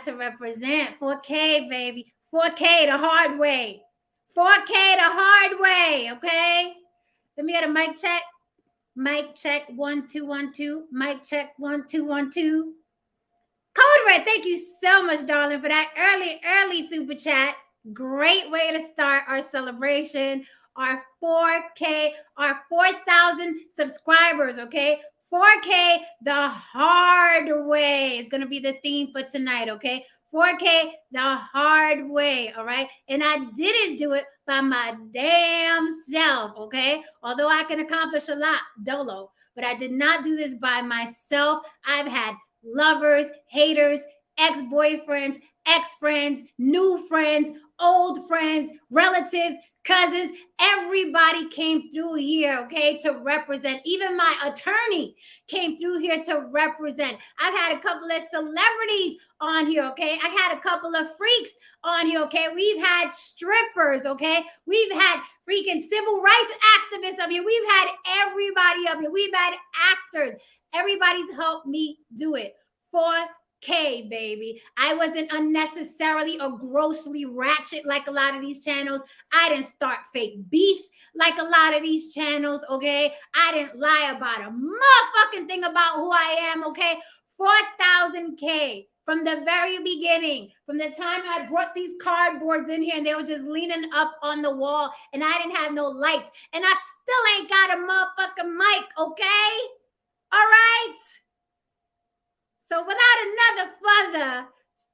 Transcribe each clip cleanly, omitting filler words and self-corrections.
To represent 4K, baby. 4K the hard way. 4K the hard way, okay? Let me get a mic check. Mic check 1 2 1 2. Mic check 1 2 1 2. Code Red, thank you so much, darling, for that early super chat. Great way to start our celebration. Our 4K, our 4,000 subscribers, okay? 4K the hard way is going to be the theme for tonight, okay? 4K the hard way, all right? And I didn't do it by my damn self, okay? Although I can accomplish a lot, dolo, but I did not do this by myself. I've had lovers, haters, ex-boyfriends, ex-friends, new friends, old friends, relatives, cousins. Everybody came through here, okay, to represent. Even my attorney came through here to represent. I've had a couple of celebrities on here, okay? I had a couple of freaks on here, okay? We've had strippers, okay? We've had freaking civil rights activists up here. We've had everybody up here. We've had actors. Everybody's helped me do it. 4K, baby. I wasn't unnecessarily or grossly ratchet like a lot of these channels. I didn't start fake beefs like a lot of these channels, okay? I didn't lie about a motherfucking thing about who I am, okay? 4,000K from the very beginning, from the time I brought these cardboards in here and they were just leaning up on the wall and I didn't have no lights and I still ain't got a motherfucking mic, okay? All right? So without another further,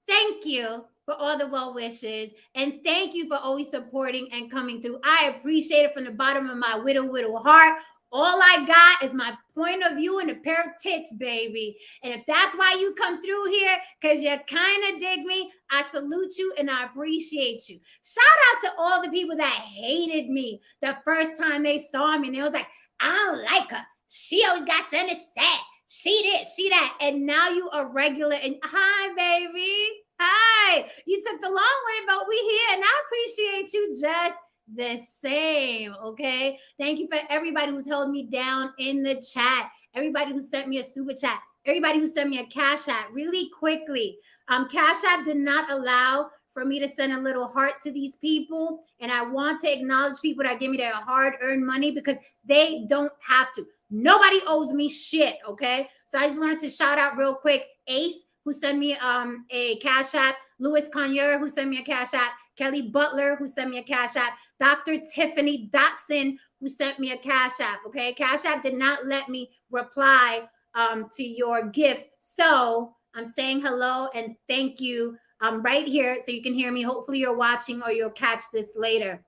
thank you for all the well wishes and thank you for always supporting and coming through. I appreciate it from the bottom of my whittle heart. All I got is my point of view and a pair of tits, baby. And if that's why you come through here, because you kind of dig me, I salute you and I appreciate you. Shout out to all the people that hated me the first time they saw me. And they was like, I don't like her. She always got something to say. She this, she that. And now you are regular. And hi, baby. Hi. You took the long way, but we here. And I appreciate you just the same, okay? Thank you for everybody who's held me down in the chat, everybody who sent me a super chat, everybody who sent me a cash app. Really quickly, cash app did not allow for me to send a little heart to these people, and I want to acknowledge people that give me their hard-earned money because they don't have to. Nobody owes me shit, okay? So I just wanted to shout out real quick Ace, who sent me a cash app, Louis Conyer, who sent me a cash app, Kelly Butler, who sent me a cash app, Dr. Tiffany Dotson, who sent me a cash app, okay? Cash app did not let me reply to your gifts. So I'm saying hello and thank you right here so you can hear me. Hopefully you're watching or you'll catch this later.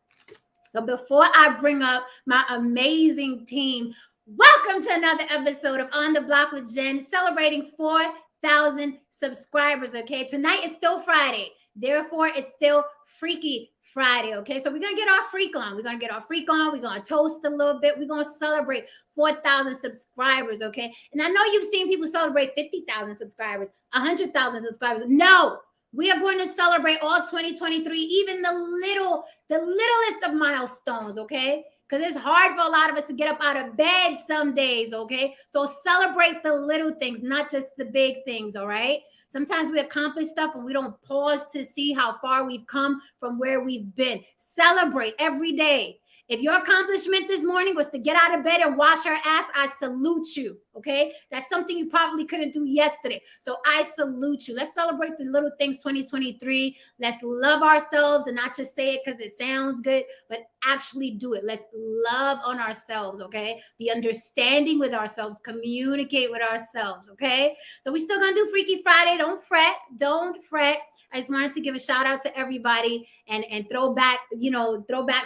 So before I bring up my amazing team, welcome to another episode of On the Block with Jen, celebrating 4,000 subscribers, okay? Tonight is still Friday. Therefore, it's still Freaky Friday, okay? So we're going to get our freak on. We're going to get our freak on. We're going to toast a little bit. We're going to celebrate 4,000 subscribers, okay? And I know you've seen people celebrate 50,000 subscribers, 100,000 subscribers. No, we are going to celebrate all 2023, even the littlest of milestones, okay? Because it's hard for a lot of us to get up out of bed some days, okay? So celebrate the little things, not just the big things, all right? Sometimes we accomplish stuff and we don't pause to see how far we've come from where we've been. Celebrate every day. If your accomplishment this morning was to get out of bed and wash your ass, I salute you, okay? That's something you probably couldn't do yesterday. So I salute you. Let's celebrate the little things 2023. Let's love ourselves and not just say it because it sounds good, but actually do it. Let's love on ourselves, okay? Be understanding with ourselves. Communicate with ourselves, okay? So we still going to do Freaky Friday. Don't fret. Don't fret. I just wanted to give a shout out to everybody and throw back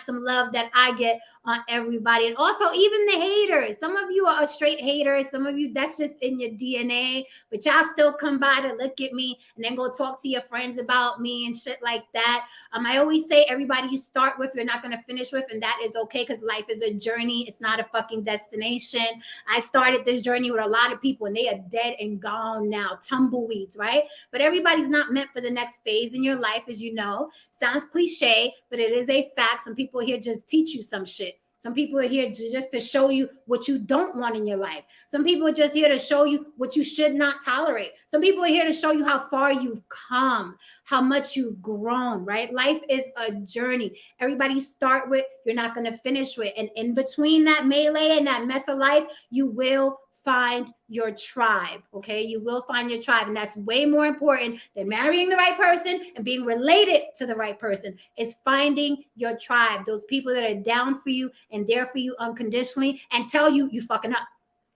some love that I get on everybody. And also even the haters. Some of you are straight haters. Some of you, that's just in your DNA. But y'all still come by to look at me and then go talk to your friends about me and shit like that. I always say everybody you start with, you're not going to finish with. And that is okay because life is a journey. It's not a fucking destination. I started this journey with a lot of people and they are dead and gone now. Tumbleweeds, right? But everybody's not meant for the next phase in your life, as you know. Sounds cliche, but it is a fact. Some people here just teach you some shit. Some people are here just to show you what you don't want in your life. Some people are just here to show you what you should not tolerate. Some people are here to show you how far you've come, how much you've grown, right? Life is a journey. Everybody you start with, you're not going to finish with. And in between that melee and that mess of life, you will find your tribe. Okay, you will find your tribe, and that's way more important than marrying the right person and being related to the right person. Is finding your tribe, those people that are down for you and there for you unconditionally, and tell you fucking up,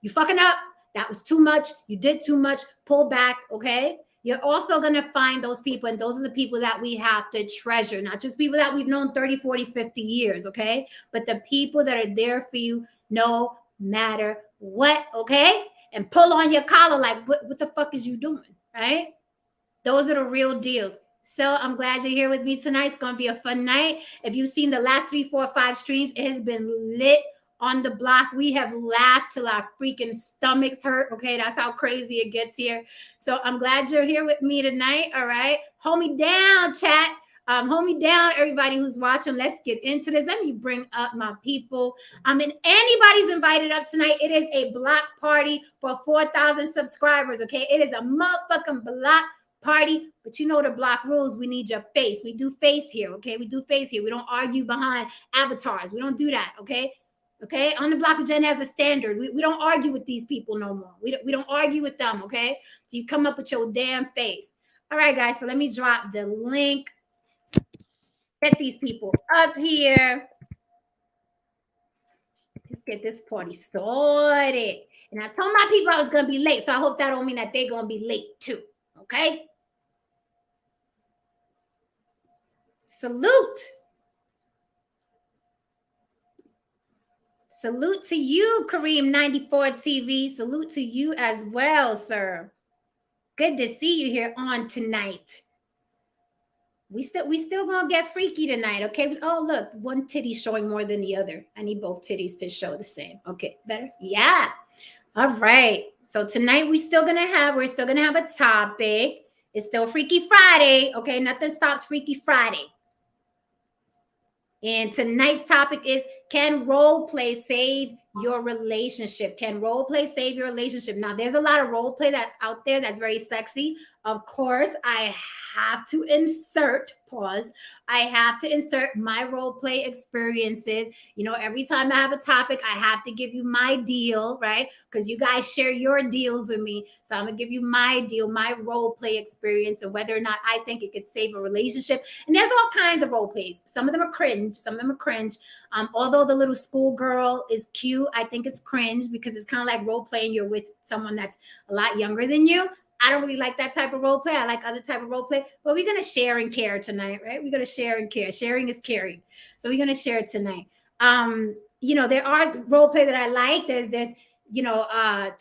you fucking up, that was too much, you did too much, pull back. Okay, you're also going to find those people, and those are the people that we have to treasure, not just people that we've known 30, 40, 50 years. Okay, but the people that are there for you no matter what. Okay, and pull on your collar like, what the fuck is you doing, right? Those are the real deals. So I'm glad you're here with me tonight. It's gonna be a fun night. If you've seen the last 3, 4, 5 streams, it has been lit on the block. We have laughed till our freaking stomachs hurt. Okay, that's how crazy it gets here. So I'm glad you're here with me tonight. All right, hold me down, chat. Hold me down, everybody who's watching. Let's get into this. Let me bring up my people. And anybody's invited up tonight. It is a block party for 4,000 subscribers. Okay, it is a motherfucking block party. But you know the block rules. We need your face. We do face here. Okay, we do face here. We don't argue behind avatars. We don't do that. Okay. Okay, on the block, Jen has a standard. We don't argue with these people no more. We don't argue with them. Okay, so you come up with your damn face. All right, guys. So let me drop the link. Get these people up here. Let's get this party started. And I told my people I was going to be late, so I hope that don't mean that they're going to be late too. Okay? Salute. Salute to you, Kareem94 TV. Salute to you as well, sir. Good to see you here on tonight. We still gonna get freaky tonight, okay? Oh, look, one titty showing more than the other. I need both titties to show the same. Okay, better? Yeah. All right. So tonight we're still gonna have a topic. It's still Freaky Friday. Okay, nothing stops Freaky Friday. And tonight's topic is, can role play save your relationship? Can role play save your relationship? Now, there's a lot of role play that out there that's very sexy. Of course, I have to insert my role play experiences. You know, every time I have a topic, I have to give you my deal, right? Because you guys share your deals with me. So I'm gonna give you my deal, my role play experience, and whether or not I think it could save a relationship. And there's all kinds of role plays. Some of them are cringe. Although the little schoolgirl is cute, I think it's cringe because it's kind of like role playing you're with someone that's a lot younger than you. I don't really like that type of role play. I like other type of role play, but we're going to share and care tonight, right? We're going to share and care. Sharing is caring. So we're going to share tonight. You know, there are role play that I like. There's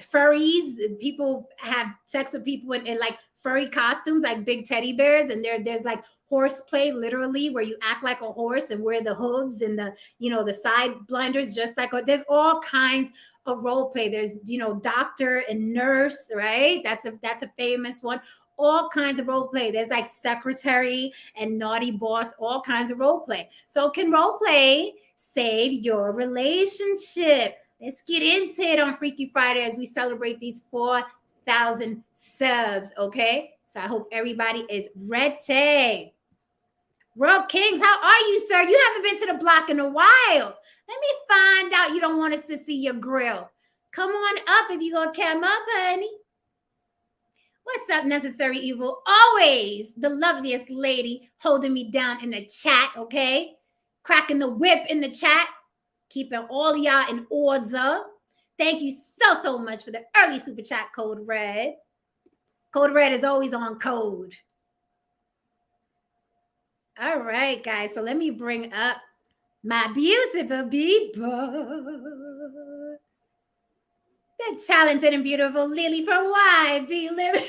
furries. People have sex with people in like furry costumes, like big teddy bears. And there's like horse play, literally, where you act like a horse and wear the hooves and the side blinders, just like there's all kinds of role play. There's doctor and nurse, right? That's a famous one. All kinds of role play. There's like secretary and naughty boss, all kinds of role play. So can role play save your relationship? Let's get into it on Freaky Friday as we celebrate these 4,000 subs. Okay, so I hope everybody is ready. World Kings, how are you, sir? You haven't been to the block in a while. Let me find out you don't want us to see your grill. Come on up if you're going to come up, honey. What's up, Necessary Evil? Always the loveliest lady holding me down in the chat, okay? Cracking the whip in the chat. Keeping all y'all in order. Thank you so much for the early super chat, Code Red. Code Red is always on code. All right, guys. So let me bring up my beautiful people. The talented and beautiful Lily from YB Living.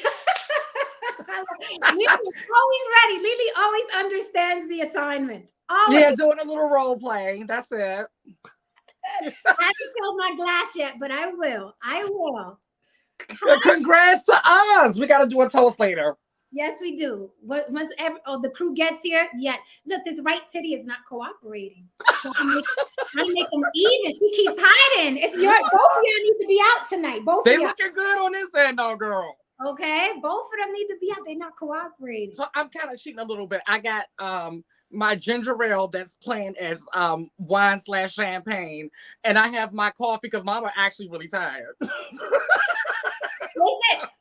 Lily's always ready. Lily always understands the assignment. Always. Yeah, doing a little role play. That's it. I haven't filled my glass yet, but I will. Congrats to us. We got to do a toast later. Yes, we do. Once the crew gets here, yeah. Look, this right titty is not cooperating. Trying to make them even. She keeps hiding. It's your both of y'all need to be out tonight. Both They of y'all. looking good on this end, though, girl. Okay, both of them need to be out. They're not cooperating. So I'm kind of cheating a little bit. I got my ginger ale that's playing as wine/champagne, and I have my coffee because Mama actually really tired. Listen,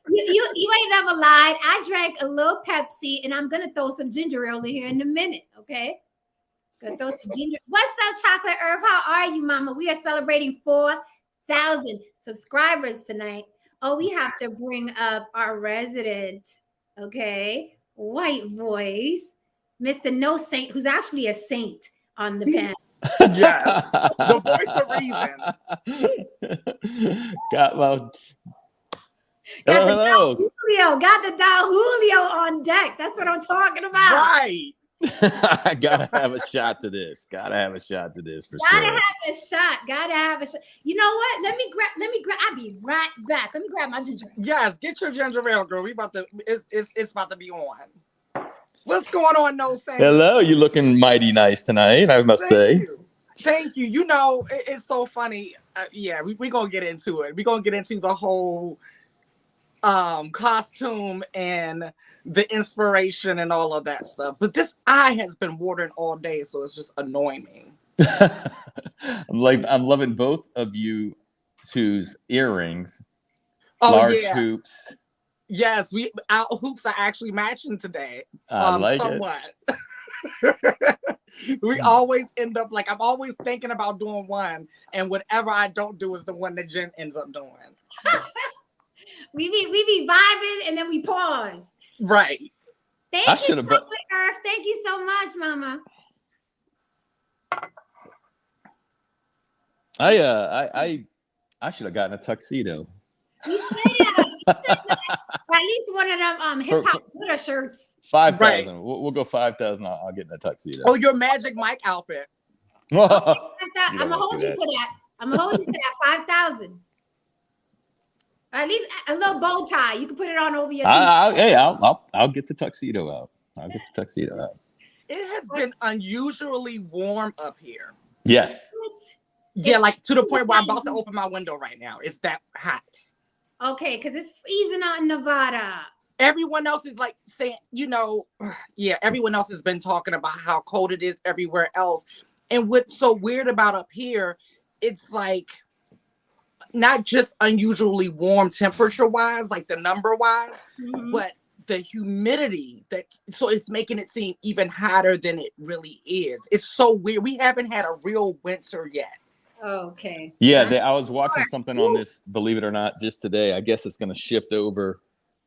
you ain't never lied. I drank a little Pepsi, and I'm gonna throw some ginger ale in here in a minute. Okay, gonna throw some ginger. What's up, Chocolate Earth? How are you, Mama? We are celebrating 4,000 subscribers tonight. Oh, we have to bring up our resident, okay, white voice, Mr. No Saint, who's actually a saint on the panel. Yes, the voice of reason. Well, Got hello. got the Don Julio on deck. That's what I'm talking about. Right. I gotta have a shot to this. Gotta have a shot to this for Gotta sure. have a shot. Gotta have a shot. You know what? Let me grab. I'll be right back. Let me grab my ginger ale. Yes, get your ginger ale, girl. We about to. It's about to be on. What's going on, No Saint? Hello, you looking mighty nice tonight, I must say. Thank you. You know, it's so funny. Yeah, we're gonna get into it. We're gonna get into the whole costume and the inspiration and all of that stuff. But this eye has been watering all day, so it's just annoying me. I'm loving both of you two's earrings. Oh, Large yeah. hoops. Yes, our hoops are actually matching today. I like somewhat. We always end up like I'm always thinking about doing one, and whatever I don't do is the one that Jen ends up doing. We be vibing and then we pause. Right. Thank you, Chocolate Earth. Thank you so much, Mama. I should have gotten a tuxedo. You should have. At least one of them hip hop glitter shirts. 5,000. Right. We'll go 5,000. I'll get in a tuxedo. Oh, your Magic Mike outfit. Okay, I'm gonna hold you to that. I'm gonna hold you to that 5,000. At least a little bow tie. You can put it on over your. I'll get the tuxedo out. It has been unusually warm up here. Yes. Yeah, like to the point where I'm about to open my window right now. It's that hot. Okay, because it's freezing out in Nevada. Everyone else is like saying, everyone else has been talking about how cold it is everywhere else. And what's so weird about up here, it's like not just unusually warm temperature wise, like the number wise, but the humidity so it's making it seem even hotter than it really is. It's so weird. We haven't had a real winter yet. Okay. Yeah, I was watching something on this, believe it or not, just today. I guess it's going to shift over.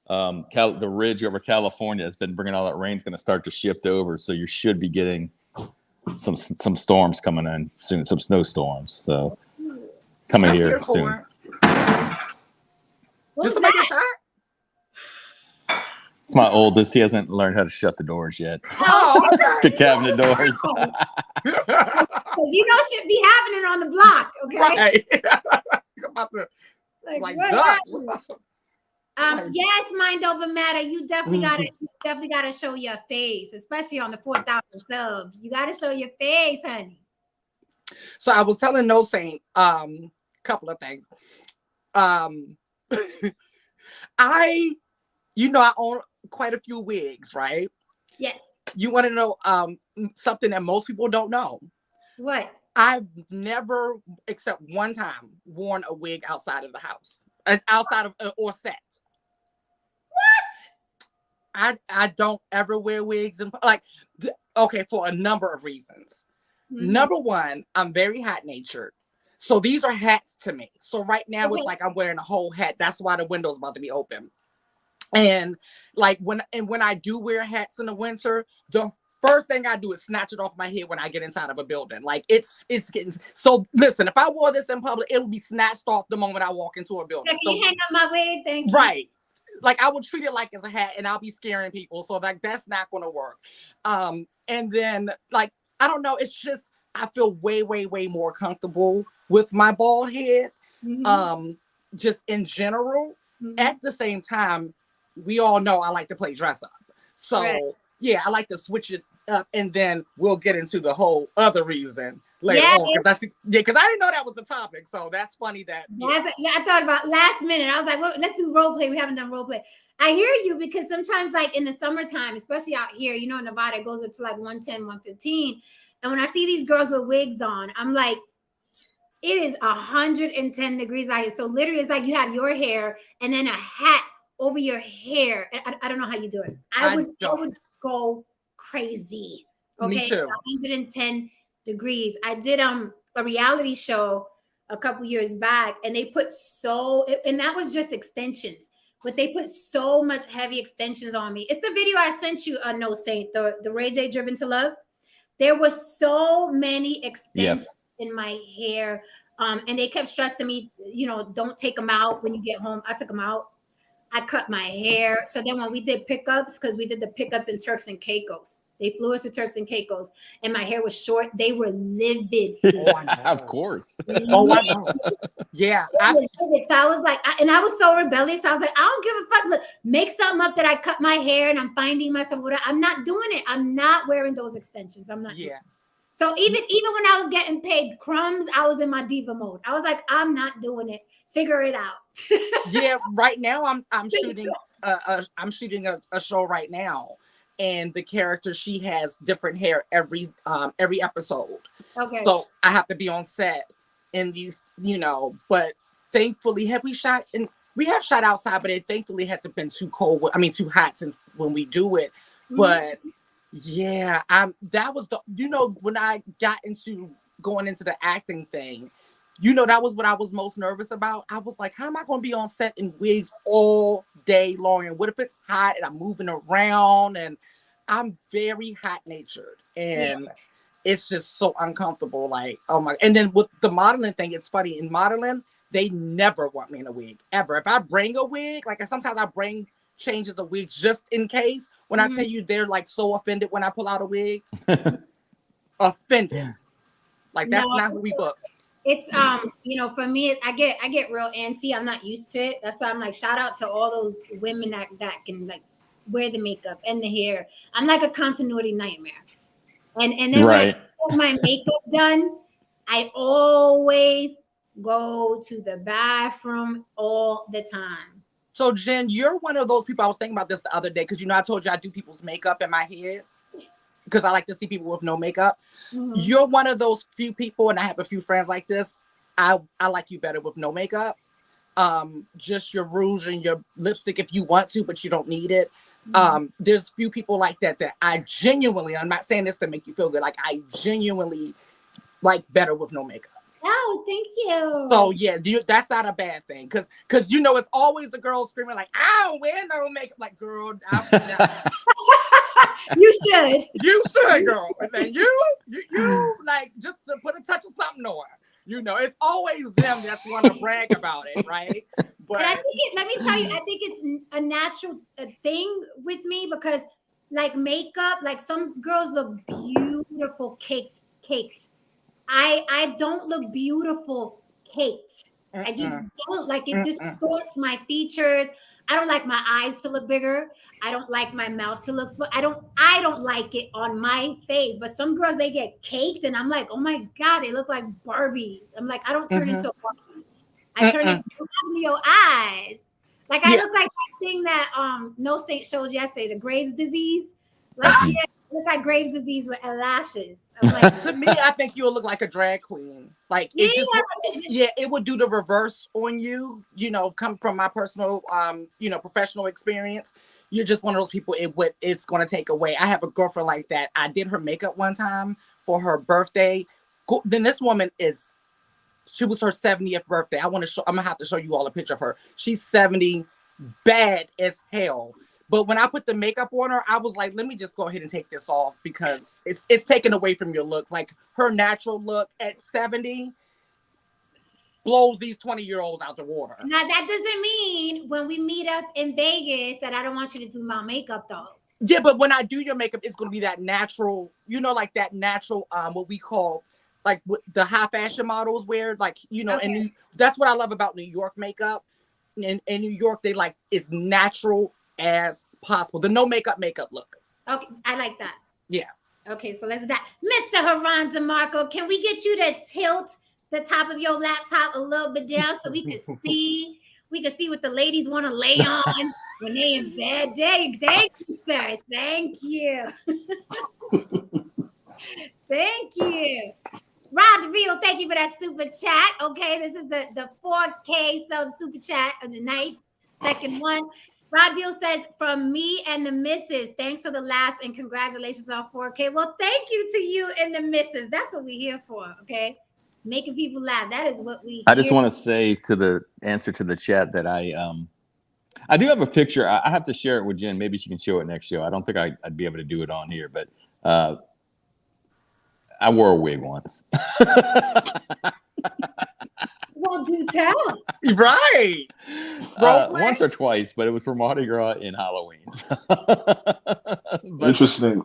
The ridge over California has been bringing all that rain. It's going to start to shift over, so you should be getting some storms coming in soon, some snowstorms. So coming here soon. Just to make a shot. It's my oldest. He hasn't learned how to shut the doors yet. Oh, okay. The cabinet doors. Because you know shit be happening on the block, okay? Right. About to, yes, mind over matter. You definitely gotta show your face, especially on the 4,000 subs. You gotta show your face, honey. So I was telling No Saint couple of things. I own quite a few wigs, right? Yes. You want to know something that most people don't know? What? I've never, except one time, worn a wig outside of the house, outside of or set. What? I don't ever wear wigs for a number of reasons. Number one, I'm very hat natured. So these are hats to me. So right now it's like I'm wearing a whole hat. That's why the window's about to be open. And like when I do wear hats in the winter, the first thing I do is snatch it off my head when I get inside of a building. Like it's getting so. Listen, if I wore this in public, it would be snatched off the moment I walk into a building. So you hang up my wig, thank you. Right. Like I would treat it like it's a hat, and I'll be scaring people. So like that's not going to work. And then like I don't know. It's just I feel way more comfortable with my bald head. Just in general. At the same time, we all know I like to play dress up. So Right. yeah, I like to switch it up, and then we'll get into the whole other reason later Yeah, on. Because because I didn't know that was a topic. So that's funny that I thought about last minute. I was like, well, let's do role play. We haven't done role play. I hear you, because sometimes, like in the summertime, especially out here, you know, in Nevada, it goes up to like 110, 115. And when I see these girls with wigs on, I'm like, it is 110 degrees out here. So literally, it's like you have your hair and then a hat over your hair. I don't know how you do it. I would go crazy. Okay, Me too. 110 degrees. I did a reality show a couple years back, and they put and that was just extensions, but they put so much heavy extensions on me. It's the video I sent you, No Saint, the Ray J Driven to Love. There was so many extensions in my hair. And they kept stressing me, you know, don't take them out when you get home. I took them out. I cut my hair. So then when we did pickups, because we did the pickups in Turks and Caicos, they flew us to Turks and Caicos, and my hair was short. They were livid. Oh, I know. Of course. Oh, I know. Yeah. So I was like, and I was so rebellious. I was like, I don't give a fuck. Look, make something up that I cut my hair and I'm finding myself. I'm not doing it. I'm not wearing those extensions. I'm not. Yeah. So even when I was getting paid crumbs, I was in my diva mode. I was like, I'm not doing it. Figure it out. Yeah. Right now, I'm shooting. I'm shooting a show right now, and the character, she has different hair every episode. Okay. So I have to be on set in these, you know. But thankfully, we have shot outside, but it thankfully hasn't been too cold. I mean, too hot since when we do it. Mm-hmm. But yeah, that was when I got into going into the acting thing, that was what I was most nervous about. I was like, how am I going to be on set in wigs all day long? And what if it's hot and I'm moving around? And I'm very hot natured, and it's just so uncomfortable. Like, oh my! And then with the modeling thing, it's funny. In modeling, they never want me in a wig ever. If I bring a wig, like sometimes I bring changes of wigs just in case. When I tell you, they're like so offended when I pull out a wig. Offended. Like that's not who we booked. It's for me, I get real antsy. I'm not used to it. That's why I'm like, shout out to all those women that can like wear the makeup and the hair. I'm like a continuity nightmare. And then when I get my makeup done, I always go to the bathroom all the time. So Jen, you're one of those people. I was thinking about this the other day because I told you I do people's makeup in my head because I like to see people with no makeup. Mm-hmm. You're one of those few people, and I have a few friends like this. I like you better with no makeup. Just your rouge and your lipstick if you want to, but you don't need it. Mm-hmm. There's few people like that I genuinely, I'm not saying this to make you feel good, like I genuinely like better with no makeup. Oh, thank you. So yeah, that's not a bad thing, because it's always the girl screaming like, I don't wear no makeup. Like, girl, you should. You should, girl. And then you like just to put a touch of something on. It's always them that's want to brag about it, right? But I think let me tell you, I think it's a natural thing with me because, like makeup, like some girls look beautiful caked. I don't look beautiful caked. I just don't. Like, it distorts my features. I don't like my eyes to look bigger. I don't like my mouth to look small. I don't like it on my face. But some girls, they get caked, and I'm like, oh my God, they look like Barbies. I'm like, I don't turn into a Barbie. I turn into your eyes. Like, I look like that thing that No Saint showed yesterday, the Graves' disease. Like, I look like Graves' disease with lashes. I'm like, to me, I think you'll look like a drag queen. Like, it would do the reverse on you. Come from my personal, professional experience. You're just one of those people. It's going to take away. I have a girlfriend like that. I did her makeup one time for her birthday. Then this woman she was her 70th birthday. I'm gonna have to show you all a picture of her. She's 70, bad as hell. But when I put the makeup on her, I was like, let me just go ahead and take this off because it's taken away from your looks. Like, her natural look at 70 blows these 20-year-olds out the water. Now, that doesn't mean when we meet up in Vegas that I don't want you to do my makeup, though. Yeah, but when I do your makeup, it's going to be that natural, like that natural, what we call, like what the high fashion models wear, like, and that's what I love about New York makeup. In New York, they like, it's natural as possible. The no makeup look. Okay, I like that. Yeah. Okay, so let's do that. Mr. Haran DeMarco, can we get you to tilt the top of your laptop a little bit down so we can see what the ladies want to lay on when they in bed? Thank you, sir. Thank you. Thank you. Rod DeVille, thank you for that super chat. Okay, this is the 4K sub super chat of the night. Second one. Rod DeVille says, from me and the missus, thanks for the laughs and congratulations on 4K. Well, thank you to you and the missus. That's what we're here for, okay? Making people laugh. That is what we I just want to say to the answer to the chat that I do have a picture. I have to share it with Jen. Maybe she can show it next show. I don't think I'd be able to do it on here, but I wore a wig once. Well, do tell. Right. Once or twice, but it was for Mardi Gras and Halloween. Interesting.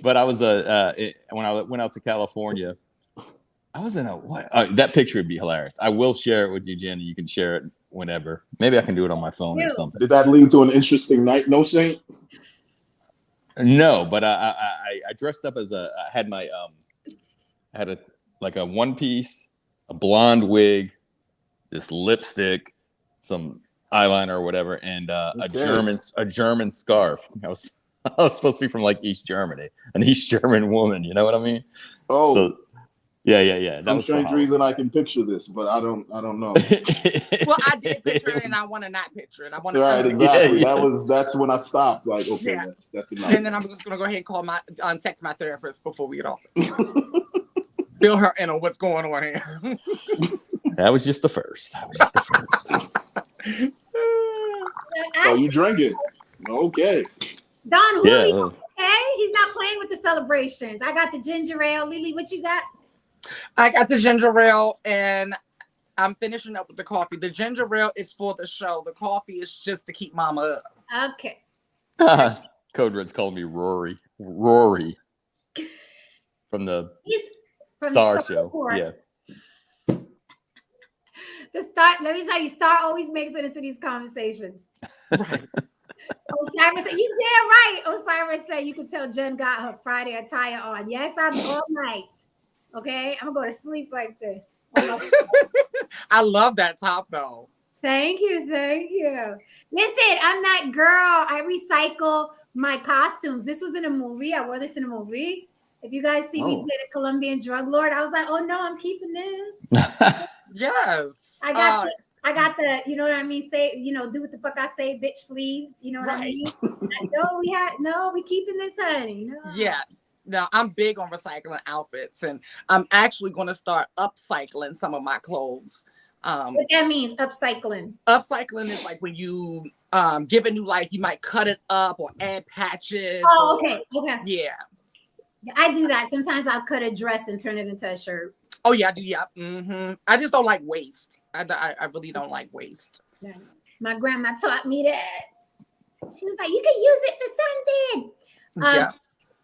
But I was when I went out to California, I was in a what? That picture would be hilarious. I will share it with you, Jen. You can share it whenever. Maybe I can do it on my phone or something. Did that lead to an interesting night? No, Saint? No, but I dressed up as I had a one piece, a blonde wig, this lipstick, some eyeliner or whatever, and a German scarf. I was supposed to be from like East Germany, an East German woman. You know what I mean? Oh, so, yeah. That some was strange reason I can picture this, but I don't know. Well, I did picture it, and I want to not picture it. I want to. Right, exactly. Yeah. That's when I stopped. Like, okay, that's enough. And then I'm just gonna go ahead and call text my therapist before we get off. Fill her in on what's going on here. That was just the first. Oh, you drinking? Okay. Don Julio, Yeah. okay? He's not playing with the celebrations. I got the ginger ale. Lily, what you got? I got the ginger ale, and I'm finishing up with the coffee. The ginger ale is for the show. The coffee is just to keep mama up. Okay. Code Red's called me Rory. Rory. From the Star Show. Report. Yeah. Let me tell you, Star always makes it into these conversations. Right. Osiris said, you damn right. Osiris said you could tell Jen got her Friday attire on. Yes, I'm all night. Okay, I'm gonna go to sleep like this. I love that top though. Thank you. Listen, I'm that girl. I recycle my costumes. This was in a movie. I wore this in a movie. If you guys see me play the Colombian drug lord, I was like, oh no, I'm keeping this. Yes. I got the, you know what I mean? Say, do what the fuck I say, bitch sleeves. You know what I mean? We keeping this, honey. No. Yeah. Now I'm big on recycling outfits, and I'm actually going to start upcycling some of my clothes. What that means, upcycling? Upcycling is like when you give it new life, you might cut it up or add patches. Oh, okay. Yeah. I do that. Sometimes I'll cut a dress and turn it into a shirt. Oh yeah, I do. Yeah. Mm-hmm. I just don't like waste. I really don't like waste. Yeah. My grandma taught me that. She was like, you can use it for something. Yeah.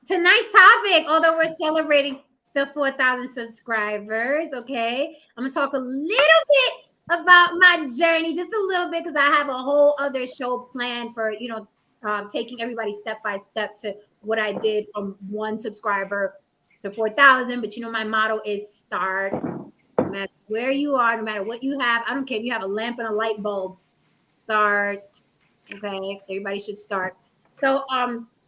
Tonight's topic, although we're celebrating the 4,000 subscribers, okay, I'm gonna talk a little bit about my journey, just a little bit, because I have a whole other show planned for taking everybody step by step to what I did from 1 subscriber to 4,000. But my motto is start. No matter where you are, no matter what you have, I don't care if you have a lamp and a light bulb, start. Okay, everybody should start. So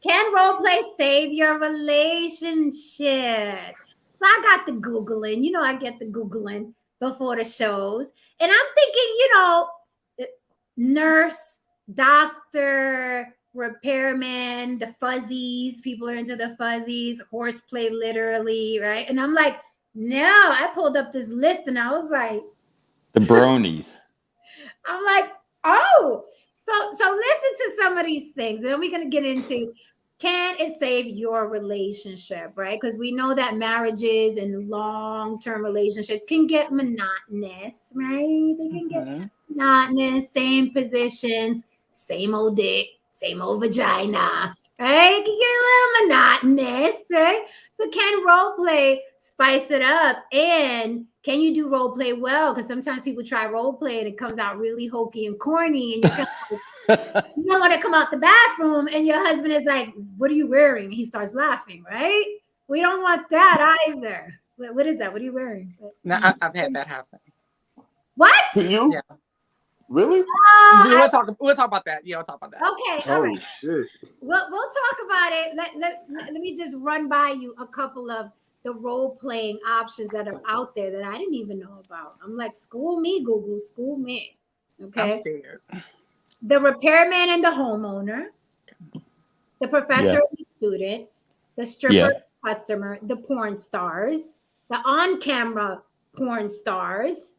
can role play save your relationship? So I got the Googling. I get the Googling before the shows. And I'm thinking, nurse, doctor, repairman, the fuzzies. People are into the fuzzies. Horseplay, literally, right? And I'm like, no. I pulled up this list and I was like, the bronies. I'm like, oh. So listen to some of these things. And then we're going to get into, can it save your relationship, right? Because we know that marriages and long-term relationships can get monotonous, right? They can get monotonous, same positions, same old dick, same old vagina, right? It can get a little monotonous, right? So can role play spice it up? And can you do role play well? Because sometimes people try role play and it comes out really hokey and corny, and you're kind of like, You don't want to come out the bathroom and your husband is like, "What are you wearing?" He starts laughing, right? We don't want that either. What is that? What are you wearing? No, I've had that happen. What? To you? Yeah. Really? We'll talk about that. Yeah, we'll talk about that. Okay, all Oh right. shit. We'll talk about it. Let me just run by you a couple of the role-playing options that are out there that I didn't even know about. I'm like, school me, Google, school me. Okay. I'm scared. The repairman and the homeowner, the professor and the student, the stripper customer, the porn stars, the on-camera porn stars,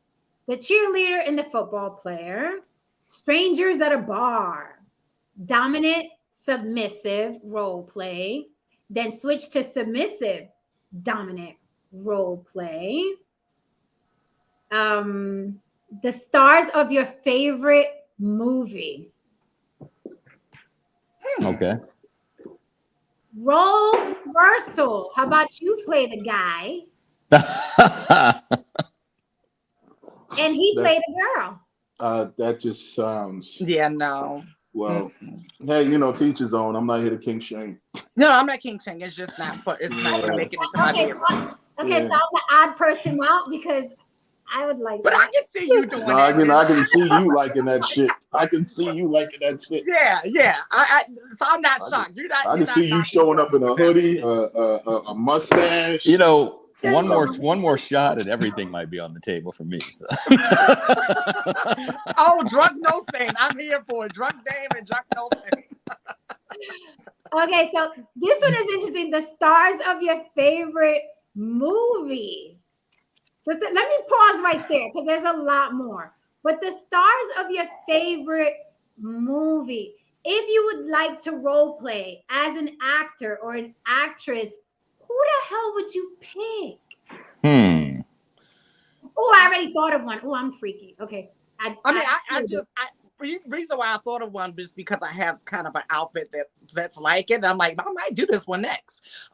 the cheerleader and the football player, strangers at a bar, dominant, submissive role play, then switch to submissive, dominant role play. The stars of your favorite movie. Okay. Role reversal. How about you play the guy and he play the girl? That just sounds Yeah, no. well. Hey, to each his own. I'm not here to king shame. No, I'm not king shang. It's just not fun. It's not gonna make it into my bedroom. Okay, so I'm the odd person out because I would like But that. I can see you doing No, that. I can see you liking that shit. I can see you liking that shit. Yeah. So I'm not shocked. You're not. I can see you showing up in a hoodie, a mustache. One more shot and everything might be on the table for me. So. Oh, drunk no saying. I'm here for it. Drunk Dame and drunk no saying. Okay, so this one is interesting. The stars of your favorite movie. So let me pause right there because there's a lot more. But the stars of your favorite movie. If you would like to role play as an actor or an actress, who the hell would you pick? Oh, I already thought of one. Oh, I'm freaky. Okay. Reason why I thought of one is because I have kind of an outfit that's like it. I'm like, I might do this one next.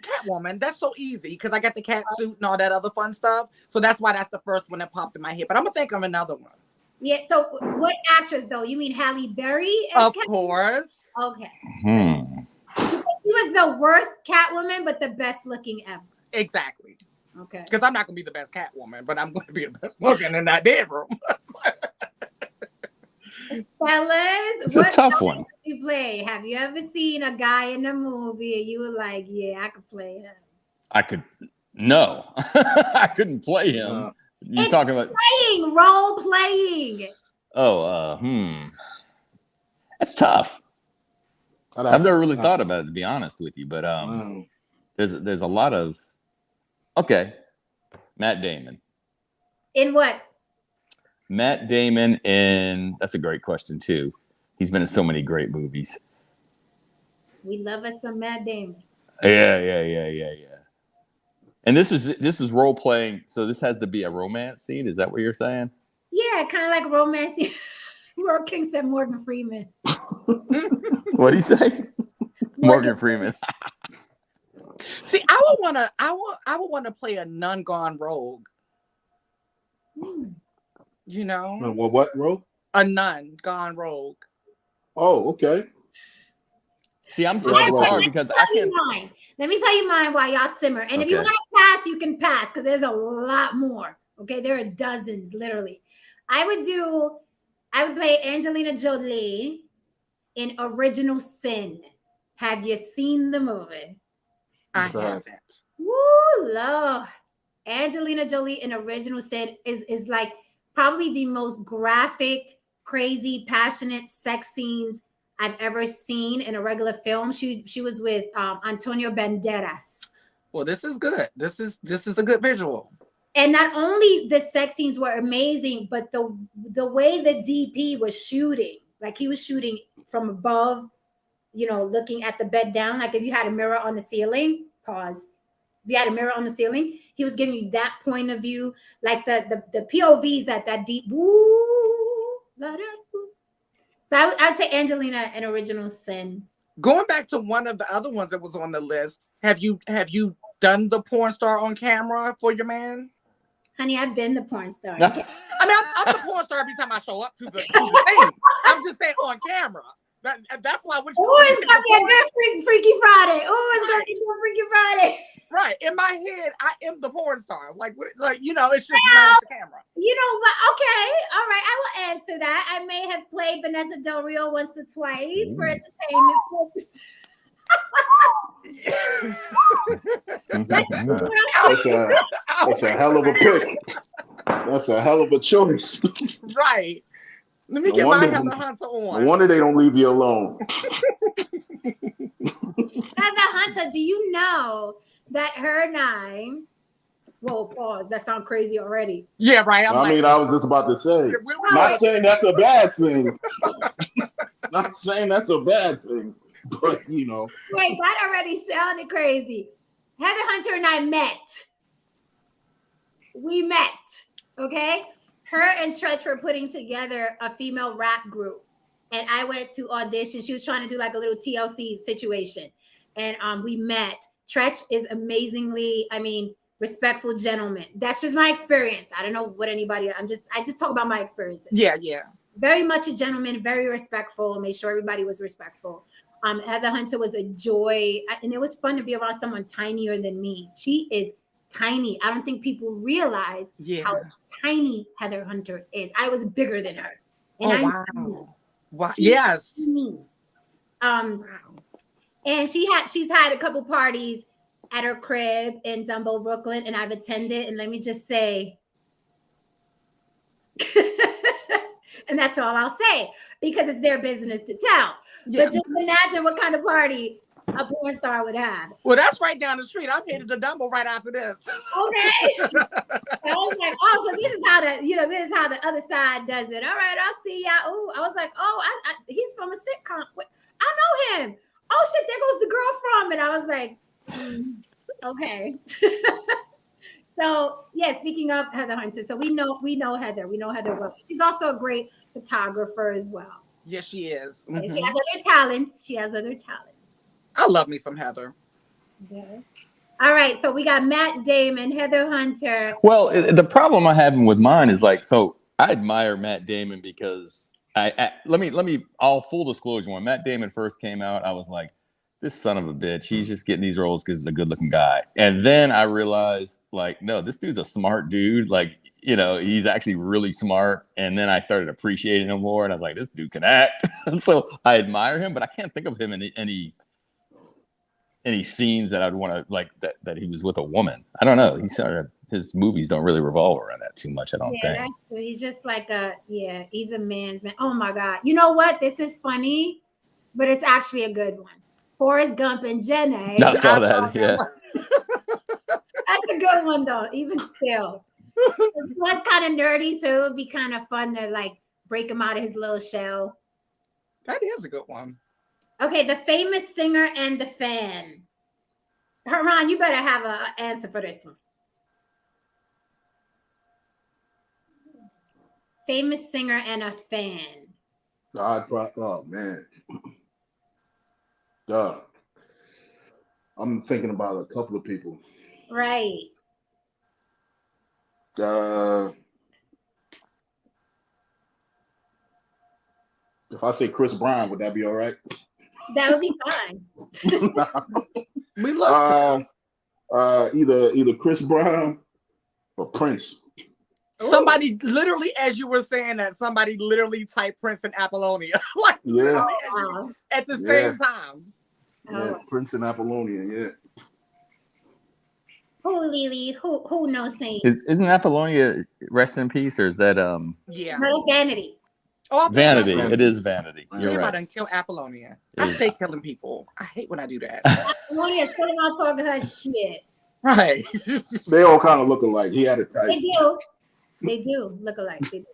Catwoman, that's so easy because I got the cat suit and all that other fun stuff. So that's why that's the first one that popped in my head. But I'm gonna think of another one. Yeah. So what actress though? You mean Halle Berry? Of course. Okay. She was the worst Catwoman, but the best looking ever. Exactly. Okay. Because I'm not gonna be the best Catwoman, but I'm gonna be the best looking in that bedroom. Fellas, it's a tough one. You play? Have you ever seen a guy in a movie and you were like, "Yeah, I could play him"? No, I couldn't play him. You're talking about role playing. Oh, that's tough. I've never really thought about it, to be honest with you, but there's a lot of Matt Damon. In what? Matt Damon in that's a great question too. He's been in so many great movies. We love us some Matt Damon. Yeah. And this is role playing, so this has to be a romance scene. Is that what you're saying? Yeah, kind of like romance. King said Morgan Freeman. What did he say? Morgan Freeman. See, I would want to play a nun gone rogue. What rogue? A nun gone rogue. Oh, okay. See, I'm hard because I can't. Let me tell you mine while y'all simmer. And if you want to pass, you can pass because there's a lot more. Okay, there are dozens, literally. I would play Angelina Jolie in Original Sin. Have you seen the movie? I haven't. Woo, Lord. Angelina Jolie in Original Sin is like probably the most graphic, crazy, passionate sex scenes I've ever seen in a regular film. She was with Antonio Banderas. Well, this is good. This is a good visual. And not only the sex scenes were amazing, but the way the DP was shooting, like he was shooting from above, looking at the bed down. Like if you had a mirror on the ceiling, pause. If you had a mirror on the ceiling, he was giving you that point of view, like the POVs at that deep. Woo, so I'd say Angelina in Original Sin. Going back to one of the other ones that was on the list, have you done the porn star on camera for your man? Honey, I've been the porn star. No. Okay? I mean, I'm the porn star every time I show up to the thing. I'm just saying on camera. That's why. Oh, it's gonna be a good Freaky Friday. Oh, it's gonna be a Freaky Friday. Right. In my head, I am the porn star. Like you know, it's just not the camera. You know what? Okay. All right. I will answer that. I may have played Vanessa Del Rio once or twice for entertainment purposes. That's a hell of a pick. That's a hell of a choice. Right. Let me get my Heather Hunter on. No wonder they don't leave you alone. Heather Hunter, do you know that her and I? Whoa, pause. That sounds crazy already. Yeah, right. I mean, I was just about to say. Not saying that's a bad thing. Not saying that's a bad thing. But you know. Wait, that already sounded crazy. Heather Hunter and I met. We met. Okay. Her and Tretch were putting together a female rap group. And I went to audition. She was trying to do like a little TLC situation. And we met. Tretch is amazingly, respectful gentleman. That's just my experience. I don't know what anybody, I just talk about my experiences. Yeah, yeah. Very much a gentleman, very respectful, made sure everybody was respectful. Heather Hunter was a joy. And it was fun to be around someone tinier than me. She is tiny. I don't think people realize how tiny Heather Hunter is. I was bigger than her. And wow. Wow. Yes. Wow. And she's had a couple parties at her crib in Dumbo, Brooklyn, and I've attended. And let me just say, and that's all I'll say, because it's their business to tell. Yeah. But just imagine what kind of party a porn star would have. Well, that's right down the street. I'm headed to Dumbo right after this. Okay. I was like, oh, so this is how the other side does it. All right, I'll see y'all. Oh, I was like, oh, he's from a sitcom. I know him. Oh shit, there goes the girl from. And I was like, okay. So yeah, speaking of Heather Hunter, so we know Heather. We know Heather well. She's also a great photographer as well. Yes, she is. Mm-hmm. She has other talents. I love me some Heather. Okay. All right, so we got Matt Damon, Heather Hunter. Well, the problem I have with mine is so I admire Matt Damon because let me all full disclosure, when Matt Damon first came out, I was like, this son of a bitch, he's just getting these roles because he's a good looking guy. And then I realized no, this dude's a smart dude. He's actually really smart. And then I started appreciating him more, and I was like, this dude can act. So I admire him, but I can't think of him in any scenes that I'd want to that he was with a woman. I don't know. His movies don't really revolve around that too much, I don't think. Yeah, that's true. He's just he's a man's man. Oh my God. You know what? This is funny, but it's actually a good one. Forrest Gump and Jenny. I saw that, yeah. That's a good one though, even still. It was kind of nerdy, so it would be kind of fun to break him out of his little shell. That is a good one. Okay, the famous singer and the fan. Haran, you better have an answer for this one. Famous singer and a fan. Oh man. Duh. I'm thinking about a couple of people. Right. If I say Chris Brown, would that be all right? That would be fine. We love Chris. Either Chris Brown or Prince. Somebody literally, as you were saying that, somebody literally typed Prince and Apollonia at the same time. Yeah, Prince and Apollonia, yeah. Who, Lily? Who knows Saint? Isn't Apollonia rest in peace, or is that Yeah. No, it's Vanity. Oh, Vanity. It is Vanity. You're right. I done kill Apollonia. I stay killing people. I hate when I do that. Apollonia is still out talking her shit. Right. They all kind of look alike. He had a type. They do look alike. They do.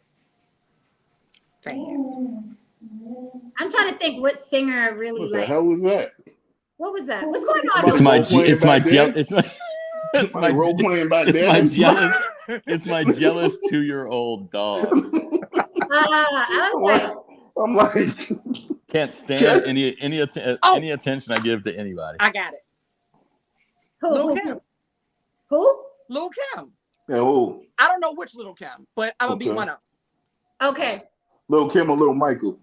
Damn. I'm trying to think what singer really What the hell was that? What was that? What's going on? It's my jealous 2-year-old dog. I'm like can't stand any attention I give to anybody. I got it. Who? Who? Lil' Kim. Yeah, who? I don't know which Little Kim, but I'm gonna be one of them. Okay. Little Kim or Little Michael?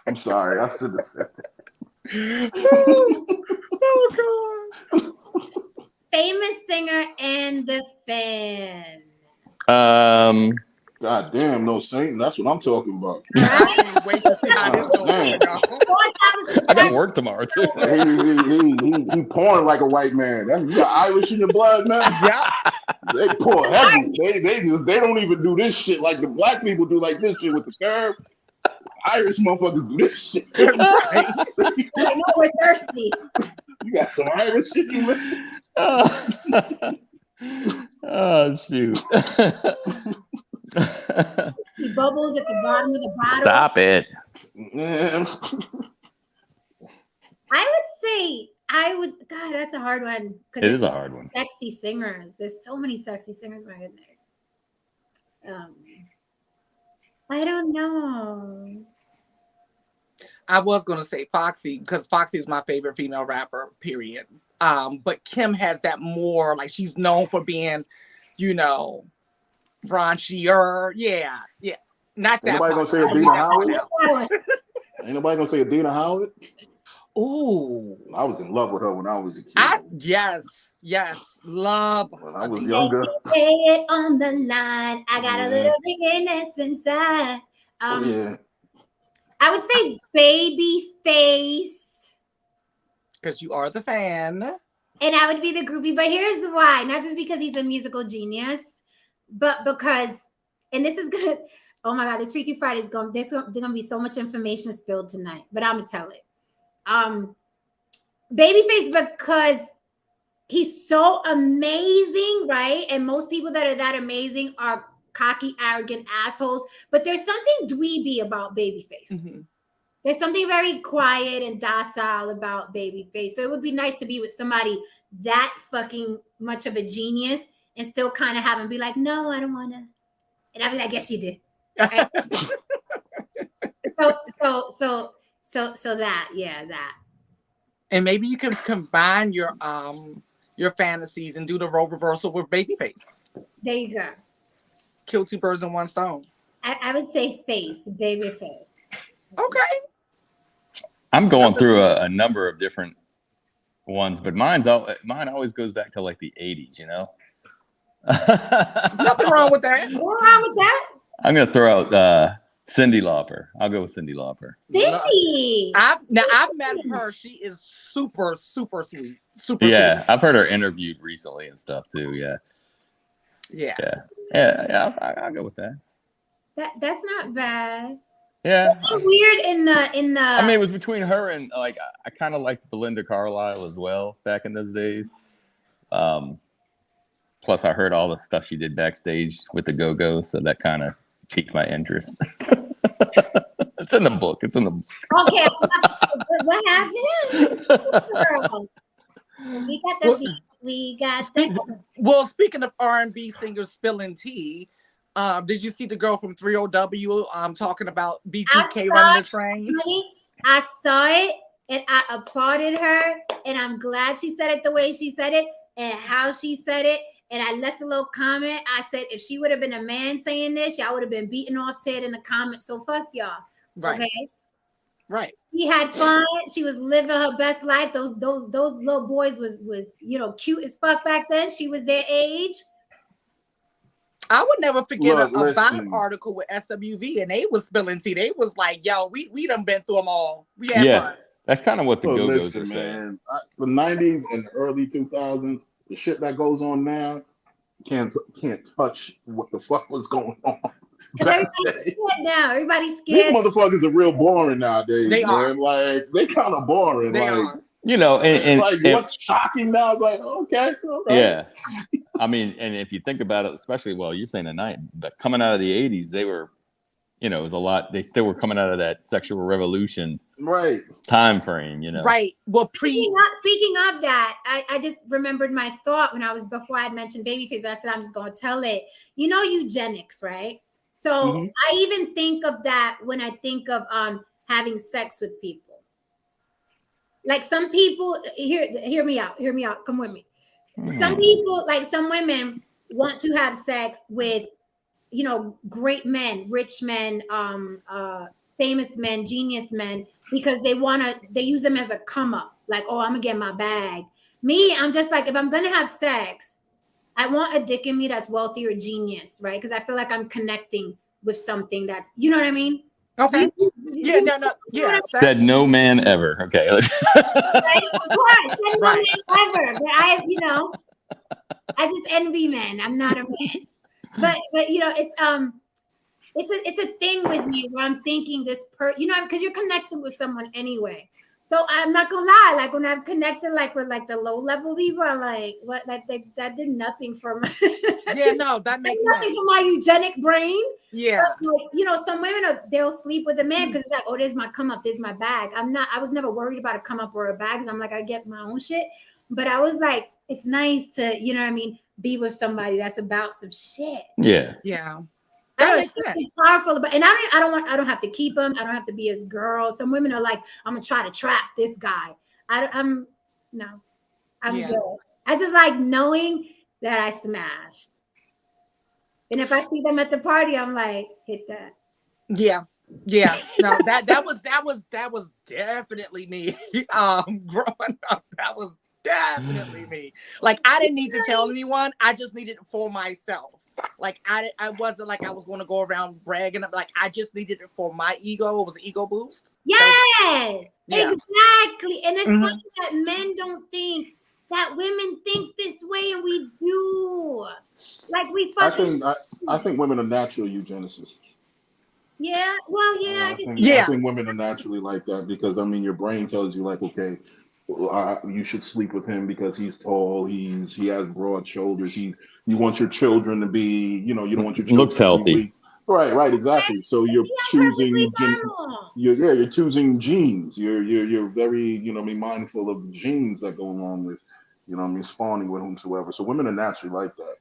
I'm sorry, I should have said that. Oh God. Famous singer and the fan. God damn, no Saint. That's what I'm talking about. I can't wait to see how this goes. Man. I got work tomorrow too. He pouring like a white man. You got Irish in your blood, man. Yeah. They pour heavy. They don't even do this shit like the black people do, like this shit with the curve. Irish motherfuckers do this shit. Right. I know we're thirsty. You got some Irish shit, you man. Oh shoot. He bubbles at the bottom of the bottle. Stop it. Man. God, that's a hard one. It is a hard one. Sexy singers. There's so many sexy singers, my goodness. I don't know. I was gonna say Foxy because Foxy is my favorite female rapper, period. But Kim has that more, like she's known for being, raunchier. Yeah. Not that. Ain't nobody gonna say Adina Howard? Ain't nobody gonna say Adina Howard? Ooh. I was in love with her when I was a kid. Yes. Love. When I was younger. Lay it on the line. I got a little bigness inside. Yeah. I would say Babyface. Because you are the fan. And I would be the groupie. But here's why. Not just because he's a musical genius, but because, and this is going to, oh my God, this Freaky Friday there's going to be so much information spilled tonight, but I'm going to tell it. Babyface, because he's so amazing, right? And most people that are that amazing are cocky, arrogant assholes. But there's something dweeby about Babyface. Mm-hmm. There's something very quiet and docile about Babyface. So it would be nice to be with somebody that fucking much of a genius and still kind of have him be like, no, I don't want to. And I'd be like, yes, you did. Right? So that. And maybe you can combine your fantasies and do the role reversal with Babyface. There you go. Kill two birds in one stone. I would say Babyface. Okay. I'm going through a number of different ones, but mine always goes back to like the 80s, There's nothing wrong with that. What's wrong with that? I'm gonna throw out Cyndi Lauper. I'll go with Cyndi Lauper. Cyndi. I've met her. She is super, super sweet. Super. Yeah, cool. I've heard her interviewed recently and stuff too. Yeah. I'll go with that. That's not bad. Yeah. It's weird in the. I mean, it was between her and like I kind of liked Belinda Carlisle as well back in those days. Plus, I heard all the stuff she did backstage with the Go-Go, so that kind of piqued my interest. It's in the book. Okay, what happened? Girl. We got the beat. We got the. Well, speaking of R&B singers spilling tea, did you see the girl from 30W talking about BTK running the train? Honey, I saw it and I applauded her, and I'm glad she said it the way she said it and how she said it. And I left a little comment. I said, if she would have been a man saying this, y'all would have been beating off Ted in the comments. So fuck y'all. Right. Okay. Right. She had fun. She was living her best life. Those little boys was cute as fuck back then. She was their age. I would never forget a Listen. Vibe article with SWV, and they was spilling tea. They was like, "Yo, we done been through them all. We had fun." That's kind of what the Go-Go's are listen, saying. man. The 90s and the early 2000s, the shit that goes on now can't touch what the fuck was going on. Because everybody's scared now. Everybody's These scared. motherfuckers are real boring nowadays. They man. are. Like they kind of boring. They like, are. And what's shocking now is like, okay. Yeah. I mean, and if you think about it, especially, well, you're saying tonight, but coming out of the 80s, they were, it was a lot. They still were coming out of that sexual revolution time frame, Right. Well, Speaking of that, I just remembered my thought before I had mentioned Babyface. I said, I'm just going to tell it. Eugenics, right? So I even think of that when I think of having sex with people. Like some people, hear me out. Come with me. some people, like some women, want to have sex with, you know, great men, rich men, famous men, genius men, because they use them as a come up. Like, oh, I'm gonna get my bag. Me, I'm just like, if I'm gonna have sex, I want a dick in me that's wealthy or genius, right? Because I feel like I'm connecting with something that's, you know what I mean? Okay. Yeah, no, yeah. Said no man ever. Okay. Right? Of course, said no Right. man ever. But I, you know, I just envy men. I'm not a man. But you know, it's a thing with me where I'm thinking you know, because you're connecting with someone anyway. So I'm not gonna lie, like when I've connected like with like the low level people, I'm like, what, that did nothing for my Yeah, no, that makes nothing sense. for my eugenic brain. Yeah. But, like, you know, some women they'll sleep with a man because it's like, oh, there's my come up, there's my bag. I was never worried about a come up or a bag, because I'm like, I get my own shit. But I was like, it's nice to, you know what I mean, be with somebody that's about some shit. Yeah. Yeah. That makes sense. It's powerful, but and I don't have to keep him. I don't have to be his girl. Some women are like, I'm gonna try to trap this guy. I'm Yeah. good. I just like knowing that I smashed. And if I see them at the party, I'm like, hit that. Yeah. Yeah. No, that was definitely me. Growing up, that was definitely me. Like, I didn't need to tell anyone. I just needed it for myself. Like, I wasn't like I was going to go around bragging. Like, I just needed it for my ego. It was an ego boost. Yes, Yeah. exactly. And it's funny that men don't think that women think this way, and we do. Like, we fucking. I think women are natural eugenicists. Yeah. Well, yeah. I think women are naturally like that because, I mean, your brain tells you like, okay, you should sleep with him because he's tall, he has broad shoulders, you want your children to be, you know, you don't want your children Looks healthy. to be weak. Right, exactly. So you're choosing you're choosing genes. You're very, you know, mindful of the genes that go along with, you know, spawning with whomsoever. So women are naturally like that.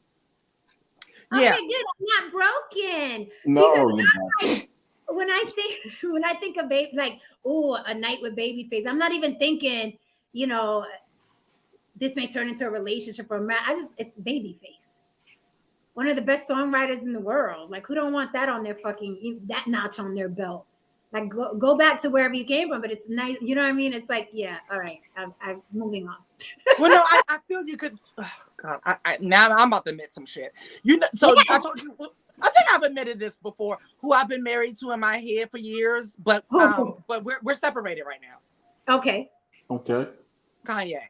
Yeah. Okay, good. I'm not broken. No, because when I think of baby, like, oh, a night with Babyface, I'm not even thinking, you know, this may turn into a relationship or a marriage. It's Babyface, one of the best songwriters in the world. Like, who don't want that on their that notch on their belt? Like, go back to wherever you came from, but it's nice. You know what I mean? It's like, yeah, all right, I'm moving on. Well, no, I feel you could. Oh, God, now I'm about to admit some shit. You know, so I told you. I think I've admitted this before. Who I've been married to in my head for years, but we're separated right now. Okay. Kanye.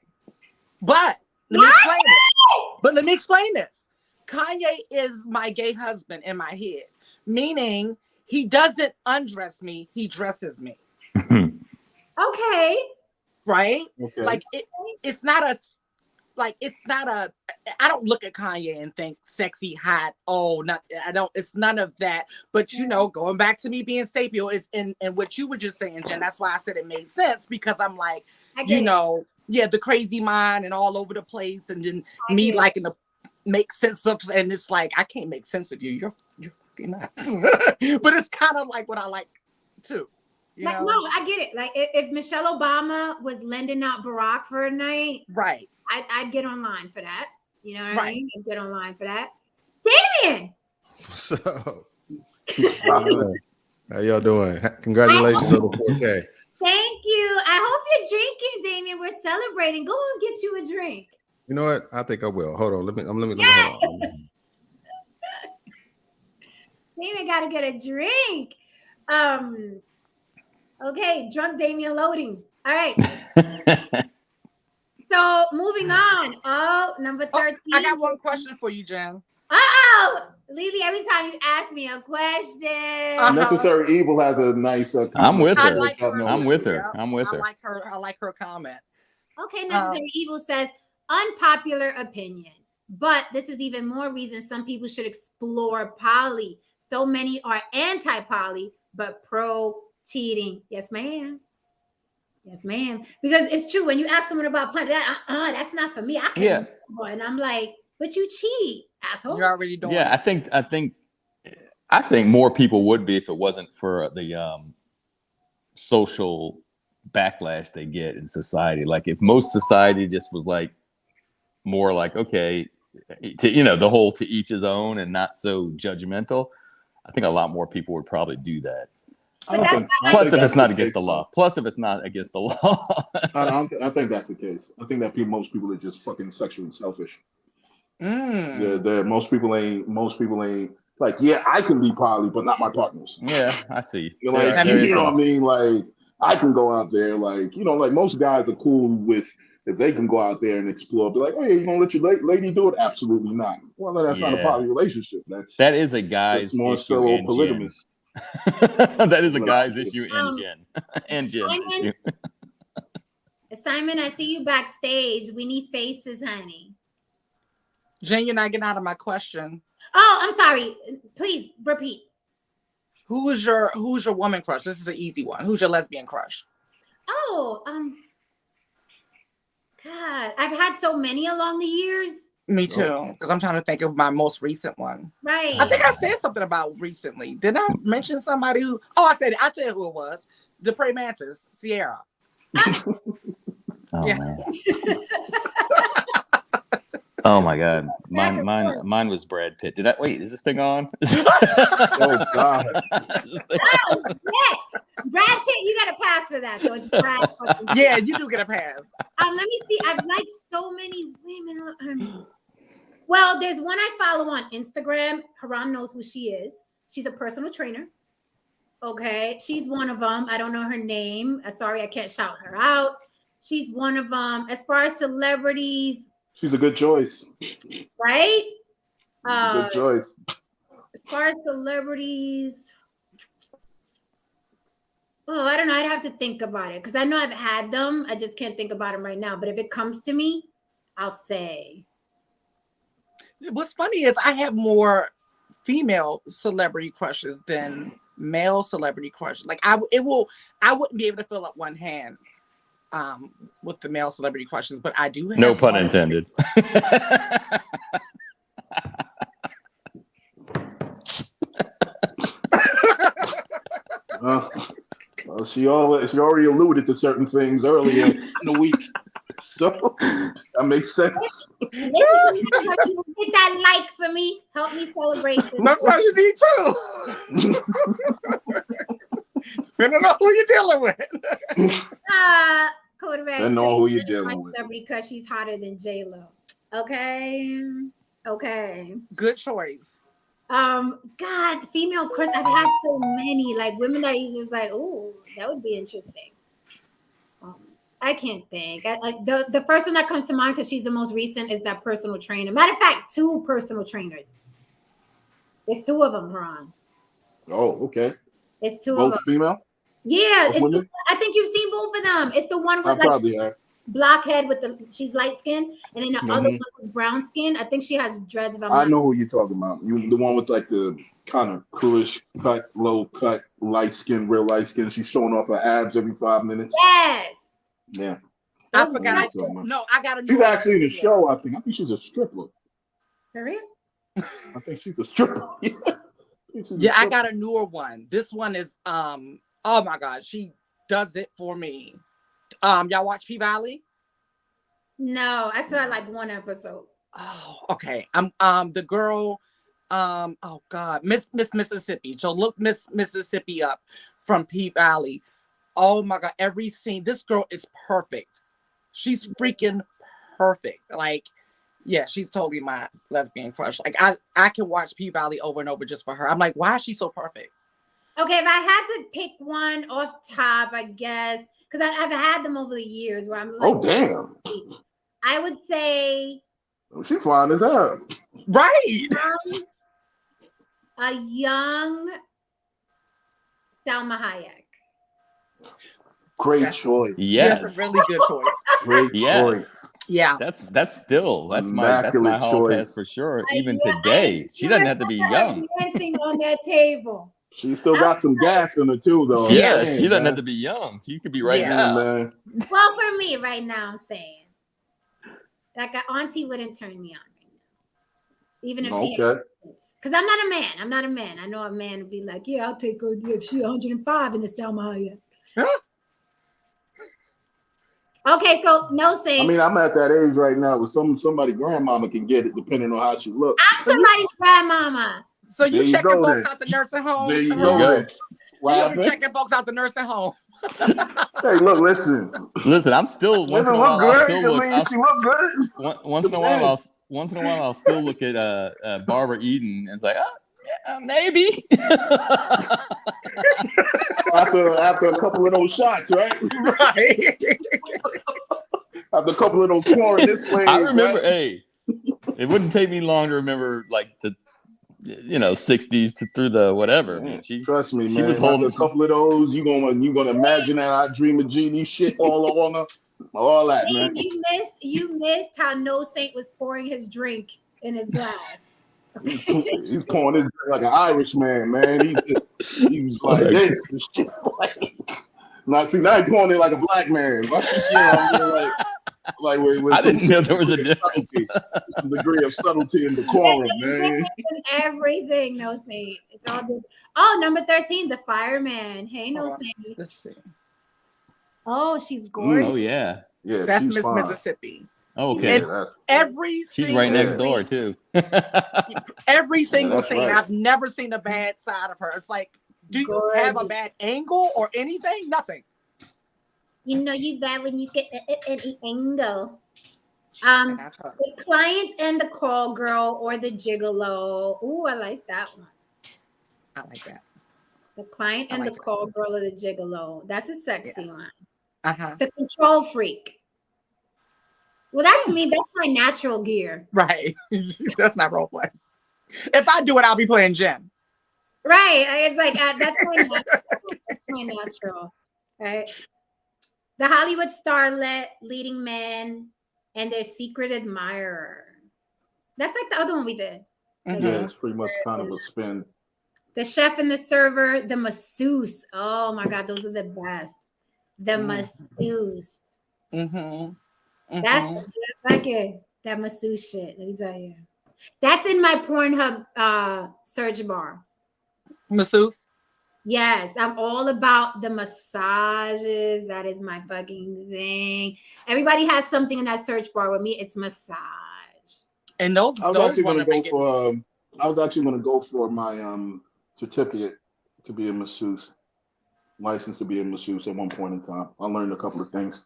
But let me explain this. Kanye is my gay husband in my head, meaning he doesn't undress me, he dresses me. Okay. Right? Okay. Like it's not a I don't look at Kanye and think sexy, hot. It's none of that. But you know, going back to me being sapio is and what you were just saying, Jen, that's why I said it made sense, because I'm like, you know, the crazy mind and all over the place, and then me liking to make sense of, and it's like, I can't make sense of you. You're fucking nuts. But it's kind of like what I like too. You know? No, I get it. Like, if Michelle Obama was lending out Barack for a night, right? I'd get online for that. You know what I mean? I'd get online for that. Damien! What's up? How y'all doing? Congratulations on the 4K. Thank you. I hope you're drinking, Damien. We're celebrating. Go and get you a drink. You know what? I think I will. Hold on. Let me Yes! hold on. Damien got to get a drink. Okay, drunk Damien loading. All right. So moving on. Oh, number 13. I got one question for you, Jen. Lily, every time you ask me a question. Necessary Evil has a nice I'm with her. I like her. I'm with her. I like her comment. Okay, Necessary Evil says, unpopular opinion, but this is even more reason some people should explore poly. So many are anti-poly, but pro-cheating. Yes, ma'am. Yes, ma'am. Because it's true. When you ask someone about poly, that's not for me. I can't. Yeah. And I'm like, but you cheat, asshole. You're already doing it. I think more people would be if it wasn't for the social backlash they get in society. Like, if most society just was like, more like, okay, the whole to each his own and not so judgmental, I think a lot more people would probably do that. Plus, if it's not against the law. I think that's the case. I think that most people are just fucking sexually selfish. Most people ain't like, yeah, I can be poly, but not my partners. Yeah, I see. You know what I mean? Like, I can go out there, like, like most guys are cool with if they can go out there and explore. Be like, oh yeah, you gonna let your lady do it? Absolutely not. Well, that's not a poly relationship. That is a guy's more issue so and polygamous. That is a guy's issue and Jen's issue. Simon, I see you backstage. We need faces, honey. Jen, you're not getting out of my question. Oh, I'm sorry. Please repeat. Who's your woman crush? This is an easy one. Who's your lesbian crush? Oh, God, I've had so many along the years. Me too, because I'm trying to think of my most recent one. Right. I think I said something about recently. Did I mention somebody who? Oh, I said it. I'll tell you who it was. The Prey Mantis, Sierra. Oh, man. Oh my God, mine was Brad Pitt. Wait? Is this thing on? Oh God! Oh shit! Brad Pitt, you got a pass for that though. It's Brad. Yeah, you do get a pass. Let me see. I've liked so many women. Well, there's one I follow on Instagram. Haran knows who she is. She's a personal trainer. Okay, she's one of them. I don't know her name. Sorry, I can't shout her out. She's one of them. As far as celebrities. She's a good choice. Right? Good choice. As far as celebrities, I don't know. I'd have to think about it because I know I've had them. I just can't think about them right now. But if it comes to me, I'll say. What's funny is I have more female celebrity crushes than male celebrity crushes. Like I wouldn't be able to fill up one hand. With the male celebrity crushes, but I do have no pun intended. She already alluded to certain things earlier in the week, so that makes sense. Listen, hit that like for me. Help me celebrate this. Sometimes you need to. Depending on who you're dealing with. Quarterback. I know who you're dealing with. Celebrity because she's hotter than J-Lo. Okay. Good choice. God, female crush. I've had so many, like women that you just like, oh, that would be interesting. I can't think. The first one that comes to mind because she's the most recent is that personal trainer. Matter of fact, 2 personal trainers. There's 2 of them, Haran. Oh, okay. It's 2 both of them. Female? Yeah, I think you've seen both of them. It's the one with blockhead with she's light skinned, and then the other one was brown skin. I think she has dreads. I know who you're talking about. The one with like the kind of coolish cut, low cut, light skin, real light skin. She's showing off her abs every 5 minutes. Yes. Yeah. I forgot. I got a new. She's actually in the show. I think she's a stripper. For real? I think she's a stripper. Yeah, I got a newer one. This one is oh my God, she does it for me. Y'all watch P-Valley? No, I saw like 1 episode. Oh, okay. I'm the girl, oh God, Miss Mississippi. So look Miss Mississippi up from P-Valley. Oh my God, every scene. This girl is perfect. She's freaking perfect. Like, yeah, she's totally my lesbian crush. Like I can watch P-Valley over and over just for her. I'm like, why is she so perfect? Okay, if I had to pick one off top, I guess, because I've had them over the years where I'm like, oh damn, I would say, she's flying as hell, right? A young Salma Hayek. Great choice. Yes, that's a really good choice. Great choice. Yeah, that's my hall pass for sure. Even today, she doesn't have to be young. Dancing on that table. She still got some gas in her too, though. Yeah, she doesn't have to be young. She could be right now. Man. Well, for me, right now, I'm saying like an auntie wouldn't turn me on right now, even if she. Because I'm not a man. I know a man would be like, yeah, I'll take her if she's 105 in the Salma Hayek. Okay, so no I Saint. mean, I'm at that age right now where somebody grandmama can get it depending on how she looks. I'm somebody's grandmama. So There you you checking go folks then. out the nursing home? There you There you go go. then. What You gonna be happened? checking folks out the nursing home? Hey, look, listen. Listen, I'm still once in Women a look while. I'll good. still I look. mean, she look good. Once in a while, Depends. I'll still look at Barbara Eden and it's like, oh, yeah, maybe. After a couple of those shots, right? Right. After a couple of those pouring this way. I remember. Right? Hey, it wouldn't take me long to remember like the 60s through the whatever. I mean, Trust me, she man. was After holding. a couple of those, you gonna imagine that I dream of genie shit all on her, all that, man. You missed how no Saint was pouring his drink in his glass. He's pouring this like an Irishman, man. He was like this and shit. Now he's pouring it like a black man. Like, you know what I mean? Like with I didn't know there was a difference. Some degree of subtlety and decorum, man. And everything, no Saint. It's all good. Oh, number 13, the fireman. Hey, no Saint. Let's see. Oh, she's gorgeous. Oh yeah. Yeah, That's she's Miss fine. Mississippi. Oh, okay. Yeah, Every She's single right next door scene, too. every single that's scene, right. I've never seen a bad side of her. It's like, do you have a bad angle or anything? Nothing. You know you bad when you get any angle. And that's her. The client and the call girl or the gigolo. Ooh, I like that one. I like that. The client and the call girl or the gigolo. That's a sexy one. Uh-huh. The control freak. Well, that's me. That's my natural gear. Right. That's not role play. If I do it, I'll be playing Jen. Right. It's like that's my natural. That's my natural. Right. The Hollywood starlet, leading man, and their secret admirer. That's like the other one we did. Mhm. Yeah, it's pretty much kind of a spin. The chef and the server, the masseuse. Oh my God, those are the best. The masseuse. Mm-hmm. That's like it. That masseuse shit. Let me tell you. That's in my Pornhub search bar. Masseuse. Yes, I'm all about the massages. That is my fucking thing. Everybody has something in that search bar. With me, it's massage. And I was actually going to go for my certificate to be a masseuse, license to be a masseuse at one point in time. I learned a couple of things.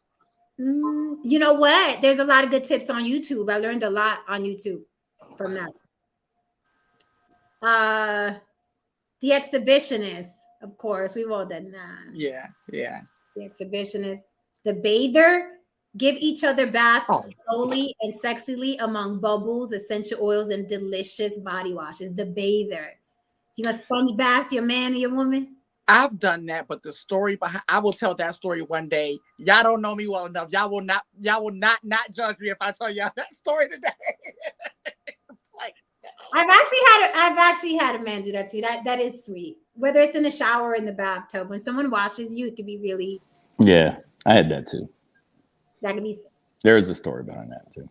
You know what? There's a lot of good tips on YouTube. I learned a lot on YouTube from that. The exhibitionist, of course, we've all done that. Yeah. The exhibitionist, the bather, give each other baths slowly and sexily among bubbles, essential oils, and delicious body washes. The bather. You gonna sponge bath your man or your woman? I've done that, but the story behind, I will tell that story one day. Y'all don't know me well enough. Y'all will not judge me if I tell y'all that story today. It's like, I've actually had a man do that too. That is sweet. Whether it's in the shower or in the bathtub, when someone washes you, it can be really. Yeah, I had that too. That can be. There is a story behind that too.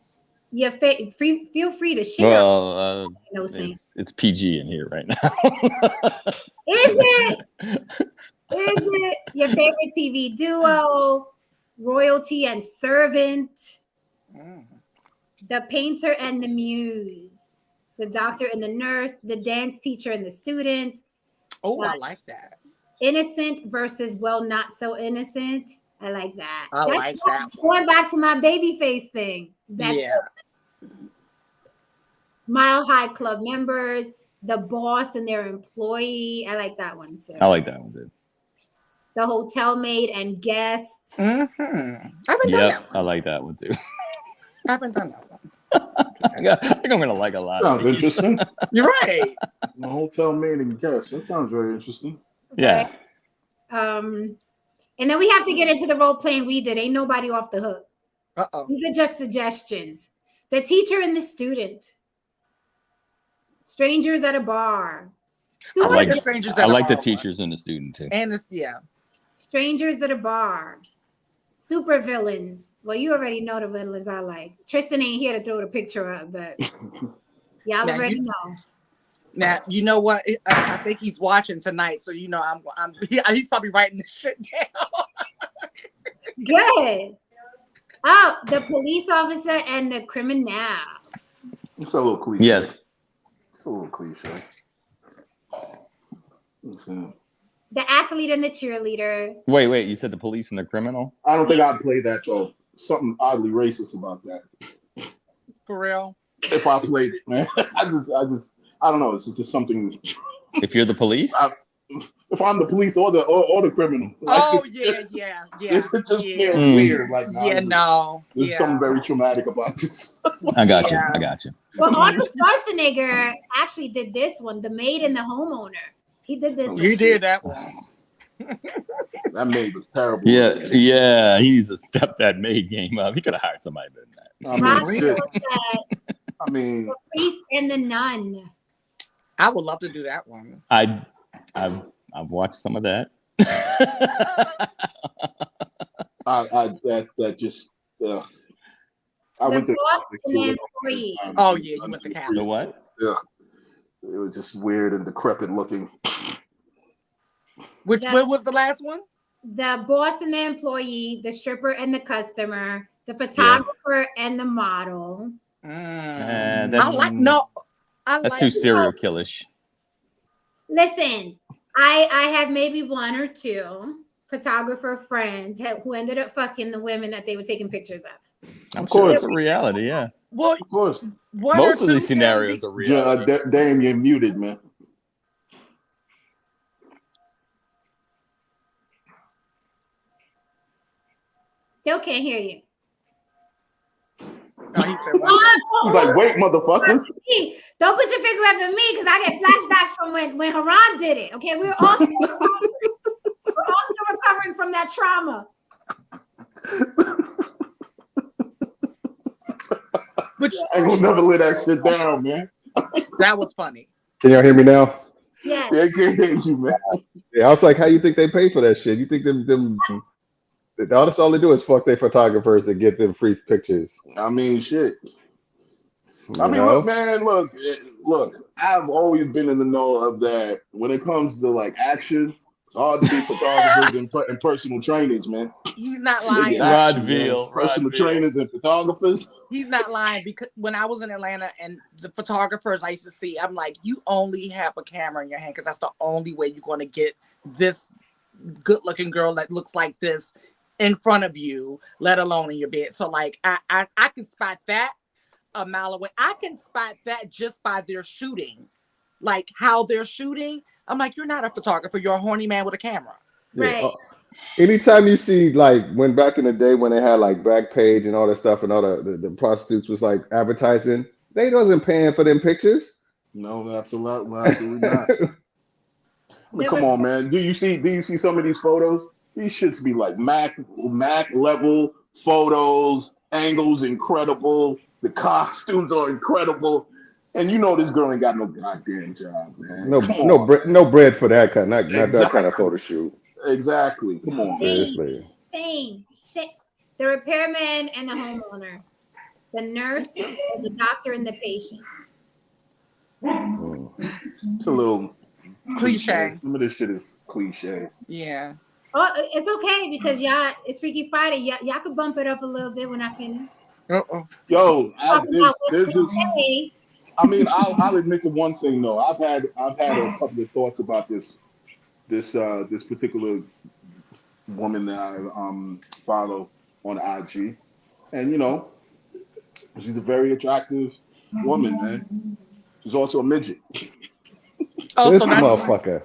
Yeah, feel free to share. Well, no it's PG in here right now. Is it? Is it your favorite TV duo, royalty and servant, the painter and the muse, the doctor and the nurse, the dance teacher and the student? Oh, I like that. Innocent versus not so innocent. I like that. I like that. Going back to my baby face thing. Mile High Club members, the boss and their employee. I like that one too. I like that one too. The hotel maid and guest. I haven't done that one. I like that one too. I haven't done that one. I think I'm gonna like a lot. Sounds interesting. You're right. The hotel maid and guest. That sounds very interesting. Yeah. And then we have to get into the role playing we did. Ain't nobody off the hook. Uh-oh. These are just suggestions. The teacher and the student. Strangers at a bar. I like the the strangers at a bar teachers and the student too. And it's, Strangers at a bar. Super villains. Well, you already know the villains I like. Tristan ain't here to throw the picture up, but y'all already know. Now, you know what? I think he's watching tonight, so you know he's probably writing this shit down. Good. Oh, the police officer and the criminal. It's a little cliche. Yes. It's a little cliche. The athlete and the cheerleader. Wait. You said the police and the criminal? I don't think I'd play that though. Something oddly racist about that. For real? If I played it, man. I don't know. It's just something. If you're the police? If I'm the police or the criminal. Oh yeah. It just feels Mm. weird. Like there's something very traumatic about this. I got you. Well, Arnold Schwarzenegger actually did this one, The Maid and the Homeowner. He did this. You did that one. That maid was terrible. Yeah. He needs to step that maid game up. He could have hired somebody better than that. I mean, The Priest and the Nun. I would love to do that one. I've watched some of that. that just I went to employee. Oh yeah, you went to Catholic. The what? Yeah, it was just weird and decrepit looking. What was the last one? The boss and the employee, the stripper and the customer, the photographer and the model. That's too serial killish. Listen, I have maybe one or two photographer friends who ended up fucking the women that they were taking pictures of. I'm sure it's a reality, yeah. Well, of course. Most of these scenarios are reality. Damn, you're muted, man. Still can't hear you. No, he said He's like, wait, motherfuckers. Don't put your finger up at me because I get flashbacks from when Haran did it. Okay, we're all still recovering from that trauma. I ain't gonna never let that shit down, man. That was funny. Can y'all hear me now? Yeah. Yeah, I can't hear you, man. Yeah, I was like, how you think they pay for that shit? You think them that's all they do is fuck their photographers to get them free pictures. I mean, shit. Look, man, look. I've always been in the know of that. When it comes to like action, it's hard to be photographers and personal trainers, man. He's not lying. Rod Veal. Personal trainers and photographers. He's not lying, because when I was in Atlanta and the photographers I used to see, I'm like, you only have a camera in your hand because that's the only way you're going to get this good-looking girl that looks like this in front of you, let alone in your bed. So like I can spot that a mile away. I can spot that just by their shooting, like how they're shooting. I'm like, you're not a photographer, you're a horny man with a camera. Right. Anytime you see, like, when back in the day when they had like Backpage and all that stuff and all the prostitutes was like advertising, they wasn't paying for them pictures. No, absolutely not. I mean, come on, man. Do you see some of these photos? These shits be like Mac level photos, angles incredible, the costumes are incredible, and you know this girl ain't got no goddamn job, man. No bread for that kind, not that kind of photo shoot. Exactly. Come on, seriously. Shame. The repairman and the homeowner, the nurse, the doctor, and the patient. It's a little cliche. Some of this shit is cliche. Yeah. Oh, it's okay because it's Freaky Friday. Y'all could bump it up a little bit when I finish. Yo, I'll admit to one thing though. I've had a couple of thoughts about this particular woman that I follow on IG, and you know, she's a very attractive woman, man. She's also a midget. This motherfucker.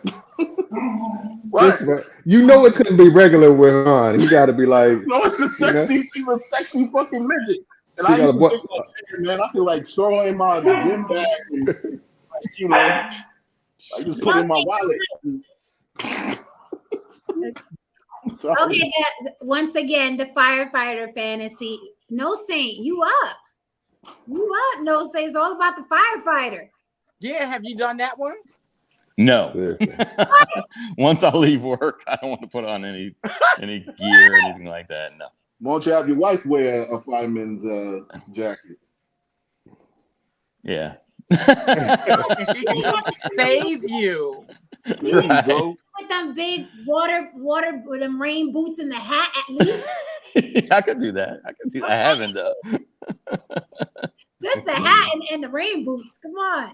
You know it's gonna be regular with Ron. You gotta be like, no, it's a sexy, she's a sexy fucking midget. And I used to think like, man, I could like throw in my gym bag and like, you know, I just put in my wallet. Okay, once again, the firefighter fantasy. No Saint, you up. No Saint, it's all about the firefighter. Yeah, have you done that one? No. Once I leave work, I don't want to put on any gear or anything like that. No. Won't you have your wife wear a fireman's jacket? Yeah. And she can save you. There you go. With them big water with them rain boots and the hat at least. I could do that. I could do that. I haven't though. Just the hat and the rain boots. Come on.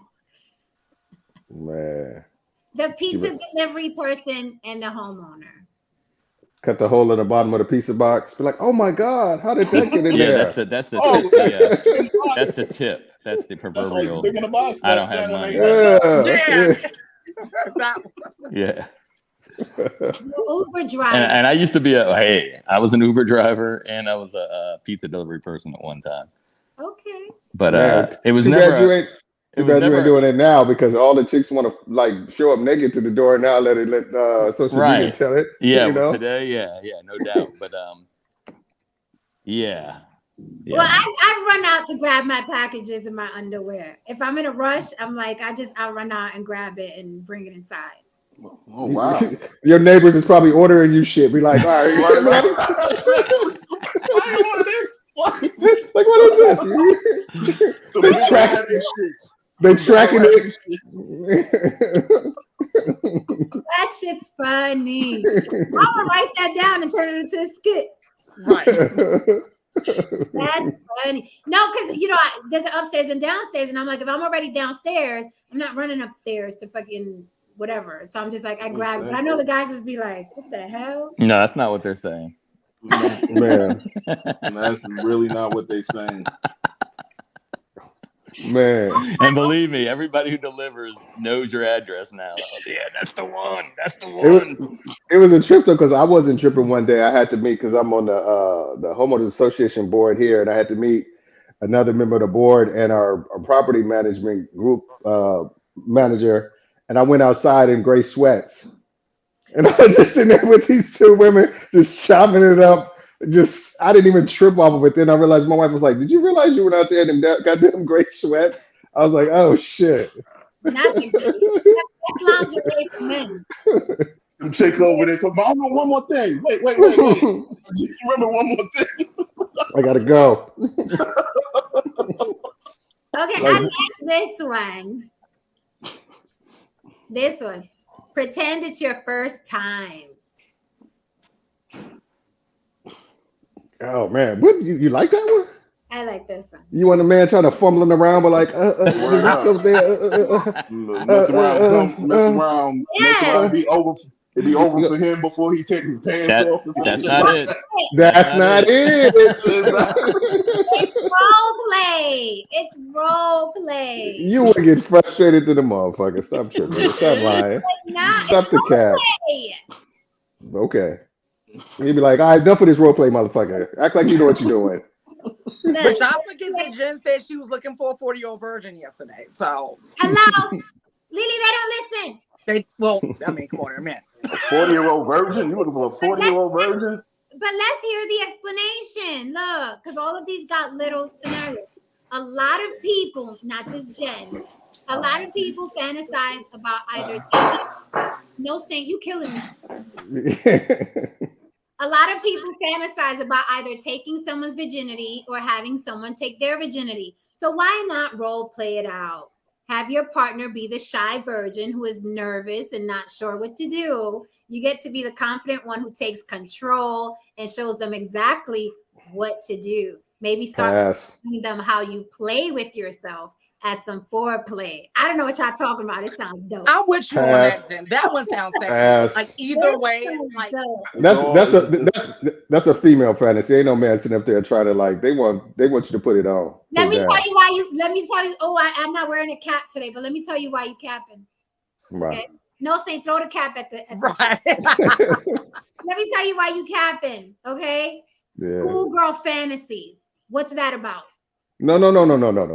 Man. The pizza delivery person and the homeowner. Cut the hole in the bottom of the pizza box. Be like, oh my God, how did that get in Yeah, there? that's the Oh, tip. Yeah. That's the tip. That's the That's like proverbial. big in the box. I don't That's have money. Yeah. That- Yeah. The Uber driver. And I used to be I was an Uber driver and I was a pizza delivery person at one time. Okay. But Man, it was too never. bad you ain't. It Too was bad you never ain't doing it now because all the chicks want to like show up naked to the door now. Let social media right. tell it. Yeah, you know? today, no doubt. But yeah. Well, I run out to grab my packages in my underwear. If I'm in a rush, I'm like, I'll run out and grab it and bring it inside. Oh wow. Your neighbors is probably ordering you shit. Be like, all right, I ordered this. like what is this? So They they track- this shit. They tracking it. That shit's funny. I'm gonna write that down and turn it into a skit. right. That's funny. No, because there's an upstairs and downstairs, and I'm like, if I'm already downstairs, I'm not running upstairs to fucking whatever. So I'm just like, I grab it. But I know the guys just be like, what the hell? No, that's not what they're saying. Man, That's really not what they saying. man. And believe me, everybody who delivers knows your address now. Yeah, that's the one. That's the one. It was a trip though, because I wasn't tripping one day. I had to meet because I'm on the homeowners association board here, and I had to meet another member of the board and our property management group manager. And I went outside in gray sweats, and I was just sitting there with these two women just chopping it up. I didn't even trip off of it. Then I realized my wife was like, "Did you realize you went out there in them goddamn gray sweats?" I was like, "Oh shit." Not the that's lingerie for men. Them chicks over there talking about, I know one more thing. Wait. Remember one more thing. I gotta go. Okay, I like this one. This one. Pretend it's your first time. Oh man, what you like that one? I like this one. You want a man trying to fumbling around, but like, does this go there? Mess around, It'd be over for him before he takes his pants off. That's not it. That's not it. It's role play. It's role play. You would get frustrated to the motherfucker. Stop tripping. Stop lying. Stop the cap. Okay. You'd be like, all right, enough of this role play, motherfucker. Act like you know what you're doing. But y'all forget that Jen said she was looking for a 40-year-old virgin yesterday. So hello, Lily, they don't listen. Come on, man. A 40-year-old virgin? You looking for a 40-year-old virgin? But let's hear the explanation. Look, because all of these got little scenarios. A lot of people, not just Jen, a lot of people fantasize about either taking, you killing me. A lot of people fantasize about either taking someone's virginity or having someone take their virginity. So why not role play it out? Have your partner be the shy virgin who is nervous and not sure what to do. You get to be the confident one who takes control and shows them exactly what to do. Maybe start telling them how you play with yourself as some foreplay. I don't know what y'all talking about. It sounds dope. I'm with you on that. Then that one sounds sexy. Like either way, like that's a female fantasy. Ain't no man sitting up there trying to like they want you to put it on. Let me tell you why. Oh, I'm not wearing a cap today, but let me tell you why you capping. Right. Okay? No, say throw the cap at the right. Let me tell you why you capping. Okay. Yeah. Schoolgirl fantasies. What's that about? No.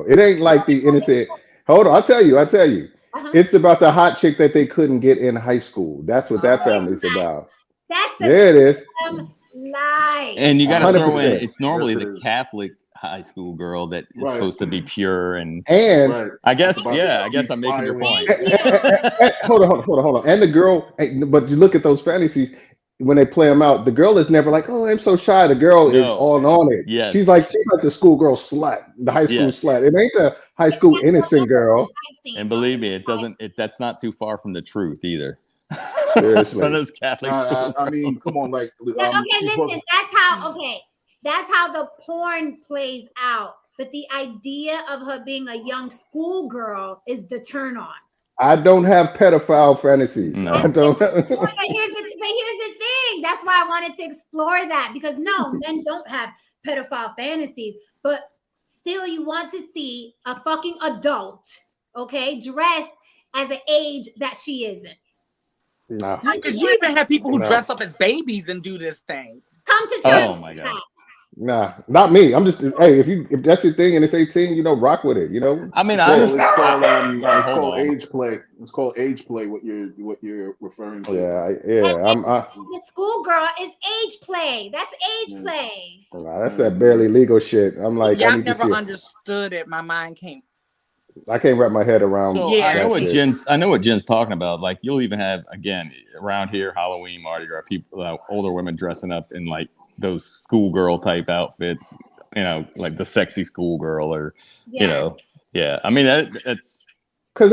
It ain't like the innocent. Hold on, I'll tell you. Uh-huh. It's about the hot chick that they couldn't get in high school. That's what that family's about. That's it is. Lie. And you got to throw in. It's normally the Catholic high school girl that is supposed to be pure and I guess I'm making your point. Hold on. And the girl, but you look at those fantasies. When they play them out, the girl is never like, "Oh, I'm so shy." The girl is all on it. Yes. She's like the schoolgirl slut, the high school slut. It ain't the high school innocent girl. And believe me, that's not too far from the truth either. Seriously. From those Catholic schools. I mean, come on, like. Okay, listen. That's how. Okay, That's how the porn plays out. But the idea of her being a young schoolgirl is the turn on. I don't have pedophile fantasies. No. I don't. But here's the thing. That's why I wanted to explore that, because no, men don't have pedophile fantasies, but still you want to see a fucking adult, okay, dressed as an age that she isn't. No. Because you even have people who dress up as babies and do this thing. Come to terms. Oh my God. Nah, not me. I'm just hey, if that's your thing and it's 18, rock with it. I mean, I I it's understand. called age play. It's called age play. What you're referring to? The schoolgirl is age play. That's age play. Nah, that's that barely legal shit. I'm like, Yeah, I I've need to never see it. understood it. My mind can't. I can't wrap my head around. So Yeah. I know what Jen's talking about. Like, you'll even have, again, around here, Halloween, Mardi Gras, people, older women dressing up in like those schoolgirl type outfits, like the sexy schoolgirl, or I mean, that's because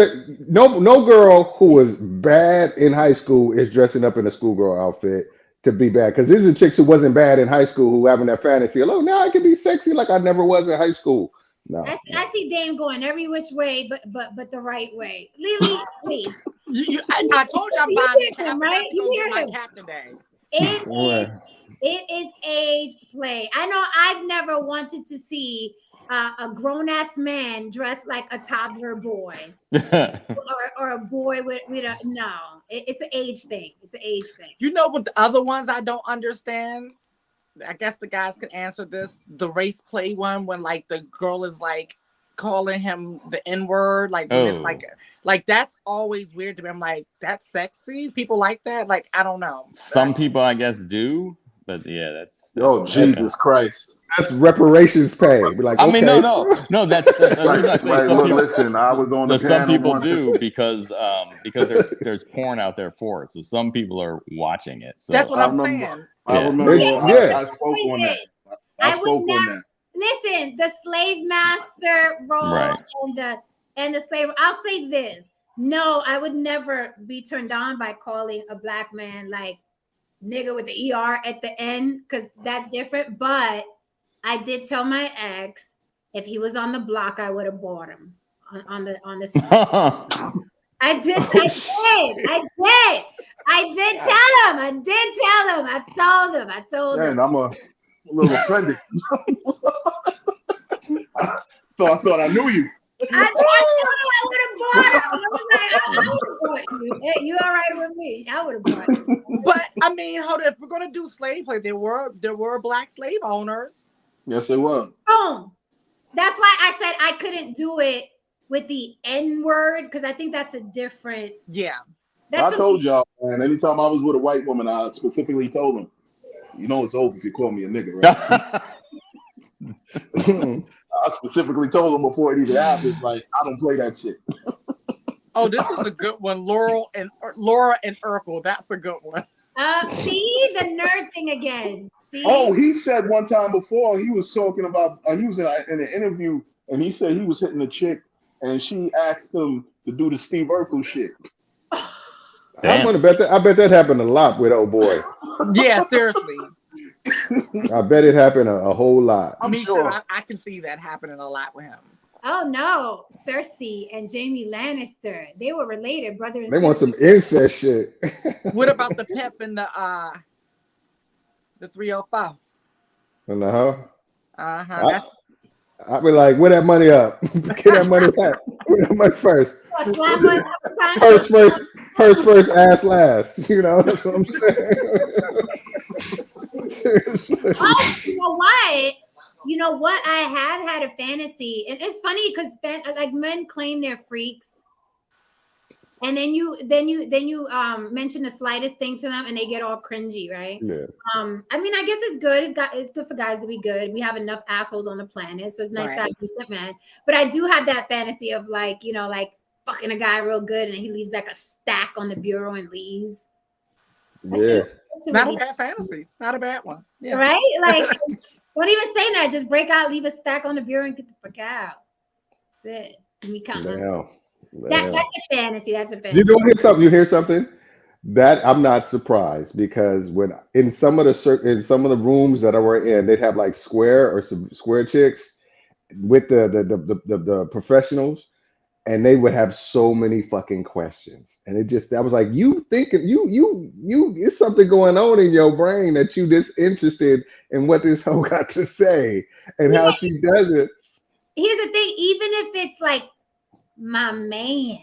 no girl who was bad in high school is dressing up in a schoolgirl outfit to be bad. Because these are chicks who wasn't bad in high school who having that fantasy. Oh, now I can be sexy like I never was in high school. No, I see Dame going every which way, but the right way. Lily, please. I told you I'm buying a cap. Right? You hear my him. cap today. It is age play. I know I've never wanted to see a grown-ass man dressed like a toddler boy or a boy with a no. It's an age thing. It's an age thing. You know what the other ones I don't understand? I guess the guys can answer this. The race play one, when like the girl is like calling him the N-word, like when it's like that's always weird to me. I'm like, that's sexy. People like that. Like, I don't know. Some people, I guess, do, but yeah, that's Jesus Christ. That's reparations pay. Be like, I mean, no. That's the reason I say some people. Listen, I was on the some people do because there's porn out there for it. So some people are watching it. So that's what I'm saying. I remember. I spoke on that. I spoke on that. Listen, the slave master role and the slave. I'll say this. No, I would never be turned on by calling a black man like nigga with the ER at the end, because that's different. But I did tell my ex, if he was on the block, I would have bought him on the I did tell him. I told him. Man, I'm a little offended. So I thought I knew you. I would have bought him. I would have bought you. Hey, you all right with me? I would have bought you. But I mean, hold on. If we're gonna do slave play, there were black slave owners. Yes, it was. Boom. That's why I said I couldn't do it with the N-word, because I think that's a different. Yeah. I told y'all, man. Anytime I was with a white woman, I specifically told them, it's over if you call me a nigga, right? I specifically told them before it even happened, like, I don't play that shit. Oh, this is a good one. Laura and Urkel. That's a good one. See the nerd thing again. See? Oh, he said one time before, he was talking about, he was in an interview, and he said he was hitting a chick, and she asked him to do the Steve Urkel shit. I'm gonna bet that. I bet that happened a lot with old boy. Yeah, seriously. I bet it happened a whole lot. Me too. I can see that happening a lot with him. Oh no, Cersei and Jaime Lannister. They were related, brother and sister. They want some incest shit. What about the pimp and the 305? And the hoe? Uh-huh. I'll be like, where that money up? Get that money back. Where that money first? Purse first, ass last. That's what I'm saying. Oh, you know what? I have had a fantasy, and it's funny because like men claim they're freaks, and then you mention the slightest thing to them, and they get all cringy, right? Yeah. I mean, I guess it's good. It's good for guys to be good. We have enough assholes on the planet, so it's nice to have a decent man. But I do have that fantasy of like fucking a guy real good, and he leaves like a stack on the bureau and leaves. Yeah. Not a bad fantasy. Not a bad one. Yeah. Right? Like, don't even say that. Just break out, leave a stack on the bureau, and get the fuck out. That's it. Give me count. That's a fantasy. That's a fantasy. You hear something? That I'm not surprised because when in some of the rooms that I were in, they'd have like square or some square chicks with the professionals, and they would have so many fucking questions. And it just I was like, you thinking you it's something going on in your brain that you this interested in what this hoe got to say and how she does it. Here's the thing, even if it's like my man,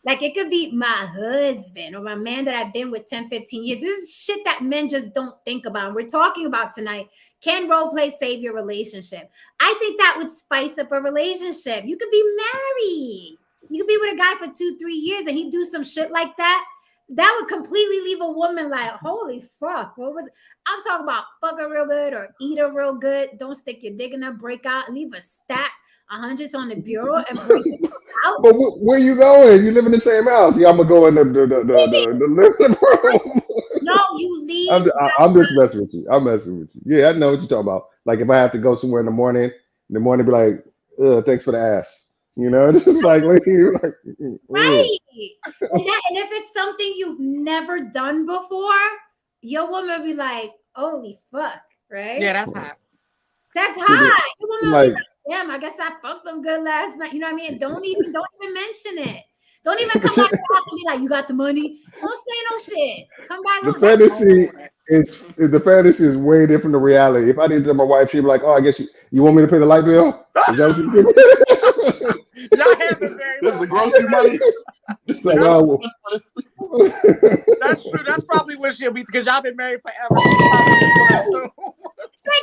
like it could be my husband or my man that I've been with 10, 15 years. This is shit that men just don't think about. And we're talking about tonight. Can role play save your relationship? I think that would spice up a relationship. You could be married. You could be with a guy for 2, 3 years and he do some shit like that. That would completely leave a woman like, holy fuck, what was it? I'm talking about fuck her real good or eat her real good. Don't stick your dick in her, break out, leave a stack, 100s on the bureau and break it out. But where you going? You live in the same house. Yeah, I'm gonna go in the living room. No, you leave. I'm just messing with you. I'm messing with you. Yeah, I know what you're talking about. Like if I have to go somewhere in the morning, be like, thanks for the ass. You know, just like, right. And if it's something you've never done before, your woman will be like, holy fuck, right? Yeah, that's hot. That's hot. Your woman will be like, damn, I guess I fucked them good last night. You know what I mean? Don't even mention it. Don't even come back to the house and be like, you got the money. Don't say no shit. Come back home. The fantasy is way different than reality. If I didn't tell my wife, she'd be like, oh, I guess you want me to pay the light bill? Is that what you do? Y'all have it very This is the grocery money. It's like, oh, that's true. That's probably what she'll be because y'all been married forever. Thank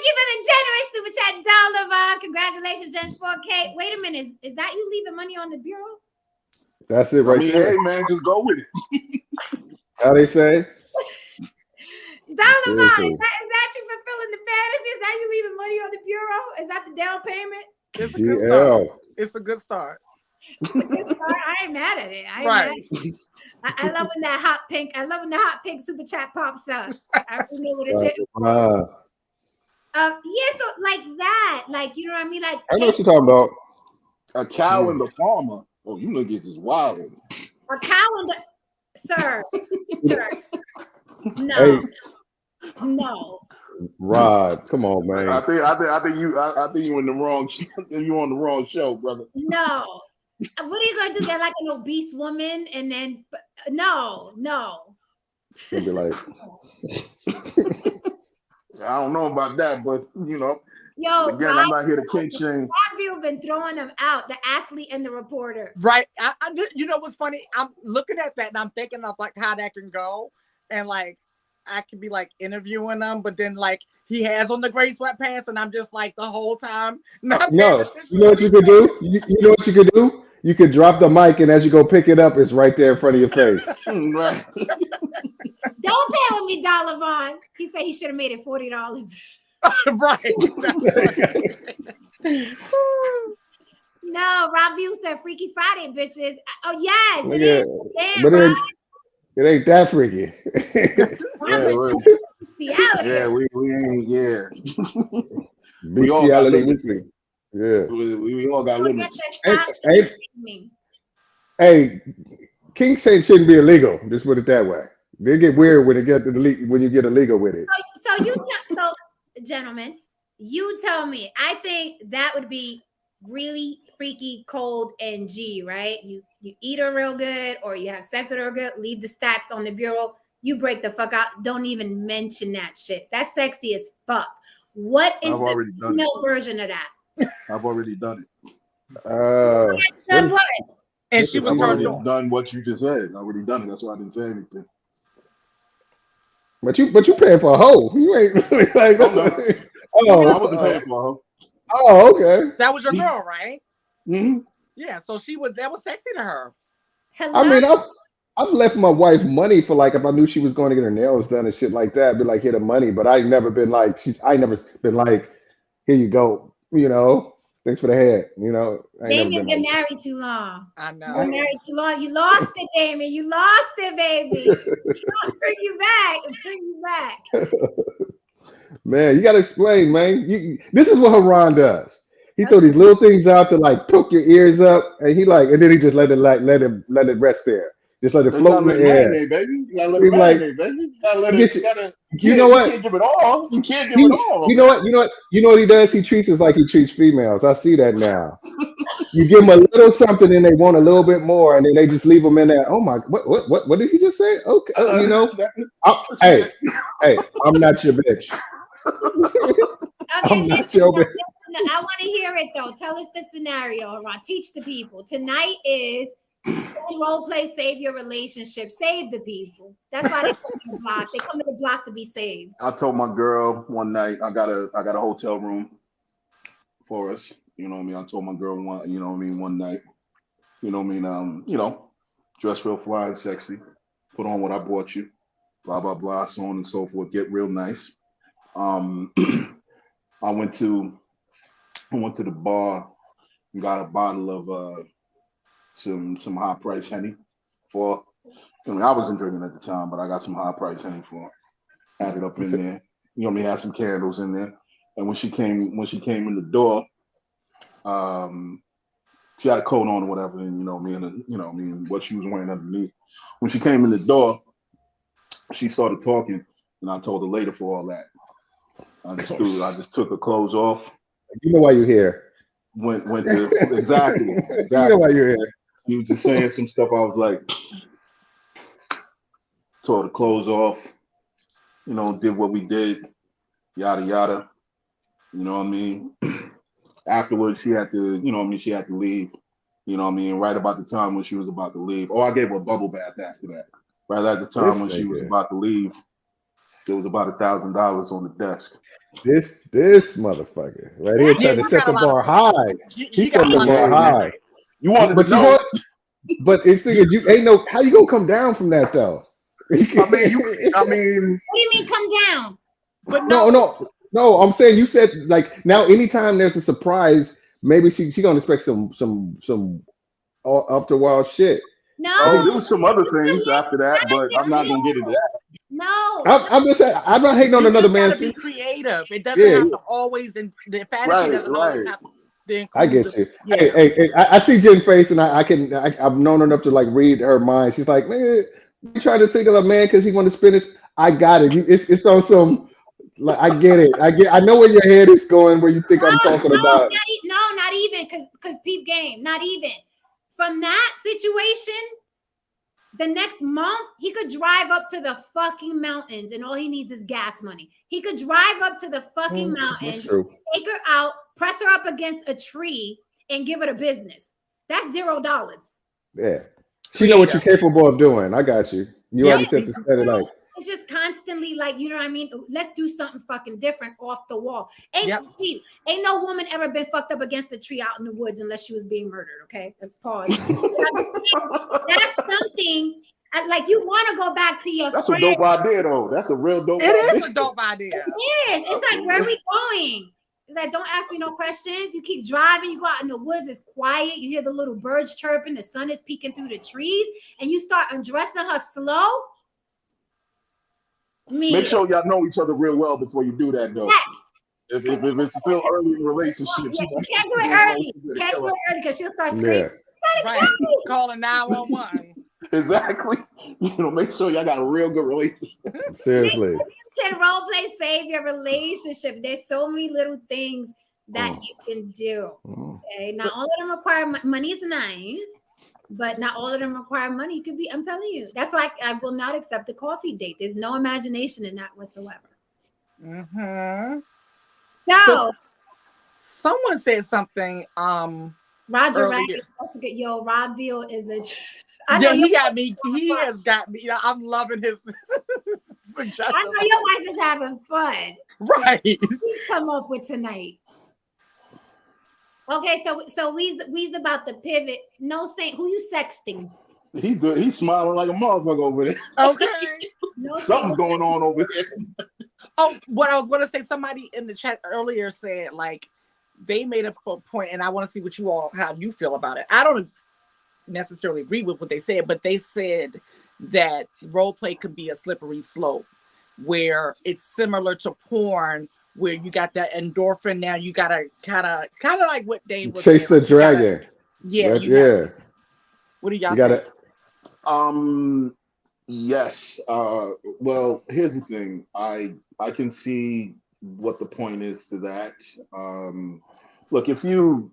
you for the generous super chat, $1. Congratulations, Jen's 4K. Wait a minute. Is that you leaving money on the bureau? That's it right there. Hey man, just go with it. How they say? $1, is that you fulfilling the fantasy? Is that you leaving money on the bureau? Is that the down payment? It's a good start. It's a good start. I ain't mad at it. I love when that hot pink. I love when the hot pink super chat pops up. I already know what it's yeah, so like that, like you know what I mean, like I know what you're talking about. A cow and the farmer. Oh, you niggas is wild. A cow and the sir. No, no. Rod, come on, man. I think you in the wrong. You on the wrong show, brother. No. What are you gonna do? Get like an obese woman and then no. Be like, I don't know about that, but you know. Yo, again, I'm not here to kink shame. People been throwing them out, the athlete and the reporter. Right. You know what's funny? I'm looking at that and I'm thinking of like how that can go, and like I could be like interviewing them, but then like he has on the gray sweatpants, and I'm just like the whole time. Not no, you know what you could do? You know what you could do? You could drop the mic, and as you go pick it up, it's right there in front of your face. Right. Don't play with me, Dollar. He said he should have made it $40. Right. No, Rob View said Freaky Friday, bitches. Oh yes, it is. Damn, but it ain't that freaky. Yeah, we ain't. Yeah. Bestiality weekly. Yeah. We all got limits. Hey, kink shouldn't be illegal. Just put it that way. They get weird when you get illegal with it. So gentlemen, you tell me. I think that would be really freaky, cold, and G, right? You eat her real good, or you have sex with her good. Leave the stacks on the bureau. You break the fuck out. Don't even mention that shit. That's sexy as fuck. What is the female version of that? I've already done it. Done what? And she was already done what you just said. I already done it. That's why I didn't say anything. But you paying for a hoe. You ain't like. I wasn't paying for a hoe. Oh, okay. That was your girl, right? Mm-hmm. Yeah. So that was sexy to her. Hello? I mean, I've left my wife money for like if I knew she was going to get her nails done and shit like that. Be like, here the money. But I never been like here you go. You know, thanks for the head. You know, Damien been married too long. I know. Been married too long. You lost it, Damien. You lost it, baby. I'll bring you back. Bring you back. Man, you gotta explain, man. This is what Haran does. He throw these little things out to like poke your ears up, and then he just let it rest there. Just let it You float gotta in let the it air. marinate, baby. You gotta let it He's like, marinate, baby. You gotta let he it. gets You gotta. you know You what? can't give it all. You can't give He, it all. you know what? You know what he does? He treats us like he treats females. I see that now. You give them a little something and they want a little bit more, and then they just leave them in there. Oh my, what did he just say? Okay, you know, That's hey, it. hey, I'm not your bitch. Okay, I'm not listen, your no, bitch. listen, I want to hear it though. Tell us the scenario, Ron. Teach the people. Tonight is role play, save your relationship. Save the people. That's why they come to the block. They come to the block to be saved. I told my girl one night I got a hotel room for us. You know what I mean? I told my girl one, you know what I mean, one night. You know what I mean? Dress real fly and sexy. Put on what I bought you. Blah blah blah, so on and so forth. Get real nice. Um, I went to the bar and got a bottle of some high price Henny for. I mean, I wasn't drinking at the time, but I got some high price Henny for. Had it up in there. You know what I mean? Had some candles in there. And when she came in the door, she had a coat on or whatever, and you know me and you know me and what she was wearing underneath. When she came in the door, she started talking, and I told her later for all that. I just took her clothes off. You know why you're here. Went to exactly. You know why you're here. He was just saying some stuff. I was like, tore the clothes off. You know, did what we did, yada yada. You know what I mean? Afterwards, she had to, you know what I mean, she had to leave. You know what I mean? Right about the time when she was about to leave. Oh, I gave her a bubble bath after that. Right at the time This when she was nigga. about to leave, there was about $1,000 on the desk. This motherfucker right here Yeah, trying to you set got a the lot of bar questions. high. She He's got a setting the lot of bar Hey questions man, high. tonight. you wanted to But you know know. what? But it's thinking you ain't no how you gonna come down from that though? I mean, I mean, What do you mean come down? But No, no, no. I'm saying you said like now. Anytime there's a surprise, maybe she gonna expect some up to wild shit. I mean, No, there was some other you things after that, but I'm not gonna get into that. no, I'm just saying I'm not hating on you another just got to man's be feet. creative. It doesn't Yeah, have to always, and the fantasy Right, doesn't always right. have to I include get the, you. yeah. Hey, I see Jen face, and I've known her enough to like read her mind. She's like, man, you trying to think of a man because he want to spend his. I got it. It's on some. Like I get it. I know where your head is going. Where you think I'm talking about. not even because peep game, not even from that situation. The next month, he could drive up to the fucking mountains, and all he needs is gas money. He could drive up to the fucking That's mountains, true. take her out, press her up against a tree, and give her the business. That's $0. Yeah, she know what you're Creative. capable of doing. I got you. You Yep. already set the standard. Like It's just constantly like, you know what I mean? Let's do something fucking different off the wall. Ain't Yep. no woman ever been fucked up against a tree out in the woods unless she was being murdered. Okay, let's pause. That's something. Like you want to go back to your That's a friend. dope idea, though. That's a real dope It idea. is a dope idea. It is. It's like, where are we going? It's like, don't ask me no questions. You keep driving. You go out in the woods. It's quiet. You hear the little birds chirping. The sun is peeking through the trees, and you start undressing her slow. Make sure y'all know each other real well before you do that, though. Yes. If it's still early in the relationship, You can't do it early. Can't do it early because she'll start screaming. yeah, Right. Calling 911. exactly. You know, make sure y'all got a real good relationship. seriously. You can role play save your relationship. There's so many little things that you can do. Okay, not all of them require money. Is nice, but not all of them require money. You could be. I'm telling you. That's why I will not accept a coffee date. There's no imagination in that whatsoever. Mm-hmm. So Someone said something Roger earlier. Rabbit, yo, Rodville is a. I know Yeah, he your got me. He has got me. I'm loving his suggestions. I know your wife is having fun. Right. Please come up with tonight. Okay, so we's about to pivot. No saying who you sexting. He's smiling like a motherfucker over there. Okay. No Something's going on over there. Oh, what I was going to say, somebody in the chat earlier said, like, they made a point, and I want to see what how you feel about it. I don't necessarily agree with what they said, but they said that role play can be a slippery slope where it's similar to porn, where you got that endorphin. Now you gotta kind of like what Dave was Chase saying. the dragon. Yeah, Yeah. what do y'all You gotta. think? Yes. Well, here's the thing. I can see what the point is to that. Look, if you've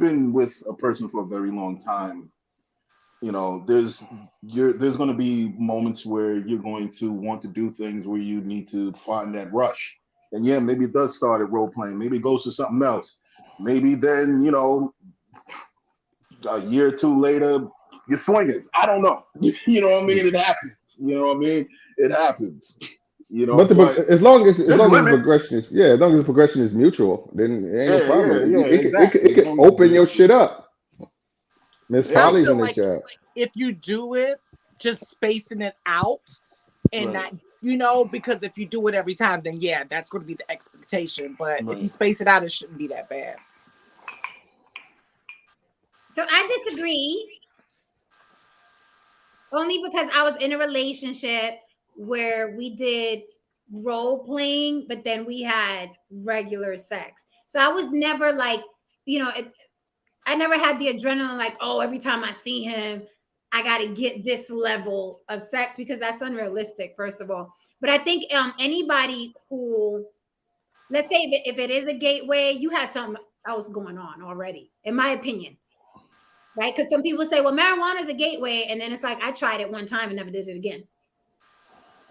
been with a person for a very long time, you know, there's going to be moments where you're going to want to do things where you need to find that rush. And yeah, maybe it does start at role playing. Maybe it goes to something else. Maybe then, you know, a year or two later, you're swinging. I don't know. You know what I mean? It happens. You know what I mean? It happens. You know, But but as long as there's the limits. progression is as long as the progression is mutual, then it ain't no Yeah, problem. yeah, yeah, It exactly. As could long as open your shit up. Miss I yeah, Polly's feel in the like chat. if you do it, just spacing it out and right, not, because if you do it every time, then yeah, that's going to be the expectation. But if you right. space it out, it shouldn't be that bad. So I disagree, only because I was in a relationship where we did role playing, but then we had regular sex. So I was never like, I never had the adrenaline like, oh, every time I see him, I got to get this level of sex, because that's unrealistic, first of all. But I think anybody who, let's say if it is a gateway, you had something else going on already, in my opinion. Right? Because some people say, well, marijuana is a gateway. And then it's like, I tried it one time and never did it again.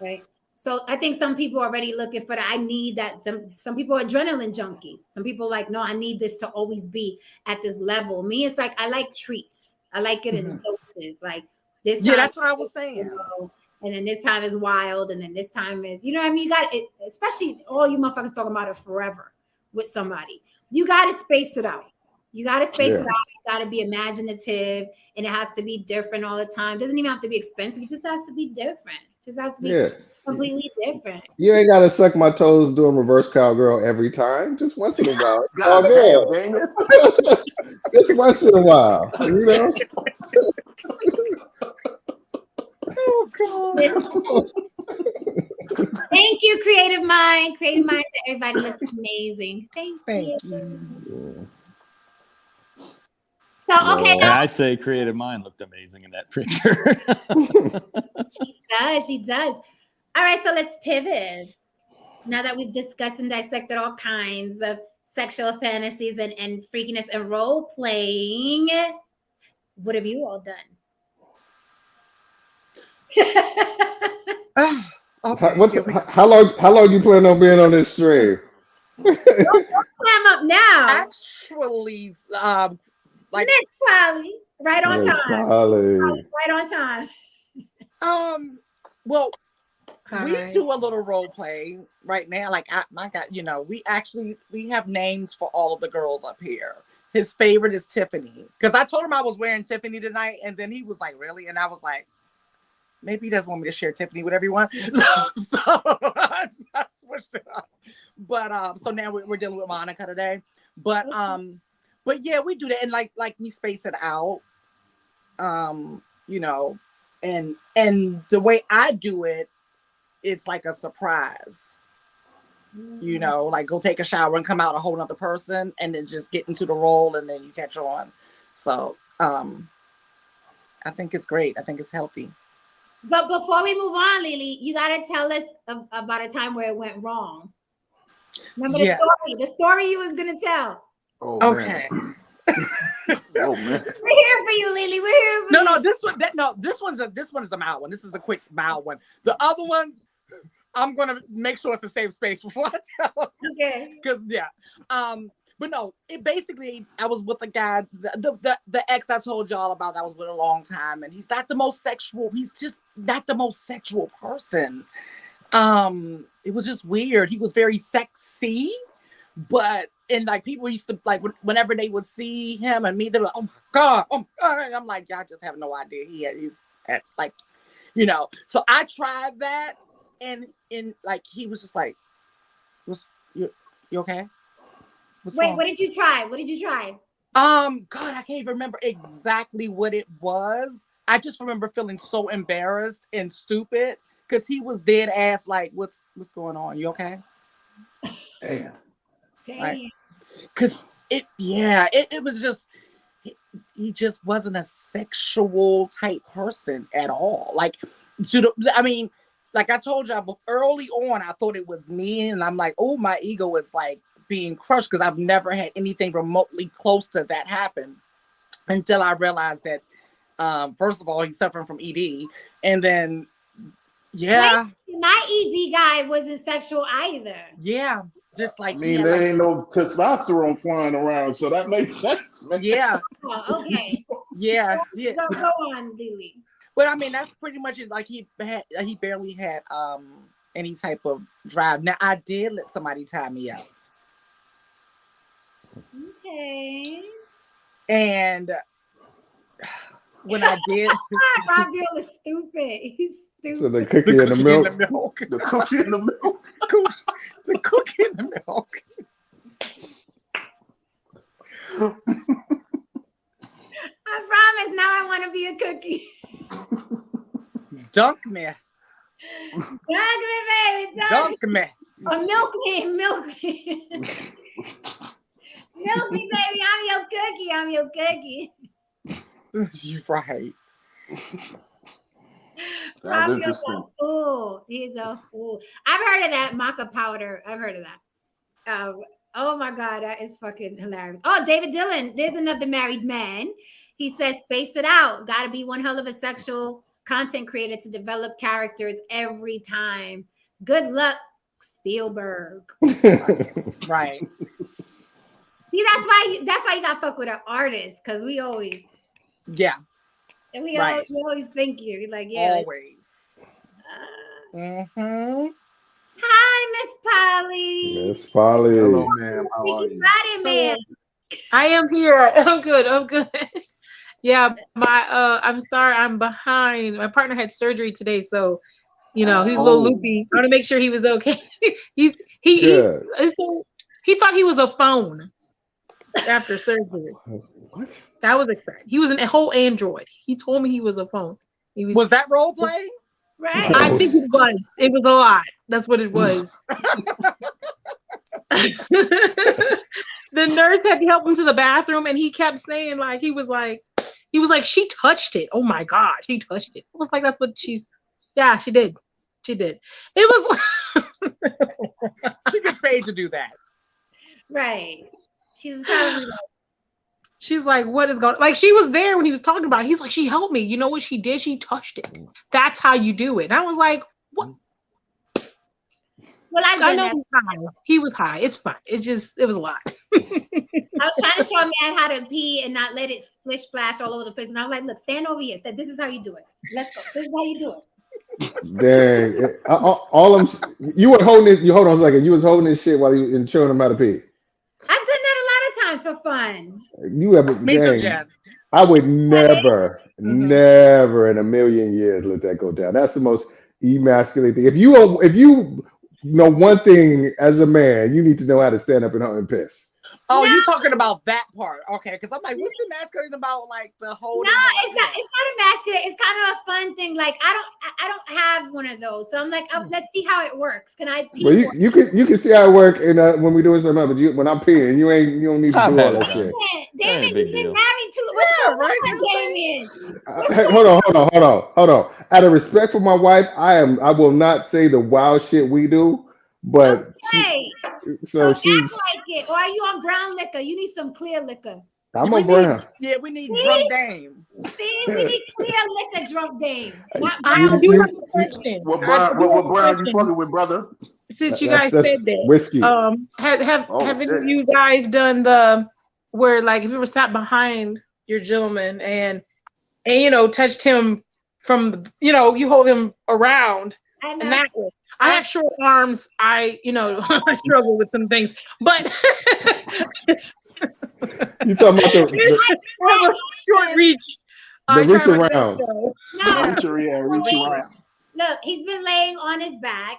Right? So I think some people are already looking for that. I need that. Some people are adrenaline junkies. Some people are like, no, I need this to always be at this level. Me, it's like, I like treats. I like it in doses. Like this time. Yeah, that's what I was saying. And then this time is wild. And then this time is, what I mean? You got it, especially all you motherfuckers talking about it forever with somebody. You got to space it out. You got to space it out. You got to be imaginative, and it has to be different all the time. It doesn't even have to be expensive. It just has to be different. It just has to be completely different. You ain't gotta suck my toes doing reverse cowgirl every time. Just once in a while. It's all God damn, good. Damien. Just once in a while. Oh God. Thank you, Creative Mind. Creative Mind said everybody looks amazing. Thank you. So, okay. And I say Creative Mind looked amazing in that picture. She does. All right, so let's pivot. Now that we've discussed and dissected all kinds of sexual fantasies and freakiness and role playing, what have you all done? Okay. How long you plan on being on this stream? Don't climb up now. Actually, like Miss Polly, right on Miss time. Polly. Right on time. Well, Hi. we do a little role play right now. Like my God, we have names for all of the girls up here. His favorite is Tiffany, because I told him I was wearing Tiffany tonight, and then he was like, "Really?" And I was like, "Maybe he doesn't want me to share Tiffany with everyone." So I switched it up. But so now we're dealing with Monica today. But yeah, we do that, and like we space it out. And the way I do it, it's like a surprise. Like go take a shower and come out a whole nother person, and then just get into the role, and then you catch on. So I think it's great. I think it's healthy. But before we move on, Lily, you got to tell us about a time where it went wrong. Remember the story you was going to tell. Oh, okay. Man. Oh man. We're here for you, Lily. We're here for you. No, this one is a mild one. This is a quick mild one. The other ones, I'm gonna make sure it's a safe space before I tell. Okay. Because but no, it basically, I was with a guy, the ex I told y'all about, I was with a long time, and he's not the most sexual. He's just not the most sexual person. It was just weird. He was very sexy, and like people used to like whenever they would see him and me, they were like, "Oh my God, oh my God." And I'm like, y'all just have no idea. He's at like, So I tried that, and like he was just like, you okay? Wait, what did you try? What did you try? God, I can't even remember exactly what it was. I just remember feeling so embarrassed and stupid because he was dead ass like, what's going on? You okay? Damn. Right? Because it was just, he just wasn't a sexual type person at all. Like, I mean, like I told y'all early on, I thought it was me, and I'm like, oh, my ego is like being crushed because I've never had anything remotely close to that happen until I realized that, first of all, he's suffering from ED, and then, yeah. My ED guy wasn't sexual either. Yeah. Just like, I mean, there ain't no testosterone flying around, so that makes sense, man. Yeah. Oh, okay. Yeah. Go on, Lily. But I mean, that's pretty much it. Like he barely had any type of drive. Now I did let somebody tie me up. Okay. And when I did, Rob Gill is stupid. He's stupid. So the cookie and the milk. The cookie in the milk. The cookie in the milk. I promise. Now I want to be a cookie. Dunk me. Dunk me, baby. Dunk me. Oh, milk me, milk me. Milk me, baby. I'm your cookie. I'm your cookie. You right. Rob Gill's a fool. He's a fool. I've heard of that maca powder. I've heard of that. Oh my God, that is fucking hilarious. Oh, David Dillon. There's another married man. He says, space it out. Got to be one hell of a sexual content creator to develop characters every time. Good luck, Spielberg. Right. See, that's why you got to fuck with an artist, because we always. Yeah. And we right. always think you like, yeah. Always. Mm-hmm. Hi, Miss Polly. Miss Polly. Hello, ma'am. How are you? Friday, man. I am here. I'm good. I'm good. Yeah, I'm sorry, I'm behind. My partner had surgery today, so he's a little loopy. I want to make sure he was okay. he thought he was a phone after surgery. What? That was exciting. He was a whole Android. He told me he was a phone. Was that role play? Right. I think it was. It was a lot. That's what it was. The nurse had to help him to the bathroom, and he kept saying, like, he was like, she touched it. Oh my God, she touched it. I was like, that's what she did. She did. It was. She gets paid to do that. Right. She's probably like. She's like, what is going on? Like, she was there when he was talking about it. He's like, she helped me. You know what she did? She touched it. That's how you do it. And I was like, what? Well, I know he was high. It's fine. It was a lot. I was trying to show a man how to pee and not let it splish splash all over the place. And I was like, look, stand over here. This is how you do it. Let's go. This is how you do it. Dang. You were holding it. You hold on a second. You was holding this shit while you showing him how to pee. I've done that a lot of times for fun. You ever? Me too, Jen. I would never in a million years let that go down. That's the most emasculating thing. If you know one thing as a man, you need to know how to stand up and piss. Oh, no. You're talking about that part. Okay, because I'm like, what's emasculating about like the whole? No, it's not emasculate. It's kind of a fun thing. Like I don't have one of those, so I'm like, let's see how it works. Can I pee? Well, you can see how it works, and when we're doing something, but when I'm peeing, you don't need to do all that shit. Damien, you've been married too. What's right, Damien? Hold on. Out of respect for my wife, I will not say the wild shit we do, but okay. So act like it. Or are you on brown liquor? You need some clear liquor. I'm on brown. We need drunk dame. See, we need clear liquor, drunk dame. I do have a question. What brown you fucking with, brother? Since you guys said that, whiskey. Have any of you guys done the where, like, if you were sat behind your gentleman and touched him from the, you hold him around and that way. I have short arms. I struggle with some things, but you talking about the short reach. The reach around. Reach around. Look, he's been laying on his back,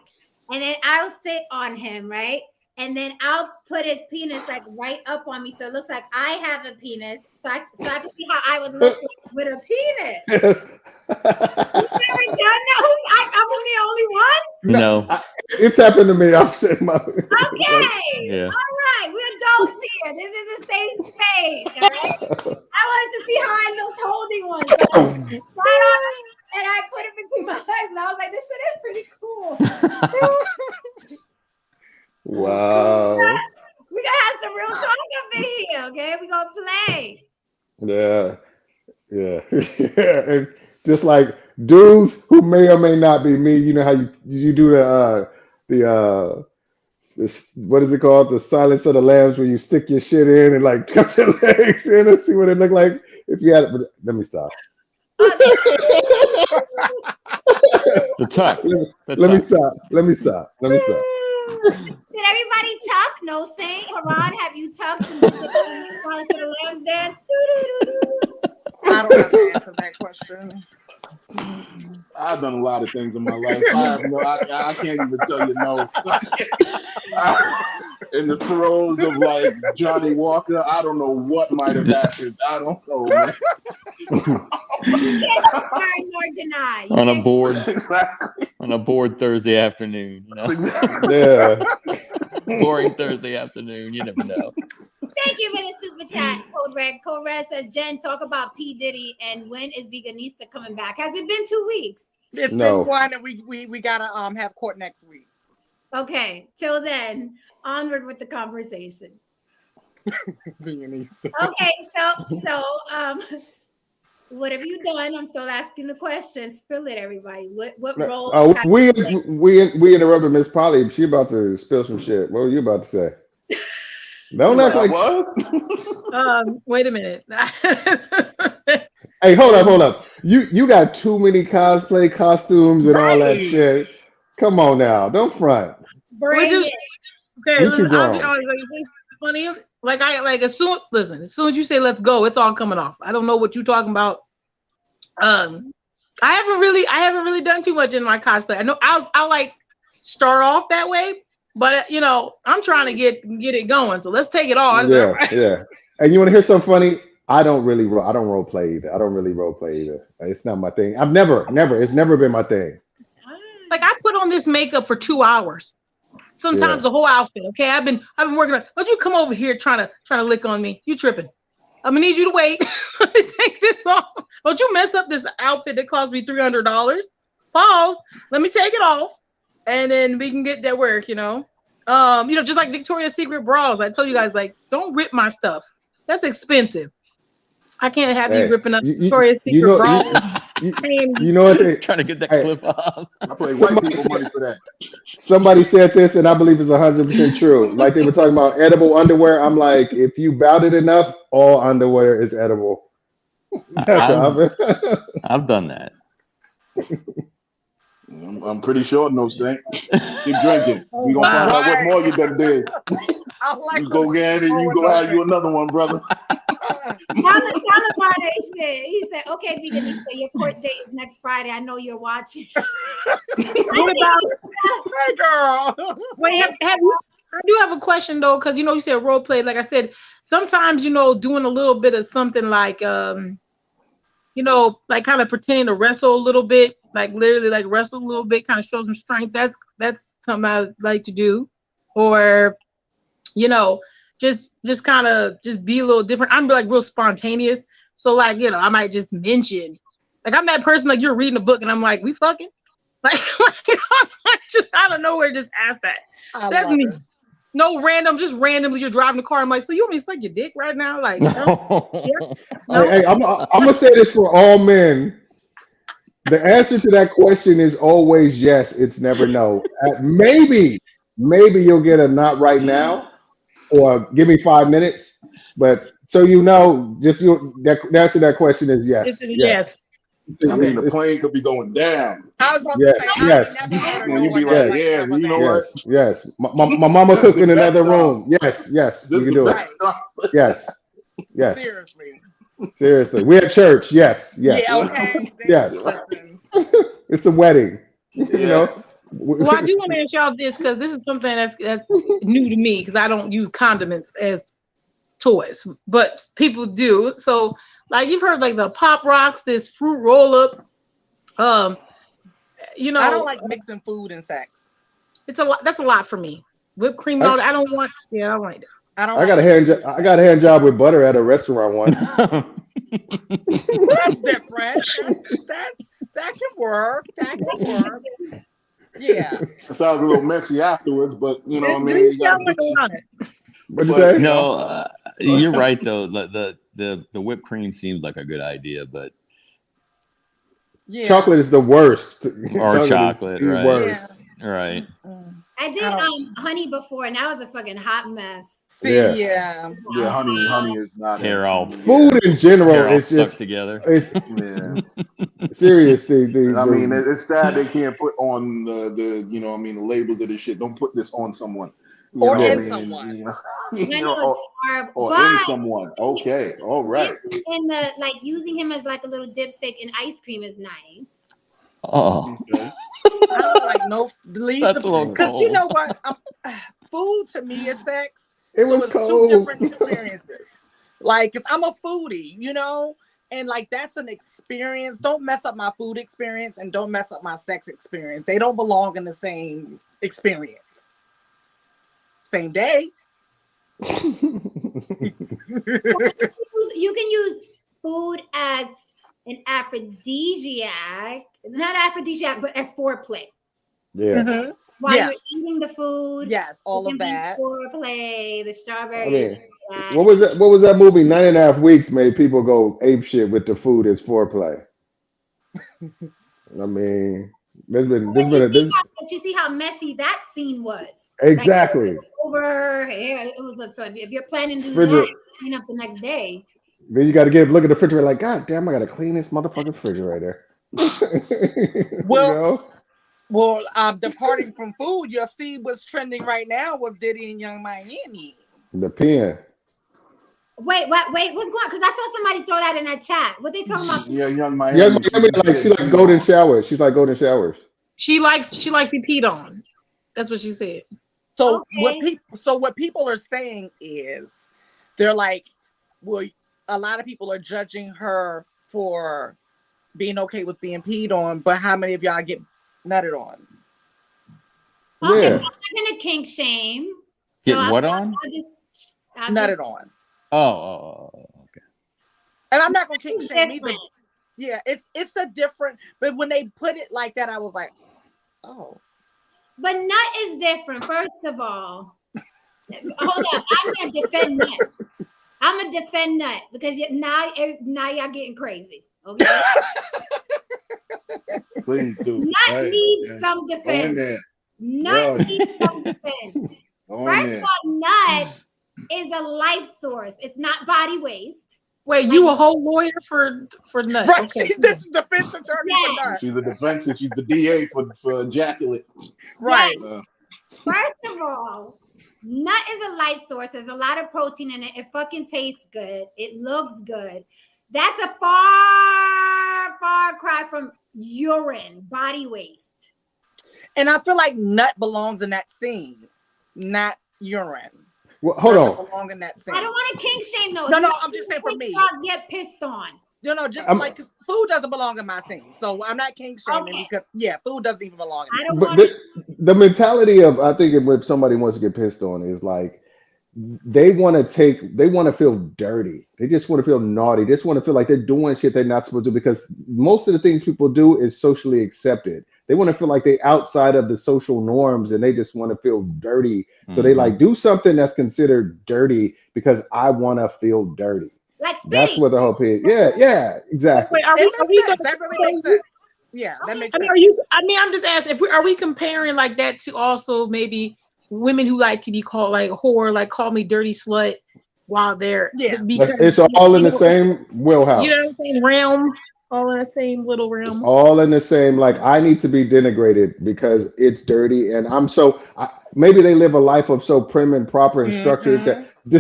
and then I'll sit on him, right? And then I'll put his penis like right up on me, so it looks like I have a penis, so I can see how I would look with a penis. You've never done that? I'm the only one? No. It's happened to me. I'm saying my. Okay. Yeah. All right. We're adults here. This is a safe space. All right? I wanted to see how I looked holding one. So and I put it between my legs, and I was like, this shit is pretty cool. Wow. We gotta have some real talk up in here, okay? We gonna play. Yeah. And just like dudes who may or may not be me, you know how you do this, what is it called? The Silence of the Lambs, where you stick your shit in and like tuck your legs in and see what it look like if you had it. But let me stop. The tuck. Let me stop. Did everybody tuck? No Saint. Haran, have you tucked and did the Silence of the Lambs dance? I don't have to answer that question. I've done a lot of things in my life. I can't even tell you no. In the throes of like Johnny Walker, I don't know what might have happened. I don't know, man. You can't confirm nor deny. On a bored Thursday afternoon, you know. Exactly. Yeah. Boring Thursday afternoon. You never know. Thank you for the super chat, Code Red. Code Red says, Jen, talk about P. Diddy and when is Veganista coming back? Has it been 2 weeks? It's been one, and we gotta have court next week. Okay, till then, onward with the conversation. Veganista. Okay, so what have you done? I'm still asking the question. Spill it, everybody. What role? We interrupted Miss Polly. She about to spill some shit. What were you about to say? Don't act like Wait a minute. Hey, hold up. You got too many cosplay costumes and all that shit. Come on now, don't front. We're just okay. I'll be honest, funny. As soon as you say let's go, it's all coming off. I don't know what you're talking about. I haven't really done too much in my cosplay. I know I'll like start off that way. But I'm trying to get it going, so let's take it on. Yeah. And you want to hear something funny? I don't role play either. I don't really role play either. It's not my thing. It's never been my thing. Like I put on this makeup for 2 hours, sometimes the whole outfit. Okay, I've been working on. Don't you come over here trying to lick on me? You tripping? I'm gonna need you to wait. Let me take this off. Don't you mess up this outfit that cost me $300? Pause. Let me take it off. And then we can get that work, just like Victoria's Secret bras. I told you guys, like, don't rip my stuff. That's expensive. I can't have you ripping up Victoria's Secret bras. You know what? Trying to get that clip off. I pay white people money for that. Somebody said this, and I believe it's 100% true. Like they were talking about edible underwear. I'm like, if you bout it enough, all underwear is edible. I've done that. I'm pretty sure, no Saint. Keep drinking. We gonna find out what more you done did. You go get it. You go have you another one, brother. He said, "Okay, Veganista, your court date is next Friday. I know you're watching." Hey, girl. Wait, I do have a question though, because you said role play. Like I said, sometimes doing a little bit of something like like kind of pretending to wrestle a little bit, like literally like wrestle a little bit, kind of show some strength. That's something I like to do. Or, just kind of just be a little different. I'm like real spontaneous. So like, I might just mention, like I'm that person, like you're reading a book and I'm like, we fucking? Like just out of nowhere, just ask that. That's me. No just randomly you're driving the car. I'm like, so you want me to suck your dick right now? Like, no. Hey, I'm gonna say this for all men. The answer to that question is always yes. It's never no. Maybe you'll get a not right now, or give me 5 minutes. But so the answer to that question is yes. Yes. I mean, the plane could be going down. I was about to say, yes. You be right there. You know what? Yes. My mama cooked in another room. Yes. You can do it. Yes. Seriously. We're at church. Yes. Yeah, okay. Yes. It's a wedding. Well, I do want to ask y'all this because this is something that's new to me because I don't use condiments as toys, but people do. So, like you've heard, like the Pop Rocks, this fruit roll up. I don't like mixing food and sex. It's a lot. That's a lot for me. Whipped cream and all that. I don't like that. I got a hand job with butter at a restaurant once. Well, that's different. That can work. That can work. Yeah. It sounds a little messy afterwards, but you know what I mean. It You gotta sounds like get a you, lot. What'd you but, say? you know, No, you're right though. The whipped cream seems like a good idea, but Yeah. Chocolate is the worst. or chocolate, is the right? worst. Yeah. Right. I did honey before, and that was a fucking hot mess. See, Yeah. yeah, honey is not Hair all Food in general hair all is stuck just together. it's Yeah. seriously. I mean, it's sad they can't put on the you know what I mean, the labels of this shit. Don't put this on someone. You or know what I in mean? someone. You know, Honey was horrible. or in someone. Okay, all right. In the like using him as like a little dipstick in ice cream is nice. Oh, Okay. I don't like no leave that's a little because you cold. know what? Food to me is sex. It so was it's cold. two different experiences. Like, 'cause I'm a foodie, you know, and like that's an experience. Don't mess up my food experience and don't mess up my sex experience. They don't belong in the same experience. Same day. You can use food as an aphrodisiac, not aphrodisiac, but as foreplay. Yeah. Mhm. While Yeah. you're eating the food, Yes, all it of can be that. foreplay, the I strawberries. mean, what was that? What was that movie? 9.5 Weeks made people go ape shit with the food as foreplay. I mean, there's been But this you see how messy that scene was. exactly. Like, over here, it was so if you're planning to do Refrigerator. that, clean up the next day. Then you got to look at the refrigerator like, God damn, I got to clean this motherfucking refrigerator. Well, well, departing from food, you'll see what's trending right now with Diddy and Young Miami. The pen. Wait, what's going on? Because I saw somebody throw that in that chat. What they talking about? Yeah, Young Miami. Young Miami, like she likes golden showers. She's like golden showers. She likes to peed on. That's what she said. So Okay. what people are saying is they're like, well, a lot of people are judging her for being okay with being peed on, but how many of y'all get nutted on? Okay, Yeah. so I'm not gonna kink shame. Get what on? I'll Nutted on. Oh, okay. And I'm not gonna kink It's shame different. either. Yeah, it's a different, but when they put it like that, I was like, oh. But nut is different. First of all, hold up. I'm gonna defend nut. I'm gonna defend nut because now y'all getting crazy. Okay. Please do. Nut needs some defense. Nut needs some defense. First of all, nut is a life source. It's not body waste. Wait, you a whole lawyer for nut? Right. Okay. This is defense attorney for nut. She's the defense and she's the DA for ejaculate. Right. Yes. First of all, nut is a life source. There's a lot of protein in it. It fucking tastes good. It looks good. That's a far, far cry from urine, body waste. And I feel like nut belongs in that scene, not urine. Well, hold on. Belong in that scene. I don't want to kink shame though. No, I'm just saying for me. Get pissed on. Just like cause food doesn't belong in my scene, so I'm not kink shaming because food doesn't even belong in. I don't But want the mentality of I think if somebody wants to get pissed on is like they want to feel dirty. They just want to feel naughty. They just want to feel like they're doing shit they're not supposed to because most of the things people do is socially accepted. They want to feel like they're outside of the social norms and they just want to feel dirty. So they like do something that's considered dirty because I want to feel dirty. Like spitting. That's what the whole is. Yeah, exactly. Wait, That really makes sense. Yeah, that makes sense. I'm just asking are we comparing like that to also maybe women who like to be called like whore, like call me dirty slut while they're it's all in the same wheelhouse. You know what I'm saying? Realm. All in the same little realm. All in the same, like I need to be denigrated because it's dirty, and maybe they live a life of so prim and proper and structured that the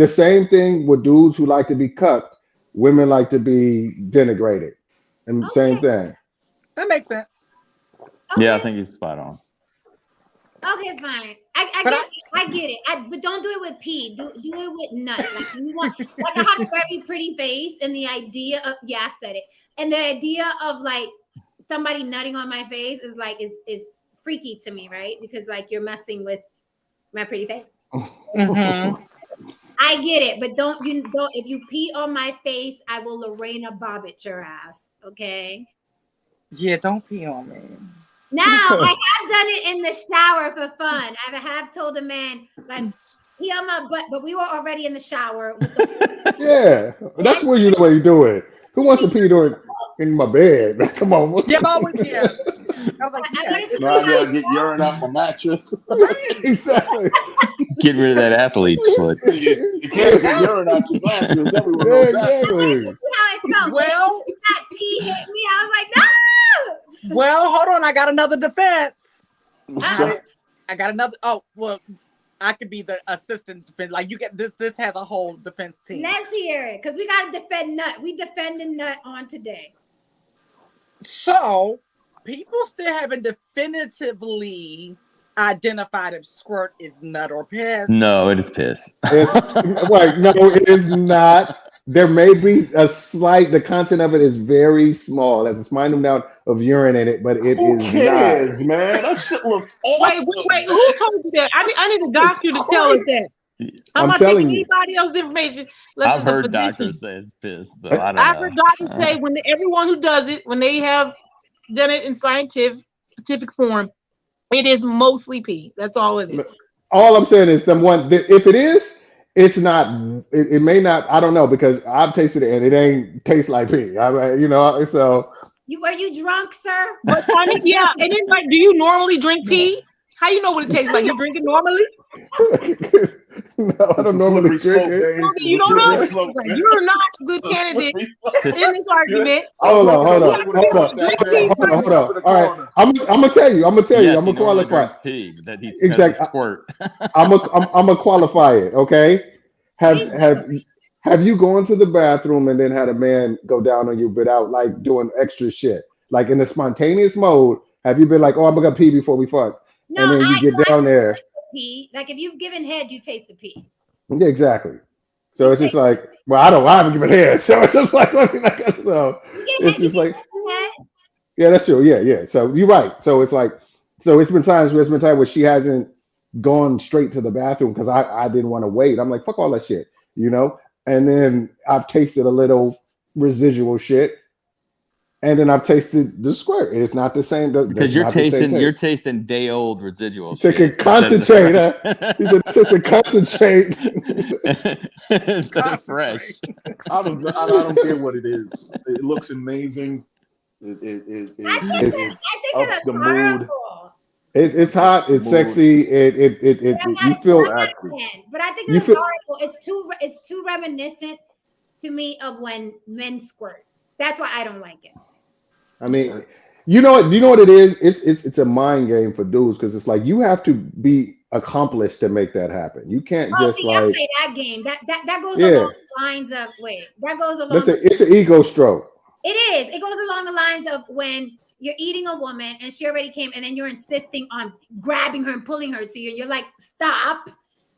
same thing with dudes who like to be cucked, women like to be denigrated, and same thing. That makes sense. Okay. Yeah, I think he's spot on. Okay, fine. I get it. But don't do it with pee. Do it with nut. Like you want, like I have a very pretty face, and the idea of I said it, and the idea of like somebody nutting on my face is like is freaky to me, right? Because like you're messing with my pretty face. I get it, but don't if you pee on my face, I will Lorena Bobbitt your ass. Okay. Yeah, don't pee on me. Now I have done it in the shower for fun. I have told a man like pee on my butt, but we were already in the shower with the Yeah, that's where you know what you do it. Who wants to pee doing in my bed? Come on. Yeah, always, yeah. I was like, I yeah. wanted to see Now I how gotta it get urine out my mattress. Exactly. Get rid of that athlete's foot. You can't get urine out your mattress. Everyone Yeah, knows that. exactly. see how it felt. Well, That pee hit me. I was like, no. well, hold on. I got another defense. Ah. I got another. Oh, well, I could be the assistant defense. Like you get this. This has a whole defense team. Let's hear it, because we gotta defend Nut. We defending Nut on today. So people still haven't definitively identified if squirt is nut or piss. No, it is piss. Wait, no, it is not. There may be a slight. The content of it is very small. There's a small amount of urine in it, but it Who is cares, not. man? That shit looks awesome. Wait. Who told you that? I need a doctor to tell us that. I'm not telling taking you. anybody else's information. Unless I've it's a heard physician. doctors say it's piss. So I don't I've know. heard doctors say when everyone who does it, when they have done it in scientific form, it is mostly pee. That's all it is. All I'm saying is, if it is, it's not. It may not. I don't know, because I've tasted it and it ain't taste like pee. So. Were you drunk, sir? But I mean, yeah. And then, like, do you normally drink pee? How you know what it tastes like? You drink it normally? No, I don't normally drink it. You don't know. You're not a good candidate in this argument. Hold on. All right, I'm gonna tell you. I'm gonna qualify. Pee, but that he Exactly. Squirt. I'm gonna qualify it. Okay. Have you gone to the bathroom and then had a man go down on you without like doing extra shit, like in the spontaneous mode? Have you been like, oh, I'm gonna pee before we fuck, No, and then you get down there? Pee. Like if you've given head, you taste the pee. Yeah, exactly. So it's just like, well, I haven't given head, so it's just like, so it's just like, yeah, that's true. Yeah. So you're right. So it's like, so it's been times where she hasn't gone straight to the bathroom because I didn't want to wait. I'm like, fuck all that shit, and then I've tasted a little residual shit. And then I've tasted the squirt. It's not the same. Because you're tasting day old residual. So can concentrate. He said, "It's a concentrate." That's fresh. I don't care what it is. It looks amazing. I think it's the mood. It's hot. It's sexy. You feel. But I think it's horrible. It's too reminiscent to me of when men squirt. That's why I don't like it. I mean, you know what it is? It's a mind game for dudes, because it's like you have to be accomplished to make that happen. You can't just I play that game. That goes along the lines of it's an ego stroke. It is. It goes along the lines of when you're eating a woman and she already came, and then you're insisting on grabbing her and pulling her to you, and you're like, stop.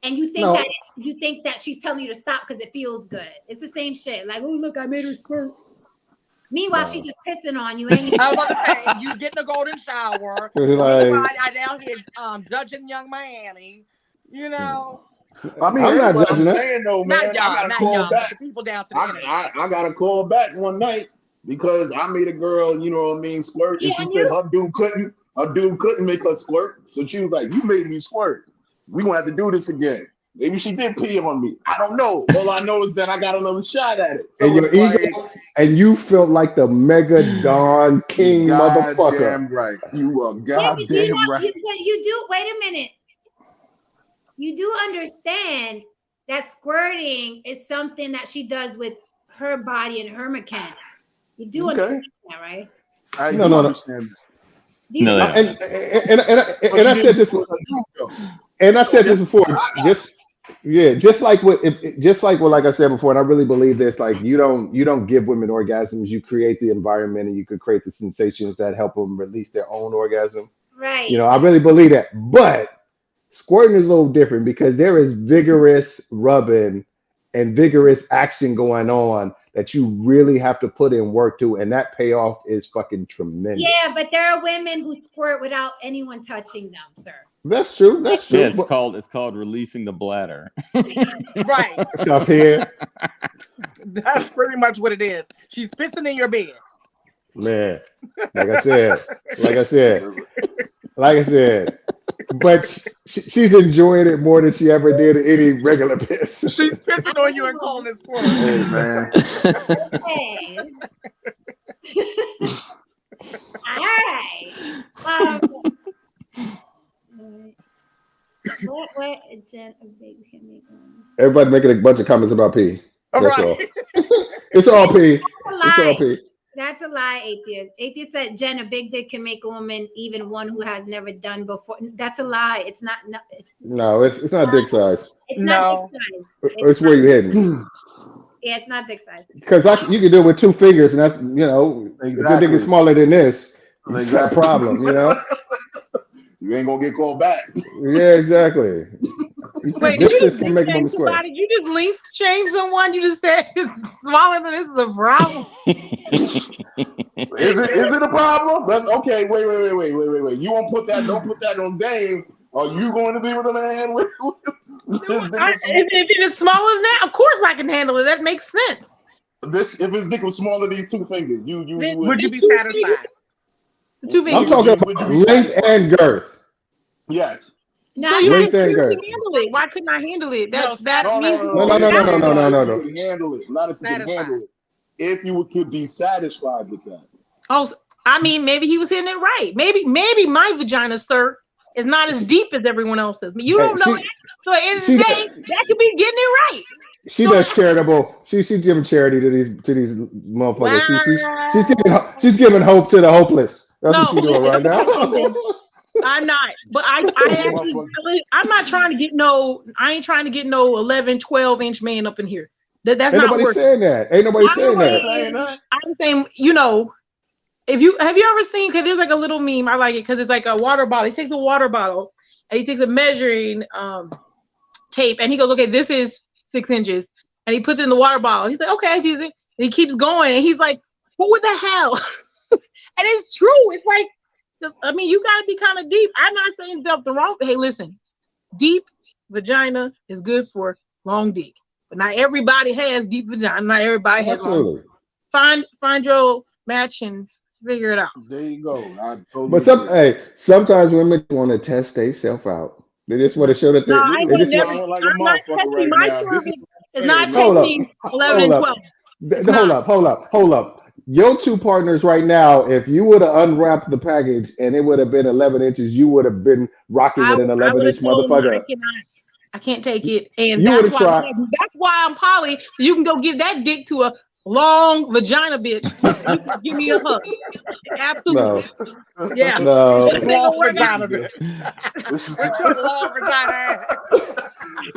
And you think that she's telling you to stop because it feels good. It's the same shit. Like, oh look, I made her squirt. Meanwhile, she's just pissing on you. I was about to say, you get in a golden shower. I down here judging young Miami. I mean, I'm not judging her. Though, man, not young. The people down to the internet. I got a call back one night because I made a girl, squirt, and she said her dude couldn't make her squirt. So she was like, "You made me squirt. We gonna have to do this again." Maybe she did pee on me. I don't know. All I know is that I got another shot at it. So and your ego, and you felt like the mega Don King motherfucker. Damn right. You are goddamn right. You do. Wait a minute. You do understand that squirting is something that she does with her body and her mechanics. You do understand that, right? I don't understand that. And I said this before. And I said this before. Just like I said before, and I really believe this. Like you don't give women orgasms. You create the environment, and you could create the sensations that help them release their own orgasm. Right. I really believe that. But squirting is a little different because there is vigorous rubbing and vigorous action going on that you really have to put in work to, and that payoff is fucking tremendous. Yeah, but there are women who squirt without anyone touching them, sir. That's true. That's true. Yeah, it's called releasing the bladder. Right. Up here, That's pretty much what it is. She's pissing in your bed. man. Like I said. But she's enjoying it more than she ever did any regular piss. She's pissing on you and calling it squirt. Hey, man. Hey. All right. What Jen a big can make Everybody making a bunch of comments about P. That's all. Right. It's all P. That's a It's all lie. P. That's a lie, atheist. Atheist said Jen, a big dick can make a woman, even one who has never done before. That's a lie. It's not. No, it's not dick size. It's No. not dick size. It's where you hitting. Yeah, it's not dick size. Because you can do it with 2 fingers, and that's, if your dick is smaller than this, it's not a problem, You ain't gonna get called back. Yeah, exactly. Wait, did you just can make a woman squirt. somebody? Did you just length shame someone? You just said it's smaller than this is a problem. Is it a problem? That's okay. Wait. You won't put that. Don't put that on Dave. Are you going to be with a man with If it's smaller than that, of course I can handle it. That makes sense. this? If his dick was smaller than these 2 fingers, Would you be satisfied? 2 fingers. I'm talking about length and girth. Yes. So you Length can and girth. handle it. Why couldn't I handle it? No. No. You can handle it. Not if you can handle it. If you could be satisfied with that. Oh, I mean, maybe he was hitting it right. Maybe my vagina, sir, is not as deep as everyone else's. You don't know that. So at the end of the day, that could be getting it right. She does charitable. She's giving charity to these motherfuckers. Wow. She's giving hope to the hopeless. That's what No. she's doing right now. I'm not, but I actually, I'm not trying to get I ain't trying to get no 11, 12-inch man up in here. That's Ain't not nobody working. saying that. Ain't nobody saying that. I'm saying, have you ever seen, because there's like a little meme, I like it because it's like a water bottle. He takes a water bottle and he takes a measuring tape and he goes, okay, this is 6 inches. And he puts it in the water bottle. He's like, okay, I see it. And he keeps going. And he's like, what the hell? And it's true. It's like, I mean, you got to be kind of deep. I'm not saying dump the wrong. Hey, listen, deep vagina is good for long dick, but not everybody has deep vagina. Not everybody has long dick. Find your match and figure it out. There you go. I totally But sometimes women want to test themselves out. They just want to show that No, I ain't they gonna just never. like I'm not testing right my now. cervix. It's Hey, not hold up. testing 11 and 12. Hold up. Your 2 partners right now, if you would have unwrapped the package and it would have been 11 inches, you would have been rocking with an 11-inch motherfucker. I can't take it, and You that's would've tried. that's why I'm poly. So you can go give that dick to a long vagina bitch. You can give me a hug. Absolutely. No. Yeah. No. Long vagina. This is With your long vagina ass.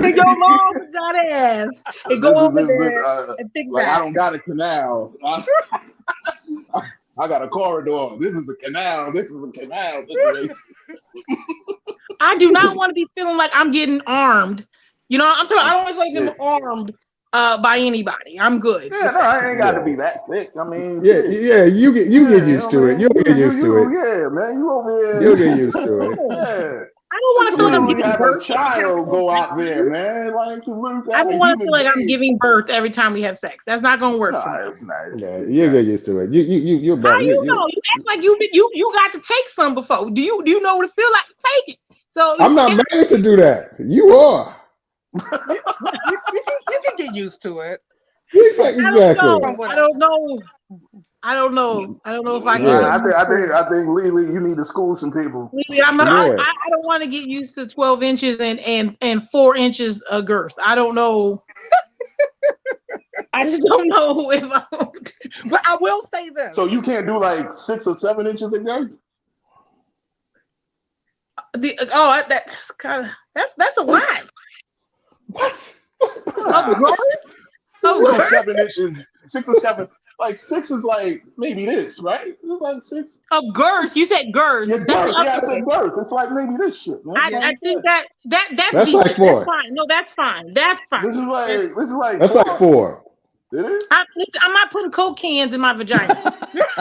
Take your long vagina ass and go over there and think like I back. don't got a canal. I got a corridor. This is a canal. This is a canal situation. I do not want to be feeling like I'm getting armed. I'm talking. I don't want to feel like I'm armed by anybody. I'm good. Yeah, no, I ain't got to be that thick. I mean, Yeah. You get used to it. You'll get used to it. Yeah, man, you over there. You'll get used to it. Yeah. I don't want to feel like I'm You giving have a birth. child go out there, man. Like I don't want to feel like I'm giving birth every time we have sex. That's not gonna work for me. It's nice. Yeah, you'll get used to it. You're How better. you know? You act like you got to take some before. Do you know what it feel like to take it? So I'm not made to do that. You are. You can get used to it. Exactly. I don't know if I can. Yeah. I think Lily, you need to school some people. Lily, I don't want to get used to 12 inches and 4 inches of girth. I don't know. I just don't know if I. But I will say this. So you can't do like 6 or 7 inches of girth? That's kind of that's a lot. What? Of girth? 6 or 7 inches. 6 or 7. Like 6 is like maybe this, right? It's like 6. Of girth. You said girth. Yeah, girth. Yeah, I said girth. It's like maybe this shit, man. I think that's That's decent. like 4. That's fine. No, that's fine. That's fine. This is like That's like 4. It is? Listen, I'm not putting Coke cans in my vagina. So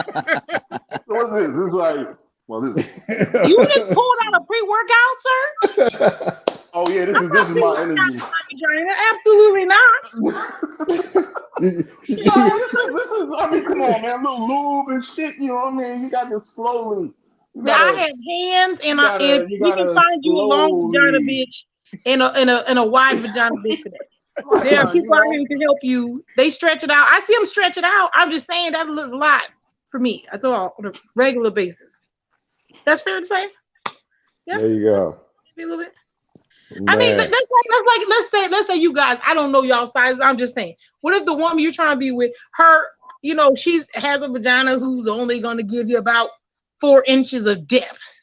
what's this? This is like Well, this is. You just pulled out a pre-workout, sir? Oh yeah, this is my energy. Absolutely not. This is. I mean, come on, man, a little lube and shit. You know what I mean? You got to slowly. I have hands, and we can find you a long vagina bitch and a wide vagina bitch for that. There are people out here who can help you. They stretch it out. I see them stretch it out. I'm just saying that's a lot for me. That's all on a regular basis. That's fair to say. Yeah. There you go. Maybe a little bit. Man. I mean, let's say you guys. I don't know y'all sizes. I'm just saying. What if the woman you're trying to be with, her, you know, she has a vagina who's only going to give you about 4 inches of depth.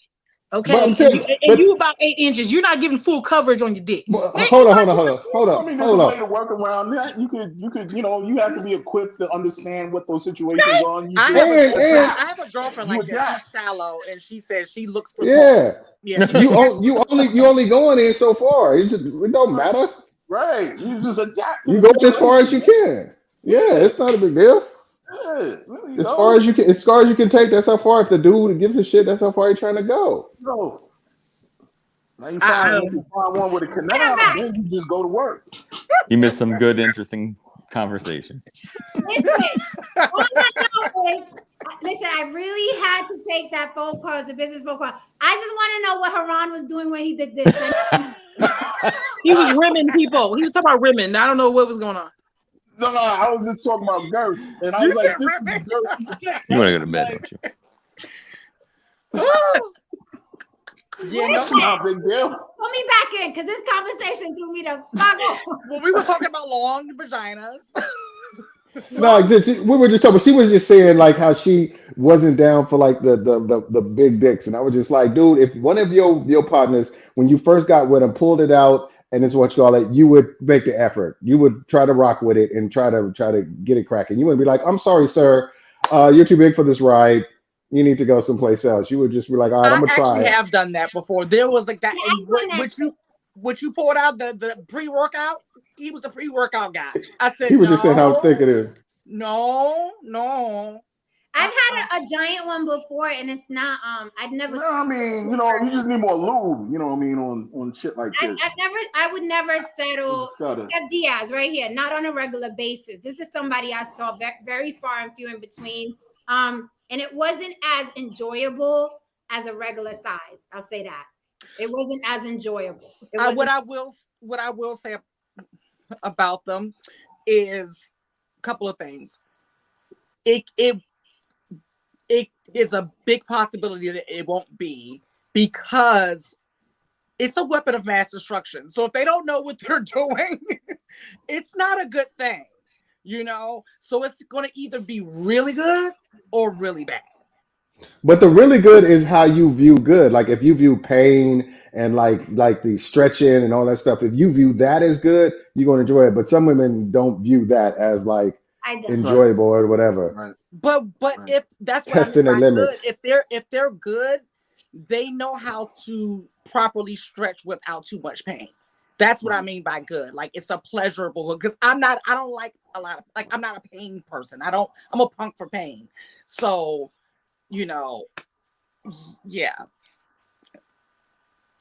Okay, and you about 8 inches. You're not giving full coverage on your dick. Hold on. I mean, there's a way to work around that. You could, you know, you have to be equipped to understand what those situations are. I have a girlfriend like that. She's shallow, and she says she looks for you only going in so far. It don't matter. Right. You just adapt. You go as far as you can. Yeah, it's not a big deal. Yeah, as far as you can take, that's how far. If the dude gives a shit, that's how far you're trying to go. No. Now you find one with a canal, then you just go to work. You missed some good, interesting conversation. Listen, I really had to take that phone call as a business phone call. I just want to know what Haran was doing when he did this. He was rimming people. He was talking about rimming. I don't know what was going on. No, I was just talking about girth, and I was like, "This is girth." You want to go to bed, don't you? Yeah, that's not a big deal. Put me back in, because this conversation threw me the fuck off. Well, we were talking about long vaginas. No, we were just talking. She was just saying like how she wasn't down for like the big dicks, and I was just like, dude, if one of your partners, when you first got with him, pulled it out. And it's what you call it. You would make the effort. You would try to rock with it and try to get it cracking. You wouldn't be like, "I'm sorry, sir, you're too big for this ride. You need to go someplace else." You would just be like, "All right, I'm gonna try." I actually have done that before. There was like that. What you pulled out the pre-workout. He was the pre-workout guy. I said he was just saying how thick it is. No. I've had a giant one before, and it's not. I'd never. No, I mean, you know, you just need more lube. You know what I mean on shit like this. I would never settle. Steph Diaz, right here, not on a regular basis. This is somebody I saw very far and few in between. And it wasn't as enjoyable as a regular size. I'll say that. It wasn't as enjoyable. What I will say about them is a couple of things. It is a big possibility that it won't be, because it's a weapon of mass destruction. So if they don't know what they're doing, it's not a good thing, you know? So it's going to either be really good or really bad. But the really good is how you view good. Like if you view pain and like the stretching and all that stuff, if you view that as good, you're going to enjoy it. But some women don't view that as like enjoyable or whatever. Right. But if that's what testing I mean by limits. Good, if they're good, they know how to properly stretch without too much pain. That's what I mean by good. Like it's a pleasurable, because I don't like a lot of, like, I'm not a pain person. I'm a punk for pain. So, you know, yeah.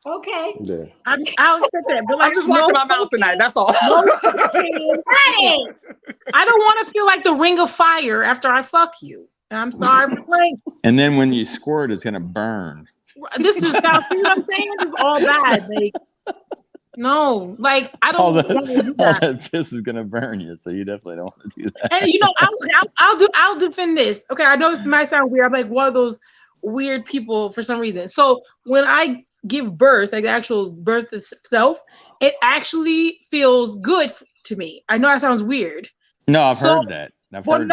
Okay. Yeah. I'll accept that. But like, I'm just watching my mouth tonight. That's all. Hey, I don't want to feel like the ring of fire after I fuck you. I'm sorry for playing. And then when you squirt, it's gonna burn. This is South. You know what I'm saying? This is all bad. Like, no, like I don't want to do that. All that piss is gonna burn you, so you definitely don't want to do that. And you know, I'll defend this. Okay, I know this might sound weird. I'm like one of those weird people for some reason. So when I give birth, like the actual birth itself, it actually feels good to me. I know that sounds weird. No, I've heard that. Now women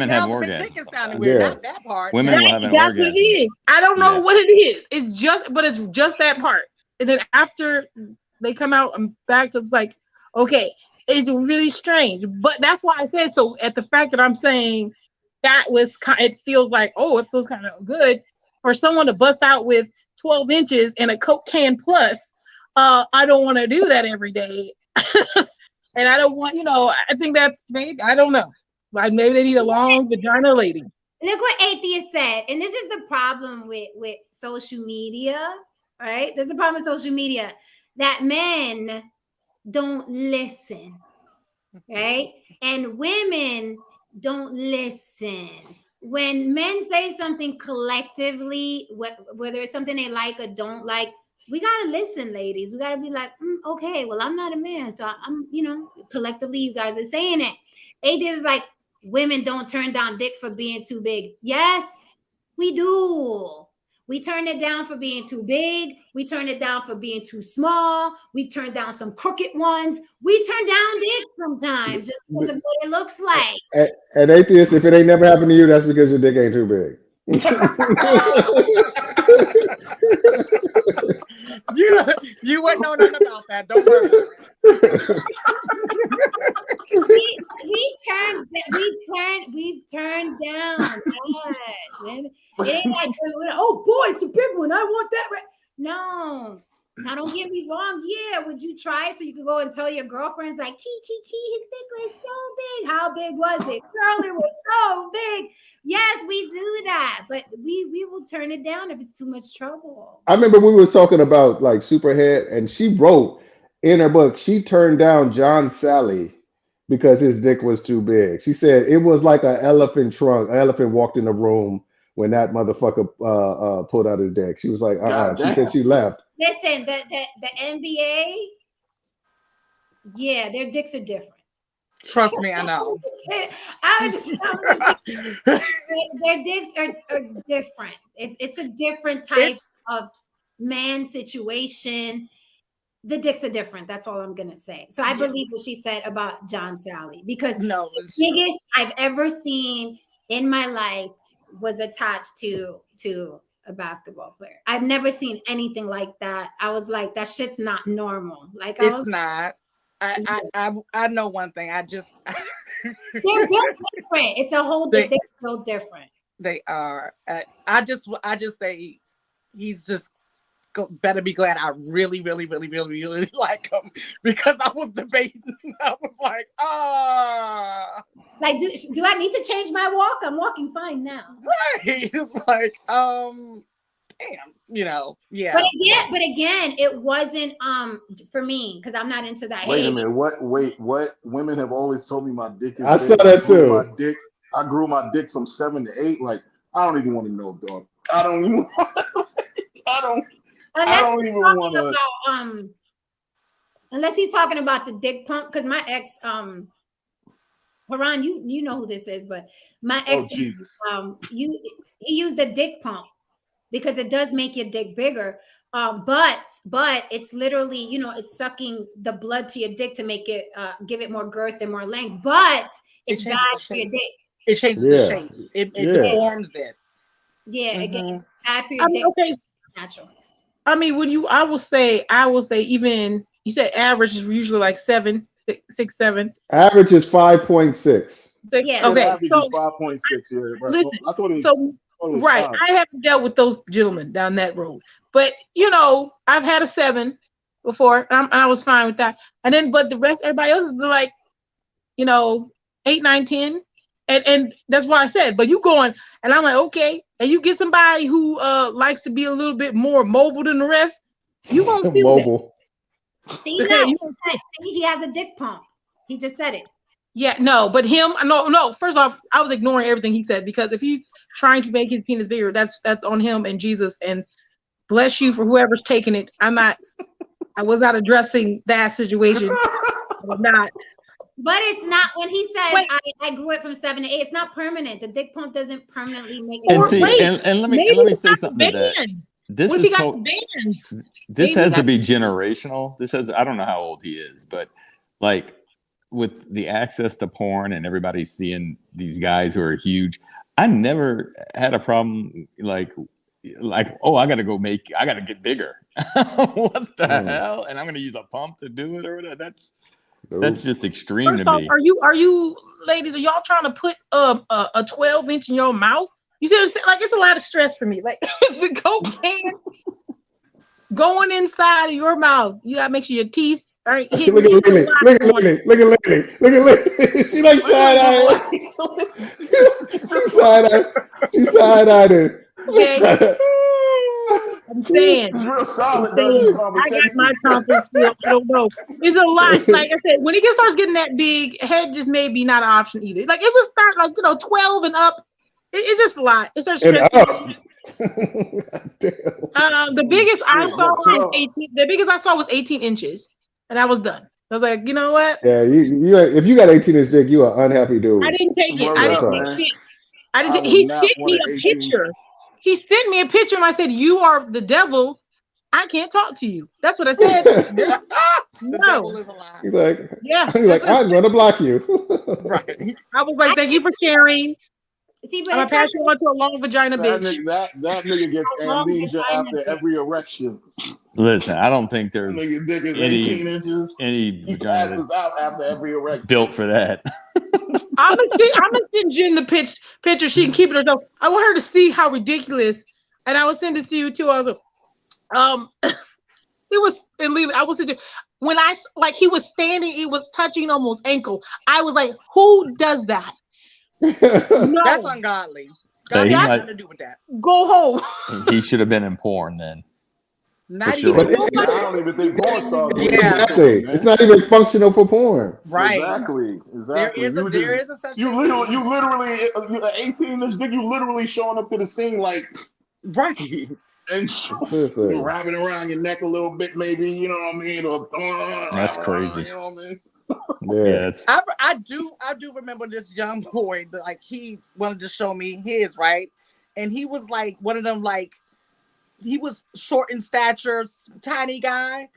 have orgasms. Weird. Yeah. Not that part. Women will have an That's orgasm. what it is. I don't know what it is. It's just that part. And then after they come out, I'm back to it's like, okay, it's really strange. But that's why I said so. At the fact that I'm saying that was it feels like, oh, it feels kind of good for someone to bust out with 12 inches and a Coke can plus. I don't want to do that every day. And I don't want, I think that's maybe, I don't know. Like maybe they need a long vagina lady. look what Atheist said, and this is the problem with social media, right? There's a problem with social media that men don't listen, right? And women don't listen. When men say something collectively, whether it's something they like or don't like, we gotta listen, ladies. We gotta be like, okay, well, I'm not a man, so I'm, collectively, you guys are saying it. Atheist is like, women don't turn down dick for being too big. Yes, we do. We turn it down for being too big. We turn it down for being too small. We've turned down some crooked ones. We turn down dick sometimes just because of what it looks like. And Atheist, if it ain't never happened to you, that's because your dick ain't too big. You wouldn't know nothing about that. Don't worry about it. We've turned down. Yes. It ain't like, oh boy, it's a big one. I want that. No. Now don't get me wrong. Yeah, would you try so you could go and tell your girlfriends like, his dick was so big. How big was it? Girl, it was so big. Yes, we do that, but we will turn it down if it's too much trouble. I remember we were talking about like Superhead, and she wrote in her book, she turned down John Sally because his dick was too big. She said it was like an elephant trunk. An elephant walked in the room when that motherfucker pulled out his dick. She was like, She said she left. Listen, the NBA, yeah, their dicks are different. Trust me, I know. Their dicks are different. It's a different type of man situation. The dicks are different. That's all I'm gonna say. So I believe what she said about John Sally, because the biggest I've ever seen in my life was attached to a basketball player. I've never seen anything like that. I was like, that shit's not normal. Like it's not. I know one thing. They're built different. It's a whole they're built different. They are. I just say he's just better be glad I really, really, really, really, really like him, because I was debating. I was like, like, do I need to change my walk? I'm walking fine now. Right. It's like, damn, yeah. But again, it wasn't for me, because I'm not into that. Wait a minute. What? Women have always told me my dick is I big. saw that too. I grew my dick from 7 to 8. Like, I don't even want to know, dog. I don't even want to. Unless he's talking about the dick pump, because my ex, Haran, you know who this is, but my ex, he used the dick pump because it does make your dick bigger. But it's literally, it's sucking the blood to your dick to make it give it more girth and more length. But it's bad for your dick. It changes the shape. It deforms it. Yeah, it gets bad for your dick. Okay. Natural. I mean, I will say, even you said average is usually like 7, 6, 7. Average is 5.6. Yeah. Okay. So 5.6. Yeah. Right. Listen. I thought it was right. 5. I haven't dealt with those gentlemen down that road, but I've had a 7 before, and I was fine with that. And then, but the rest, everybody else is like, 8, 9, 10. And that's why I said, but you going, and I'm like, okay. And you get somebody who likes to be a little bit more mobile than the rest, you gonna see mobile. See, no, he has a dick pump. He just said it. Yeah, no, but him, no. First off, I was ignoring everything he said, because if he's trying to make his penis bigger, that's on him and Jesus. And bless you for whoever's taking it. I was not addressing that situation. I'm not. But it's not, when he says I grew it from 7 to 8, it's not permanent. The dick pump doesn't permanently make it. And see, and let me say something to that. This has to be generational. I don't know how old he is, but like with the access to porn and everybody seeing these guys who are huge, I never had a problem like, oh, I gotta get bigger. What the hell? And I'm gonna use a pump to do it or whatever. That's just extreme to me. Are you ladies, are y'all trying to put a 12-inch in your mouth? You see what I'm saying? Like, it's a lot of stress for me. Like, the cocaine going inside of your mouth. You gotta make sure your teeth are hitting. Look at Lenny. She like side eye. Side eye. She side-eyed it. Okay. I'm saying. It's real solid I'm during these saying. I got conversations. my confidence still. I don't know. It's a lot. Like I said, when it starts getting that big, head just may be not an option either. Like it just start like 12 and up. It's just a lot. It starts stressing. The biggest I saw was 18. The biggest I saw was 18 inches, and I was done. I was like, you know what? Yeah, you if you got 18-inch dick, you an unhappy dude. I didn't take it. Word I up, didn't man. take shit. I didn't. I He would not sent want me an a 18. picture. He sent me a picture, and I said, "You are the devil. I can't talk to you." That's what I said. The No. devil is a lie. He's like, Yeah. he's like, I'm going to block you. Right. I was like, "Thank you for sharing." See, but I'm gonna it's pass you on to a long vagina That bitch. nigga gets Long amnesia vagina after bitch. every erection. Listen, I don't think That there's nigga dick is any 18 inches. any He vagina passes out after every erection. built for that. I'm gonna send Jen the picture. She can keep it herself. I want her to see how ridiculous. And I will send this to you too. Also, it was and Lily. I will send you when I like he was standing. He was touching almost ankle. I was like, who does that? No, That's ungodly. So God he has might- nothing to do with that. go home. He should have been in porn then. Not sure. even. I don't even think porn stars do Yeah. Exactly. man. It's not even functional for porn. Right. Exactly. There is a such You thing. literally, 18 inch dick. You literally showing up to the scene like Right. and Listen. wrapping around your neck a little bit, maybe. You know what I mean? Or That's crazy. You know what I mean? Yeah. It's I do remember this young boy, like he wanted to show me his, right? And he was like one of them, like he was short in stature, tiny guy,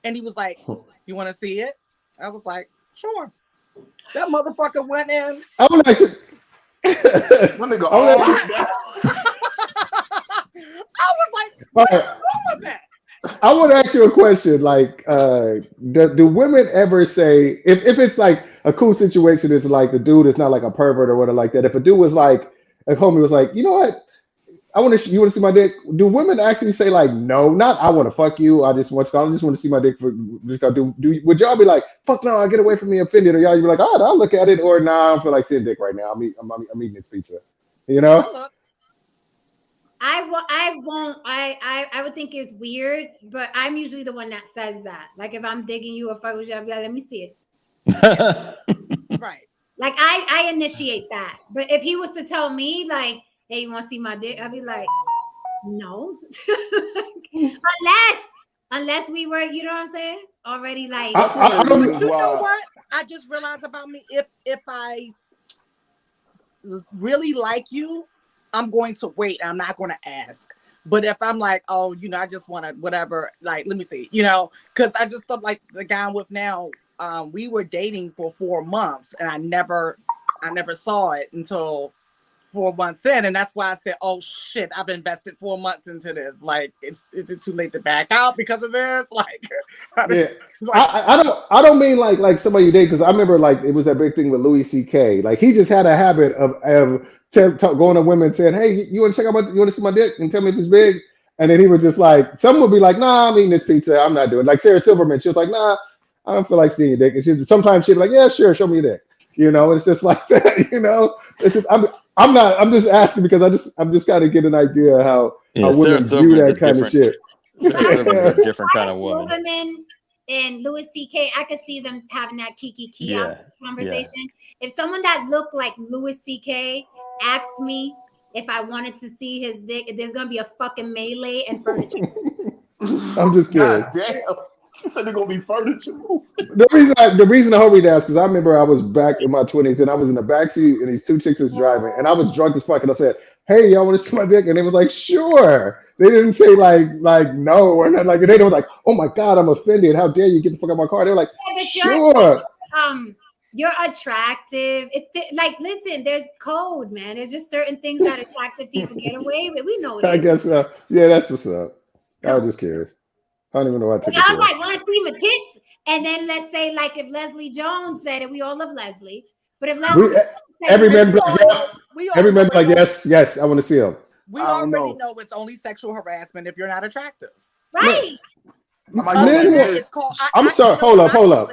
and he was like, "You want to see it?" I was like, "Sure." That motherfucker went in. I would actually. That nigga I all would- I was like, "What are you doing with that?" I want to ask you a question. Like, do women ever say if it's like a cool situation? It's like the dude is not like a pervert or whatever like that. If a dude was like, a homie was like, you know what? You want to see my dick? Do women actually say like, no, not I want to fuck you. I just want to see my dick for just do. Would y'all be like, fuck no, get away from me, offended, or y'all be like, oh, I'll look at it, or nah, I don't feel like seeing dick right now. I'm eating this pizza. You know? I won't. I would think it's weird, but I'm usually the one that says that. Like if I'm digging you or fuck with you, I'll be like, let me see it. Right. Like I initiate that. But if he was to tell me like, hey, you want to see my dick? I'd be like, no. unless we were, you know what I'm saying? Already like. I don't. But you know what? I just realized about me. If I really like you, I'm going to wait. I'm not going to ask. But if I'm like, oh, I just want to whatever, like, let me see, because I just thought like the guy I'm with now, we were dating for 4 months and I never saw it until 4 months in. And that's why I said, oh shit, I've invested 4 months into this. Like, is it too late to back out because of this? Like, Yeah. I don't mean like somebody you date, because I remember like it was that big thing with Louis C.K. Like he just had a habit of going to women saying, hey, you want to check out you want to see my dick and tell me if it's big? And then he would just like, someone would be like, nah, I'm eating this pizza. I'm not doing it. Like Sarah Silverman, she was like, nah, I don't feel like seeing your dick. And sometimes she'd be like, yeah, sure, show me your dick. It's just like that, It's just I'm just asking because I'm just kind of get an idea how women view that kind of shit. Sarah Silverman's a different kind of woman. Silverman and Louis C.K., I could see them having that kiki conversation. Yeah. If someone that looked like Louis C.K. asked me if I wanted to see his dick, there's gonna be a fucking melee and furniture. I'm just kidding. God damn. She said they're gonna be furniture. The reason I hope he asked is I remember I was back in my 20s and I was in the backseat and these two chicks was driving and I was drunk as fuck and I said, hey, y'all want to see my dick? And they was like, sure. They didn't say like no or not. Like they were like, oh my god, I'm offended. How dare you get the fuck out of my car? They were like, sure. You're attractive. It's like, listen, there's code, man. There's just certain things that attractive people get away with. We know it. I guess so. Yeah, that's what's up. I was just curious. I don't even know what I took it. I was like, want to see my tits? And then let's say, like, if Leslie Jones said it, we all love Leslie. But if Leslie, every man like, yes, I want to see him. We already know it's only sexual harassment if you're not attractive, right? It's called. I'm sorry. Hold up.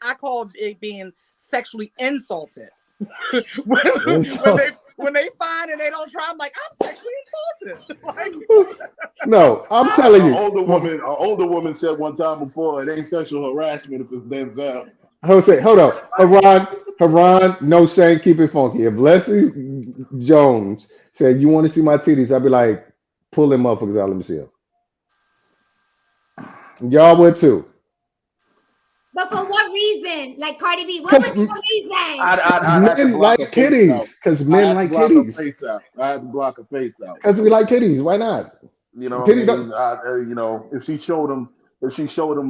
I call it being sexually insulted. when when they find and they don't try, I'm like, I'm sexually assaulted. Like, No, I'm telling you. An older woman said one time before, it ain't sexual harassment if it's Denzel. Hold on. Haran, no shame, keep it funky. If Leslie Jones said, you want to see my titties, I'd be like, pull them motherfuckers out, let me see them. Y'all would too. But for what reason? Like Cardi B, what was the reason? Men like titties. Because men like titties. I had to block her face out. Because we like titties. Why not? You know what I mean? You know, if she showed them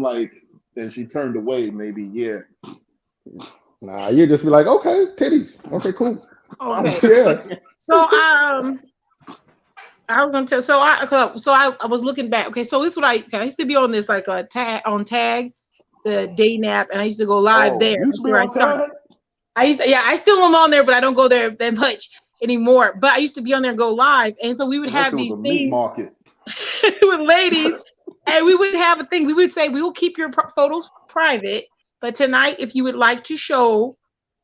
like, and she turned away, maybe, yeah. Nah, you just be like, okay, titties. Okay, cool. Okay. Yeah. So I was gonna tell. So I was looking back. Okay, so this is what I used to be on this like a tag, the dating app, and I used to go live there. You used to be on Tag? I still am on there, but I don't go there that much anymore. But I used to be on there and go live, and so we would have these things with ladies, and we would have a thing. We would say we will keep your photos private, but tonight, if you would like to show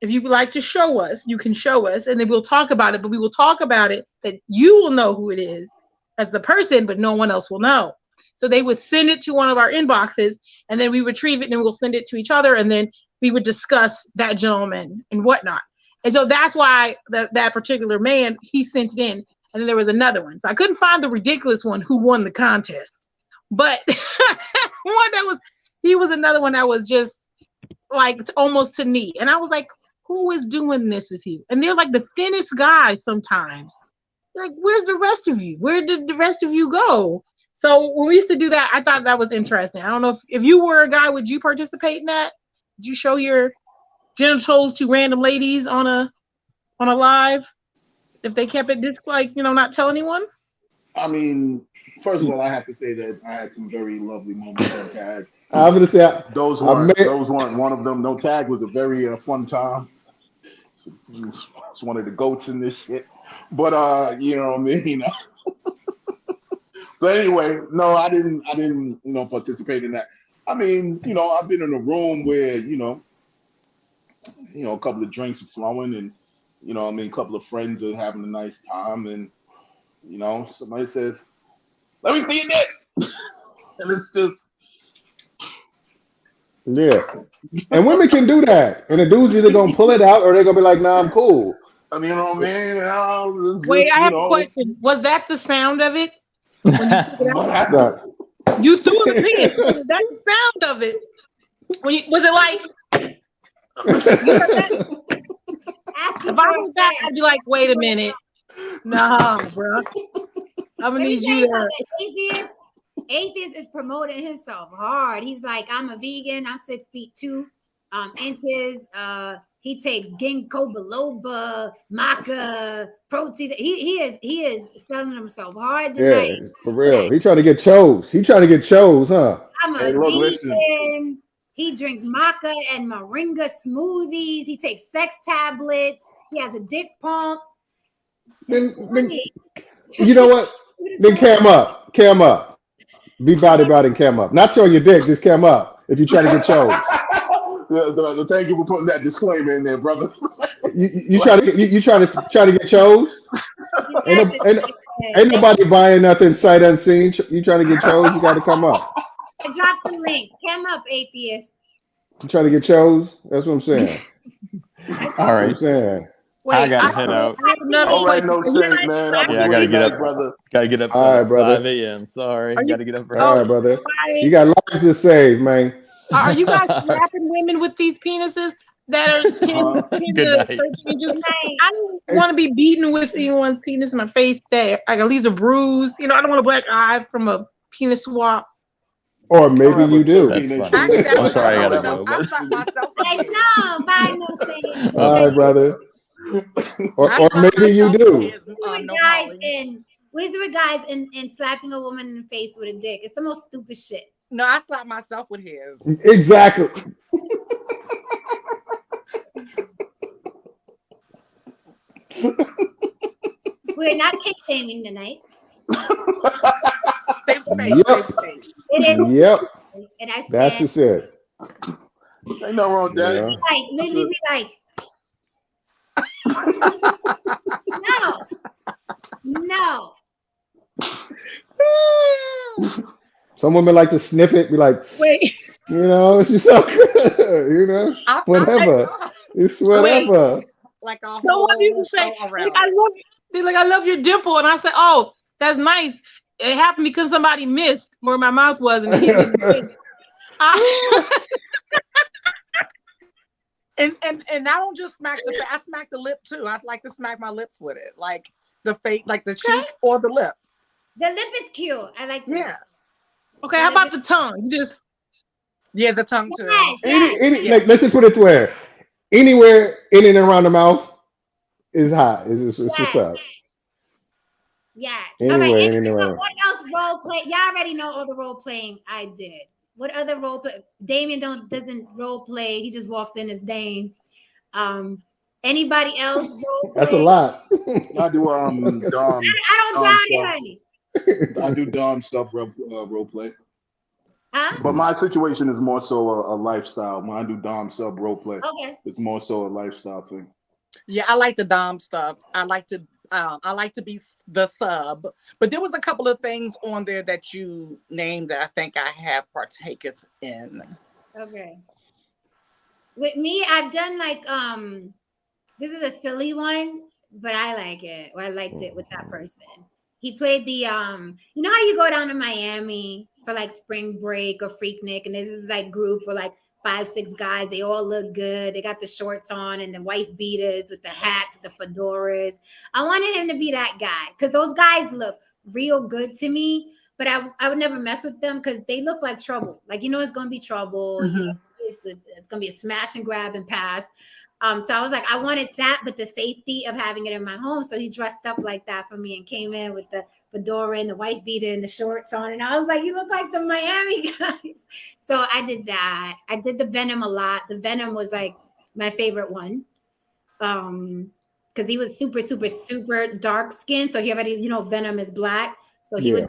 us, you can show us, and then we'll talk about it. But we will talk about it that you will know who it is as the person, but no one else will know. So they would send it to one of our inboxes, and then we retrieve it, and we'll send it to each other, and then we would discuss that gentleman and whatnot. And so that's why that particular man, he sent it in, and then there was another one. So I couldn't find the ridiculous one who won the contest, but he was another one that was just like almost to me, and I was like, who is doing this with you? And they're like the thinnest guys sometimes. Like, where's the rest of you? Where did the rest of you go? So when we used to do that, I thought that was interesting. I don't know if you were a guy, would you participate in that? Did you show your genitals to random ladies on a live if they kept it not tell anyone? I mean, first of all, I have to say that I had some very lovely moments on Tag. I'm gonna say those weren't one of them. No, Tag was a very fun time. It's one of the goats in this shit. But you know what I mean? But anyway, no, I didn't participate in that. I mean, I've been in a room where, a couple of drinks are flowing, and a couple of friends are having a nice time, and somebody says, "Let me see your dick," and it's just. Yeah, and women can do that, and the dude's either gonna pull it out or they're gonna be like, "Nah, I'm cool." I mean, I Wait, I have a question. Was that the sound of it? When you took it out? You threw it in. Was that the sound of it? Was it like? If I was that, I'd be like, "Wait a minute, nah, bro. I'm gonna need you to." Atheist is promoting himself hard. He's like, I'm a vegan. I'm 6 feet 2 inches. He takes ginkgo biloba, maca, protein. He is selling himself hard tonight. Yeah, for real. He trying to get chose. Huh? I'm a vegan. He drinks maca and moringa smoothies. He takes sex tablets. He has a dick pump. Then you know what? Then cam up. Be body and cam up. Not showing your dick, just cam up if you try to get chose. Thank you for putting that disclaimer in there, brother. you try to get chose? Ain't nobody buying nothing sight unseen. You trying to get chose? You got to come up. I dropped the link. Cam up, atheist. You trying to get chose? That's what I'm saying. All right. I'm saying. Wait, I gotta head out. All right, no shame, man. Yeah, I gotta get up, brother. Gotta get up at 5 a.m. Sorry, gotta get up. All right, brother. You got lives to save, man. Are you guys slapping women with these penises that are 10 to 13 inches? I don't want to be beaten with anyone's penis in my face that I can leave a bruise. I don't want a black eye from a penis swap. Or maybe you do. I'm sorry, I gotta go. Bye, no shame. All right, brother. Or maybe you do. What is it with guys in slapping a woman in the face with a dick? It's the most stupid shit. No, I slap myself with his. Exactly. We're not kink shaming tonight. Safe space. Safe space. It is. Yep. And I stand. That's just it. Ain't no wrong with that. Literally be like. No, Some women like to sniff it, be like, Wait, you know, it's just so good, you know, I whatever. It's wait. whatever. like a Someone whole people say, show around it. I love your dimple, and I said, oh, that's nice. It happened because somebody missed where my mouth was and it hit me. In the face. And I don't just smack the face, I smack the lip too. I like to smack my lips with it, like the face, like the cheek or the lip. The lip is cute. I like that. Yeah. Okay, how about the tongue? You just The tongue too. Like, let's just put it to where anywhere in and around the mouth is hot. It's what's up. Yeah. Anywhere, all right. anywhere. What else role play? Y'all already know all the role playing I did. What other role play? Damien doesn't role play. He just walks in as Dame. Anybody else role play? That's a lot. I do Dom. I don't doubt it, honey. I do Dom sub role play. Huh? But my situation is more so a lifestyle. When I do Dom sub role play, it's more so a lifestyle thing. Yeah, I like the Dom stuff. I like to be the sub, but there was a couple of things on there that you named that I think I have partaken in. Okay. With me, I've done like this is a silly one, but I like it. Or I liked it with that person. He played the you know how you go down to Miami for like spring break or Freaknik, and this is like group or like 5-6 guys. They all look good. They got the shorts on and the wife beaters with the hats, the fedoras. I wanted him to be that guy because those guys look real good to me. But I would never mess with them because they look like trouble. Like, you know, it's gonna be trouble. Mm-hmm. You know, it's gonna be a smash and grab and pass. So I was like, I wanted that, but the safety of having it in my home. So he dressed up like that for me and came in with the fedora and the white beater and the shorts on. And I was like, you look like some Miami guys. So I did that. I did the Venom a lot. The Venom was like my favorite one. Because he was super, super, super dark skinned. So he already, you know, Venom is black. So he would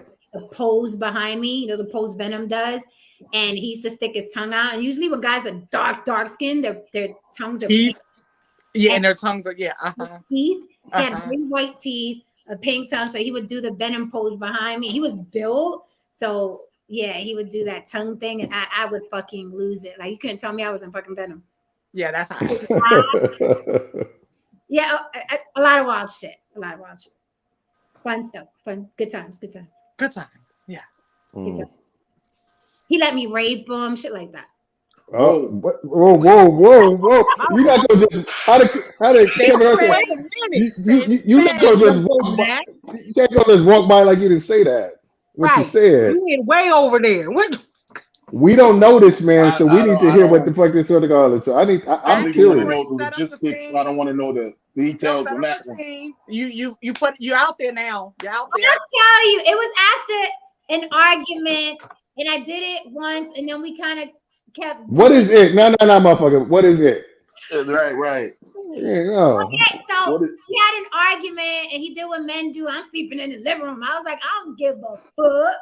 pose behind me, you know, the pose Venom does. And he used to stick his tongue out. And usually when guys are dark skinned, their tongues are pink. Yeah, and their tongues are, teeth. He had big white teeth, a pink tongue. So he would do the Venom pose behind me. He was built. So yeah, he would do that tongue thing. And I would fucking lose it. Like, you couldn't tell me I was in fucking Venom. Yeah, that's how. Yeah, a lot of wild shit. Fun stuff. Fun. Good times. Yeah. Good times. He let me rape him, shit like that. Oh, whoa! You're not gonna just how to Kevin Hart said, you not gonna just walk by. You can't go just walk by like you didn't say that. What you said. You went way over there. What? We don't know this man, so we need to hear what the fuck this other girl is. So I'm curious. I don't want to know the logistics. I don't want to know the details on that one. You're out there now. You're out there. I'll tell you, it was after an argument, and I did it once, and then we kind of kept. What is it? No, motherfucker. What is it? Right. Yeah, no. Okay, so we had an argument, and he did what men do. I'm sleeping in the living room. I was like, I don't give a fuck.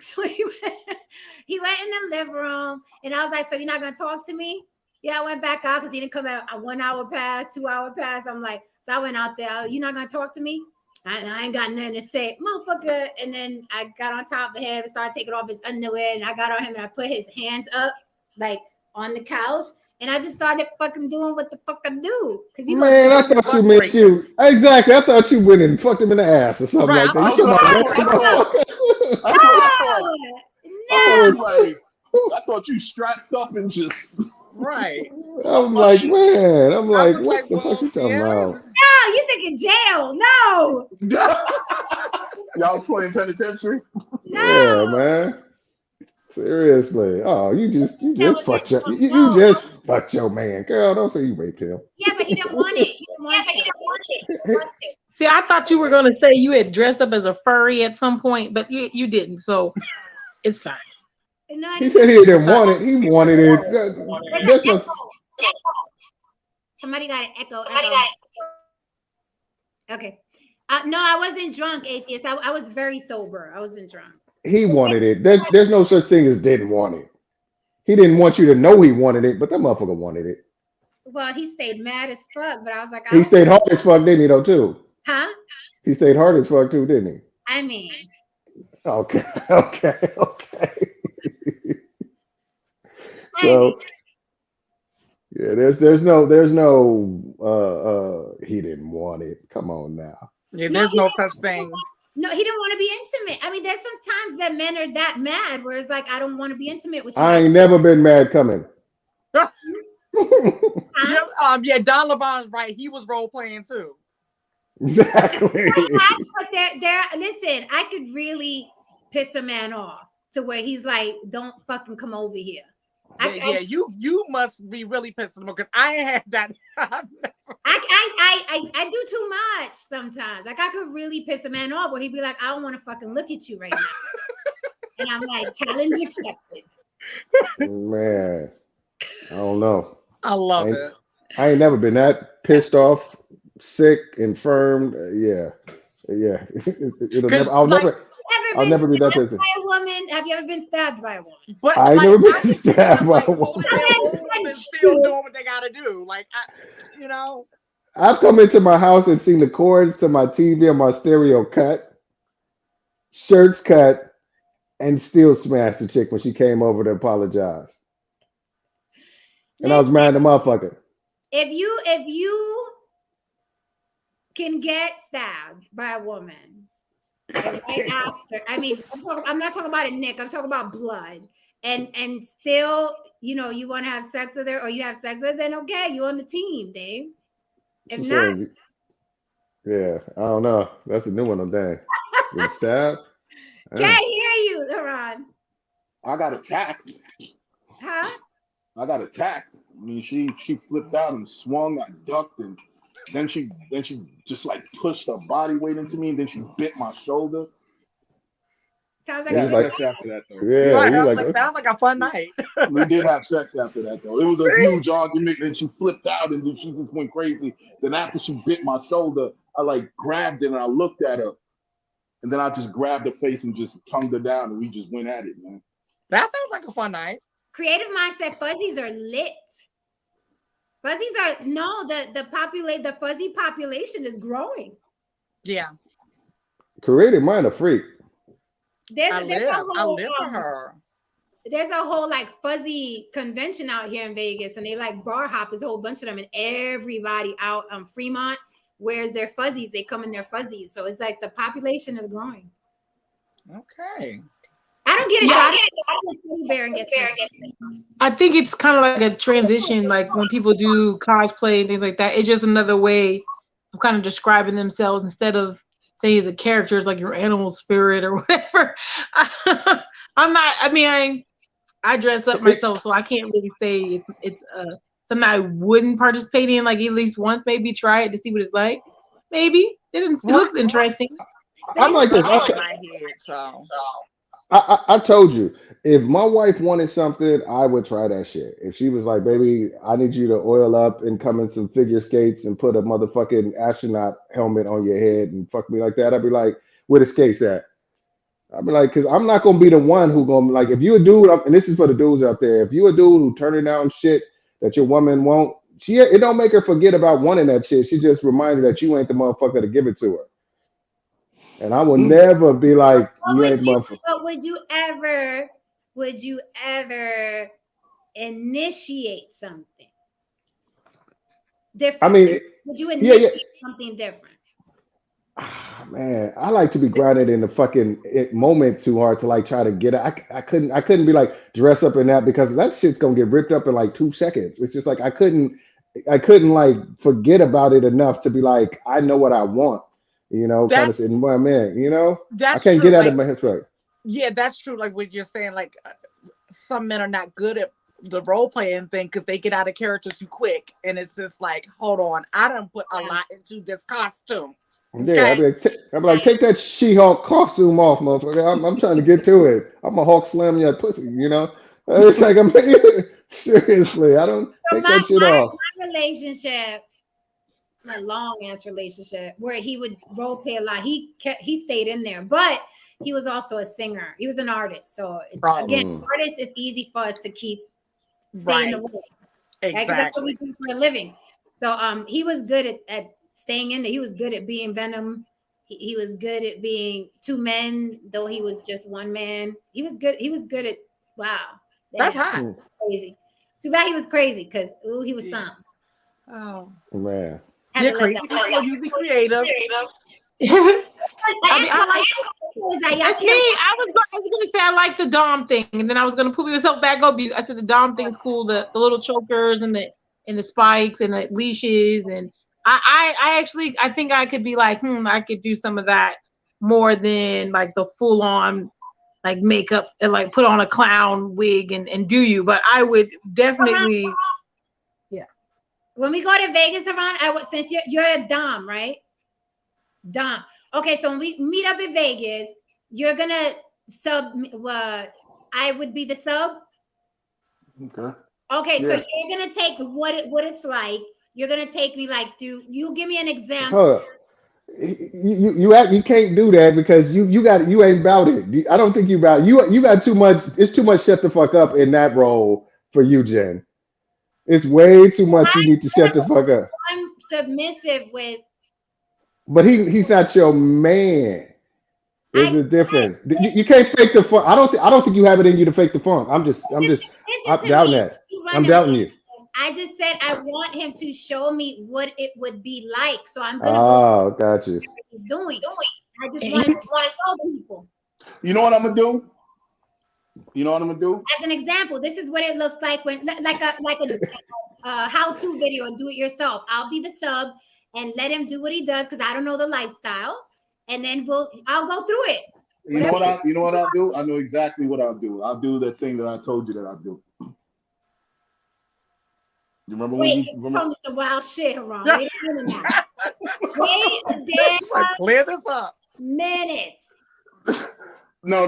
So he went in the living room, and I was like, so you're not gonna talk to me? Yeah, I went back out because he didn't come out. 1 hour passed, 2 hour passed. I'm like, so I went out there. You're not gonna talk to me? I ain't got nothing to say, motherfucker. And then I got on top of him and started taking off his underwear, and I got on him and I put his hands up like on the couch, and I just started fucking doing what the fuck I do. Because I thought you meant you exactly. I thought you went and fucked him in the ass or something like that. I thought you strapped up and just right. I'm like, what the fuck you talking about? No, you thinking jail? No. Y'all was playing penitentiary? No. Yeah, man. Seriously. Oh, you just fucked your man. Girl, don't say you raped him. Yeah, but he didn't want it. See, I thought you were gonna say you had dressed up as a furry at some point, but you didn't, so it's fine. No, he said he didn't want it. He wanted it. Somebody got an echo. Okay. No, I wasn't drunk, atheist. I was very sober. I wasn't drunk. He wanted it. There's no such thing as didn't want it. He didn't want you to know he wanted it, but that motherfucker wanted it. Well, he stayed mad as fuck, but I was like, he stayed hard as fuck, didn't he, though, too? Huh? He stayed hard as fuck, too, didn't he? I mean. Okay. So yeah, there's no he didn't want it. Come on now. Yeah, there's no such thing. No, he didn't want to be intimate. I mean, there's sometimes that men are that mad where it's like, I don't want to be intimate with you. I ain't never been mad coming. Yeah, Don LeBron's right. He was role playing too. Exactly. But listen, I could really piss a man off to where he's like, don't fucking come over here. You must be really pissing him off because I ain't had that. I do too much sometimes. Like I could really piss a man off where he'd be like, I don't want to fucking look at you right now. And I'm like, challenge accepted. Man, I don't know. I love it. I ain't never been that pissed off, sick, infirmed. Yeah. I'll never be that person. By a woman? Have you ever been stabbed by a woman? But I never been stabbed by a woman. Still doing what they gotta do. Like, I've come into my house and seen the cords to my TV and my stereo cut, shirts cut, and still smashed the chick when she came over to apologize. And I was mad at the motherfucker. If you can get stabbed by a woman, and right after, I mean, I'm not talking about a nick, I'm talking about blood, and still, you want to have sex with her or you have sex with her, then okay, you on the team, Dave. If not, yeah, I don't know. That's a new one on dang. Getting stabbed. Can't hear you, Laron. I got attacked. Huh? I got attacked. I mean, she flipped out and swung. I ducked, and then she just like pushed her body weight into me, and then she bit my shoulder. Sounds like sex after that though. Yeah, sounds like a fun night. We did have sex after that though. It was a huge argument, and she flipped out, and then she just went crazy. Then after she bit my shoulder, I like grabbed it and I looked at her, and then I just grabbed her face and just tongued her down, and we just went at it, man. That sounds like a fun night. Creative mindset fuzzies are lit. Fuzzies are the fuzzy population is growing. Yeah. Creative mind a freak. I live for her. There's a whole like fuzzy convention out here in Vegas, and they like bar hoppers, a whole bunch of them, and everybody out on Fremont wears their fuzzies. They come in their fuzzies, so it's like the population is growing. Okay. I don't get it. I think it's kind of like a transition, like when people do cosplay and things like that. It's just another way of kind of describing themselves instead of saying as a character, it's like your animal spirit or whatever. I dress up myself, so I can't really say it's something I wouldn't participate in, like at least once, maybe try it to see what it's like. Maybe it looks interesting. I'm like this. I told you, if my wife wanted something, I would try that shit. If she was like, baby, I need you to oil up and come in some figure skates and put a motherfucking astronaut helmet on your head and fuck me like that, I'd be like, where the skates at? I'd be like, because I'm not going to be the one who going to, like, if you a dude, and this is for the dudes out there, if you a dude who turning down shit that your woman won't, it don't make her forget about wanting that shit. She just reminded that you ain't the motherfucker to give it to her. And I will never be like, you ain't motherfucker. But would you ever initiate something different? I mean, would you initiate something different? Man, I like to be grounded in the fucking moment too hard to like try to get it. I couldn't be like dress up in that because that shit's gonna get ripped up in like 2 seconds. It's just like I couldn't like forget about it enough to be like, I know what I want. Kind of in my man, I can't get out of my head. Yeah, that's true. Like what you're saying, like some men are not good at the role playing thing because they get out of character too quick, and it's just like, hold on, I done put a lot into this costume. Yeah, okay. I'd be like, take that She-Hulk costume off, motherfucker. I'm trying to get to it. I'm a Hulk slam your pussy, It's like seriously, I don't take that shit off. My relationship. A long ass relationship where he would role play a lot. He stayed in there, but he was also a singer. He was an artist. So again, artists, it's easy for us to keep staying away. Exactly. Right? That's what we do for a living. So he was good at staying in there. He was good at being Venom. He was good at being 2 men, though he was just 1 man. He was good. He was good at wow. That's hot. Crazy. Too bad he was crazy, because he was some. Oh Man. yeah, crazy people are usually creative. That's me. I was gonna say I like the Dom thing, and then I was gonna put myself back up. I said the Dom thing is cool, the little chokers and the spikes and the leashes, and I actually I think I could be like, I could do some of that more than like the full on like makeup and like put on a clown wig and do you, but I would definitely When we go to Vegas, around, since you're a Dom, right? Dom. Okay, so when we meet up in Vegas, you're gonna sub. I would be the sub. Okay. Okay, so Yeah. you're gonna take what it's like. You're gonna take me like, you give me an example. Hold up. You can't do that because you ain't about it. I don't think you about you got too much. It's too much shut the fuck up in that role for you, Jen. It's way too much. You need to shut the fuck up. I'm submissive with. But he's not your man. There's a difference. You can't fake the funk. I don't think you have it in you to fake the funk. I'm doubting that. I'm doubting you. I just said I want him to show me what it would be like. So I'm gonna got you. What he's doing. I just want to show people. You know what I'm gonna do? You know what I'm gonna do? As an example, this is what it looks like when like a how-to video and do it yourself. I'll be the sub and let him do what he does because I don't know the lifestyle. And then I'll go through it. You know what I'll do? I know exactly what I'll do. I'll do the thing that I told you that I'll do. You remember when you told me some wild shit, Haran. Wait a minute now. Wait a damn like, clear this up. Minutes. No.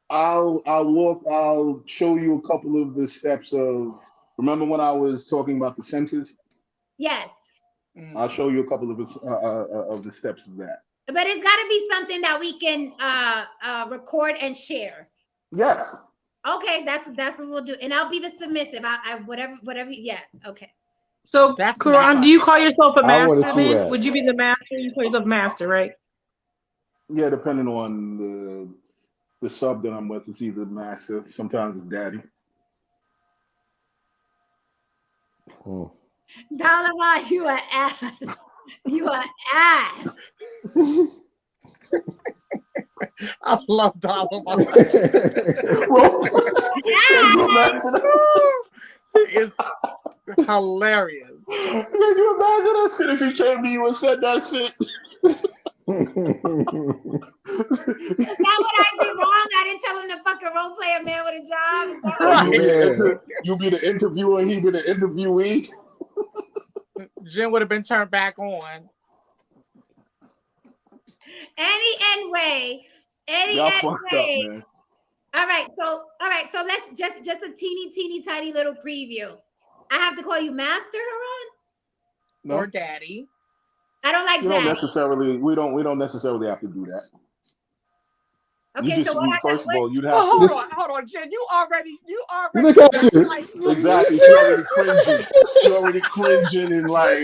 I'll show you a couple of the steps of. Remember when I was talking about the senses? Yes. I'll show you a couple of the steps of that. But it's got to be something that we can record and share. Yes. Okay, that's what we'll do, and I'll be the submissive. I whatever. Yeah. Okay. So, Quran, do you call yourself a master? Then would you be the master? You call yourself master, right? Yeah, depending on the sub that I'm with, it's either master. Sometimes it's daddy. Oh. Dollar, you are ass. You are ass. I love Dollar. It's hilarious. Can you imagine that shit if he came to you and said that shit? Is that what I did wrong? I didn't tell him to fucking role play a man with a job. Is that right? You be the interviewer and he be the interviewee. Jen would have been turned back on. Any way. Y'all fucked up, man. All right, so let's just a teeny tiny little preview. I have to call you Master, Haran? No. Or Daddy. I don't like Daddy. We don't necessarily have to do that. Okay, so what first of all, you'd have hold on, Jen. You already look at you. Like, exactly. She's already cringing and like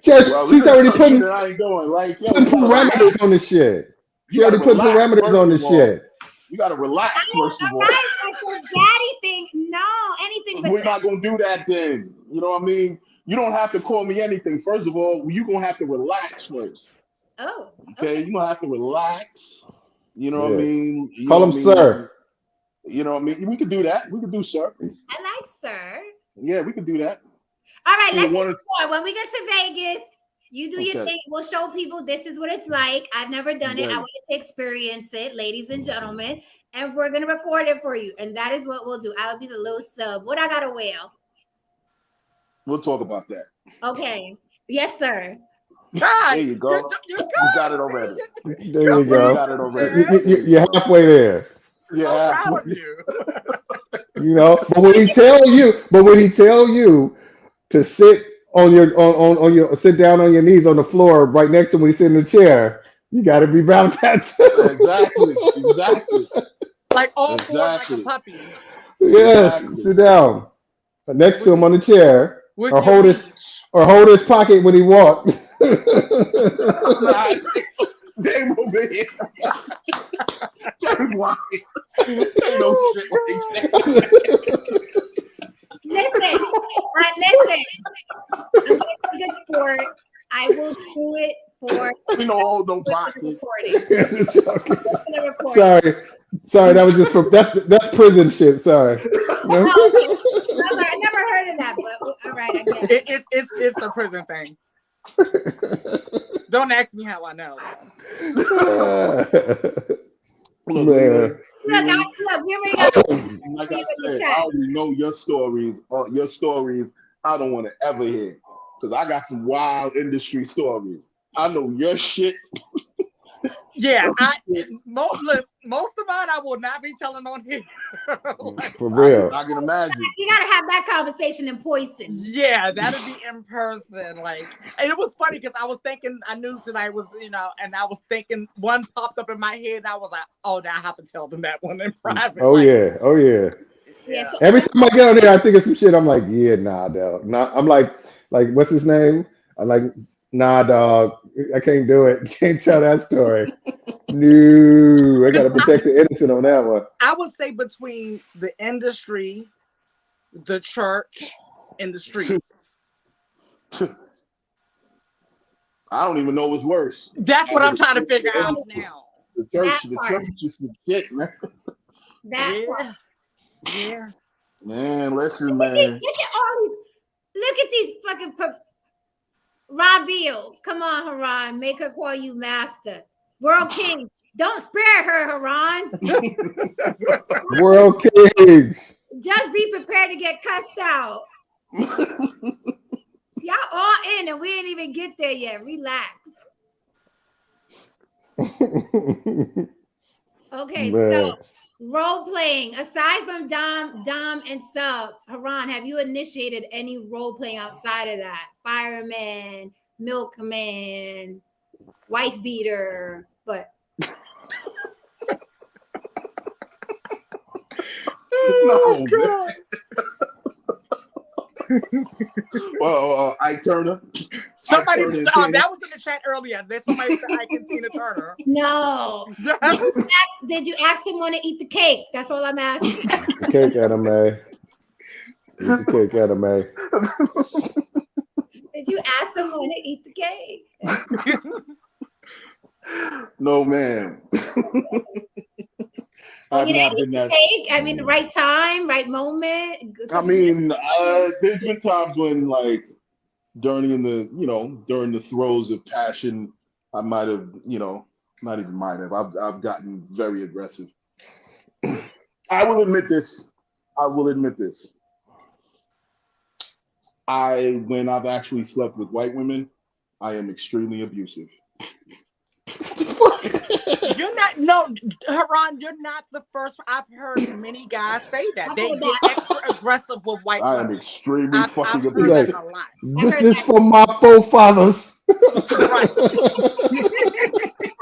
she's already putting I ain't going like parameters on the shit. She already put parameters on the shit. You gotta relax first of all. Right, like daddy thing. No, anything but we're not gonna do that then. You know what I mean? You don't have to call me anything. First of all, you're gonna have to relax first. Oh. Okay, you're gonna have to relax. You know what I mean? Call him sir. You know what I mean? We could do that. We could do sir. I like sir. Yeah, we could do that. All right, let's do more. When we get to Vegas, you do your thing. We'll show people this is what it's like. I've never done it. I want to experience it, ladies and gentlemen. And we're gonna record it for you. And that is what we'll do. I'll be the little sub. What I gotta wear? We'll talk about that. Okay. Yes, sir. There you go. You got it already. There you go. You got it already. You're halfway there. Yeah. I'm proud of you. You know, but when he tell you to sit on your sit down on your knees on the floor right next to him when you sit in the chair, you got to be about that too. Exactly. Like all fours like a puppy. Yes, sit down next to him on the chair, or hold his pocket when he walk. Damn over here. Ain't no shit like that. do it for no pocket. Sorry, that was just for that's prison shit. Sorry. No? I never heard of that, but all right, I guess. It's a prison thing. Don't ask me how I know. Look, we already got like I said, I already know your stories. Your stories, I don't want to ever hear, because I got some wild industry stories. I know your shit. Yeah, most of mine I will not be telling on here. For real. I can imagine. You gotta have that conversation in person. Yeah, that'd be in person. Like, and it was funny because I was thinking, I knew tonight was, and I was thinking one popped up in my head, and I was like, oh, now I have to tell them that one in private. Oh yeah. Yeah. So Every time I get on there, I think of some shit. I'm like, yeah, nah, dog. Nah, I'm like, what's his name? I'm like, nah, dog. I can't do it. Can't tell that story. No, I gotta protect the innocent on that one. I would say between the industry, the church, and the streets. I don't even know what's worse. That's what I'm trying to figure out now. The church is the shit, man. Yeah. Man, listen, look man. Look at these fucking Rabil. Come on, Haran. Make her call you master. World King. Don't spare her, Haran. World King. Just be prepared to get cussed out. Y'all all in and we ain't even get there yet. Relax. Okay, Man. So role playing. Aside from Dom, and Sub, Haran, have you initiated any role playing outside of that? Fireman, milkman, wife beater, but. No, God. Well, Ike Turner. Somebody, that was in the chat earlier. There's somebody said Ike and Tina Turner. No. Did you ask someone to eat the cake? That's all I'm asking. The cake anime. Eat the cake anime. Did you ask someone to eat the cake? No, man. I've not been that. I mean, the right time, right moment. I mean, there's been times when, like, during the throes of passion, I might have, not even might have. I've gotten very aggressive. I will admit this. When I've actually slept with white women, I am extremely abusive. Haran, you're not the first. I've heard many guys say that. They get extra aggressive with white women. I am extremely fucking I've heard abusive. that a lot. This is for my forefathers. Right.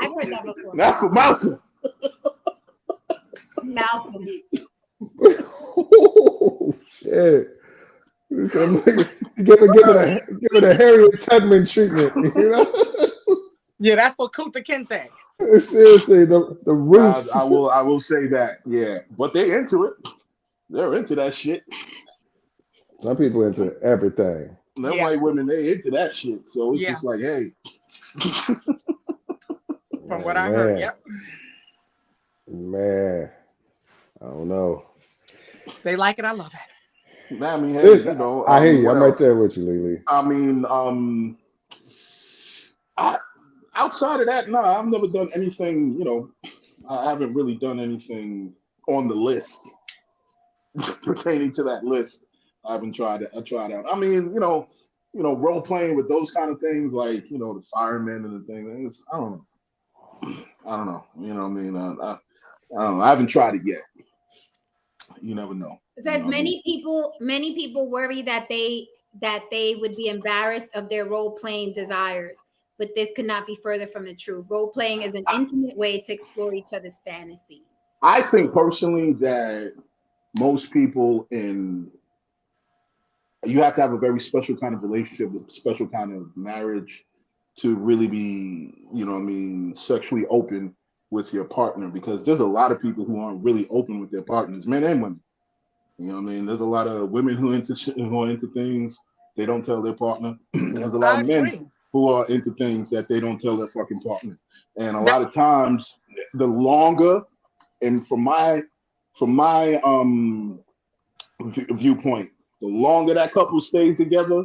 I've heard that before. That's for Malcolm. Malcolm. Oh, shit. Give it a Harriet Tubman treatment, Yeah, that's for Kunta Kinte. Seriously, the roots. I will say that, yeah. But they into it. They're into that shit. Some people into everything. Them white women, they into that shit. So it's just like, hey. From what I heard, yep. Man, I don't know. They like it. I love it. I mean, hey, I hear you. I'm right there with you, Lily. I mean, outside of that, no, I've never done anything, I haven't really done anything on the list pertaining to that list. I haven't tried it. I tried out. I mean, role playing with those kind of things, like, the firemen and the things. I don't know. You know what I mean? I don't know. I haven't tried it yet. You never know. It says many people worry that they would be embarrassed of their role playing desires. But this could not be further from the truth. Role playing is an intimate way to explore each other's fantasies. I think personally that most people you have to have a very special kind of relationship, a special kind of marriage to really be, sexually open with your partner, because there's a lot of people who aren't really open with their partners, men and women. There's a lot of women who are into things they don't tell their partner. There's a lot of men who are into things that they don't tell their fucking partner. And a lot of times, the longer, and from my viewpoint, the longer that couple stays together,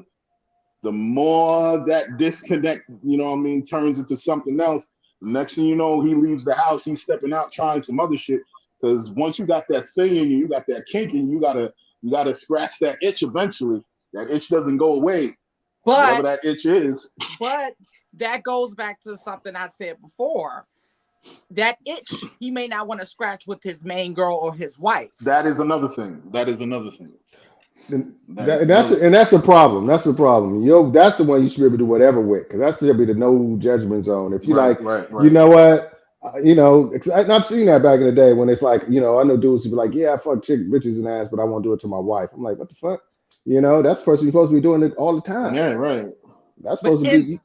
the more that disconnect, you know what I mean, turns into something else. The next thing you know, he leaves the house, he's stepping out trying some other shit. Because once you got that thing in you, you got that kink in you, you gotta scratch that itch eventually. That itch doesn't go away. Whatever that itch is. But that goes back to something I said before. That itch he may not want to scratch with his main girl or his wife. That is another thing. And that's the problem. That's the problem. That's the one you should be able to do whatever with, because that's should be the no judgment zone. If you right. You know what, I've seen that back in the day when it's like, I know dudes who be like, yeah, I fuck bitches and ass, but I won't do it to my wife. I'm like, what the fuck? That's the person you're supposed to be doing it all the time. Yeah, right. That's supposed to be.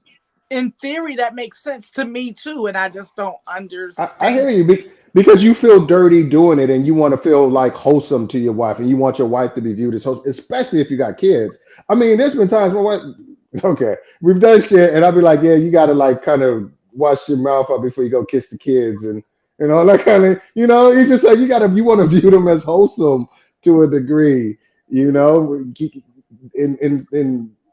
In theory, that makes sense to me too, and I just don't understand. I hear you because you feel dirty doing it, and you want to feel like wholesome to your wife, and you want your wife to be viewed as wholesome, especially if you got kids. I mean, there's been times where we've done shit, and I'll be like, yeah, you got to like kind of wash your mouth up before you go kiss the kids, and that kind of, it's just like you want to view them as wholesome to a degree, in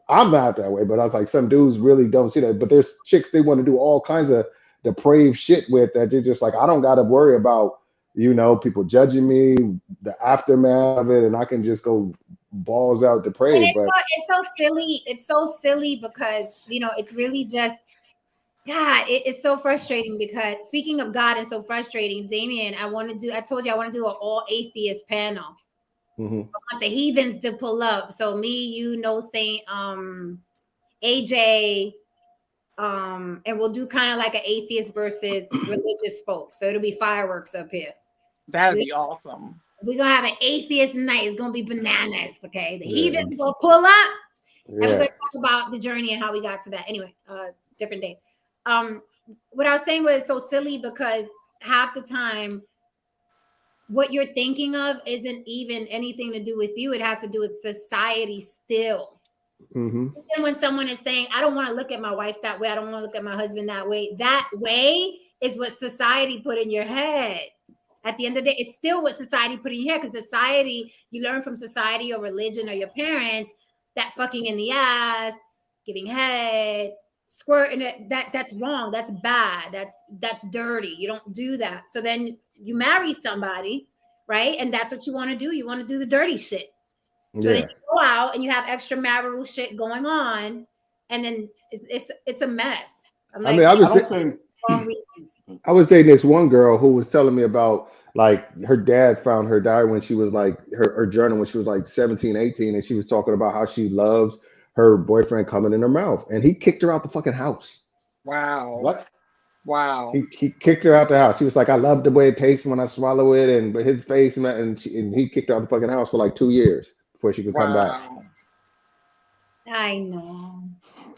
I'm not that way, but I was like, some dudes really don't see that. But there's chicks they want to do all kinds of depraved shit with that they're just like, I don't got to worry about, people judging me, the aftermath of it, and I can just go balls out depraved. It's so silly. It's so silly because, it's really just, God, it's so frustrating because speaking of God and so frustrating, Damien, I told you I want to do an all atheist panel. Mm-hmm. I want the heathens to pull up. So me, Saint, AJ, and we'll do kind of like an atheist versus religious folk. So it'll be fireworks up here. That'd be awesome. We're gonna have an atheist night. It's gonna be bananas. Okay, the heathens gonna pull up. And we're gonna talk about the journey and how we got to that. Anyway, different day. What I was saying was so silly because half the time what you're thinking of isn't even anything to do with you. It has to do with society still. Mm-hmm. Even when someone is saying, I don't want to look at my wife that way, I don't want to look at my husband that way is what society put in your head. At the end of the day, it's still what society put in your head, because society, you learn from society or religion or your parents that fucking in the ass, giving head, squirting it, that's wrong, that's bad, that's dirty, you don't do that. So then you marry somebody, right? And that's what you want to do. You want to do the dirty shit. So then you go out and you have extramarital shit going on, and then it's a mess. I was dating this one girl who was telling me about, like, her dad found her diary when she was like, her journal when she was like 17, 18, and she was talking about how she loves her boyfriend coming in her mouth, and he kicked her out the fucking house. Wow. What? Wow. He kicked her out the house. She was like, I love the way it tastes when I swallow it, and his face, and he kicked her out the fucking house for like 2 years before she could come back. I know.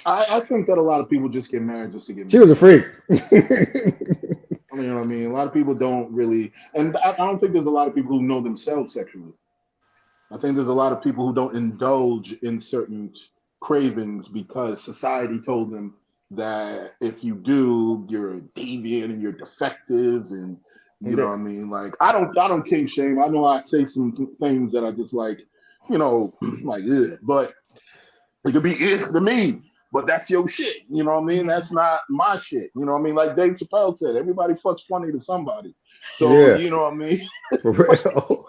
I think that a lot of people just get married just to get married. She was a freak. You know what I mean? A lot of people don't really, and I don't think there's a lot of people who know themselves sexually. I think there's a lot of people who don't indulge in certain cravings because society told them that if you do, you're a deviant and you're defective, and you know what I mean. Like I don't kink shame. I know I say some things that I just like, like but it could be to me. But that's your shit, you know what I mean? That's not my shit, you know what I mean? Like Dave Chappelle said, everybody fucks funny to somebody. So, you know what I mean? For real.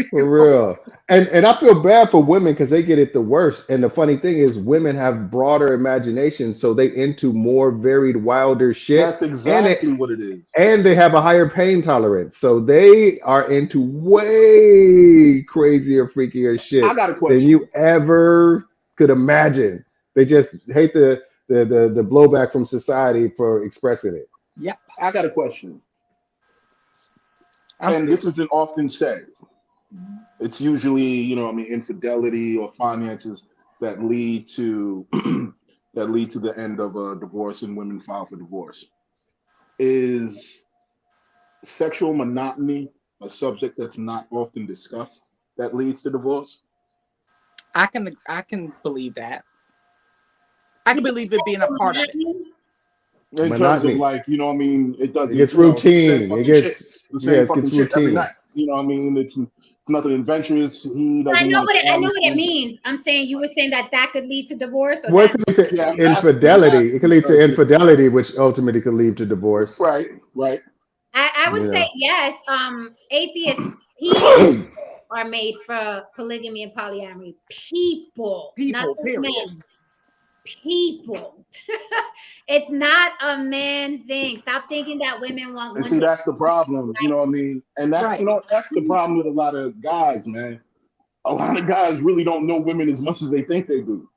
For real. And I feel bad for women because they get it the worst. And the funny thing is women have broader imagination, so they into more varied, wilder shit. That's exactly what it is. And they have a higher pain tolerance. So they are into way crazier, freakier shit I got a question. than you ever could imagine. They just hate the blowback from society for expressing it. Yep. I got a question. And this isn't often said. It's usually, infidelity or finances that lead to the end of a divorce and women file for divorce. Is sexual monotony a subject that's not often discussed that leads to divorce? I can believe that. I can believe it being a part of it. In terms of like, you know what I mean? It doesn't. It gets routine. It gets the same fucking gets shit every routine. night. You know what I mean? It's nothing adventurous. He doesn't I know like what it means. I'm saying you were saying that could lead to divorce, or Well, that it could lead to infidelity. It could lead to infidelity, which ultimately could lead to divorce. Right. I would say yes. Atheists people are made for polygamy and polyamory. People, not period. men. People. It's not a man thing. Stop thinking that women want. And see, that's the problem. You know what I mean? And that's that's the problem with a lot of guys, man. A lot of guys really don't know women as much as they think they do.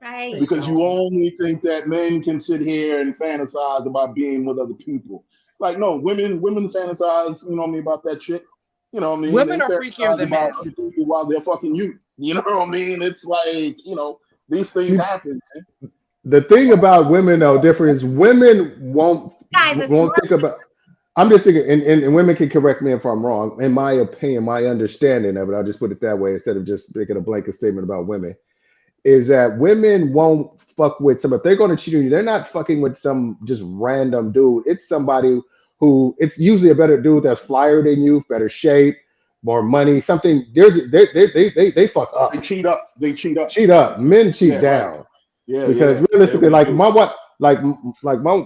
Right. Because you only think that men can sit here and fantasize about being with other people. Like, no, women fantasize, you know what I mean, about that shit. You know what I mean? Women are freakier than men. While they're fucking you. You know what I mean? It's like, you know, these things happen, man. The thing about women, though, different is women won't think about. I'm just thinking, and women can correct me if I'm wrong. In my opinion, my understanding of it, I'll just put it that way instead of just making a blanket statement about women, is that women won't fuck with some. If they're going to cheat on you, they're not fucking with some just random dude. It's somebody who, it's usually a better dude that's flyer than you, better shape, more money, something. They fuck up. They cheat up. Cheat up. Men cheat down. Right. Yeah. Because realistically, like my wife, my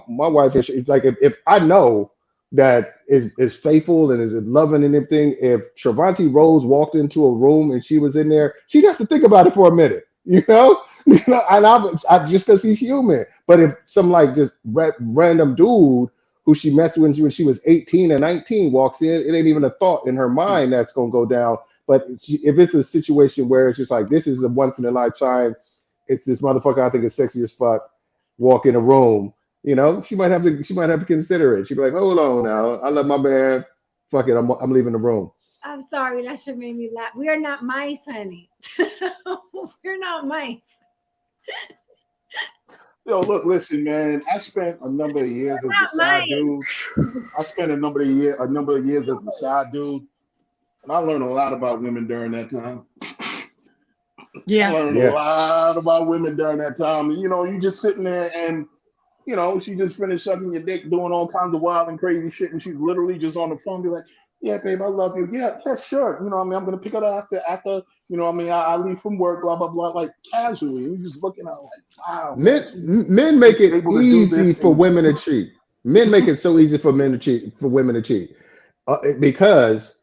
wife is like, if I know that is faithful and is loving and everything, if Travanti Rose walked into a room and she was in there, she'd have to think about it for a minute, you know, and I just because he's human. But if some like just random dude who she met when she was 18 or 19 walks in, it ain't even a thought in her mind that's gonna go down. But if it's a situation where it's just like, this is a once in a lifetime, it's this motherfucker I think is sexy as fuck, walk in a room, you know, she might have to consider it. She'd be like, hold on now, I love my man, fuck it, I'm leaving the room. I'm sorry, that should make me laugh. We are not mice, honey. We're not mice. Yo, look, listen, man. I spent a number of years as the side dude. I spent a number of years as the side dude, and I learned a lot about women during that time. Yeah, I learned a lot about women during that time. You know, you just sitting there and, you know, she just finished sucking your dick, doing all kinds of wild and crazy shit, and she's literally just on the phone, be like, "Yeah, babe, I love you. Yeah, sure. You know what I mean? I'm gonna pick it up after. You know what I mean? I leave from work, blah blah blah, like casually. You just looking at like, wow. Men make it easy for women to cheat. Men make it so easy for women to cheat, because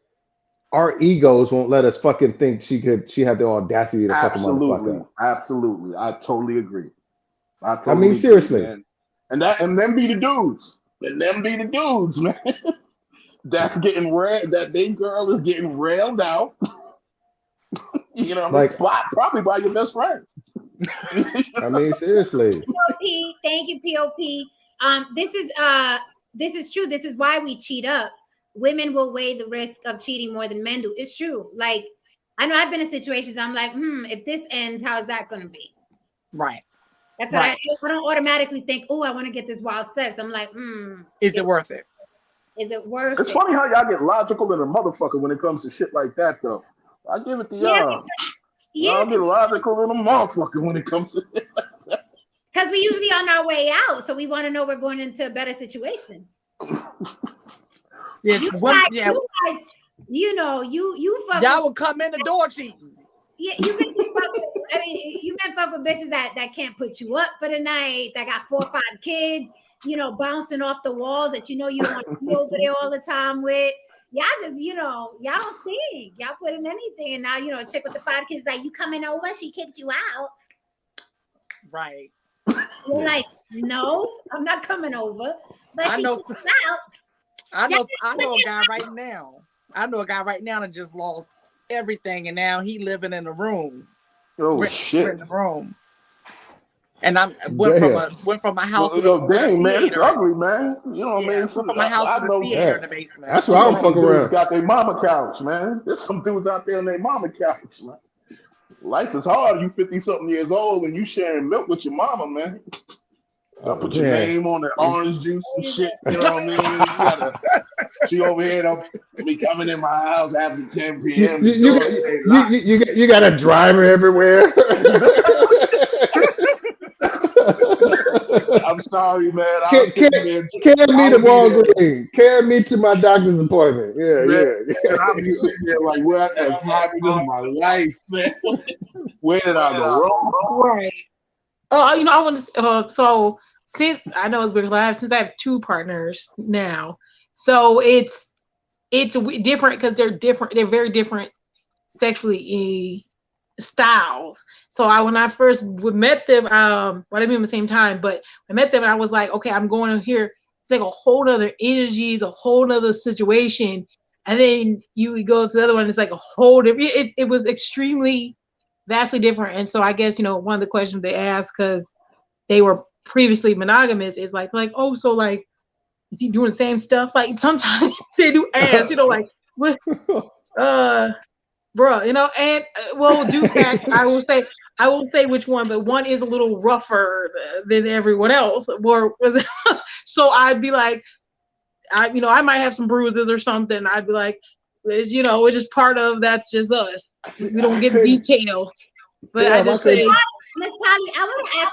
our egos won't let us fucking think she had the audacity to fuck a motherfucker. Absolutely. I totally agree. I mean, seriously. Agree, and them be the dudes. And them be the dudes, man. That's getting that big girl is getting railed out. You know, like probably by your best friend. I mean, seriously. POP, thank you, POP. This is true. This is why we cheat up. Women will weigh the risk of cheating more than men do. It's true. Like, I know I've been in situations I'm like, if this ends, how is that going to be? Right. That's what I don't automatically think, oh, I want to get this wild sex. I'm like, is it worth it? Is it worth it? It's funny how y'all get logical than a motherfucker when it comes to shit like that, though. I give it to y'all. Y'all get logical than a motherfucker when it comes to it. Because we usually on our way out, so we want to know we're going into a better situation. Yeah, you guys, you know, you fuck. Y'all will come in the door cheating. Yeah, you bitches fuck with, I mean, you men fuck with bitches that can't put you up for the night, that got 4 or 5 kids, you know, bouncing off the walls that you know you don't want to be over there all the time with. Y'all just, you know, y'all don't think. Y'all put in anything. And now, you know, a chick with the 5 kids like, you coming over? She kicked you out. Right. You're like, no, I'm not coming over. But she kicked you out. I know a guy right now. I know a guy right now that just lost everything, and now he living in a room. Oh shit! In the room. And I went from my house. Dang, man, it's ugly, man. You know what I mean? From my house with a theater in the basement. That's why I'm fucking around. Got their mama couch, man. There's some dudes out there on their mama couch, man. Life is hard. You 50-something years old and you sharing milk with your mama, man. I'll put your name on the orange juice and shit. You know what I mean? She over here don't be coming in my house after 10 p.m. You got a driver everywhere. I'm sorry, man. Carry me to Walgreens. Carry me to my doctor's appointment. Yeah, man, yeah. and I'll be sitting there like, what has happened in my life, man? Where did I go wrong? Right. Oh, I want to. So since I know it's been live, since I have 2 partners now, so it's different because they're different. They're very different sexually styles. So when I first met them, well, I didn't meet them at the same time, but I met them and I was like, okay, I'm going to here. It's like a whole other energies, a whole other situation. And then you go to the other one, it's like a whole different. It was extremely vastly different. And so I guess, one of the questions they asked, because they were previously monogamous, is like, oh, so like, is he doing the same stuff? Like sometimes they do ask, like, what, bruh, and due fact, I will say which one, but one is a little rougher than everyone else. So I'd be like, I might have some bruises or something. I'd be like, it's just part of, that's just us. We don't get detail. But I just say, Miss Polly, I want to ask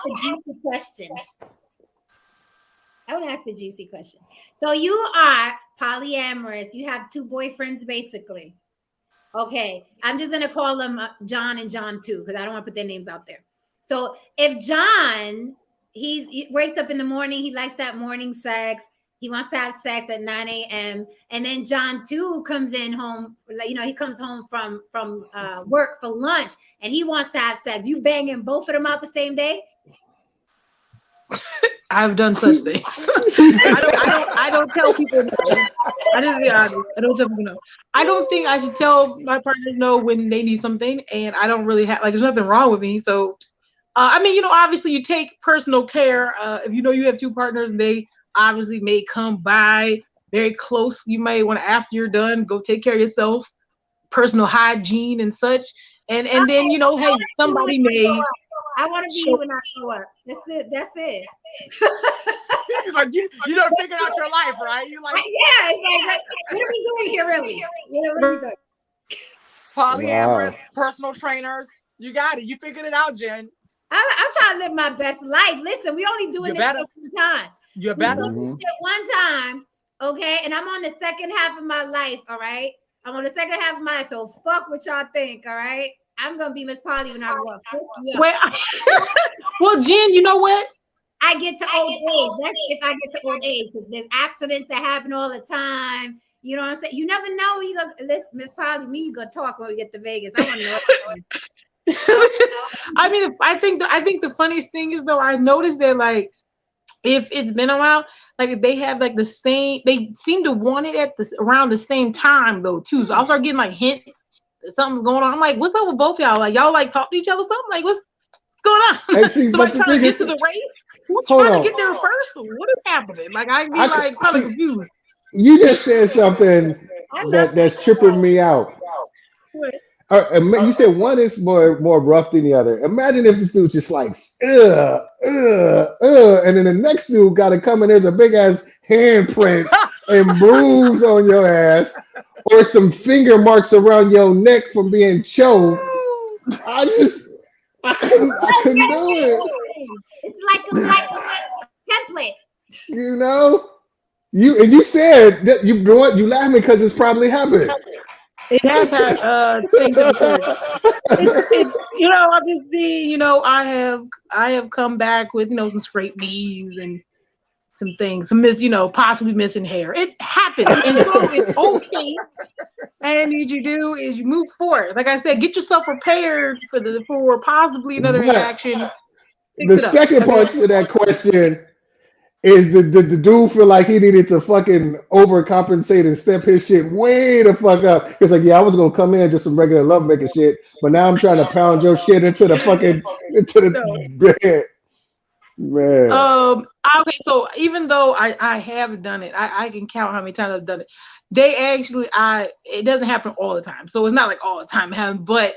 a juicy question. So you are polyamorous. You have 2 boyfriends, basically. Okay, I'm just gonna call them John and John too, because I don't want to put their names out there. So if John, he wakes up in the morning, he likes that morning sex. He wants to have sex at 9 a.m. And then John too comes in home, he comes home from work for lunch, and he wants to have sex. You banging both of them out the same day? I've done such things. I don't tell people no. I just be honest. I don't tell people no. I don't think I should tell my partner no when they need something, and I don't really have there's nothing wrong with me. So, obviously you take personal care. If you have 2 partners, and they obviously may come by very close. You may want to, after you're done, go take care of yourself, personal hygiene and such. And then hey, somebody may. I want to be you when I grow up. That's it. He's like, you don't figure out your life, right? You like, yeah. It's like, what are we doing here, really? What are we doing? Polyamorous, personal trainers. You got it. You figured it out, Jen. I'm trying to live my best life. Listen, we only doing this shit one time. You better. One time, okay? And I'm on the second half of my life, all right? I'm on the second half of my life, so fuck what y'all think, all right? I'm gonna be Miss Polly when I grow up. Well, Jen, you know what? I get to old age. That's if I get to old age, because there's accidents that happen all the time. You know what I'm saying? You never know when you go. Listen, Miss Polly, me, you gonna talk when we get to Vegas. I want to know. I mean, I think the funniest thing is, though, I noticed that like if it's been a while, like if they have like the same, they seem to want it at around the same time though too. So I'll start getting like hints that something's going on. I'm like, what's up with both y'all? Like y'all like talk to each other something? Like what's going on? Somebody trying to get to the race? Who's trying to get there first? What is happening? Like I be like kind of confused. You just said something that's tripping me out. You said one is more rough than the other. Imagine if this dude just like and then the next dude got to come and there's a big ass handprint and bruise on your ass, or some finger marks around your neck from being choked. I couldn't do it. It's like a template. You said that you laughing because it's probably happened. It has had things obviously, I have come back with, some scraped knees and some things, possibly missing hair. It happens. And so it's okay. And what you do is you move forward. Like I said, get yourself prepared for possibly another reaction. The second part to that question is the dude feel like he needed to fucking overcompensate and step his shit way the fuck up. It's like, I was gonna come in just some regular love making shit, but now I'm trying to pound your shit into the bed. Man. Okay, so even though I have done it, I can count how many times I've done it. It doesn't happen all the time. So it's not like all the time happen, but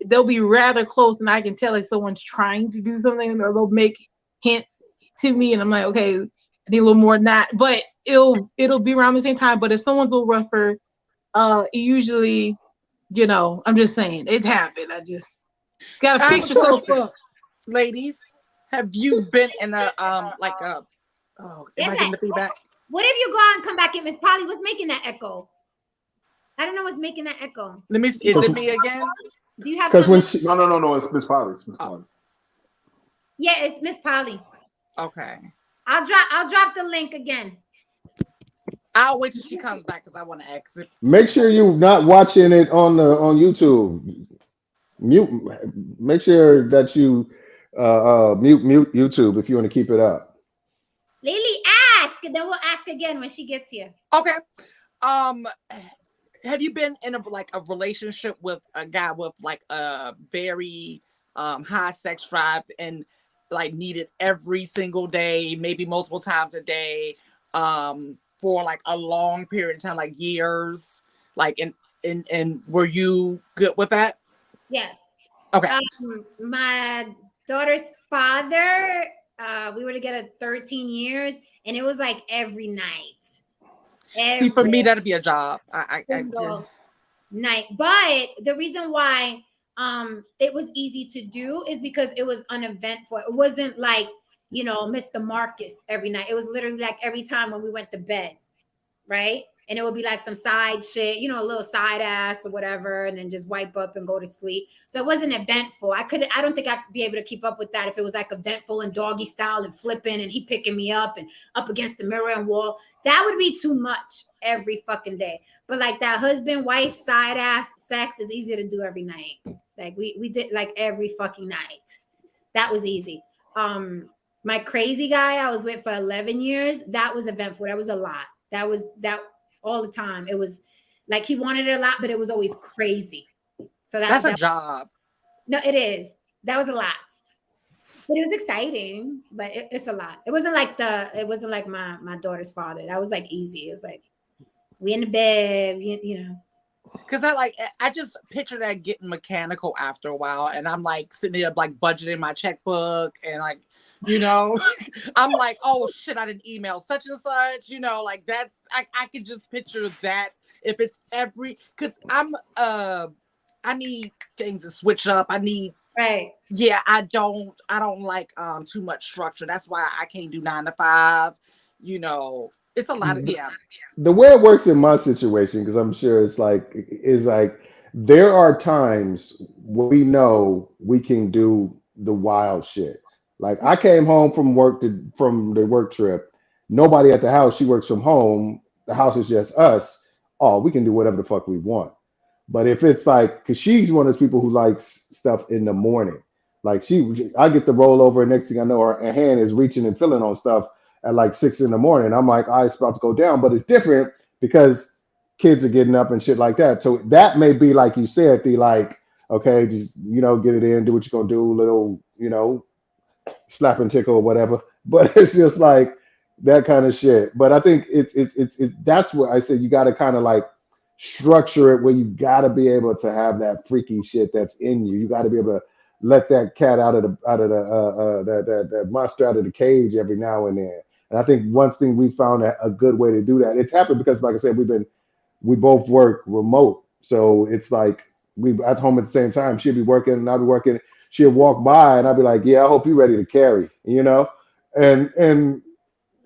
they'll be rather close and I can tell like someone's trying to do something, or they'll make hints to me and I'm like, okay, I need a little more than that, but it'll be around the same time. But if someone's a little rougher, usually, I'm just saying it's happened. I just gotta fix yourself up. Ladies, Have you been in a like a oh, am I getting the feedback? What if you go out and come back in, Miss Polly? What's making that echo? I don't know what's making that echo. Let me see. Is it me again? Do you have Because when she, No, it's Miss Polly. It's Miss Polly. Yeah, it's Miss Polly. Okay. I'll drop the link again. I'll wait till she comes back because I want to exit. make sure you're not watching it on YouTube. Make sure that you mute YouTube if you want to keep it up. Lily, ask, and then we'll ask again when she gets here. Okay. Have you been in a relationship with a guy with like a very high sex drive and like needed every single day, maybe multiple times a day, for like a long period of time, like years? Like and were you good with that? Yes. Okay. My daughter's father, we were together 13 years, and it was like every night. See, for me, that'd be a job. I night. But the reason why it was easy to do is because it was uneventful. It wasn't like, you know, Mr. Marcus every night. It was literally like every time when we went to bed, right? And it would be like some side shit, you know, a little side ass or whatever, and then just wipe up and go to sleep. So it wasn't eventful. I don't think I'd be able to keep up with that if it was like eventful and doggy style and flipping and he picking me up and up against the mirror and wall. That would be too much every fucking day. But like that husband, wife, side ass sex is easy to do every night. Like we did like every fucking night. That was easy. My crazy guy I was with for 11 years, that was eventful. That was a lot. That all the time. It was like he wanted it a lot, but it was always crazy. So that's a job. No, it is. That was a lot. But it was exciting, but it's a lot. It wasn't like my daughter's father. That was like easy. It was like we in the bed, you know. Because I just picture that getting mechanical after a while, and I'm like sitting there like budgeting my checkbook and like, you know, I'm like, oh shit, I didn't email such and such, you know, like that's I could just picture that if it's because I need things to switch up. I need yeah, I don't like too much structure. That's why I can't do 9 to 5, you know. It's a lot of The way it works in my situation, because I'm sure it's like there are times we know we can do the wild shit. Like I came home from the work trip, nobody at the house. She works from home. The house is just us. Oh, we can do whatever the fuck we want. But if it's like, because she's one of those people who likes stuff in the morning, like I get the rollover, and next thing I know, her hand is reaching and feeling on stuff at like 6 in the morning. I'm like, it's about to go down, but it's different because kids are getting up and shit like that. So that may be like you said, like, okay, just, you know, get it in, do what you're gonna do, little, you know, slap and tickle or whatever. But it's just like that kind of shit. But I think it's that's what I said. You got to kind of like structure it where you got to be able to have that freaky shit that's in you. You got to be able to let that cat out of the that monster out of the cage every now and then. And I think one thing we found a good way to do that. It's happened because, like I said, we both work remote, so it's like we at home at the same time. She'll be working and I'll be working. She'll walk by and I'll be like, "Yeah, I hope you're ready to carry," you know. And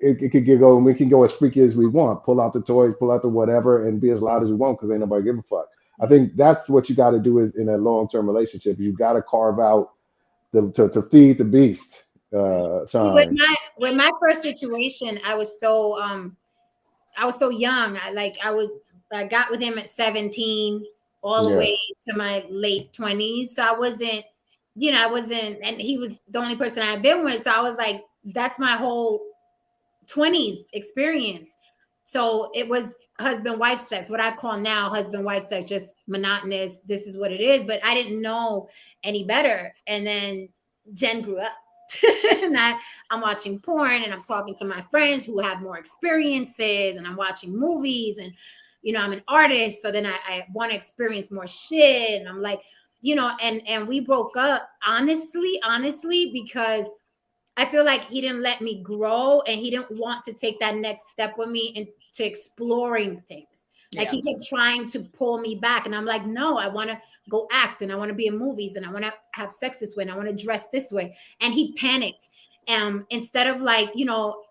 it could go, and we can go as freaky as we want. Pull out the toys, pull out the whatever, and be as loud as we want because ain't nobody give a fuck. I think that's what you got to do is in a long-term relationship. You got to carve out to feed the beast. Time. With my first situation, I was so young. I got with him at 17 all the way to my late 20s. So I wasn't, and he was the only person I had been with. So I was like, that's my whole 20s experience. So it was husband-wife sex, what I call now husband-wife sex, just monotonous. This is what it is. But I didn't know any better. And then Jen grew up. And I'm watching porn and I'm talking to my friends who have more experiences, and I'm watching movies, and I'm an artist, so then I want to experience more shit, and I'm like, and we broke up honestly because I feel like he didn't let me grow, and he didn't want to take that next step with me into exploring things. Like he kept trying to pull me back, and I'm like, no, I want to go act, and I want to be in movies, and I want to have sex this way, and I want to dress this way. And he panicked. Instead of like, you know,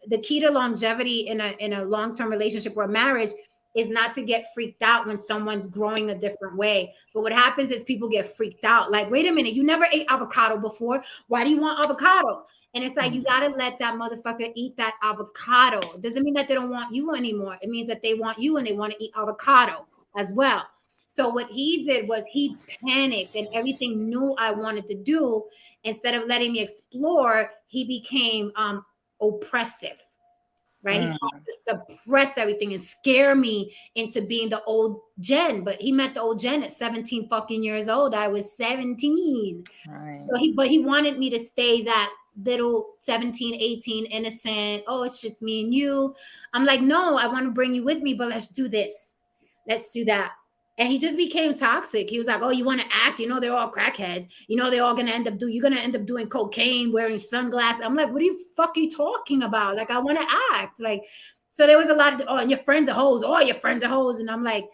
the key to longevity in a long-term relationship or marriage is not to get freaked out when someone's growing a different way. But what happens is people get freaked out. Like, wait a minute, you never ate avocado before. Why do you want avocado? And it's like, you got to let that motherfucker eat that avocado. It doesn't mean that they don't want you anymore. It means that they want you and they want to eat avocado as well. So what he did was he panicked and everything new I wanted to do, instead of letting me explore, he became oppressive. Right? He tried to suppress everything and scare me into being the old Jen. But he met the old Jen at 17 fucking years old. I was 17. Right. So he wanted me to stay that little 17, 18, innocent. Oh, it's just me and you. I'm like, no, I want to bring you with me, but let's do this. Let's do that. And he just became toxic. He was like, oh, you want to act? You know, they're all crackheads. You know, they're all going to end up you're going to end up doing cocaine, wearing sunglasses. I'm like, what are you fucking talking about? Like, I want to act. Like, so there was a lot of, oh, and your friends are hoes. Oh, your friends are hoes. And I'm like,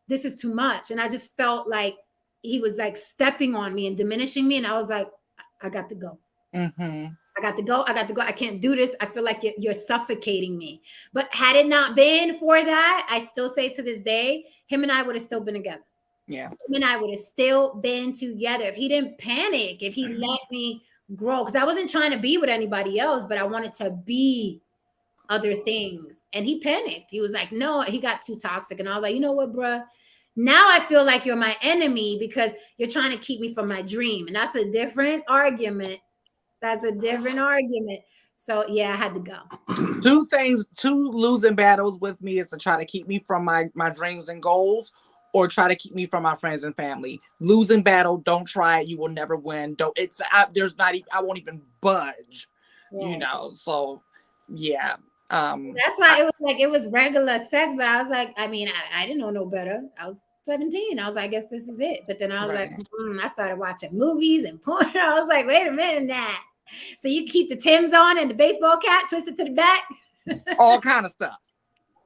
this is too much. And I just felt like he was like stepping on me and diminishing me. And I was like, I got to go. I got to go. I got to go. I can't do this. I feel like you're suffocating me. But had it not been for that, I still say to this day, him and I would have still been together. Yeah. Him and I would have still been together. If he didn't panic, if he let me grow, because I wasn't trying to be with anybody else, but I wanted to be other things. And he panicked. He was like, no, he got too toxic. And I was like, you know what, bruh? Now I feel like you're my enemy because you're trying to keep me from my dream. And that's a different argument. That's a different argument. So yeah, I had to go. Two losing battles with me is to try to keep me from my dreams and goals, or try to keep me from my friends and family. Losing battle, don't try it. You will never win. I won't even budge, you know? So yeah. That's why it was regular sex, but I was like, I mean, I didn't know no better. I was 17. I was like, I guess this is it. But then I was like, I started watching movies and porn. I was like, wait a minute now. So you keep the Timbs on and the baseball cap twisted to the back? All kind of stuff.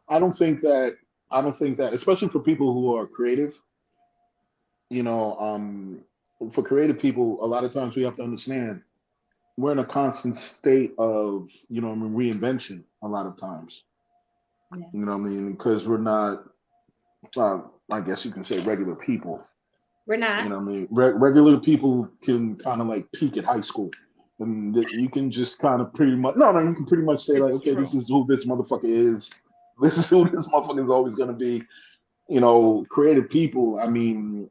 I don't think that, especially for people who are creative, you know, for creative people, a lot of times we have to understand we're in a constant state of, you know, reinvention a lot of times. Yeah. You know what I mean? Because we're not, I guess you can say regular people. We're not. You know what I mean? Regular people can kind of like peak at high school. And you can just kind of pretty much, you can pretty much say like, okay, this is who this motherfucker is. This is who this motherfucker is always going to be. You know, creative people, I mean,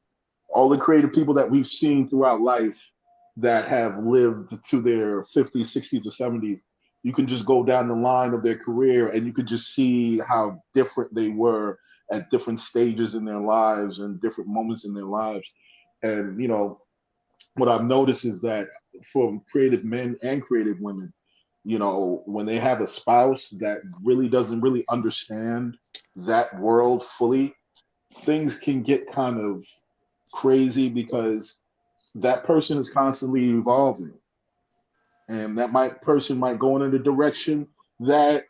all the creative people that we've seen throughout life that have lived to their 50s, 60s, or 70s, you can just go down the line of their career and you could just see how different they were at different stages in their lives and different moments in their lives. And, you know, what I've noticed is that for creative men and creative women, you know, when they have a spouse that really doesn't really understand that world fully, things can get kind of crazy because that person is constantly evolving. And that person might go in a direction that,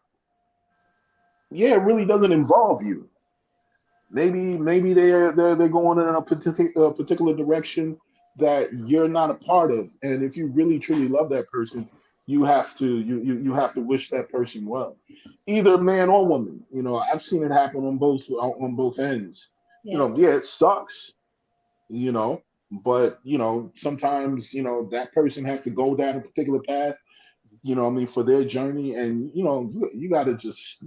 really doesn't involve you. Maybe they're going in a particular direction that you're not a part of. And if you really truly love that person, you have to wish that person well, either man or woman. You know, I've seen it happen on both ends. Yeah. You know, it sucks, you know, but you know, sometimes, you know, that person has to go down a particular path, you know what I mean, for their journey. And you know, you gotta just,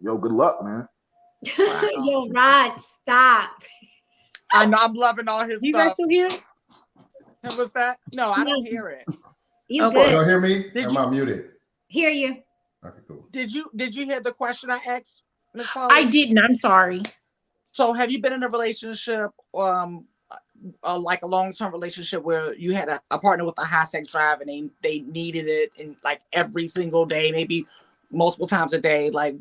good luck, man. Wow. Yo, Rod, stop. I know, I'm loving all his you stuff. guys still hear? What's that? No, I don't hear it. You okay. good? You don't hear me? Am I muted? Hear you. Okay, cool. Did you hear the question I asked, Ms. Polly? I didn't. I'm sorry. So have you been in a relationship, like a long-term relationship where you had a partner with a high sex drive and they needed it in like every single day, maybe multiple times a day? Like,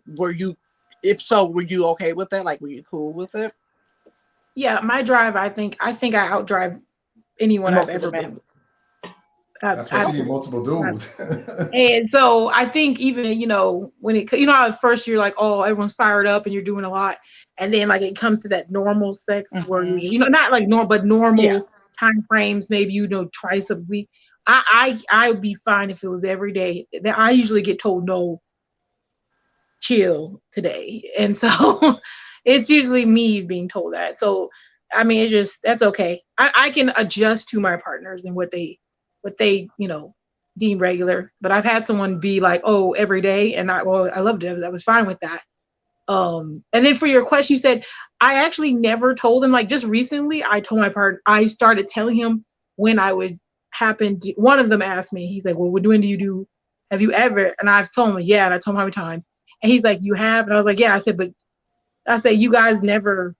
if so, were you okay with that? Like, were you cool with it? Yeah, my drive, I think I outdrive anyone I've ever met. That's why you need multiple dudes. And so I think even, you know, when how at first you're like, oh, everyone's fired up and you're doing a lot. And then like it comes to that normal sex where you're just, you know, not like normal, but normal time frames, maybe, you know, twice a week. I would be fine if it was every day. I usually get told no, chill today, and so it's usually me being told that. So I mean, it's just that's okay. I can adjust to my partners and what they deem regular. But I've had someone be like, oh, every day, and I loved it. I was fine with that. And then for your question, you said I actually never told him. Like just recently, I told my partner. I started telling him when I would happen. One of them asked me. He's like, "Well, when do you do? Have you ever?" And I've told him, "Yeah." And I told him how many times. And he's like, "You have?" And I was like, "Yeah." I said, "But I said you guys never.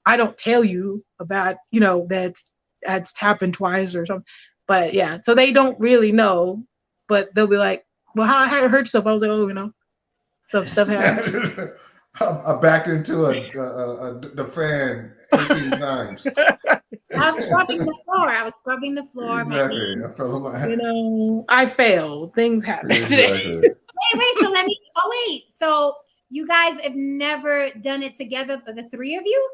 I don't tell you about that's happened twice or something." But yeah, so they don't really know. But they'll be like, "Well, how it hurt yourself?" I was like, "Oh, some stuff happened." I backed into the fan 18 times. I was scrubbing the floor. Exactly. I fell on my head. I failed. Things happen. Exactly. Wait. So you guys have never done it together, but the three of you?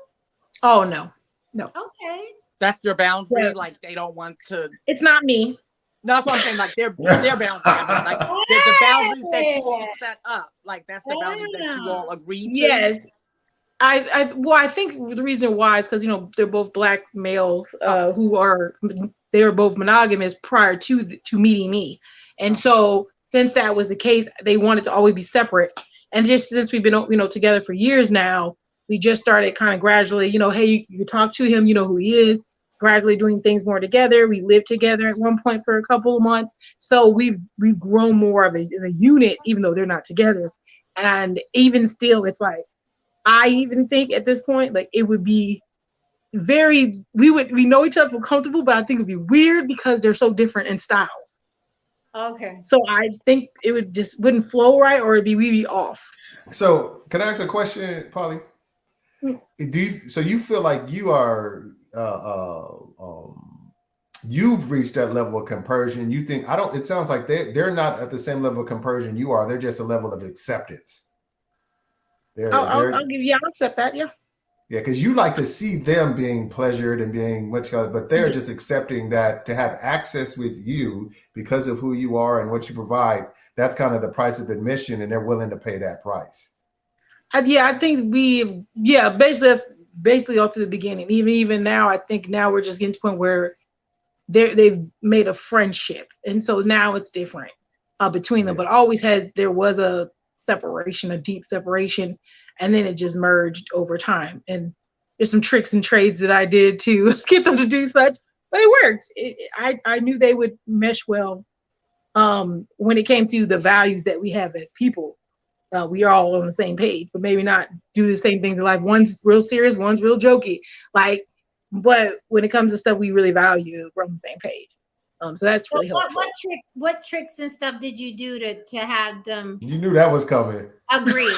Oh no. Okay. That's your boundary. Yeah. Like they don't want to. It's not me. No, that's what I'm saying. Like their boundary. I mean, like the boundaries that you all set up. Like that's the boundary that you all agreed to. Yes. I think the reason why is because they're both Black males they were both monogamous prior to meeting me, and so since that was the case, they wanted to always be separate. And just since we've been together for years now, we just started kind of gradually, hey, you talk to him, you know who he is. Gradually doing things more together. We lived together at one point for a couple of months, so we've grown more of a unit, even though they're not together. And even still, it's like I even think at this point, like it would be we know each other, feel comfortable, but I think it'd be weird because they're so different in styles. Okay. So I think it wouldn't flow right, or we'd be off. So can I ask a question, Polly? So you feel like you are you've reached that level of compersion? You think it sounds like they're not at the same level of compersion you are. They're just a level of acceptance. I'll accept that. Yeah. Yeah, because you like to see them being pleasured and being but they're just accepting that to have access with you because of who you are and what you provide. That's kind of the price of admission, and they're willing to pay that price. I think basically off to the beginning. Even now, I think now we're just getting to the point where they've made a friendship, and so now it's different between them. But there was a separation, a deep separation, and then it just merged over time. And there's some tricks and trades that I did to get them to do such, but it worked. I knew they would mesh well when it came to the values that we have as people. We are all on the same page, but maybe not do the same things in life. One's real serious, one's real jokey. But when it comes to stuff we really value, we're on the same page. So that's really helpful. What tricks and stuff did you do to have them? You knew that was coming. Agree.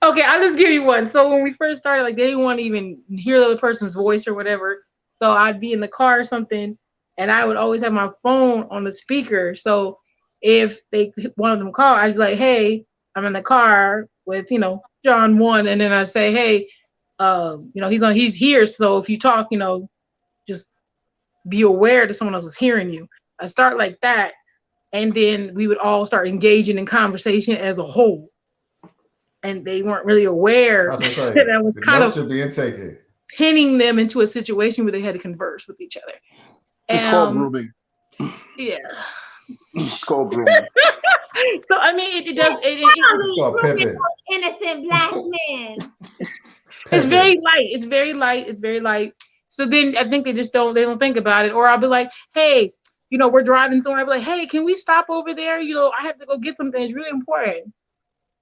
Okay, I'll just give you one. So when we first started, they didn't want to even hear the other person's voice or whatever. So I'd be in the car or something, and I would always have my phone on the speaker. So if one of them call, I'd be like, "Hey, I'm in the car with John 1," and then I say, "Hey, he's here. So if you talk, just be aware that someone else is hearing you." I start like that, and then we would all start engaging in conversation as a whole. And they weren't really aware that I was kind of being taken, pinning them into a situation where they had to converse with each other. It's called grooming. Yeah. It's called grooming. So I mean, it's called pimping. Innocent Black men. It's very light. It's very light. So then I think they don't think about it. Or I'll be like, "Hey, we're driving somewhere." I'll be like, "Hey, can we stop over there? I have to go get something. It's really important."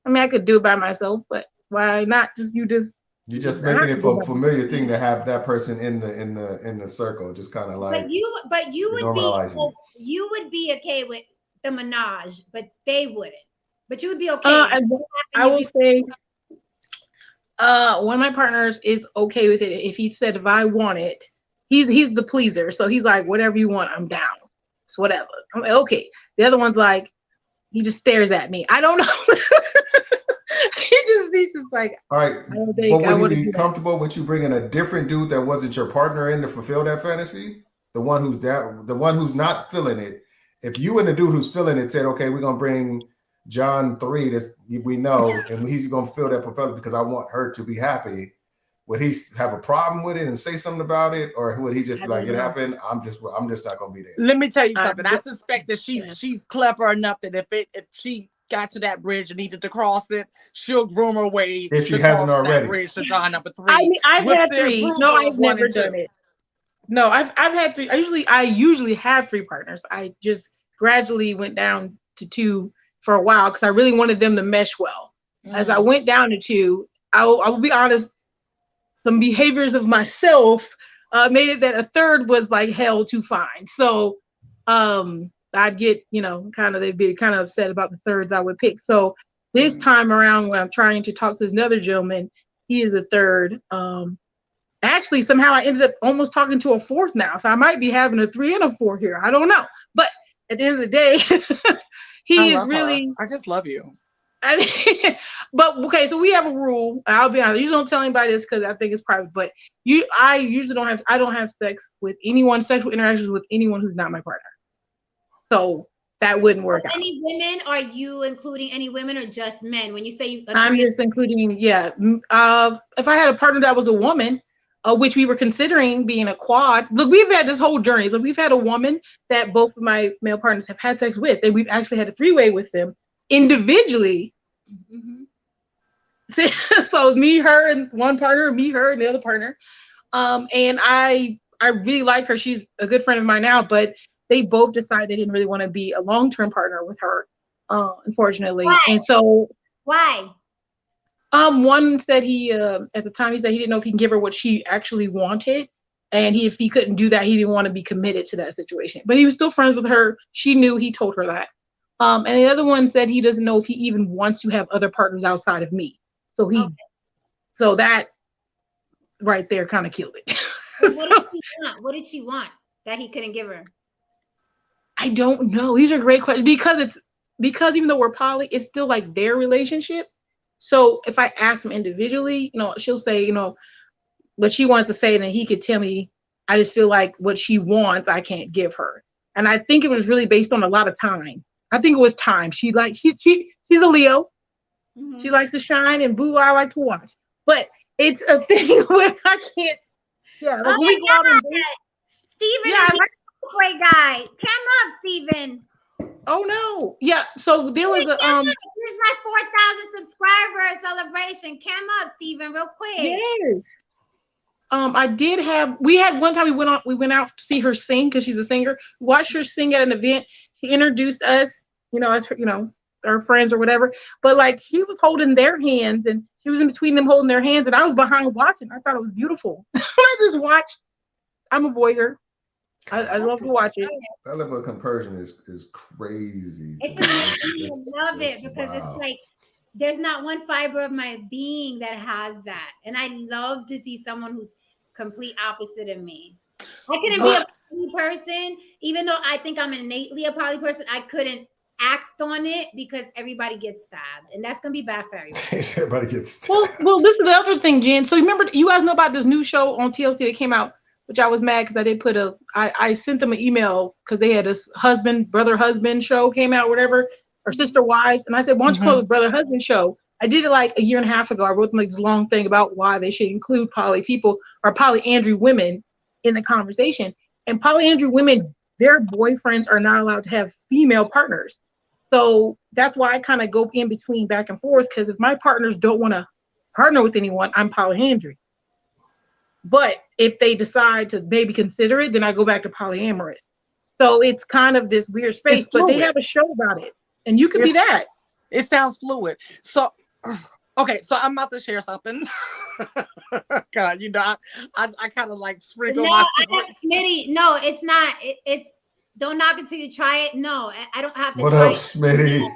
I mean, I could do it by myself, but why not? You're just making it a familiar thing to have that person in the circle, just kind of like. But you would be okay with the menage, but they wouldn't. But you would be okay. I will say, one of my partners is okay with it. If he said if I want it, he's the pleaser, so he's like, "Whatever you want, I'm down." So whatever. I'm like, okay. The other one's like, he just stares at me. I don't know. He's just like, all right. I would you be comfortable with you bringing a different dude that wasn't your partner in to fulfill that fantasy? the one who's down, the one who's not feeling it. If you and the dude who's feeling it said, okay, we're gonna bring John 3, this we know, and he's gonna feel that prophetic because I want her to be happy. Would he have a problem with it and say something about it, or would he just be like, it happened? I'm just not gonna be there. Let me tell you something. I suspect that she's clever enough that if she got to that bridge and needed to cross it, she'll groom her way if she hasn't already. Bridge to John number 3. I mean, I've had 3. No, I've never done it. No, I've had 3. I usually have 3 partners. I just gradually went down to 2 for a while because I really wanted them to mesh well. As I went down to 2, I will be honest, some behaviors of myself made it that a 3rd was like hell to find. So I'd get, they'd be kind of upset about the 3rds I would pick. So this time around when I'm trying to talk to another gentleman, he is a 3rd. Actually, somehow I ended up almost talking to a 4th now. So I might be having a 3 and a 4 here. I don't know. But at the end of the day, he is really. I just love you. I mean, but okay, so we have a rule. I'll be honest. You don't tell anybody this because I think it's private. But I usually don't have. I don't have sex with anyone, sexual interactions with anyone who's not my partner. So that wouldn't work out. Any women? Are you including any women or just men? When you say you, I'm just including. Yeah. If I had a partner that was a woman, which we were considering being a quad. Look, we've had this whole journey. Look, we've had a woman that both of my male partners have had sex with, and we've actually had a 3-way with them individually. So me, her, and one partner, me, her, and the other partner. And I really like her. She's a good friend of mine now, but they both decided they didn't really want to be a long-term partner with her, unfortunately. Why? And so why? One said at the time he said he didn't know if he can give her what she actually wanted, and if he couldn't do that, he didn't want to be committed to that situation. But he was still friends with her. She knew. He told her that. And the other one said he doesn't know if he even wants to have other partners outside of me. So so that right there kind of killed it. What did she want that he couldn't give her? I don't know. These are great questions because even though we're poly, it's still like their relationship. So if I ask him individually, she'll say, what she wants to say, and then he could tell me, I just feel like what she wants, I can't give her. And I think it was really based on a lot of time. I think it was time. She's a Leo. Mm-hmm. She likes to shine, and boo, I like to watch. But it's a thing where I can't. Yeah, like when we go out and date. Steven is a great guy. Come up, Steven. Oh no. Yeah. So there was a This is my 4,000 subscriber celebration. Come up, Steven, real quick. Yes. We had one time we went out to see her sing because she's a singer. Watched her sing at an event. She introduced us, as her, our friends or whatever. But like she was holding their hands and she was in between them holding their hands, and I was behind watching. I thought it was beautiful. I just watched. I'm a voyeur. I love to watch it. That level of compersion is crazy. I love it because it's like there's not one fiber of my being that has that. And I love to see someone who's complete opposite of me. I couldn't be a poly person, even though I think I'm innately a poly person. I couldn't act on it because everybody gets stabbed. And that's going to be bad for everybody. Everybody gets stabbed. Well, this is the other thing, Jen. So remember, you guys know about this new show on TLC that came out, which I was mad because I did put I sent them an email because they had this brother-husband show came out, whatever, or sister wives. And I said, why don't you call it brother-husband show? I did it like a year and a half ago. I wrote them like this long thing about why they should include poly people or polyandry women in the conversation. And polyandry women, their boyfriends are not allowed to have female partners. So that's why I kind of go in between back and forth, because if my partners don't want to partner with anyone, I'm polyandry. But if they decide to maybe consider it, then I go back to polyamorous. So it's kind of this weird space, but they have a show about it. And you could be that. It sounds fluid. So, okay, so I'm about to share something. God, I kind of like sprinkle my Smitty, no, it's not. It's don't knock it till you try it. No, I don't have to what try up, Smitty?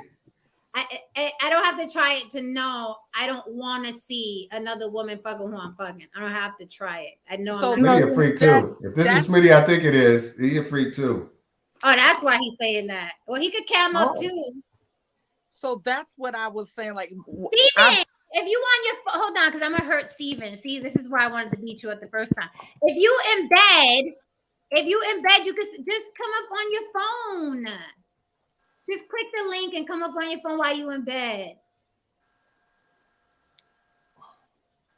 I don't have to try it to know I don't want to see another woman fucking who I'm fucking. I don't have to try it. I know. So Smitty a freak too. If this is Smitty, I think it is. He a freak too. Oh, that's why he's saying that. Well, he could cam up too. So that's what I was saying. Like, Steven, if you want your hold on, because I'm gonna hurt Steven. See, this is where I wanted to beat you at the first time. If you in bed If you in bed, you can just come up on your phone. Just click the link and come up on your phone while you in bed.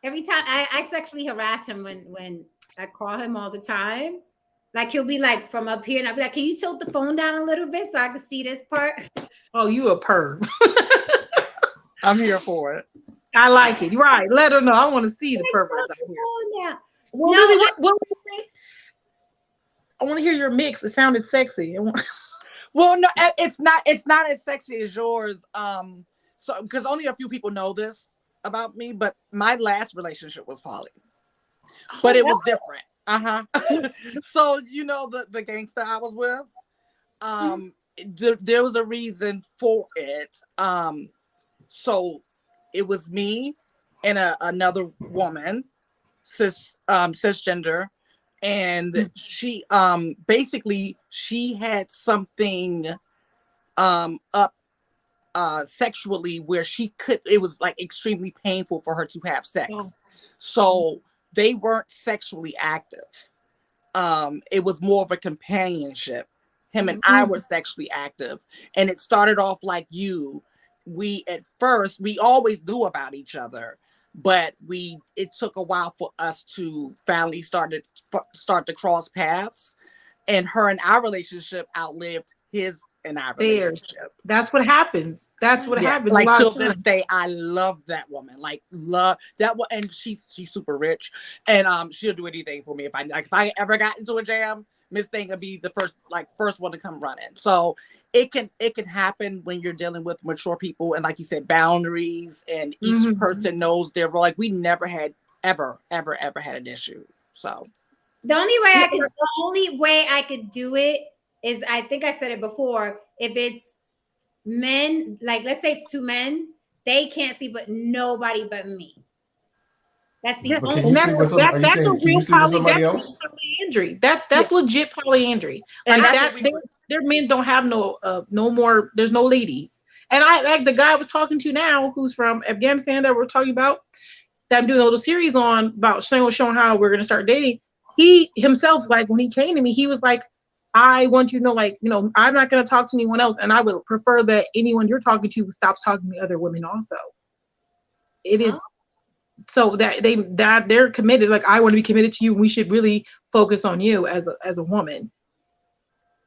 Every time I sexually harass him when I call him all the time. Like he'll be like from up here and I'll be like, can you tilt the phone down a little bit so I can see this part? Oh, you a perv. I'm here for it. I like it. Right. Let her know. I want to see the perverts out here. Well, No, Lily, what would you say? I want to hear your mix. It sounded sexy. Well, no, it's not as sexy as yours. So because only a few people know this about me, but my last relationship was poly. But it was different. So you know the gangster I was with, there was a reason for it. So it was me and another woman, cisgender, and she basically she had something up sexually where it was like extremely painful for her to have sex. So they weren't sexually active. It was more of a companionship. Him and I were sexually active, and it started off like you. At first we always knew about each other, but it took a while for us to finally start to cross paths, and her and our relationship outlived his and our relationship. That's what happens. That's what happens. Like till this day, I love that woman. Like love that one, and she's super rich, and she'll do anything for me if I ever got into a jam. Miss Thing would be the first one to come running. So it can happen when you're dealing with mature people, and like you said, boundaries, and each person knows their role. Like we never had ever had an issue. So the only way I could do it is, I think I said it before, if it's men, like let's say it's two men, they can't sleep with nobody but me. That's the only. Can you sleep with somebody? Are you saying can you sleep with somebody else? Polyandry. That's legit polyandry. And like their men don't have no more. There's no ladies. And like the guy I was talking to now, who's from Afghanistan, that we're talking about, that I'm doing a little series on about showing how we're gonna start dating. He himself, like when he came to me, he was like, I want you to know, like, I'm not going to talk to anyone else. And I would prefer that anyone you're talking to stops talking to other women also. It is so that they're committed. Like, I want to be committed to you. And we should really focus on you as a woman.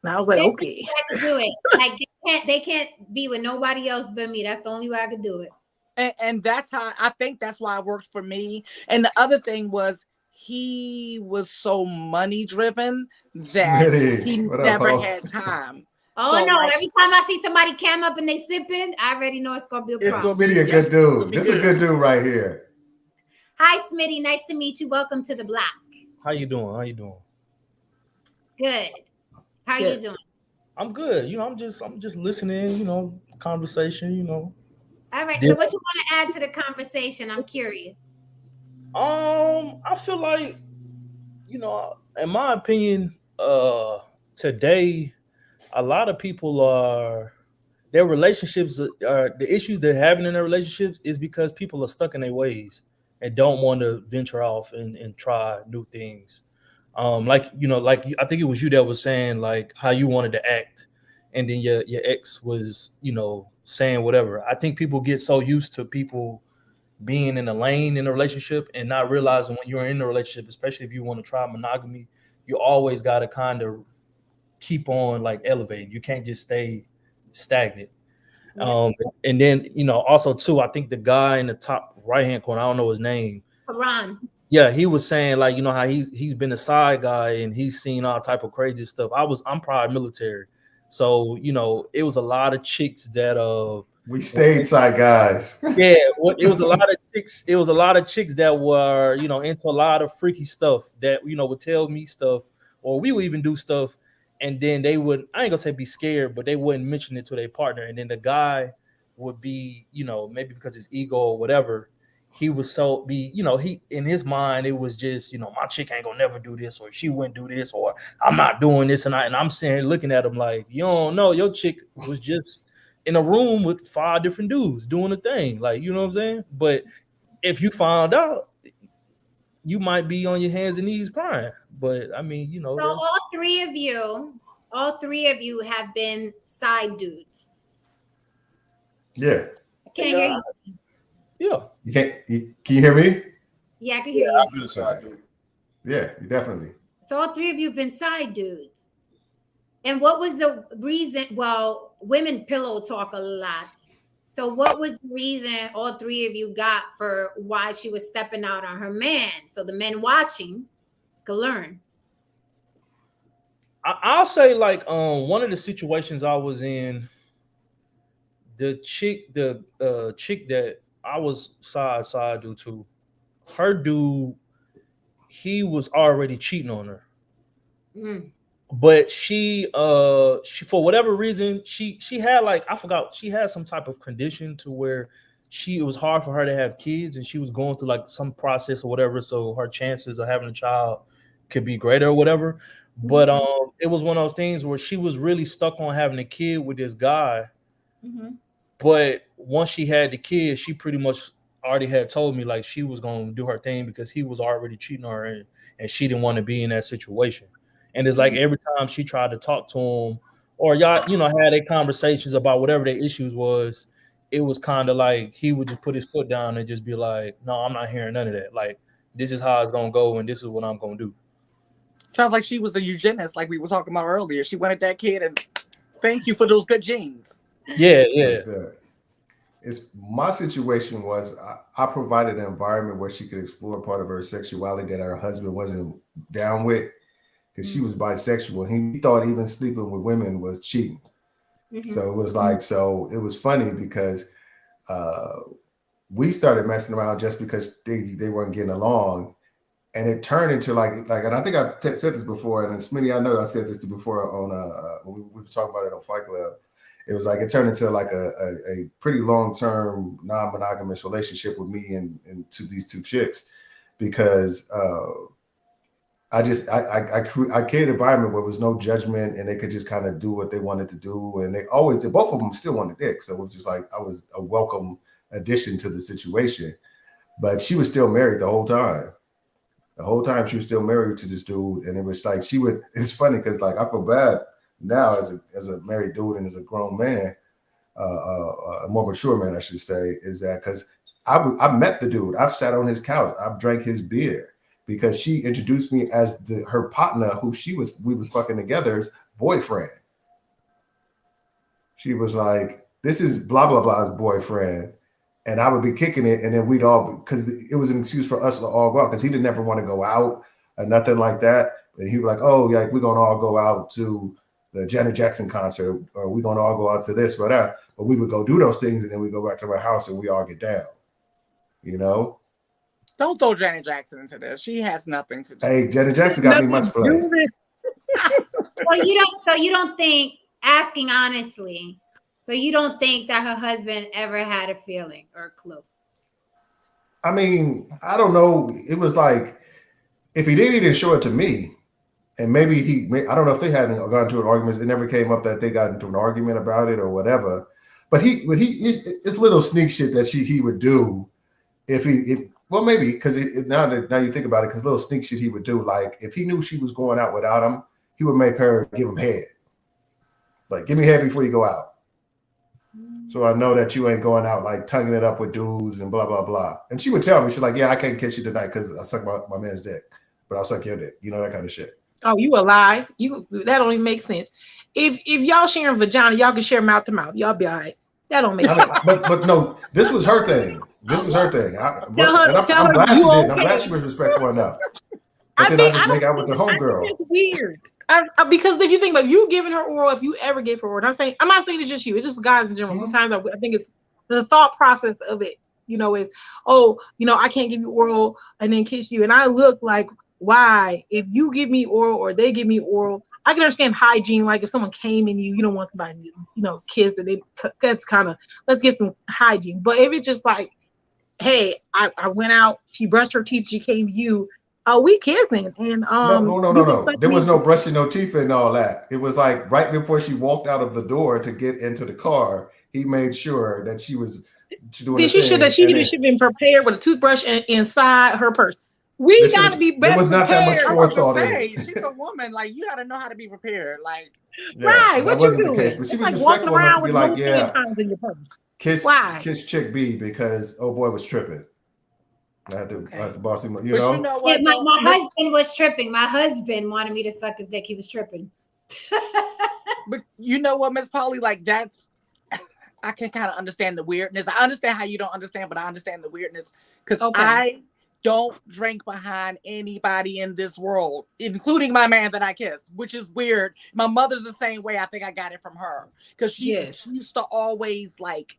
And I was like, okay. I do it. Like they can't be with nobody else but me. That's the only way I could do it. And that's how I think that's why it worked for me. And the other thing was, he was so money driven that he never had time. Oh so, no! Like, every time I see somebody cam up and they sipping, I already know it's gonna be a problem. It's Smitty, a good dude. This is a good dude right here. Hi, Smitty. Nice to meet you. Welcome to the block. How you doing? Good. How are you doing? I'm good. I'm just listening. Conversation. All right. So, what you want to add to the conversation? I'm curious. I feel like, in my opinion, today, a lot of people their relationships are the issues they're having in their relationships is because people are stuck in their ways and don't want to venture off and try new things. Like I think it was you that was saying like how you wanted to act, and then your ex was, saying whatever. I think people get so used to people being in a lane in a relationship and not realizing when you're in a relationship, especially if you want to try monogamy, you always got to kind of keep on like elevating. You can't just stay stagnant. Yeah. And then, also too, I think the guy in the top right-hand corner, I don't know his name. Ron. Yeah, he was saying like, how he's been a side guy and he's seen all type of crazy stuff. I'm prior military. So, it was a lot of chicks that we stayed side guys. Yeah, it was a lot of chicks. It was a lot of chicks that were, into a lot of freaky stuff that, would tell me stuff, or we would even do stuff, and then they would, I ain't gonna say be scared, but they wouldn't mention it to their partner. And then the guy would be, maybe because his ego or whatever, he was he in his mind, it was just, my chick ain't gonna never do this, or she wouldn't do this, or I'm not doing this. And I'm sitting here looking at him like, you don't know, your chick was just in a room with 5 different dudes doing a thing. Like, you know what I'm saying? But if you found out, you might be on your hands and knees crying. But I mean, you know, So all three of you have been side dudes. Yeah. I can't hear you. Yeah. You can't. Can you hear me? Yeah, I can hear you. I'm just side dude. Yeah, definitely. So all three of you have been side dudes. And what was the reason? Well, women pillow talk a lot. So what was the reason all three of you got for why she was stepping out on her man? So the men watching could learn. I'll say like one of the situations I was in, the chick that I was side due to, her dude, he was already cheating on her. Mm. But she for whatever reason, she had like, I forgot, she had some type of condition to where it was hard for her to have kids, and she was going through like some process or whatever, so her chances of having a child could be greater or whatever. But it was one of those things where she was really stuck on having a kid with this guy. Mm-hmm. But once she had the kid, she pretty much already had told me like she was going to do her thing because he was already cheating on her, and she didn't want to be in that situation. And it's like every time she tried to talk to him, or y'all, you know, had their conversations about whatever their issues was, it was kind of like he would just put his foot down and just be like, no, I'm not hearing none of that. Like, this is how it's going to go, and this is what I'm going to do. Sounds like she was a eugenist, like we were talking about earlier. She wanted that kid, and thank you for those good genes. Yeah. It's my situation was I provided an environment where she could explore part of her sexuality that her husband wasn't down with, because she was bisexual. He thought even sleeping with women was cheating. Mm-hmm. So it was like, so it was funny because we started messing around just because they weren't getting along. And it turned into like, and I think I've said this before, and Smitty, I know I said this to before on when we were talking about it on Fight Club. It was like it turned into like a pretty long-term non-monogamous relationship with me and to these two chicks, because I created an environment where there was no judgment and they could just kind of do what they wanted to do, and both of them still wanted dick, so it was just like I was a welcome addition to the situation. But she was still married the whole time. The whole time she was still married to this dude, and it was like it's funny because like I feel bad now as a married dude and as a grown man, a more mature man, I should say, is that because I met the dude, I've sat on his couch, I've drank his beer, because she introduced me as her partner, who we was fucking together's boyfriend. She was like, "This is blah blah blah's boyfriend," and I would be kicking it, and then we'd all, because it was an excuse for us to all go out, because he didn't ever want to go out or nothing like that. And he was like, "Oh, yeah, we're gonna all go out to the Janet Jackson concert, or we're gonna all go out to this, whatever." But we would go do those things, and then we go back to our house and we all get down. You know? Don't throw Janet Jackson into this. She has nothing to do. Hey, Janet Jackson got me much play. So you don't think, asking honestly, so you don't think that her husband ever had a feeling or a clue? I mean, I don't know. It was like, if he didn't show it to me, and maybe I don't know if they hadn't gotten into an argument. It never came up that they got into an argument about it or whatever. But it's little sneak shit that he would do well, maybe because now you think about it, because little sneak shit he would do, like if he knew she was going out without him, he would make her give him head. Like, give me head before you go out. So I know that you ain't going out like tonguing it up with dudes and blah, blah, blah. And she would tell me, she's like, "Yeah, I can't kiss you tonight because I suck my man's dick, but I'll suck your dick." You know, that kind of shit. Oh, you a lie. That don't even make sense. If y'all sharing vagina, y'all can share mouth to mouth. Y'all be all right. That don't make sense. But no, this was her thing. I'm glad she did. I'm glad she was respectful enough. But then I just make out with the homegirl. It's weird. Because if you think about you giving her oral, if you ever give her oral, I'm not saying it's just you, it's just guys in general. Sometimes I think it's the thought process of it, is, oh, I can't give you oral and then kiss you. And I look like, why? If you give me oral or they give me oral, I can understand hygiene. Like if someone came in you don't want somebody to, kiss, and that's kind of, let's get some hygiene. But if it's just like, hey, I went out, she brushed her teeth, she came to you, we kissing, and no. There was no brushing no teeth and all that. It was like right before she walked out of the door to get into the car, he made sure that she was doing. She should have been prepared with a toothbrush inside her purse. We gotta be better. There was not that much prepared. forethought in Say, it. she's a woman. Like, you got to know how to be prepared. Like, Yeah, Right, that what wasn't you the doing? case. But she It's was like walking respectful enough to around be with like, no yeah, tampons in your purse. kiss Why? chick B because oh boy was tripping. I had to boss him, you but know. you know Yeah, what? my husband was tripping. My husband wanted me to suck his dick. He was tripping. But you know what, Miss Polly? Like, that's, I can kind of understand the weirdness. I understand how you don't understand, but I understand the weirdness because I don't drink behind anybody in this world, including my man that I kiss, which is weird. My mother's the same way. I think I got it from her because she used to always, like,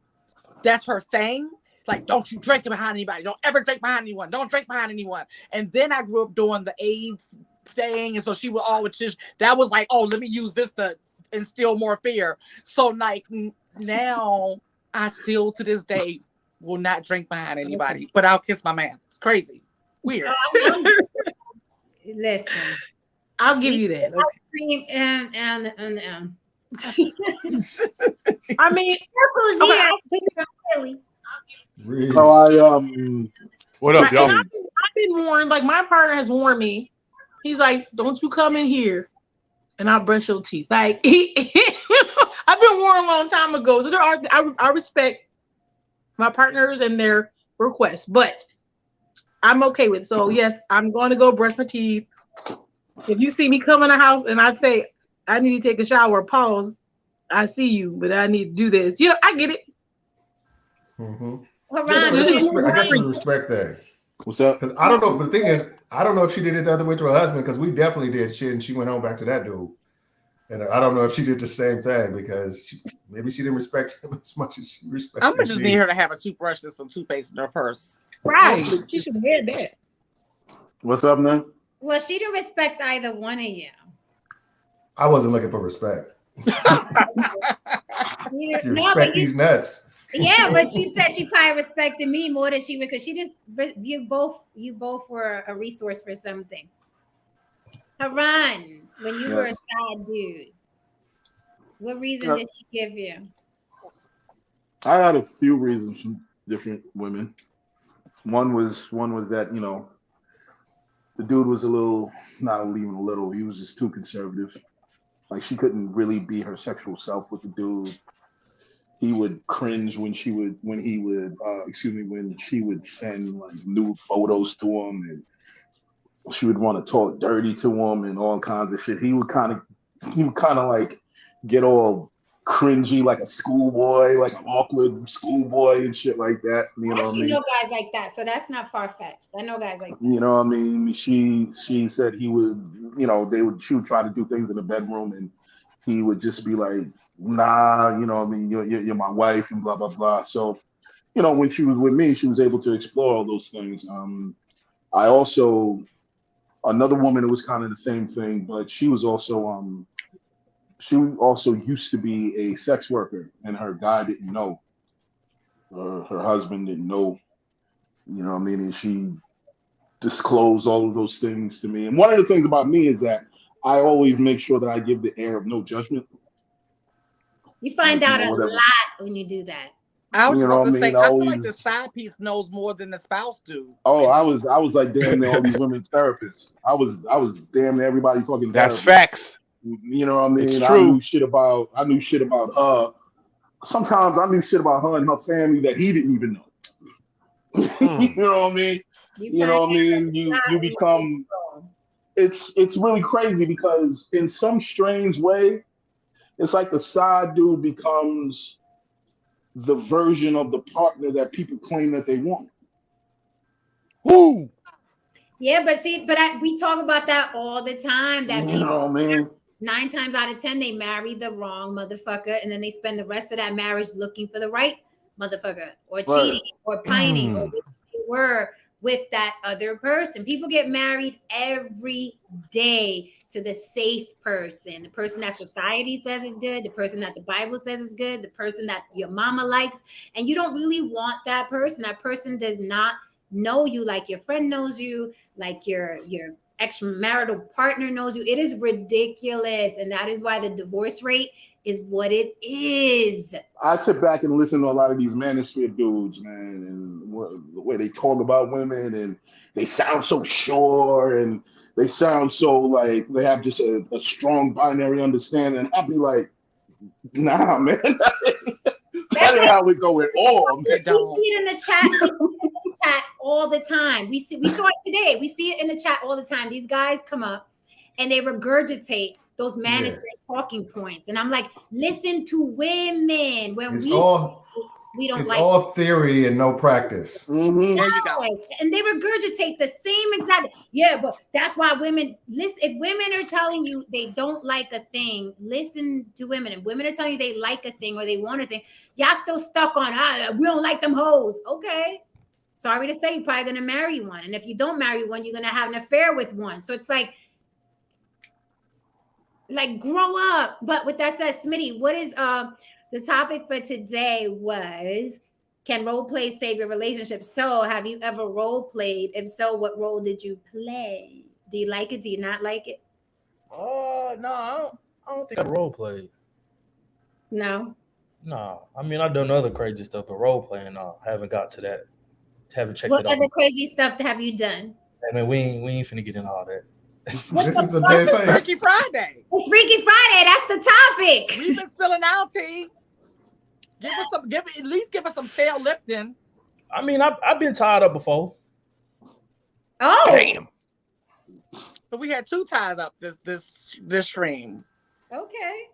that's her thing. Like, don't you drink behind anybody. Don't ever drink behind anyone. Don't drink behind anyone. And then I grew up doing the AIDS thing. And so she would always just, that was like, oh, let me use this to instill more fear. So like now I still to this day will not drink behind anybody, but I'll kiss my man. It's crazy. Weird. Listen. I'll give you that. Okay. I mean, what up, y'all? I've been warned. Like my partner has warned me. He's like, "Don't you come in here, and I'll brush your teeth." Like I've been warned a long time ago. So I respect my partners and their requests, but I'm okay with it. So yes, I'm going to go brush my teeth. If you see me come in the house and I say I need to take a shower, pause. I see you, but I need to do this. You know, I get it. Mm-hmm. I guess it's a respect thing. What's up? Because I don't know, but the thing is, I don't know if she did it the other way to her husband, because we definitely did shit and she went home back to that dude. And I don't know if she did the same thing because maybe she didn't respect him as much as she respected I'm gonna just need her to have a toothbrush and some toothpaste in her purse. Right. She should have had that. What's up, man? Well, she didn't respect either one of you. I wasn't looking for respect. You respect these nuts. Yeah, but you said she probably respected me more than she was. So she just you both were a resource for something. Haran, when you were a side dude, what reason did she give you? I had a few reasons from different women. One was that, you know, the dude was a little, not even a little, he was just too conservative. Like she couldn't really be her sexual self with the dude. He would cringe when she would send like nude photos to him, and she would want to talk dirty to him and all kinds of shit. He would kind of like get all cringy like a schoolboy, like an awkward schoolboy and shit like that. You know what I mean? know guys like that, so that's not far-fetched. I know guys like that. You know what I mean? She said he would, you know, she would try to do things in the bedroom and he would just be like, nah, you know what I mean, you're my wife and blah, blah, blah. So, you know, when she was with me, she was able to explore all those things. I also, another woman, it was kind of the same thing, but she also used to be a sex worker and her guy didn't know. Her husband didn't know, you know what I mean? And she disclosed all of those things to me. And one of the things about me is that I always make sure that I give the air of no judgment. You find out a lot when you do that. I was about to say, I feel like the side piece knows more than the spouse do. Oh, I was like damn near all these women's therapists. I was damn near everybody talking. That's facts. You know what I mean? It's true. I knew shit about her. Sometimes I knew shit about her and her family that he didn't even know. You know what I mean? You know what I mean? You become. It's really crazy because in some strange way, it's like the side dude becomes the version of the partner that people claim that they want. Woo! Yeah, but we talk about that all the time. That you know, man. 9 times out of 10, they marry the wrong motherfucker, and then they spend the rest of that marriage looking for the right motherfucker, or cheating, or pining, or they were with that other person. People get married every day to the safe person, the person that society says is good, the person that the Bible says is good, the person that your mama likes, and you don't really want that person. That person does not know you like your friend knows you, like your extramarital partner knows you. It is ridiculous, and that is why the divorce rate is what it is. I sit back and listen to a lot of these manosphere dudes, man, and the way they talk about women, and they sound so sure, and they sound so like they have just a strong binary understanding. I'll be like, nah, man, that ain't how we go at all. We see it in the chat. We see it in the chat all the time. We saw it today. We see it in the chat all the time. These guys come up and they regurgitate those manosphere talking points, and I'm like, listen to women. When we don't it's like all theory and no practice. Mm-hmm. There you go. And they regurgitate the same exact. Yeah, but that's why women listen. If women are telling you they don't like a thing, listen to women. If women are telling you they like a thing or they want a thing, y'all still stuck on we don't like them hoes. Okay, sorry to say, you're probably gonna marry one, and if you don't marry one, you're gonna have an affair with one. So it's like grow up. But with that said, Smitty, what is the topic for today was, can role play save your relationship? So have you ever role played? If so, what role did you play? Do you like it? Do you not like it? No, I don't think I role played. No. I mean, I've done other crazy stuff, but role playing, no, I haven't got to that. Haven't checked What it out. other crazy stuff have you done? I mean, we ain't finna get into all that. This is the day It's Freaky Friday. It's Freaky Friday. That's the topic. We've been spilling out, T. At least give us some tail lifting. I mean, I've been tied up before. Oh, damn. So we had 2 tied up this stream. okay.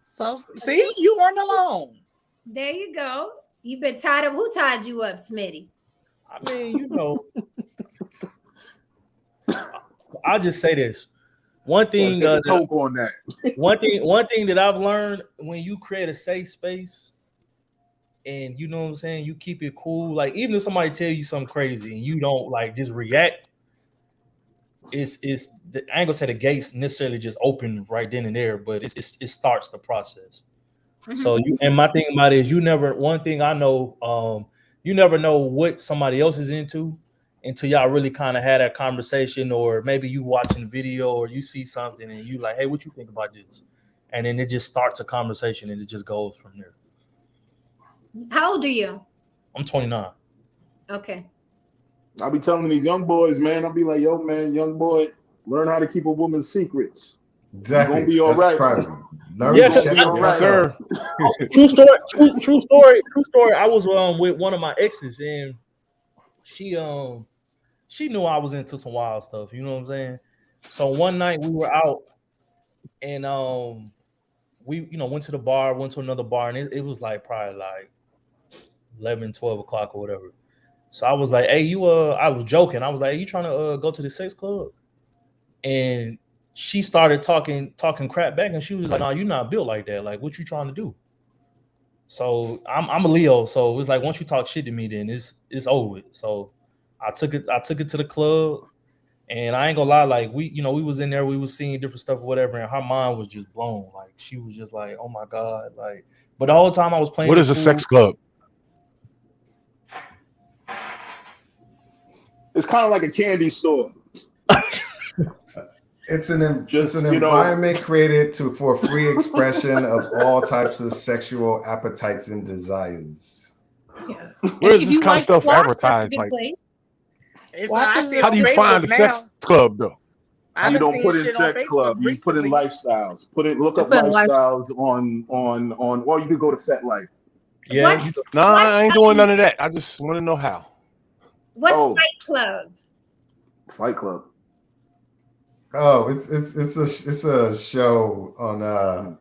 So see, you weren't alone. There you go. You've been tied up. Who tied you up, Smitty? I mean, you know, I'll just say this. One thing, Coke on that. one thing that I've learned, when you create a safe space, and you know what I'm saying, you keep it cool. Like, even if somebody tell you something crazy and you don't like just react, I ain't gonna say the gates necessarily just open right then and there, but it starts the process. Mm-hmm. So and my thing about it is, one thing I know, you never know what somebody else is into until y'all really kind of had that conversation, or maybe you watching a video or you see something and you like, hey, what you think about this? And then it just starts a conversation and it just goes from there. How old are you? I'm 29. Okay. I'll be telling these young boys, man, I'll be like, yo, man, young boy, learn how to keep a woman's secrets. Exactly. You're gonna be all right. Yes, sir. True story. I was with one of my exes, and she knew I was into some wild stuff. You know what I'm saying? So one night we were out, and we went to the bar, went to another bar, and it was like probably like 11, 12 o'clock or whatever. So I was like, hey, I was joking. I was like, hey, you trying to go to the sex club? And she started talking crap back, and she was like, no, you're not built like that. Like, what you trying to do? So I'm a Leo, so it was like, once you talk shit to me, then it's over with. So I took it to the club, and I ain't gonna lie, like we was in there, we was seeing different stuff or whatever, and her mind was just blown. Like, she was just like, oh my God, like, but the whole time I was playing. What is a sex club? It's kind of like a candy store. It's an environment created for free expression of all types of sexual appetites and desires. Yes. Where is this kind of stuff advertised? Like, how do you find a sex club though? You don't put in sex club. You put in lifestyles. Look up lifestyles on. Or you could go to FetLife. Yeah. No, I ain't doing none of that. I just want to know how. What's Fight Club? Fight Club. Oh, it's a show on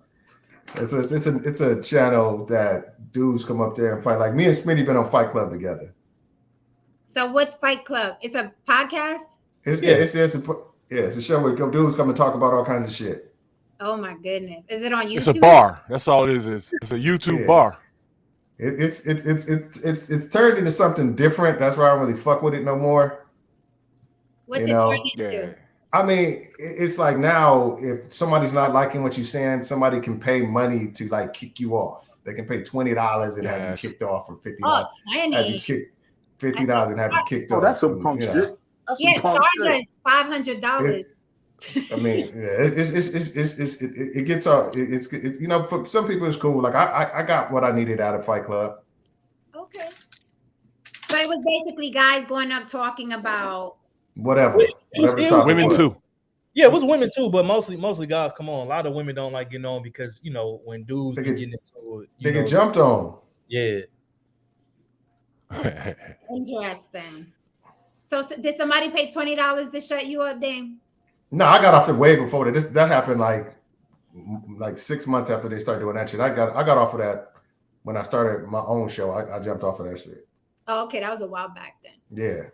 it's a channel that dudes come up there and fight. Like, me and Smitty been on Fight Club together. So what's Fight Club? It's a podcast? It's a show where dudes come and talk about all kinds of shit. Oh my goodness. Is it on YouTube? It's a bar. That's all it is. It's a YouTube bar. It's turned into something different. That's why I don't really fuck with it no more. What's it turned into? I mean, it's like, now if somebody's not liking what you're saying, somebody can pay money to like kick you off. They can pay $20 and have you kicked off, for $50. Oh, $20. $50 and have you kicked off. That's some punk shit. Stardoes $500. I mean, yeah, it gets it's you know, for some people it's cool. Like I got what I needed out of Fight Club. Okay. So it was basically guys going up talking about whatever the topic women was. too. Yeah, it was women too, but mostly guys. Come on, a lot of women don't like getting on because when dudes get getting into it, they get jumped on. Yeah. Interesting. So did somebody pay $20 to shut you up, Dame? No, I got off it way before that. That happened like 6 months after they started doing that shit. I got off of that when I started my own show. I jumped off of that shit. Oh, okay, that was a while back then. Yeah.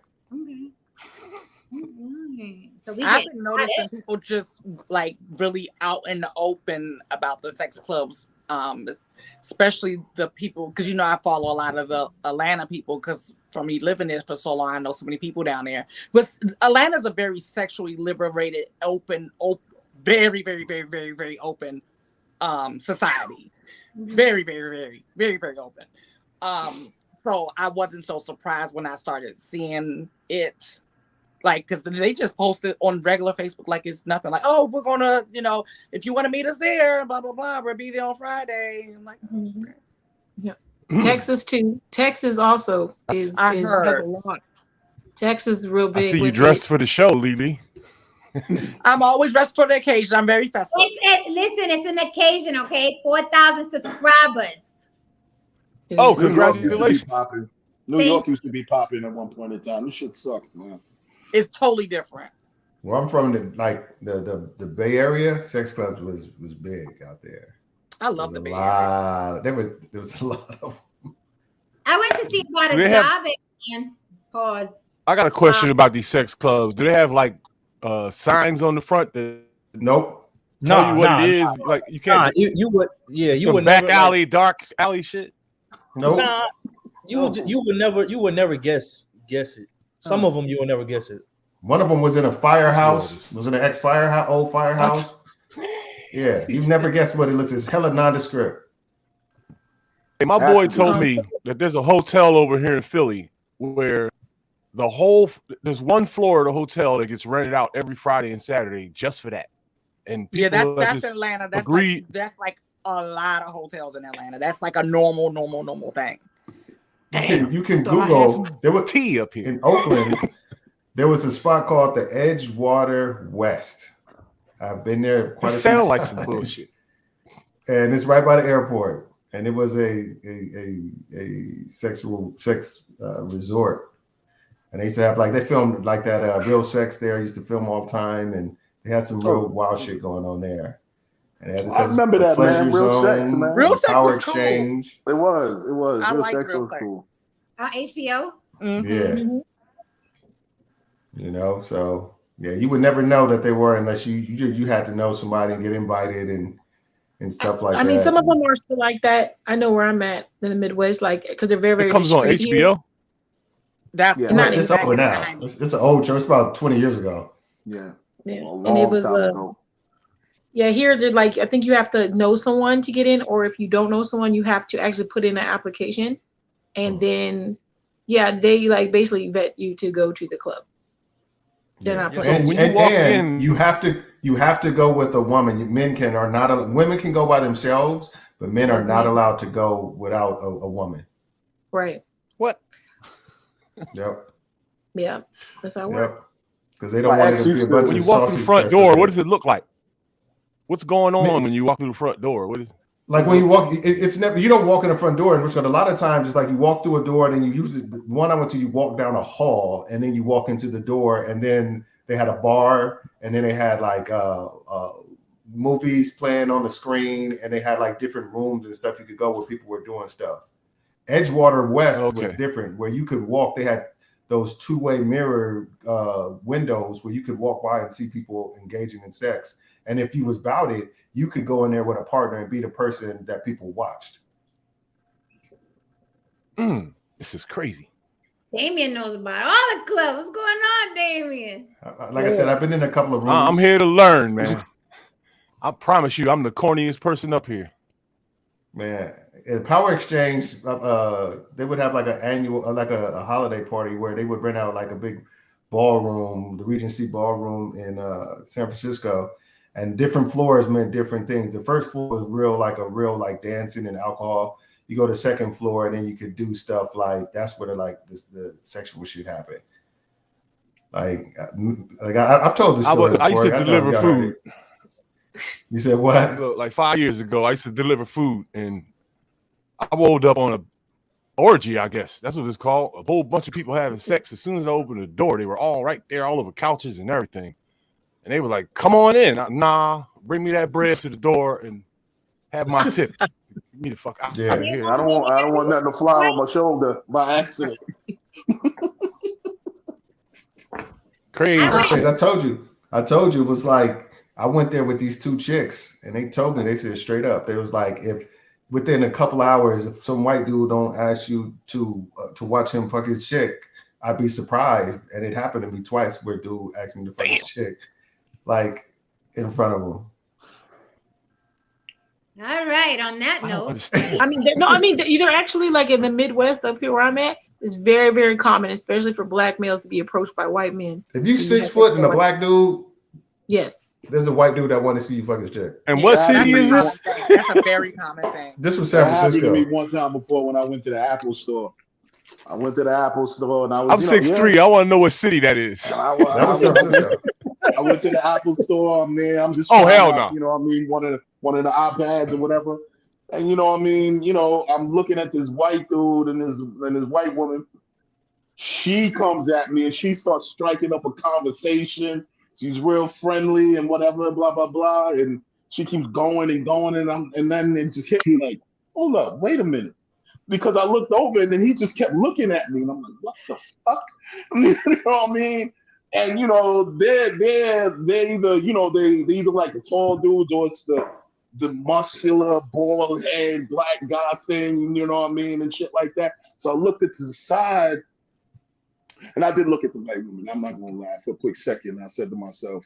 Okay. So I've been noticing people just like really out in the open about the sex clubs, especially the people, because I follow a lot of the Atlanta people, because for me living there for so long, I know so many people down there. But Atlanta's a very sexually liberated, open, very, very, very, very, very open society. Very, very, very, very, very open. So I wasn't so surprised when I started seeing it. Like, because they just posted on regular Facebook like it's nothing. Like, oh, we're gonna, if you want to meet us there, blah blah blah, we'll be there on Friday. I'm like, okay. Yeah, Texas too. Texas also has a lot. Texas is real big. I see you dressed for the show, Lily. I'm always dressed for the occasion. I'm very festive. Listen, it's an occasion, okay? 4,000 subscribers. Oh, congratulations! New York used to be popping at one point in time. This shit sucks, man. It's totally different. Where I'm from, the Bay Area, sex clubs was big out there. I love the Bay Area. There was a lot of them. I went to see about a job and pause. I got a question about these sex clubs. Do they have like signs on the front that nope. Tell you what it is? Like you can't. You would back never, alley, dark alley shit. Nope. Nah, you would never guess it. Some of them you will never guess it. One of them was in a firehouse. Was in an old firehouse. Yeah, you've never guessed what it looks. It's hella nondescript. Hey, my boy told me that there's a hotel over here in Philly where there's one floor of the hotel that gets rented out every Friday and Saturday just for that. And yeah, that's Atlanta. That's like a lot of hotels in Atlanta. That's like a normal thing. Damn, you can Google. There was tea up here in Oakland. There was a spot called the Edgewater West. I've been there quite a few times. Like some bullshit. And it's right by the airport. And it was a sex resort. And they used to have they filmed like that Real Sex there. I used to film all the time, and they had some real wild shit going on there. And they had I remember that, man. Real Sex, man. Real Sex Power was Exchange. Cool. It was. I Real like Sex Real was Sex. cool. HBO. Mm-hmm. Yeah. So yeah, you would never know that they were unless you had to know somebody and get invited and stuff like that. I mean, some of them are still like that. I know where I'm at in the Midwest, because they're very, very. It comes on HBO. Here. That's it's over now. It's an old show. It's about 20 years ago. Yeah. And it was here they're I think you have to know someone to get in, or if you don't know someone, you have to actually put in an application, and then they basically vet you to go to the club. They're not playing. When you walk in, you have to go with a woman. Women can go by themselves, but men are not allowed to go without a woman. Right. What? Yep. Yeah, that's how it works. Because they don't want it to be a bunch of. When you walk through the front door, what does it look like? What's going on when you walk through the front door? What is like when you walk? It's never. You don't walk in the front door, and a lot of times it's like you walk through a door, and then you usually the one I went to, you walk down a hall, and then you walk into the door, and then they had a bar, and then they had movies playing on the screen, and they had different rooms and stuff you could go where people were doing stuff. Edgewater West was different, where you could walk. They had those two-way mirror windows where you could walk by and see people engaging in sex. And if you was about it, you could go in there with a partner and be the person that people watched. This is crazy. Damien knows about all the clubs. What's going on, Damien? Like I said, I've been in a couple of rooms. I'm here to learn, man. I promise you, I'm the corniest person up here. Man, in Power Exchange, they would have an annual, a holiday party where they would rent out a big ballroom, the Regency Ballroom in San Francisco, and different floors meant different things. The first floor was real like dancing and alcohol. You go to the second floor, and then you could do stuff like that's where the sexual shit happened. Like I've told this story before. I used to deliver food. You said what? Like 5 years ago, I used to deliver food, and I rolled up on a orgy, I guess that's what it's called. A whole bunch of people having sex. As soon as I opened the door, they were all right there, all over couches and everything. And they were like, "Come on in." Nah, bring me that bread to the door and have my tip. Get me the fuck out of here. I don't want nothing to fly on my shoulder by accident. Crazy. I told you it was like I went there with these two chicks, and they told me, they said straight up, they was like, if within a couple hours, if some white dude don't ask you to watch him fuck his chick, I'd be surprised. And it happened to me twice where dude asked me to fuck his chick, like in front of him. All right. On that note, they're actually like in the Midwest up here where I'm at. It's very, very common, especially for black males to be approached by white men. If you 6 foot and a black dude, yes, there's a white dude that want to see you fuck his chick. And what city is this? That's a very common thing. This was San Francisco. That happened to me one time before when I went to the Apple store. And I was. I'm 6'3". I want to know what city that is. That was San Francisco. I went to the Apple store. I'm there. I'm just. Oh hell no! You know what I mean? One of the iPads or whatever. And you know what I mean? You know, I'm looking at this white dude and this white woman. She comes at me and she starts striking up a conversation. She's real friendly and whatever, blah blah blah. And she keeps going and going, and then it just hit me like, hold up, wait a minute. Because I looked over and then he just kept looking at me, and I'm like, what the fuck? You know what I mean? And you know, they're either, you know, they either like the tall dudes or it's the muscular, bald head, black guy thing, you know what I mean, and shit like that. So I looked at the side, and I did look at the white woman. I'm not gonna lie. For a quick second, I said to myself,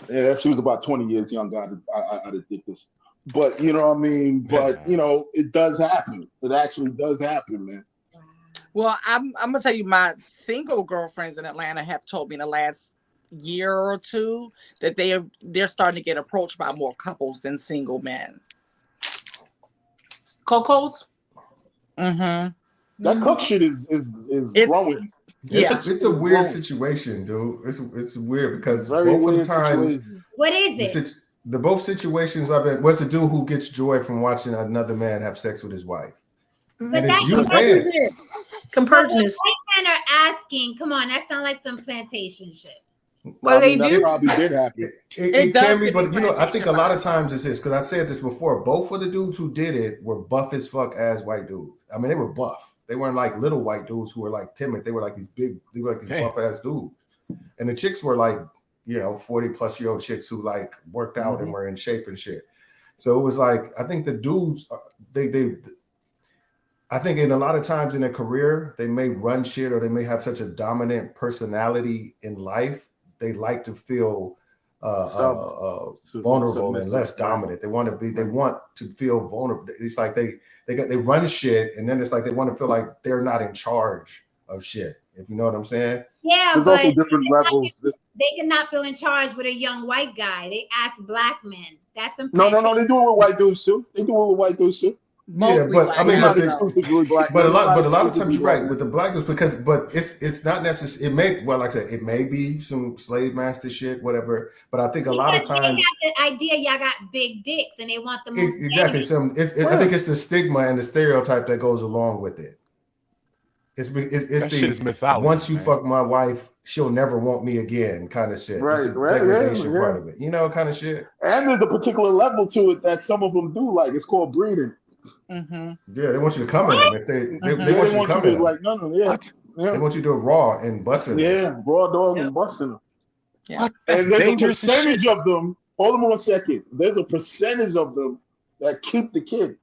"Yeah, if she was about 20 years younger, I'd have did this." But you know what I mean. But you know, it does happen. It actually does happen, man. Well, I'm gonna tell you, my single girlfriends in Atlanta have told me in the last year or two that they're starting to get approached by more couples than single men. Cuckolds? Mm-hmm. That cook shit is growing. It's a weird situation, dude. It's weird because both of the times. What is it? The both situations I've been. What's the dude who gets joy from watching another man have sex with his wife? But and that's it's you paying. Compergence. White men are asking. Come on, that sounds like some plantation shit. Well, I mean, that probably did happen. It can be, but you know, I think a lot of times it's this, because I said this before. Both of the dudes who did it were buff as fuck as white dudes. I mean, they were buff. They weren't like little white dudes who were like timid. They were like these big, they were like these buff ass dudes. And the chicks were like, you know, 40-plus-year-old chicks who like worked out and were in shape and shit. So it was like, I think the dudes, I think in a lot of times in their career, they may run shit or they may have such a dominant personality in life. They like to feel vulnerable and less dominant. They want to feel vulnerable. It's like they run shit, and then it's like they want to feel like they're not in charge of shit. If you know what I'm saying? Yeah, there's but also different levels. They cannot feel in charge with a young white guy. They ask black men. That's some. No. They do it with white dudes too. Mostly but I mean, but a lot of times you're right with the black dudes but it's not necessary. It may, well, like I said, it may be some slave master shit, whatever. But I think a lot of times they have the idea y'all got big dicks and they want the most. Exactly. So I think it's the stigma and the stereotype that goes along with it. It's the mythology, once you fuck my wife, she'll never want me again kind of shit. Right, it's the degradation part of it, you know, kind of shit. And there's a particular level to it that some of them do like. It's called breeding. Mm-hmm. Yeah, they want you to come in them. If they want you to come in them. Like, no. They want you to do raw and busting them. Yeah, raw dog and busting them. Yeah. And there's a percentage of them. Hold on 1 second. There's a percentage of them that keep the kid.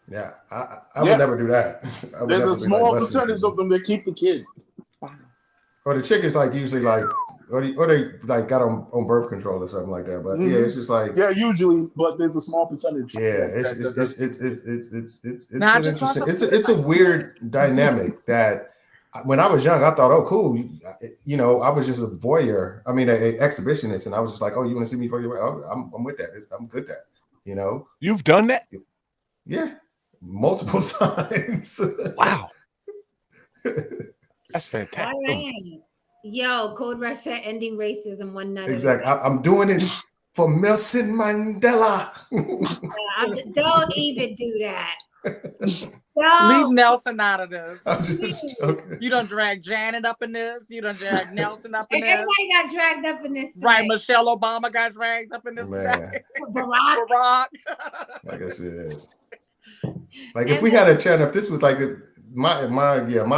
Yeah, I would never do that. There's a small percentage of them that keep the kid. Or the chick is like usually like, or they like got on birth control or something like that. But yeah, it's just like usually, but there's a small percentage. Yeah, it's a weird dynamic that when I was young, I thought, oh, cool. You know, I was just a voyeur. I mean, an exhibitionist, and I was just like, oh, you want to see me for your? Oh, I'm with that. I'm good at that. You know, you've done that. Yeah, multiple times. Wow, that's fantastic. All right. Yo, Code Red said ending racism one night. Exactly. I'm doing it for Nelson Mandela. Don't even do that. Leave Nelson out of this. Okay. You done drag Janet up in this. You done drag Nelson up in this. Everybody got dragged up in this. Right, Michelle Obama got dragged up in this. Barack. Like I said, like if we had a channel, if this was like my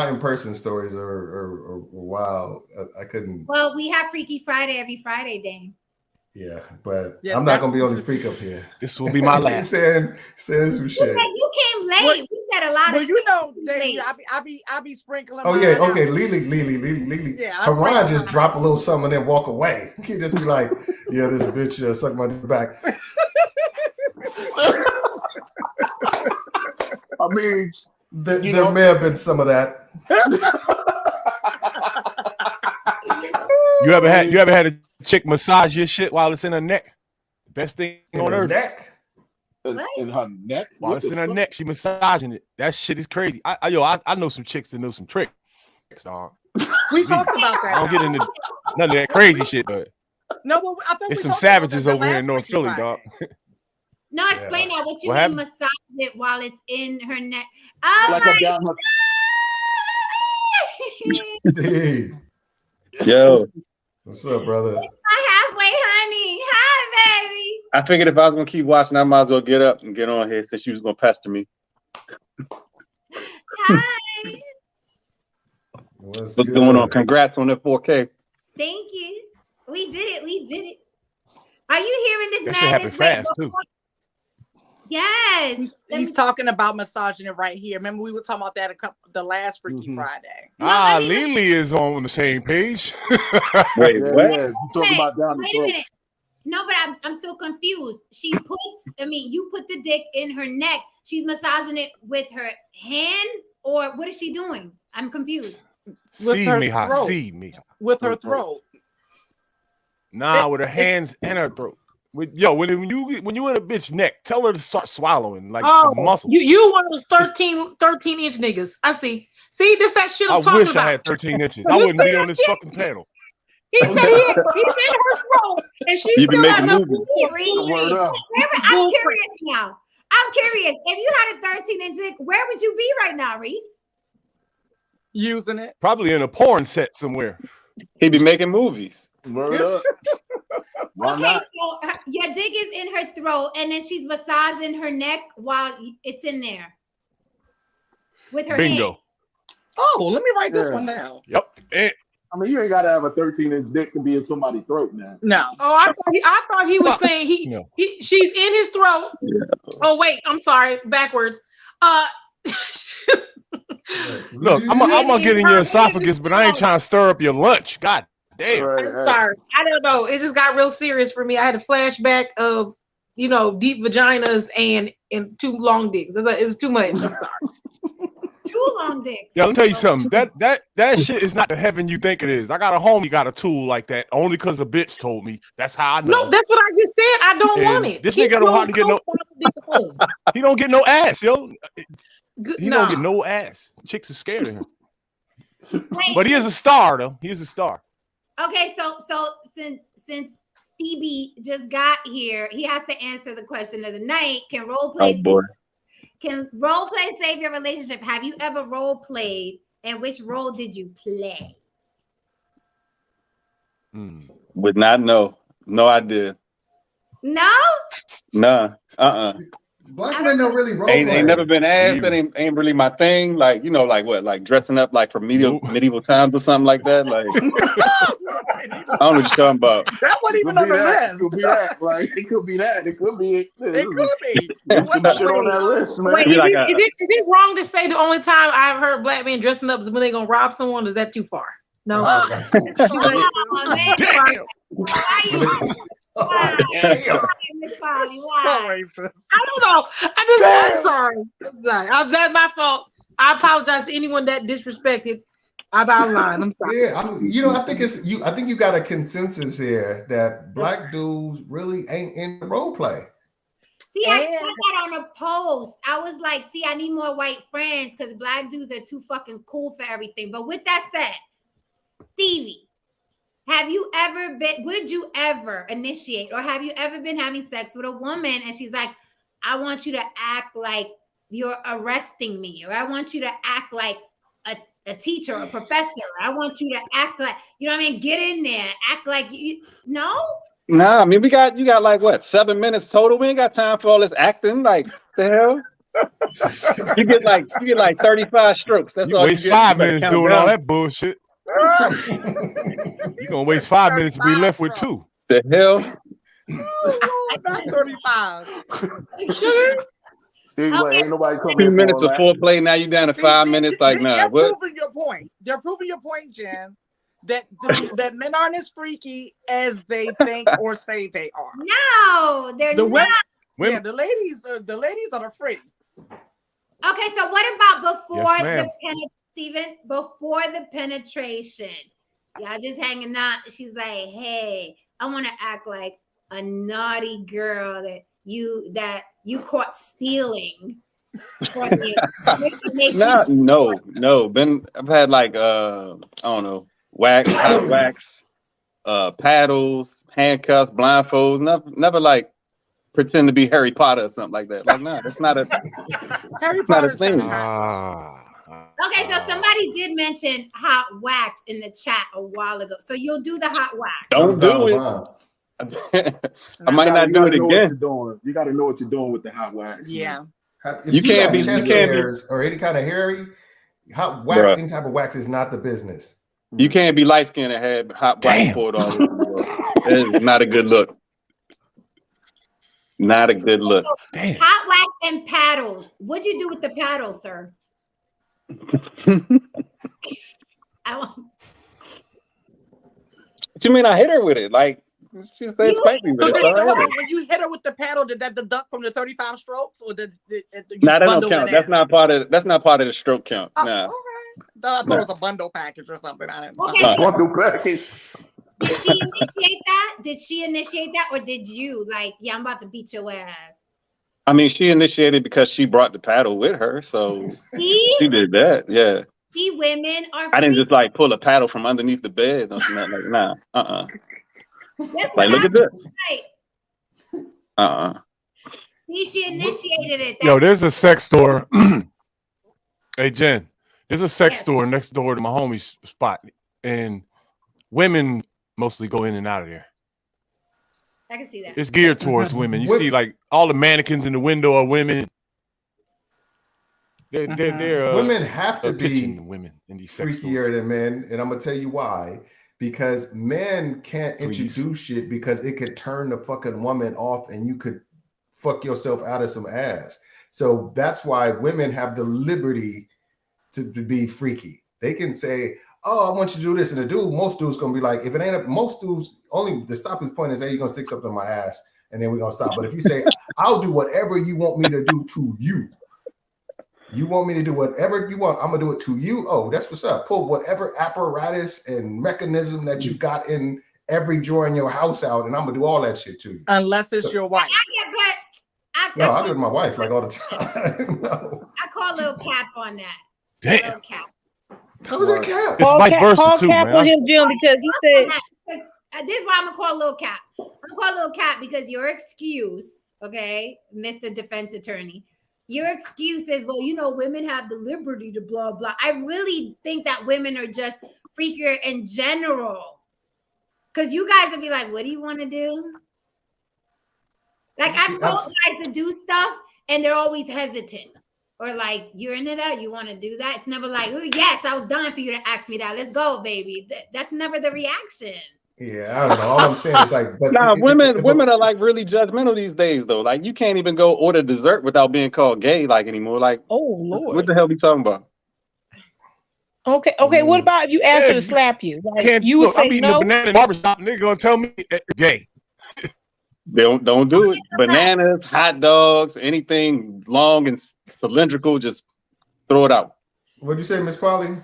in-person stories are wild. I couldn't. Well, we have Freaky Friday every Friday, Dane. Yeah, but I'm not gonna be only freak up here. This will be my last. saying some shit. You came late. We said a lot of. Well, you know, I be sprinkling. Oh yeah, okay, Lily. Yeah, Haran just drop a little something and then walk away. He just be like, "Yeah, this bitch sucked my back." I mean, there may have been some of that. You ever had a chick massage your shit while it's in her neck? Best thing on earth. Neck? In her neck? While it's in her neck, she massaging it. That shit is crazy. I know some chicks that know some tricks, dog. We talked about that. I don't get into none of that crazy shit, but no, well, I think there's some savages over here in North Philly, dog. No, explain that. What you mean massage it while it's in her neck? Oh like my down God. Yo. What's up, brother? My halfway honey. Hi, baby. I figured if I was gonna keep watching, I might as well get up and get on here since you was gonna pester me. Hi. What's going on? Congrats on that 4K. Thank you. We did it. Are you hearing this? That shit happened fast too. Yes. He's talking about massaging it right here. Remember we were talking about that the last Freaky Friday. Lily is on the same page. Wait, what? Yeah, talking about down the Wait throat. a minute. No, but I'm still confused. You put the dick in her neck. She's massaging it with her hand, or what is she doing? I'm confused. See me. With her throat. Nah, with her hands and her throat. When you in a bitch neck, tell her to start swallowing like the muscle. You one of those 13-inch niggas. I see. See, this that shit I'm talking about. I wish I had 13 inches. I wouldn't be on this fucking panel. He said he's in her throat, and she's still got no Word up. I'm curious now. I'm curious. If you had a 13-inch dick, where would you be right now, Reese? Using it. Probably in a porn set somewhere. He'd be making movies. Word up. Why not? So your dick is in her throat, and then she's massaging her neck while it's in there with her Bingo. hand. Oh, let me write this one down. Yep. I mean, you ain't got to have a 13-inch dick to be in somebody's throat now. No. Oh, I thought he was saying she's in his throat. Yeah. Oh wait, I'm sorry, backwards. Look, I'm gonna get in your esophagus, but I ain't trying to stir up your lunch. God damn. I'm sorry. I don't know. It just got real serious for me. I had a flashback of, deep vaginas and too long dicks. It was too much. I'm sorry. Too long dicks. Yeah, let me tell you something. That shit is not the heaven you think it is. I got a homie got a tool like that only because a bitch told me. That's how I know. No, that's what I just said. I don't want it. This nigga don't want to get no. He don't get no ass, yo. He don't get no ass. Chicks are scared of him. Wait. But he is a star, though. He is a star. Okay, so since Stevie just got here, he has to answer the question of the night. Can role play save your relationship? Have you ever role played, and which role did you play? Would not know. No idea. No? Nah. Black men don't really role ain't play. Never been asked. That ain't really my thing. Like, like what? Like dressing up like from medieval times or something like that. Like I don't know what you're talking about. That wasn't even on the list. It could be that. Like it could be that. It could be. It could be. Some shit on that list, man. Wait, is it wrong to say the only time I've heard black men dressing up is when they gonna rob someone? Is that too far? No. Why? So racist. I don't know. I'm sorry. That's my fault. I apologize to anyone that disrespected I've outlined. I'm sorry. Yeah, I think I think you got a consensus here that black dudes really ain't in role play. See, I said that on a post. I was like, see, I need more white friends because black dudes are too fucking cool for everything. But with that said, Stevie, would you ever initiate, or have you ever been having sex with a woman and she's like, I want you to act like you're arresting me, or I want you to act like a teacher or a professor. I want you to act like, you know what I mean? Get in there, act like you, no? Nah, I mean, you got like what, 7 minutes total? We ain't got time for all this acting. Like, the hell? you get like 35 strokes. That's all waste you get. 5 minutes doing all that bullshit. You're gonna waste 5 minutes to be left with 2. The hell? Not 35. Steve, Okay. ain't nobody coming 2 minutes of foreplay. Now you down to 5 minutes. Like, nah. They're What? proving your point. They're proving your point, Jen. That men aren't as freaky as they think or say they are. No, they're not. Yeah, the ladies are the freaks. Okay, so what about before Yes, before the penetration? Y'all just hanging out. She's like, hey, I want to act like a naughty girl that you caught stealing. No. I've had like I don't know, hot wax, paddles, handcuffs, blindfolds. Never like pretend to be Harry Potter or something like that. Like, nah, that's not a Harry Potter's thing. Okay, so somebody did mention hot wax in the chat a while ago. So you'll do the hot wax. Don't do it. I might not do it again. You got to know what you're doing with the hot wax. Yeah. You can't be or any kind of hairy hot wax. Any type of wax is not the business. You can't be light skinned and have hot wax poured on you. It's not a good look. Not a good look. Damn. Hot wax and paddles. What'd you do with the paddles, sir? What you mean I hit her with it? Like, she said spank me with it. When you hit her with the paddle, did that deduct from the 35 strokes, or did you that don't count. That's not part of the stroke count. Nah. Okay. I thought it was a bundle package or something. I didn't bundle package. Did she initiate that? Did she initiate that, or did you? Like, yeah, I'm about to beat your ass. I mean, she initiated because she brought the paddle with her, so she did that. Yeah. See, women are. I didn't just like pull a paddle from underneath the bed. Or something like, nah. Like, look at this. Right. See, she initiated it. Yo, there's a sex store. Hey, Jen, there's a sex store next door to my homie's spot, and women mostly go in and out of there. I can see that. It's geared towards women. You see, like, all the mannequins in the window are women. They're women have to be women in these freakier than men, and I'm gonna tell you why. Because men can't introduce shit because it could turn the fucking woman off, and you could fuck yourself out of some ass. So that's why women have the liberty to be freaky. They can say, oh, I want you to do this. And most dudes gonna be like, if it ain't most dudes, only the stopping point is, hey, you're gonna stick something in my ass, and then we're gonna stop. But if you say, I'll do whatever you want me to do to you. You want me to do whatever you want, I'm gonna do it to you. Oh, that's what's up. Pull whatever apparatus and mechanism that you got in every drawer in your house out, and I'm gonna do all that shit to you. Unless it's your wife. No, I do it with my wife like all the time. No. I call Lil Cap on that. Damn. Lil Cap. How was that Cap? It's vice versa too, man. On him, Jim, because he said. This is why I'm gonna call Lil Cap. I'm gonna call Lil Cap because your excuse, okay, Mr. Defense Attorney. Your excuse is, well, you know, women have the liberty to blah, blah. I really think that women are just freakier in general. Because you guys would be like, what do you want to do? Like, I've told guys to do stuff, and they're always hesitant. Or like, you're into that? You want to do that? It's never like, oh, yes, I was dying for you to ask me that. Let's go, baby. That's never the reaction. Yeah, I don't know. All I'm saying is like, but women are like really judgmental these days, though. Like, you can't even go order dessert without being called gay, like, anymore. Like, oh Lord, what the hell are you talking about? Okay. What about if you ask her to slap you? Like, you would say I'm eating no. a banana in the barbershop, nigga gonna tell me gay. Don't do it. Bananas, hot dogs, anything long and cylindrical, just throw it out. What'd you say, Miss Polly?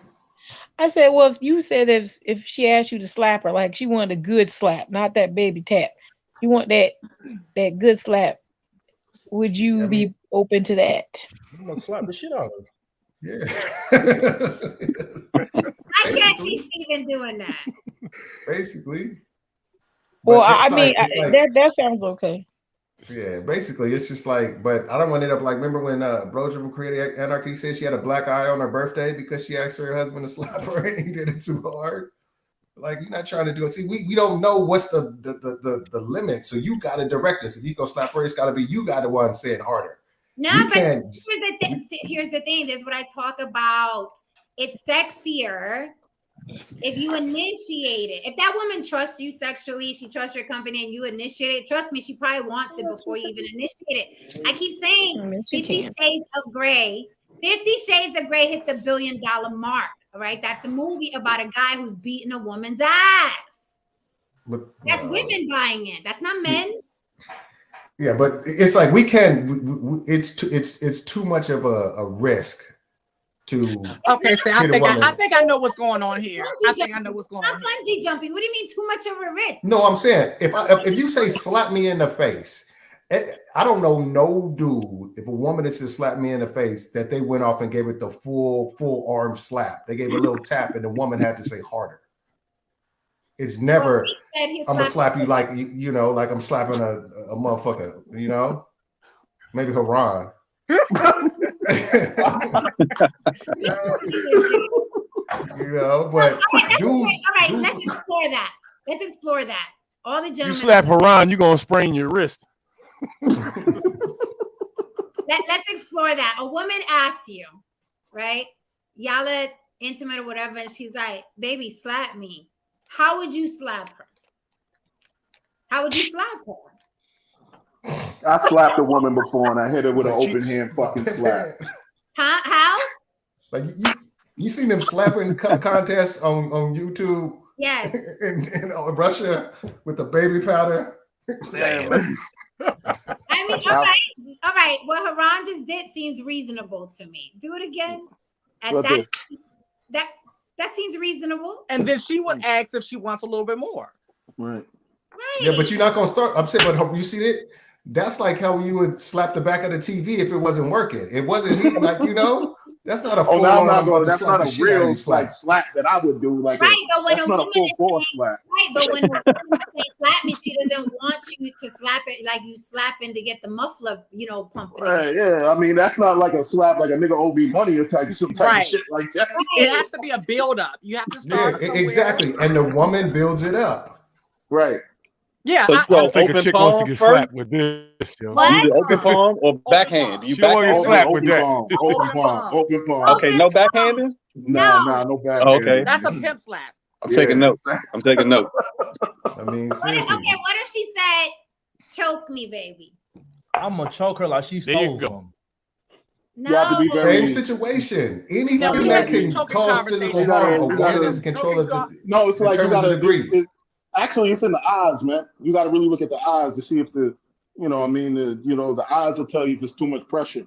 I said, well, if you said if she asked you to slap her, like she wanted a good slap, not that baby tap, you want that good slap, would you be open to that? I'm gonna slap the shit out of her. Yeah. I can't see Steven doing that. Basically. Well, I mean, that sounds okay. Yeah, basically, it's just like, but I don't want to end up like, remember when Broja from Creative Anarchy said she had a black eye on her birthday because she asked her husband to slap her and he did it too hard? Like, you're not trying to do it. See, we don't know what's the limit, so you got to direct us. If you go slap her, it's got to be you got the one saying harder. No, but here's the thing. This is what I talk about. It's sexier if you initiate it. If that woman trusts you sexually, she trusts your company, and you initiate it, trust me, she probably wants it before you even initiate it. I keep saying 50 Shades of Grey. 50 Shades of Grey hit the $1 billion mark. All right. That's a movie about a guy who's beating a woman's ass. That's women buying it. That's not men. Yeah, but it's like we can. It's too much of a risk to. Okay, so I think I know what's going on here. I think I know what's going on. Bungee jumping. What do you mean too much of a risk? No, I'm saying if you say slap me in the face, I don't know no dude. If a woman is to slap me in the face, that they went off and gave it the full arm slap. They gave a little tap, and the woman had to say harder. It's never. I'm gonna slap you like you know, like I'm slapping a motherfucker. You know, maybe Haran. You know, but all right, let's explore that. Let's explore that. All the gentlemen. You slap Haran, you're gonna sprain your wrist. Let's explore that. A woman asks you, right? Y'all are intimate or whatever, and she's like, "Baby, slap me." How would you slap her? How would you slap her? I slapped a woman before and I hit her with an open hand fucking slap. Huh? How? Like you seen them slapping contests on YouTube? Yes. in Russia with the baby powder. I mean, all right. What Haran just did seems reasonable to me. Do it again. And that seems reasonable. And then she would ask if she wants a little bit more. Right. Yeah, but you're not gonna start upset. But you see it? That's like how you would slap the back of the TV if it wasn't working. It wasn't like, you know. That's not a full. That's not a real slap that I would do. Like right, but when that's a not woman a full force slap. Right, but when a woman says slap me, she doesn't want you to slap it like you slapping to get the muffler, you know, pumping. Right, yeah. I mean, that's not like a slap like a nigga owe me money or type of shit like that. It has to be a build up. You have to start. Yeah, exactly. And the woman builds it up. Right. Yeah, so I think a chick wants to get slapped with this. Yo. Open palm or backhand? You want to get slapped with that? Open palm. Okay, no backhanding? No backhanding. Oh, okay. That's a pimp slap. I'm taking notes. I'm taking notes. I mean, what if she said, "Choke me, baby"? I'm gonna choke her like she stole something. No. Same situation. Anything that can cause physical harm, a woman is in control of the. No, it's like you gotta. Actually, it's in the eyes, man. You got to really look at the eyes to see if the eyes will tell you if there's too much pressure.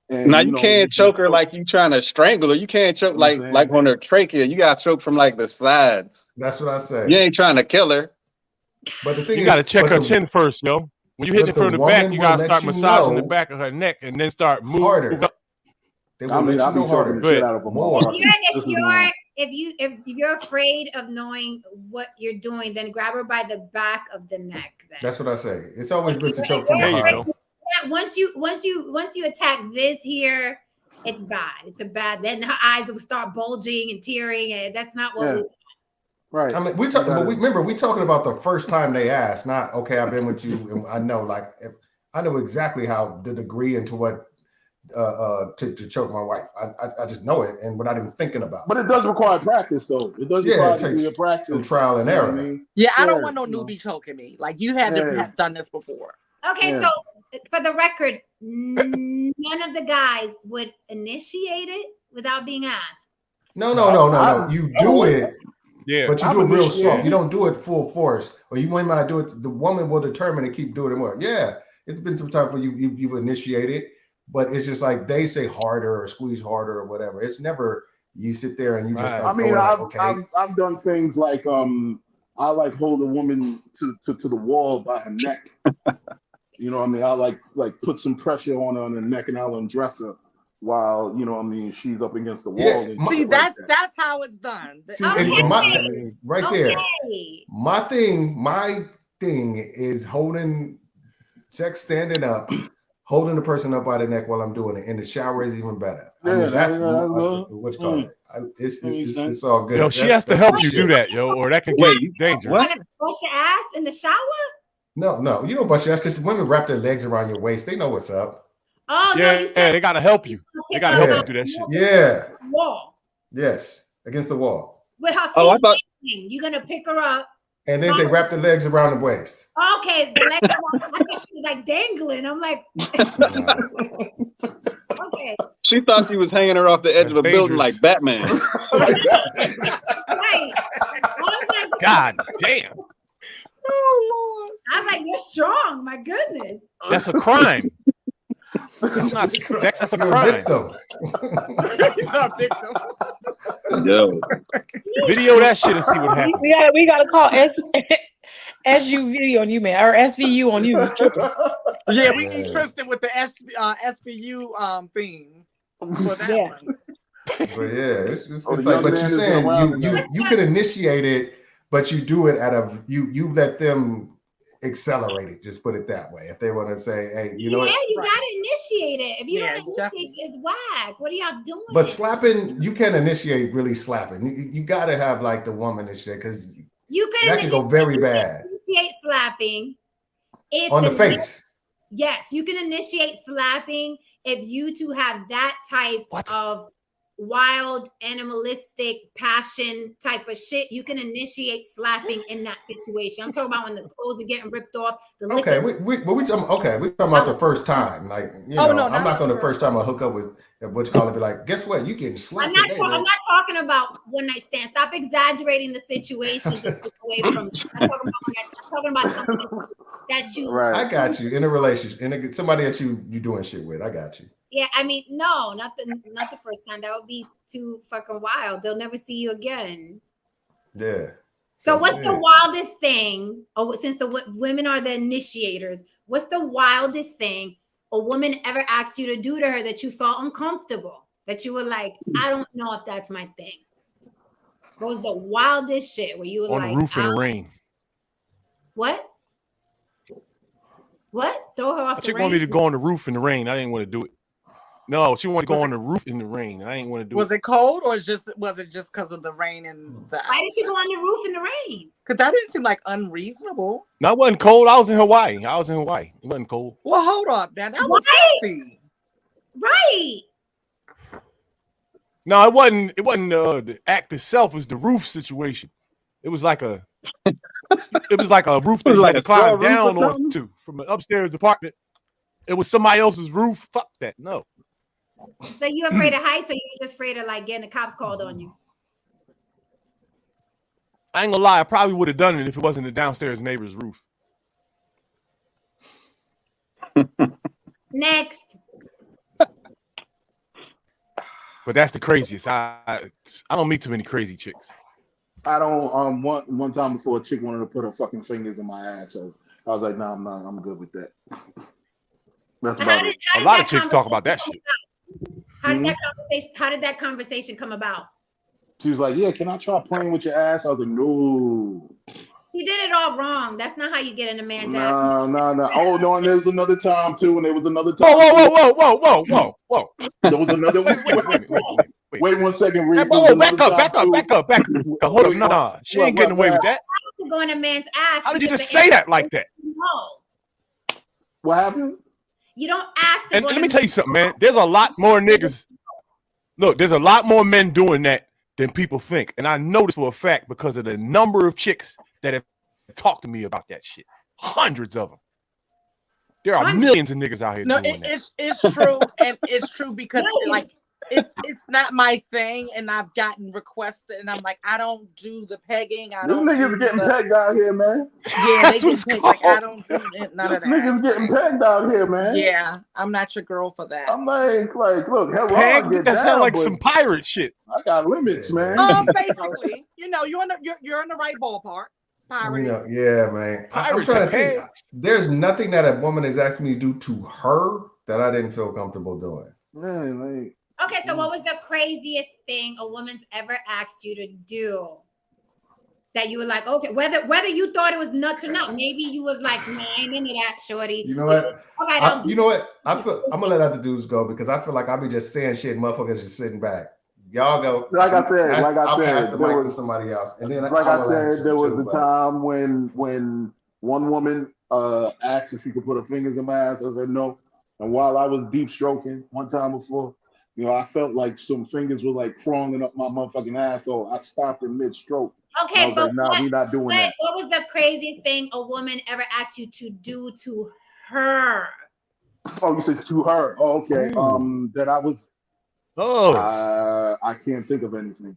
And, now you can't choke her like you trying to strangle her. You can't choke like on her trachea. You got to choke from like the sides. That's what I say. You ain't trying to kill her. But the thing you got to check her chin first, yo. When you hit it from the back, you got to start massaging the back of her neck and then start moving harder. They will let you know harder. If you're afraid of knowing what you're doing, then grab her by the back of the neck. Then. That's what I say. It's always good to choke from behind. Once you attack this here, it's bad. It's a bad. Then her eyes will start bulging and tearing, and that's not what we want. Right. I mean, we talking about the first time they asked, not okay. I've been with you, and I know, I know exactly how the degree into what. To choke my wife. I just know it and without even thinking about it. But it does require practice though. It does require practice. Some trial and error. I don't want no newbie choking me. Like you had to have done this before. Okay, so for the record, none of the guys would initiate it without being asked. No. You do it. Yeah, but you do it real soft. You don't do it full force. Or you might not do it. The woman will determine and keep doing it more. Yeah, it's been some time for you've initiated. But it's just like they say harder or squeeze harder or whatever. It's never you sit there and you just like, I mean, like, okay. I've done things like I like hold a woman to the wall by her neck. You know what I mean? I like put some pressure on her neck and I'll undress her while, you know what I mean, she's up against the wall. And see, that's how it's done. See, right there. My thing is holding, sex standing up, holding the person up by the neck while I'm doing it. In the shower is even better. I mean, that's what you call it. It's all good. Yo, she has to help you do that, yo, or that can get dangerous. Want to brush your ass in the shower? No, you don't bust your ass because women wrap their legs around your waist. They know what's up. Oh, yeah, no, you said they gotta help you. They gotta help you do that shit. Yeah. Wall. Yes, against the wall. With her feet. You're gonna pick her up. And then they wrap the legs around the waist. Okay, the legs. I thought she was like dangling. I'm like, okay. She thought she was hanging her off the edge of a building like Batman. Right. Like, God damn. Oh Lord. I'm like, you're strong. My goodness. That's a crime. That's not sex. That's a crime. He's not a victim. Yo. Video that shit and see what happens. We gotta call SUV on you, man, or SVU on you. Yeah, we need Tristan with the SVU theme for that one. But yeah, it's like, but you're saying you can initiate it, but you do it you let them accelerate it. Just put it that way. If they want to say, hey, you know what? Yeah, you gotta initiate it. If you don't initiate it, it's whack. What are y'all doing? But slapping, you can initiate really slapping. You got to have like the woman initiate because that can go very bad. Initiate slapping on the face. Yes, you can initiate slapping if you two have that type of wild, animalistic, passion type of shit. You can initiate slapping in that situation. I'm talking about when the clothes are getting ripped off. We talking about the first time. Like, you know, I'm not going to the first time I hook up with what you call it. Be like, guess what? You getting slapped. I'm not talking about one night stand. Stop exaggerating the situation. Just away from it. I'm talking about something that you. Right. I got you in a relationship, and somebody that you doing shit with. I got you. Yeah, I mean, no, not the first time. That would be too fucking wild. They'll never see you again. Yeah. So what's the wildest thing? Oh, since the women are the initiators, what's the wildest thing a woman ever asked you to do to her that you felt uncomfortable? That you were like, I don't know if that's my thing. What was the wildest shit where you were on like, the roof in the rain? What? What? Throw her off the chick wanted me to go on the roof in the rain. I didn't want to do it. No, she wanted to go on the roof in the rain. I didn't want to do it. Was it cold or was it just because of the rain and the Why did you go on the roof in the rain? Because that didn't seem like unreasonable. No, it wasn't cold. I was in Hawaii. It wasn't cold. Well, hold up, man. That was sexy. Right. No, it wasn't. It wasn't the act itself. It was the roof situation. It was like a roof that you had to climb down onto from an upstairs apartment. It was somebody else's roof. Fuck that. No. So you afraid of heights, or you just afraid of like getting the cops called on you? I ain't gonna lie. I probably would have done it if it wasn't the downstairs neighbor's roof. Next. But that's the craziest. I don't meet too many crazy chicks. I don't. One time before, a chick wanted to put her fucking fingers in my ass, so I was like, "No, I'm not. I'm good with that." That's about it. A lot of chicks talk about that shit. How did that conversation come about? She was like, "Yeah, can I try playing with your ass?" I was like, "No." He did it all wrong. That's not how you get in a man's ass. No. Oh no, and there was another time too, and there was another time. Whoa. There was another. Wait 1 second, Reese. Back up. Hold up, nah. She ain't getting away with that. To go in a man's ass. How did you just say that like that? No. What happened? You don't ask to And go let me tell you something, man. There's a lot more niggas. Look, there's a lot more men doing that than people think. And I know this for a fact because of the number of chicks that have talked to me about that shit. Hundreds of them. There are millions of niggas out here doing that. It's true. And it's true because like it's not my thing, and I've gotten requested, and I'm like, I don't do the pegging. I This don't nigga's do getting the pegged out here, man. yeah. They That's what get it's pegged. Like I called. don't do none This of that. nigga's getting pegged out here, man. Yeah, I'm not your girl for that. I'm like, look, Heron Peg? get That down, sound like but some pirate shit. I got limits, man. Basically, you're in the right ballpark. Pirating. Yeah, man. I'm Pirates trying and to think. pegs. There's nothing that a woman has asked me to do to her that I didn't feel comfortable doing. Man, like, Okay, so what was the craziest thing a woman's ever asked you to do that you were like, okay, whether you thought it was nuts or not, maybe you was like, nah, I ain't into that, shorty. You know what? Okay, you know what? I'm gonna let other dudes go because I feel like I'll be just saying shit, and motherfuckers just sitting back. Y'all go. I'll pass the mic to somebody else, and then like I said, answer there was too, a time when one woman asked if she could put her fingers in my ass. I said no, and while I was deep stroking one time before, I felt like some fingers were like crawling up my motherfucking asshole. I stopped in mid stroke. Okay, but like, nah, we're not doing that. What was the craziest thing a woman ever asked you to do to her? Oh, you said to her? Oh, okay. Ooh. That I was. Oh, I can't think of anything.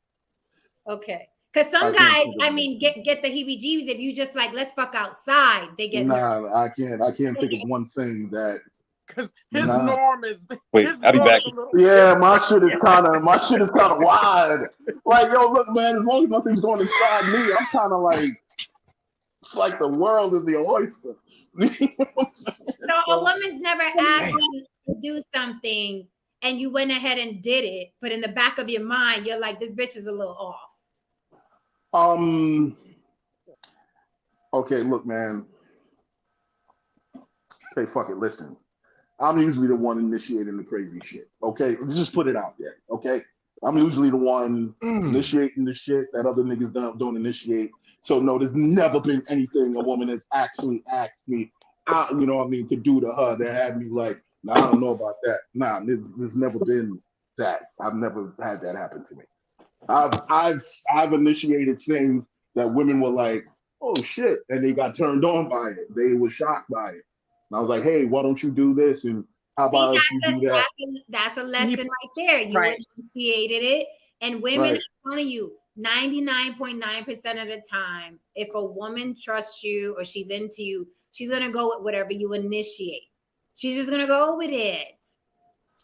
Okay, because some guys, I mean, get the heebie-jeebies if you just like, let's fuck outside. They get Nah, I can't think of one thing that. Because his norm is. Wait, I'll be back. Yeah, my shit is kind of wide. Like, yo, look, man, as long as nothing's going inside me, I'm kind of like, it's like the world is the oyster. So a woman's never asked you to do something and you went ahead and did it, but in the back of your mind, you're like, this bitch is a little off. Okay, look, man. Hey, fuck it, listen. I'm usually the one initiating the crazy shit. Okay, just put it out there. Okay, I'm usually the one initiating the shit that other niggas don't initiate. So no, there's never been anything a woman has actually asked me, you know what I mean, to do to her that had me like, nah, I don't know about that. Nah, there's never been that. I've never had that happen to me. I've initiated things that women were like, oh shit, and they got turned on by it. They were shocked by it. And I was like, hey, why don't you do this? And how about if you do that? That's a lesson right there. You initiated it. And women, I'm telling you, 99.9% of the time, if a woman trusts you or she's into you, she's going to go with whatever you initiate. She's just going to go with it.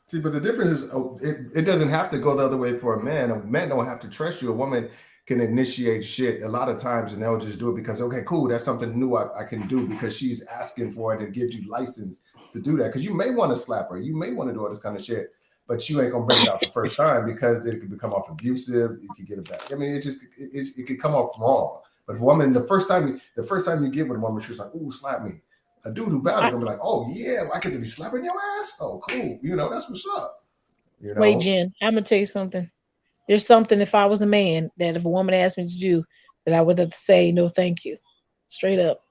See, but the difference is it doesn't have to go the other way for a man. A man don't have to trust you. A woman can initiate shit a lot of times and they'll just do it because, okay, cool, that's something new I can do because she's asking for it and it gives you license to do that. Because you may want to slap her, you may want to do all this kind of shit, but you ain't gonna bring it out the first time because it could become off abusive. You could get it back. I mean, it could come off wrong. But if a woman, the first time you get with a woman, she's like, ooh, slap me. A dude who bad is gonna be like, oh yeah, I get to be slapping your ass. Oh, cool. That's what's up. Wait, Jen, I'm gonna tell you something. There's something if I was a man that if a woman asked me to do that I would have to say no thank you. Straight up.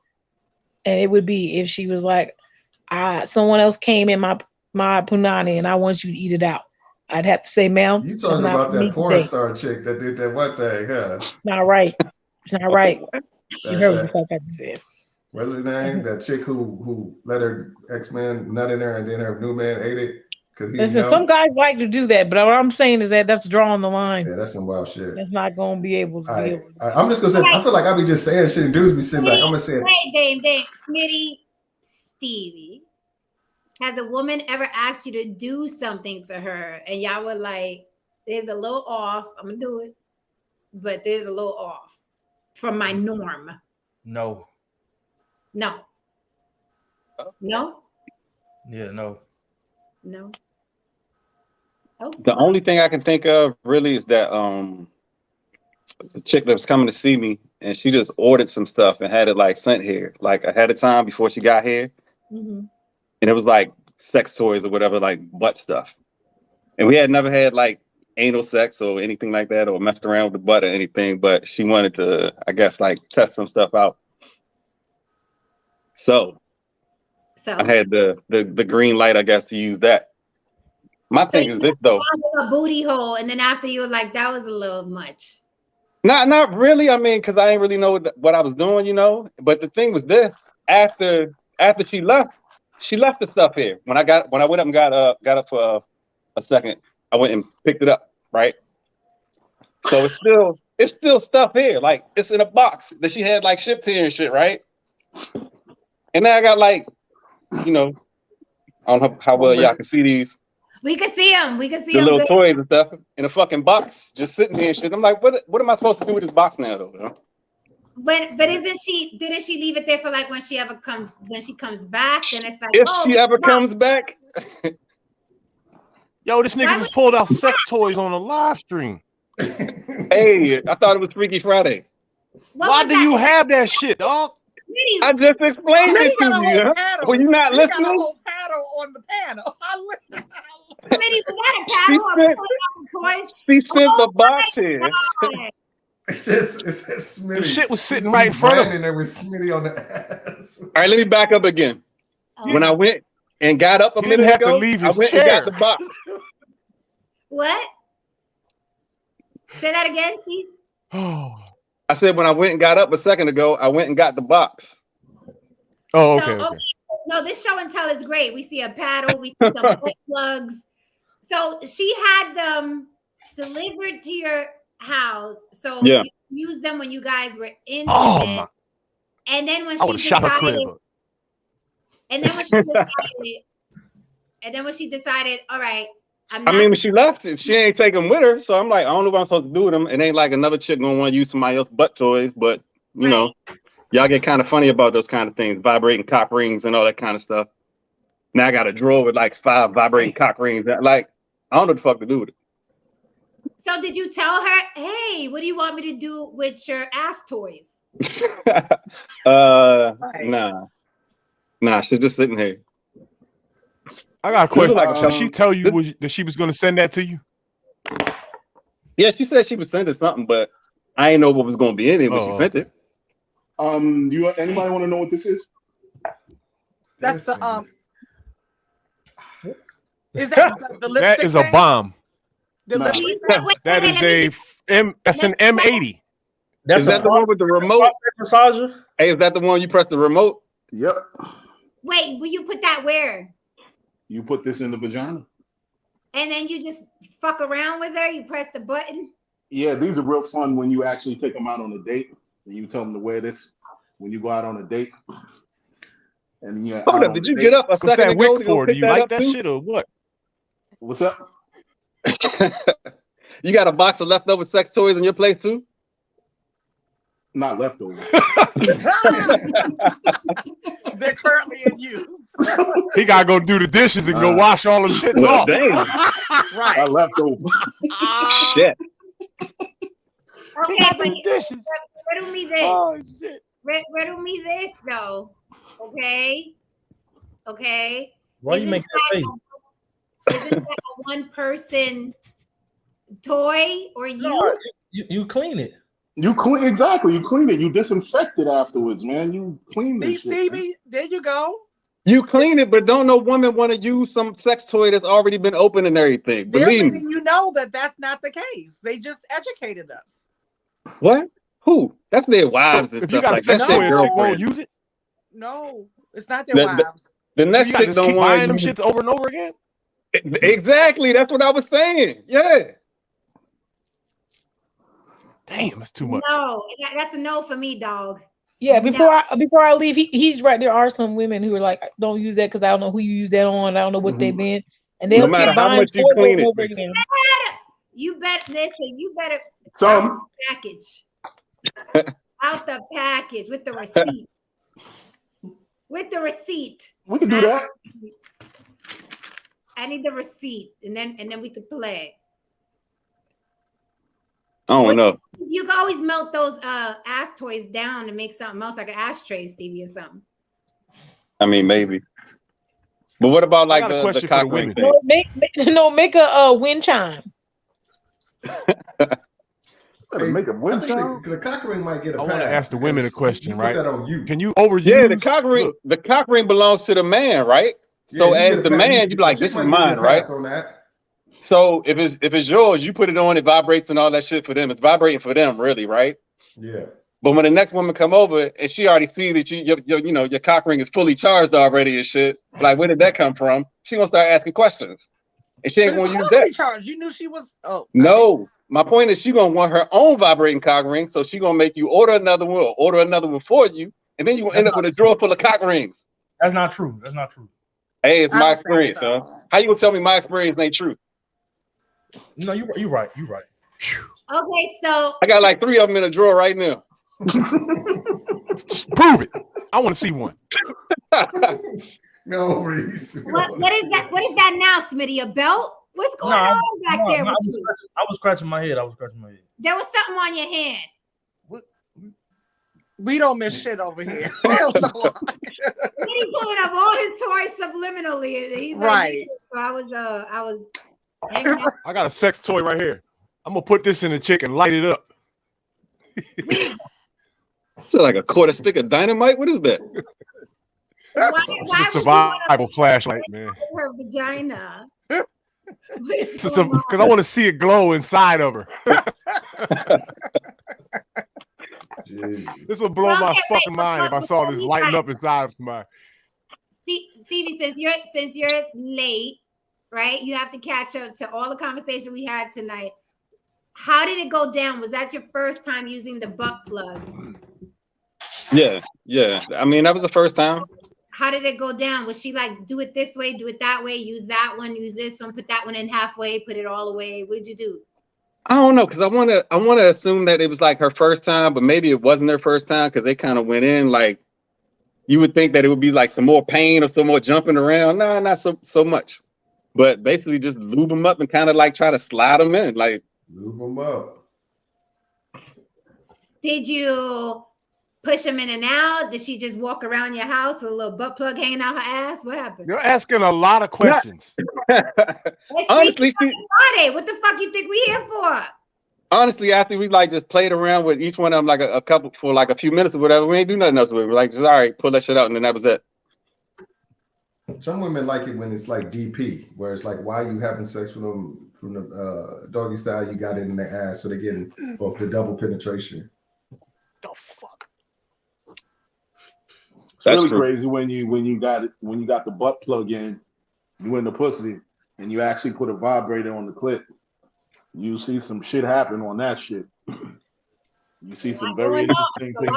And it would be if she was like, someone else came in my punani and I want you to eat it out. I'd have to say, ma'am. You talking about that porn star chick that did that what thing, huh? Not right. It's not right. You heard what the fuck I said. What's her name? That chick who let her ex-man nut in her and then her new man ate it. Listen, some guys like to do that, but what I'm saying is that's drawing the line. Yeah, that's some wild shit. That's not going to be able to be able to. I'm just going to say, I feel like I be just saying shit and dudes be sitting back. I'm going to say it. Hey, Dame, Smitty, Stevie, has a woman ever asked you to do something to her and y'all were like, there's a little off, I'm going to do it, but there's a little off from my norm? No. No. No? Yeah, no. No. Oh, the only thing I can think of really is that the chick that was coming to see me and she just ordered some stuff and had it like sent here like ahead of time before she got here. And it was like sex toys or whatever, like butt stuff. And we had never had like anal sex or anything like that or messed around with the butt or anything, but she wanted to, I guess, like test some stuff out. So I had the green light, I guess, to use that. My thing is this though. A booty hole, and then after you were like, that was a little much. Not really. I mean, because I didn't really know what I was doing, But the thing was this: after she left the stuff here. When I went up and got up for a second, I went and picked it up, right? So it's still stuff here. Like it's in a box that she had like shipped here and shit, right? And now I got like, you know, I don't know how well y'all can see these. We can see them. We can see the them. little Good. toys and stuff in a fucking box, just sitting here and shit. I'm like, what am I supposed to do with this box now, though? You know? But didn't she leave it there for like when she comes back? Then it's like, if she ever comes back. Yo, this nigga just pulled out sex toys on a live stream. Hey, I thought it was Freaky Friday. Why do you have that shit, dog? I just explained it to you. Were you not listening? Got a whole paddle on the panel. She spent the box here. It's just Smitty. The shit was sitting right in front of him. And there was Smitty on the ass. All right, let me back up again. When I went and got up a minute ago, I went and got the box. What? Say that again, Steve. I said when I went and got up a second ago, I went and got the box. Oh, okay. No, this show and tell is great. We see a paddle, we see some butt plugs. So she had them delivered to your house. So you used them when you guys were intimate. And then when she decided, all right, when she left, she ain't take them with her. So I'm like, I don't know what I'm supposed to do with them. It ain't like another chick gonna want to use somebody else's butt toys, but you know, y'all get kind of funny about those kind of things, vibrating cock rings and all that kind of stuff. Now I got a drawer with like 5 vibrating cock rings. Like, I don't know what the fuck to do with it. So did you tell her, hey, what do you want me to do with your ass toys? Nah, she's just sitting here. I got a question. Did she tell you that she was going to send that to you? Yeah, she said she was sending something, but I didn't know what was going to be in it when she sent it. Anybody want to know what this is? That's the Is that the lipstick? That is a bomb. That is that's an M80. Is that the one with the remote? Hey, is that the one you press the remote? Yep. Wait, will you put that where? You put this in the vagina. And then you just fuck around with her? You press the button? Yeah, these are real fun when you actually take them out on a date and you tell them to wear this when you go out on a date. And yeah. Hold up, did you get up a second ago? What's that wick for? Do you like that shit or what? What's up? You got a box of leftover sex toys in your place too? Not leftover. They're currently in use. He gotta go do the dishes and go wash all them shits off. Damn. Right. I leftover. Shit. Okay, but dishes. riddle me this. Oh shit. Riddle me this though. Okay. Why you make that face? Isn't that a one-person toy or use? No, you clean it. You clean exactly. You clean it. You disinfect it afterwards, man. You clean this shit. Stevie, there you go. You clean it, but don't no woman want to use some sex toy that's already been opened and everything. They're Believe letting me. you know that that's not the case. They just educated us. What? Who? That's their wives and If you stuff got like a sex that. toy, Their a chick won't girlfriend. use it. No, it's not their wives. The next You gotta chick just don't keep buying want them shits over and over again. Exactly. That's what I was saying. Yeah. Damn, that's too much. No, that's a no for me, dog. Yeah, before I leave, he's right. There are some women who are like, don't use that because I don't know who you use that on. I don't know what they've been, and they'll No matter keep how buying much you toys clean it, over again. You better listen. You better Some package out the package with the receipt. With the receipt. we can do that. I need the receipt, and then we could play. I don't know. You can always melt those ass toys down and make something else, like an ashtray, Stevie, or something. I mean, maybe. But what about like the cock ring thing? Make a wind chime. Make a wind chime. The cock ring might get a pass. I want to ask the women a question, right? Put that on you. Can you overuse? Yeah, the cock ring. The cock ring belongs to the man, right? So as the man, you be like, this is mine, right? On that. So if it's yours, you put it on, it vibrates and all that shit for them. It's vibrating for them, really, right? Yeah. But when the next woman come over and she already see that your cock ring is fully charged already and shit, like where did that come from? She gonna start asking questions. and she ain't gonna use that. Charge. You knew she was. Oh no. My point is, she gonna want her own vibrating cock ring, so she gonna make you order another one or order another one for you, and then you gonna end up with a drawer full of cock rings. That's not true. That's not true. Hey, it's my experience, huh? How you gonna tell me my experience ain't true? No, you're right. You're right. Okay, so I got like 3 of them in a drawer right now. Prove it. I want to see one. No, Reese. What is that? What is that now, Smitty? A belt? What's going on back there? I was scratching my head. There was something on your hand. We don't miss shit over here. He's pulling up all his toys subliminally. He's right. Like, I was. I got a sex toy right here. I'm gonna put this in the chick and light it up. It's like a quarter stick of dynamite. What is that? Why it's a survival flashlight, man. Her vagina. Because I want to see it glow inside of her. This would blow my fucking mind if I saw this lighting up inside of my. Stevie, since you're late, right? You have to catch up to all the conversation we had tonight. How did it go down? Was that your first time using the butt plug? Yeah. I mean, that was the first time. How did it go down? Was she like, do it this way, do it that way, use that one, use this one, put that one in halfway, put it all away? What did you do? I don't know, because I want to assume that it was like her first time, but maybe it wasn't her first time because they kind of went in like you would think that it would be like some more pain or some more jumping around. No, not so much. But basically just lube them up and kind of like try to slide them in, like lube them up. Did you push them in and out? Did she just walk around your house with a little butt plug hanging out her ass? What happened? You're asking a lot of questions. Honestly, Friday. What the fuck you think we here for? Honestly, after we like just played around with each one of them like a couple for like a few minutes or whatever, we ain't do nothing else with it. We're like, just all right, pull that shit out, and then that was it. Some women like it when it's like DP, where it's like, why are you having sex with them from the doggy style? You got it in their ass, so they're getting both the double penetration. The fuck. It's really crazy when you got the butt plug in, you in the pussy, and you actually put a vibrator on the clit. You see some shit happen on that shit. You see some very interesting things.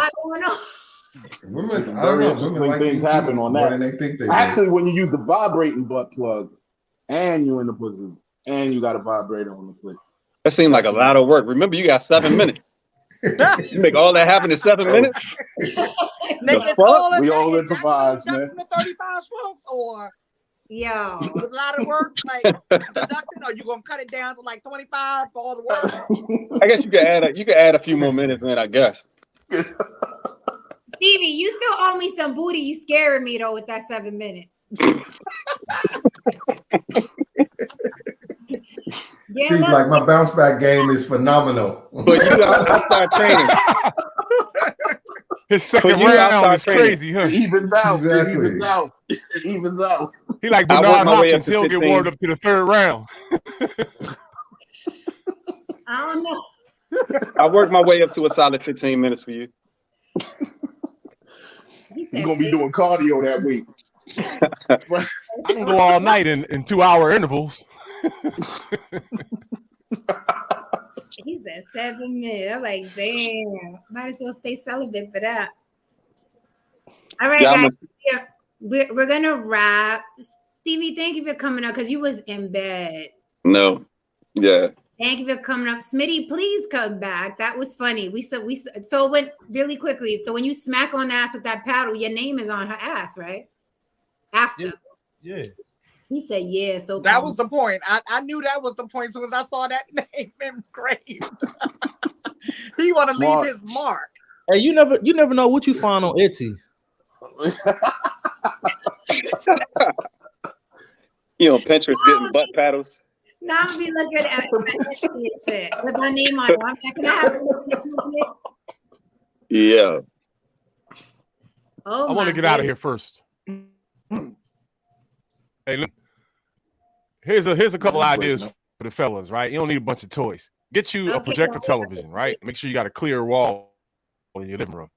Women, I don't know. Women like things happen on that. They think they actually, when you use the vibrating butt plug, and you in the pussy, and you got a vibrator on the clit. That seemed like a lot of work. Remember, you got 7 minutes. You make all that happen in 7 minutes. We all improvise, man. 35 strokes, or yeah, with a lot of work, like deducting, or you gonna cut it down to like 25 for all the work? I guess you could add a few more minutes, man. I guess. Stevie, you still owe me some booty. You scaring me though with that 7 minutes. Steve, like my bounce back game is phenomenal. But you I start training. His second round is crazy, huh? It evens out. Exactly. It evens out. He like Bernard Hopkins. He'll get warmed up to the 3rd round. I don't know. I worked my way up to a solid 15 minutes for you. You're gonna be doing cardio that week. I can go all night in 2-hour intervals. He said 7 minutes. I'm like, damn, might as well stay celibate for that. All right, guys, we're gonna wrap. Stevie, thank you for coming up because you was in bed. No, yeah. Thank you for coming up. Smitty, please come back. That was funny. So it went really quickly. So when you smack on the ass with that paddle, your name is on her ass, right? After. Yeah. He said, yeah. So that was the point. I knew that was the point as soon as I saw that name engraved. He want to leave his mark. Hey, you never know what you find on Etsy. You know, Pinterest getting butt paddles. Now I'm gonna be looking at shit with my name on it. I'm not gonna have it. Yeah. Oh, I want to get out of here first. Hey, look. Here's a couple ideas for the fellas, right? You don't need a bunch of toys. Get you a projector television, right? Make sure you got a clear wall in your living room.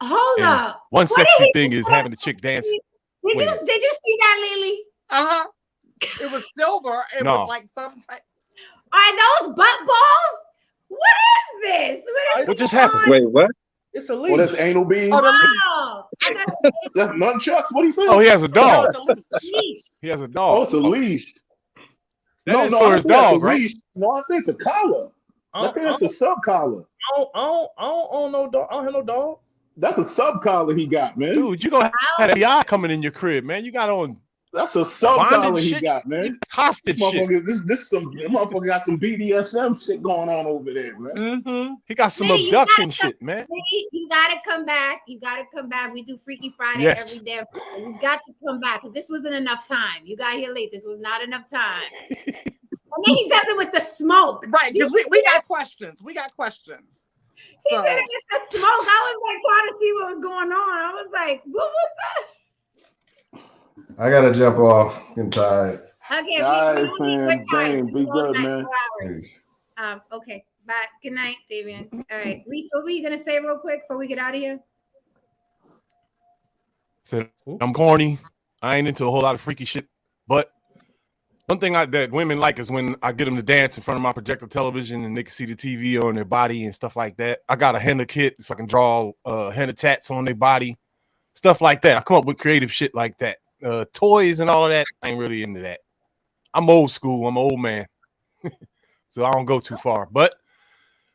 Hold up. One sexy thing is having the chick dance. Did you see that, Lily? Uh-huh. It was silver. It was like some type. Are those butt balls? What is this? What just happened? Wait, what? It's a leash. What is anal beads? Oh, the leash. Oh, That's nunchucks. What do you say? Oh, he has a dog. No, it's a leash. leash. He has a dog. Oh, it's a leash. That is I for his think that's dog, a right? leash. No, I think it's a collar. I think it's a sub collar. I don't own no dog. I don't have no dog. That's a sub collar he got, man. Dude, you gonna have an AI coming in your crib, man. You got on. That's a sub bondage collar he shit. got, man. Hostage This shit. motherfucker, this motherfucker got some BDSM shit going on over there, man. Mm-hmm. He got some Sweetie, abduction shit, man. You gotta come back. You gotta come back. We do Freaky Friday every day. You got to come back because this wasn't enough time. You got here late. This was not enough time. And then he does it with the smoke. Right, because we got questions. We got questions. He So did it with the smoke. I was like trying to see what was going on. I was like, what was that? I gotta jump off. I'm tired. Okay, All right, we're fam. tired. Dang, be good, man. Peace. Okay, bye. Good night, Davian. All right, Reese, what were you gonna say real quick before we get out of here? Said, I'm corny. I ain't into a whole lot of freaky shit. But one thing that women like is when I get them to dance in front of my projector television and they can see the TV on their body and stuff like that. I got a henna kit so I can draw henna tats on their body, stuff like that. I come up with creative shit like that. Toys and all of that, I ain't really into that. I'm old school. I'm an old man. So I don't go too far. But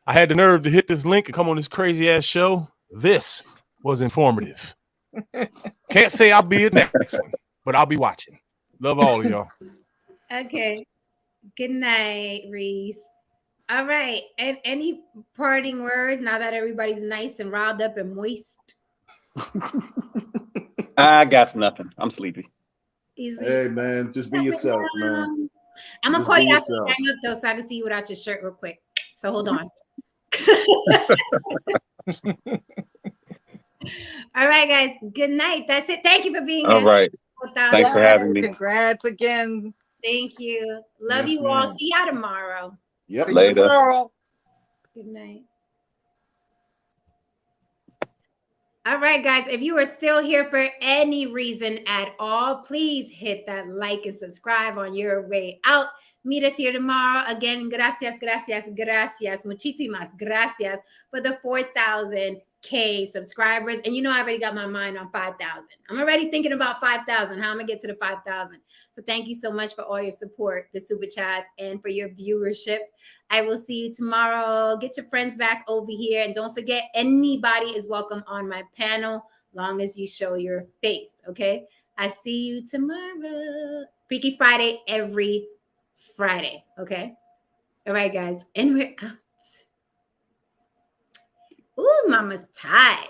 I had the nerve to hit this link and come on this crazy ass show. This was informative. Can't say I'll be at the next one, but I'll be watching. Love all of y'all. Okay. Good night, Reese. All right. And any parting words now that everybody's nice and riled up and moist? I got nothing. I'm sleepy. Easily. Hey, man, just be yourself, man. I'm gonna Just call be you after you yourself. hang up though, so I can see you without your shirt real quick. So hold on. All right, guys. Good night. That's it. Thank you for being here. All right. Thanks for having me. Congrats again. Thank you. Love Yes, you all. ma'am. See y'all tomorrow. Yep. Later. Good night. All right, guys. If you are still here for any reason at all, please hit that like and subscribe on your way out. Meet us here tomorrow. Again, gracias, gracias, gracias, muchísimas gracias for the 4,000K subscribers. And you know, I already got my mind on 5,000. I'm already thinking about 5,000, how I'm going to get to the 5,000. So thank you so much for all your support, the super chats, and for your viewership. I will see you tomorrow. Get your friends back over here. And don't forget, anybody is welcome on my panel, long as you show your face, okay? I see you tomorrow. Freaky Friday every Friday, okay? All right, guys. And we're out. Ooh, mama's tired.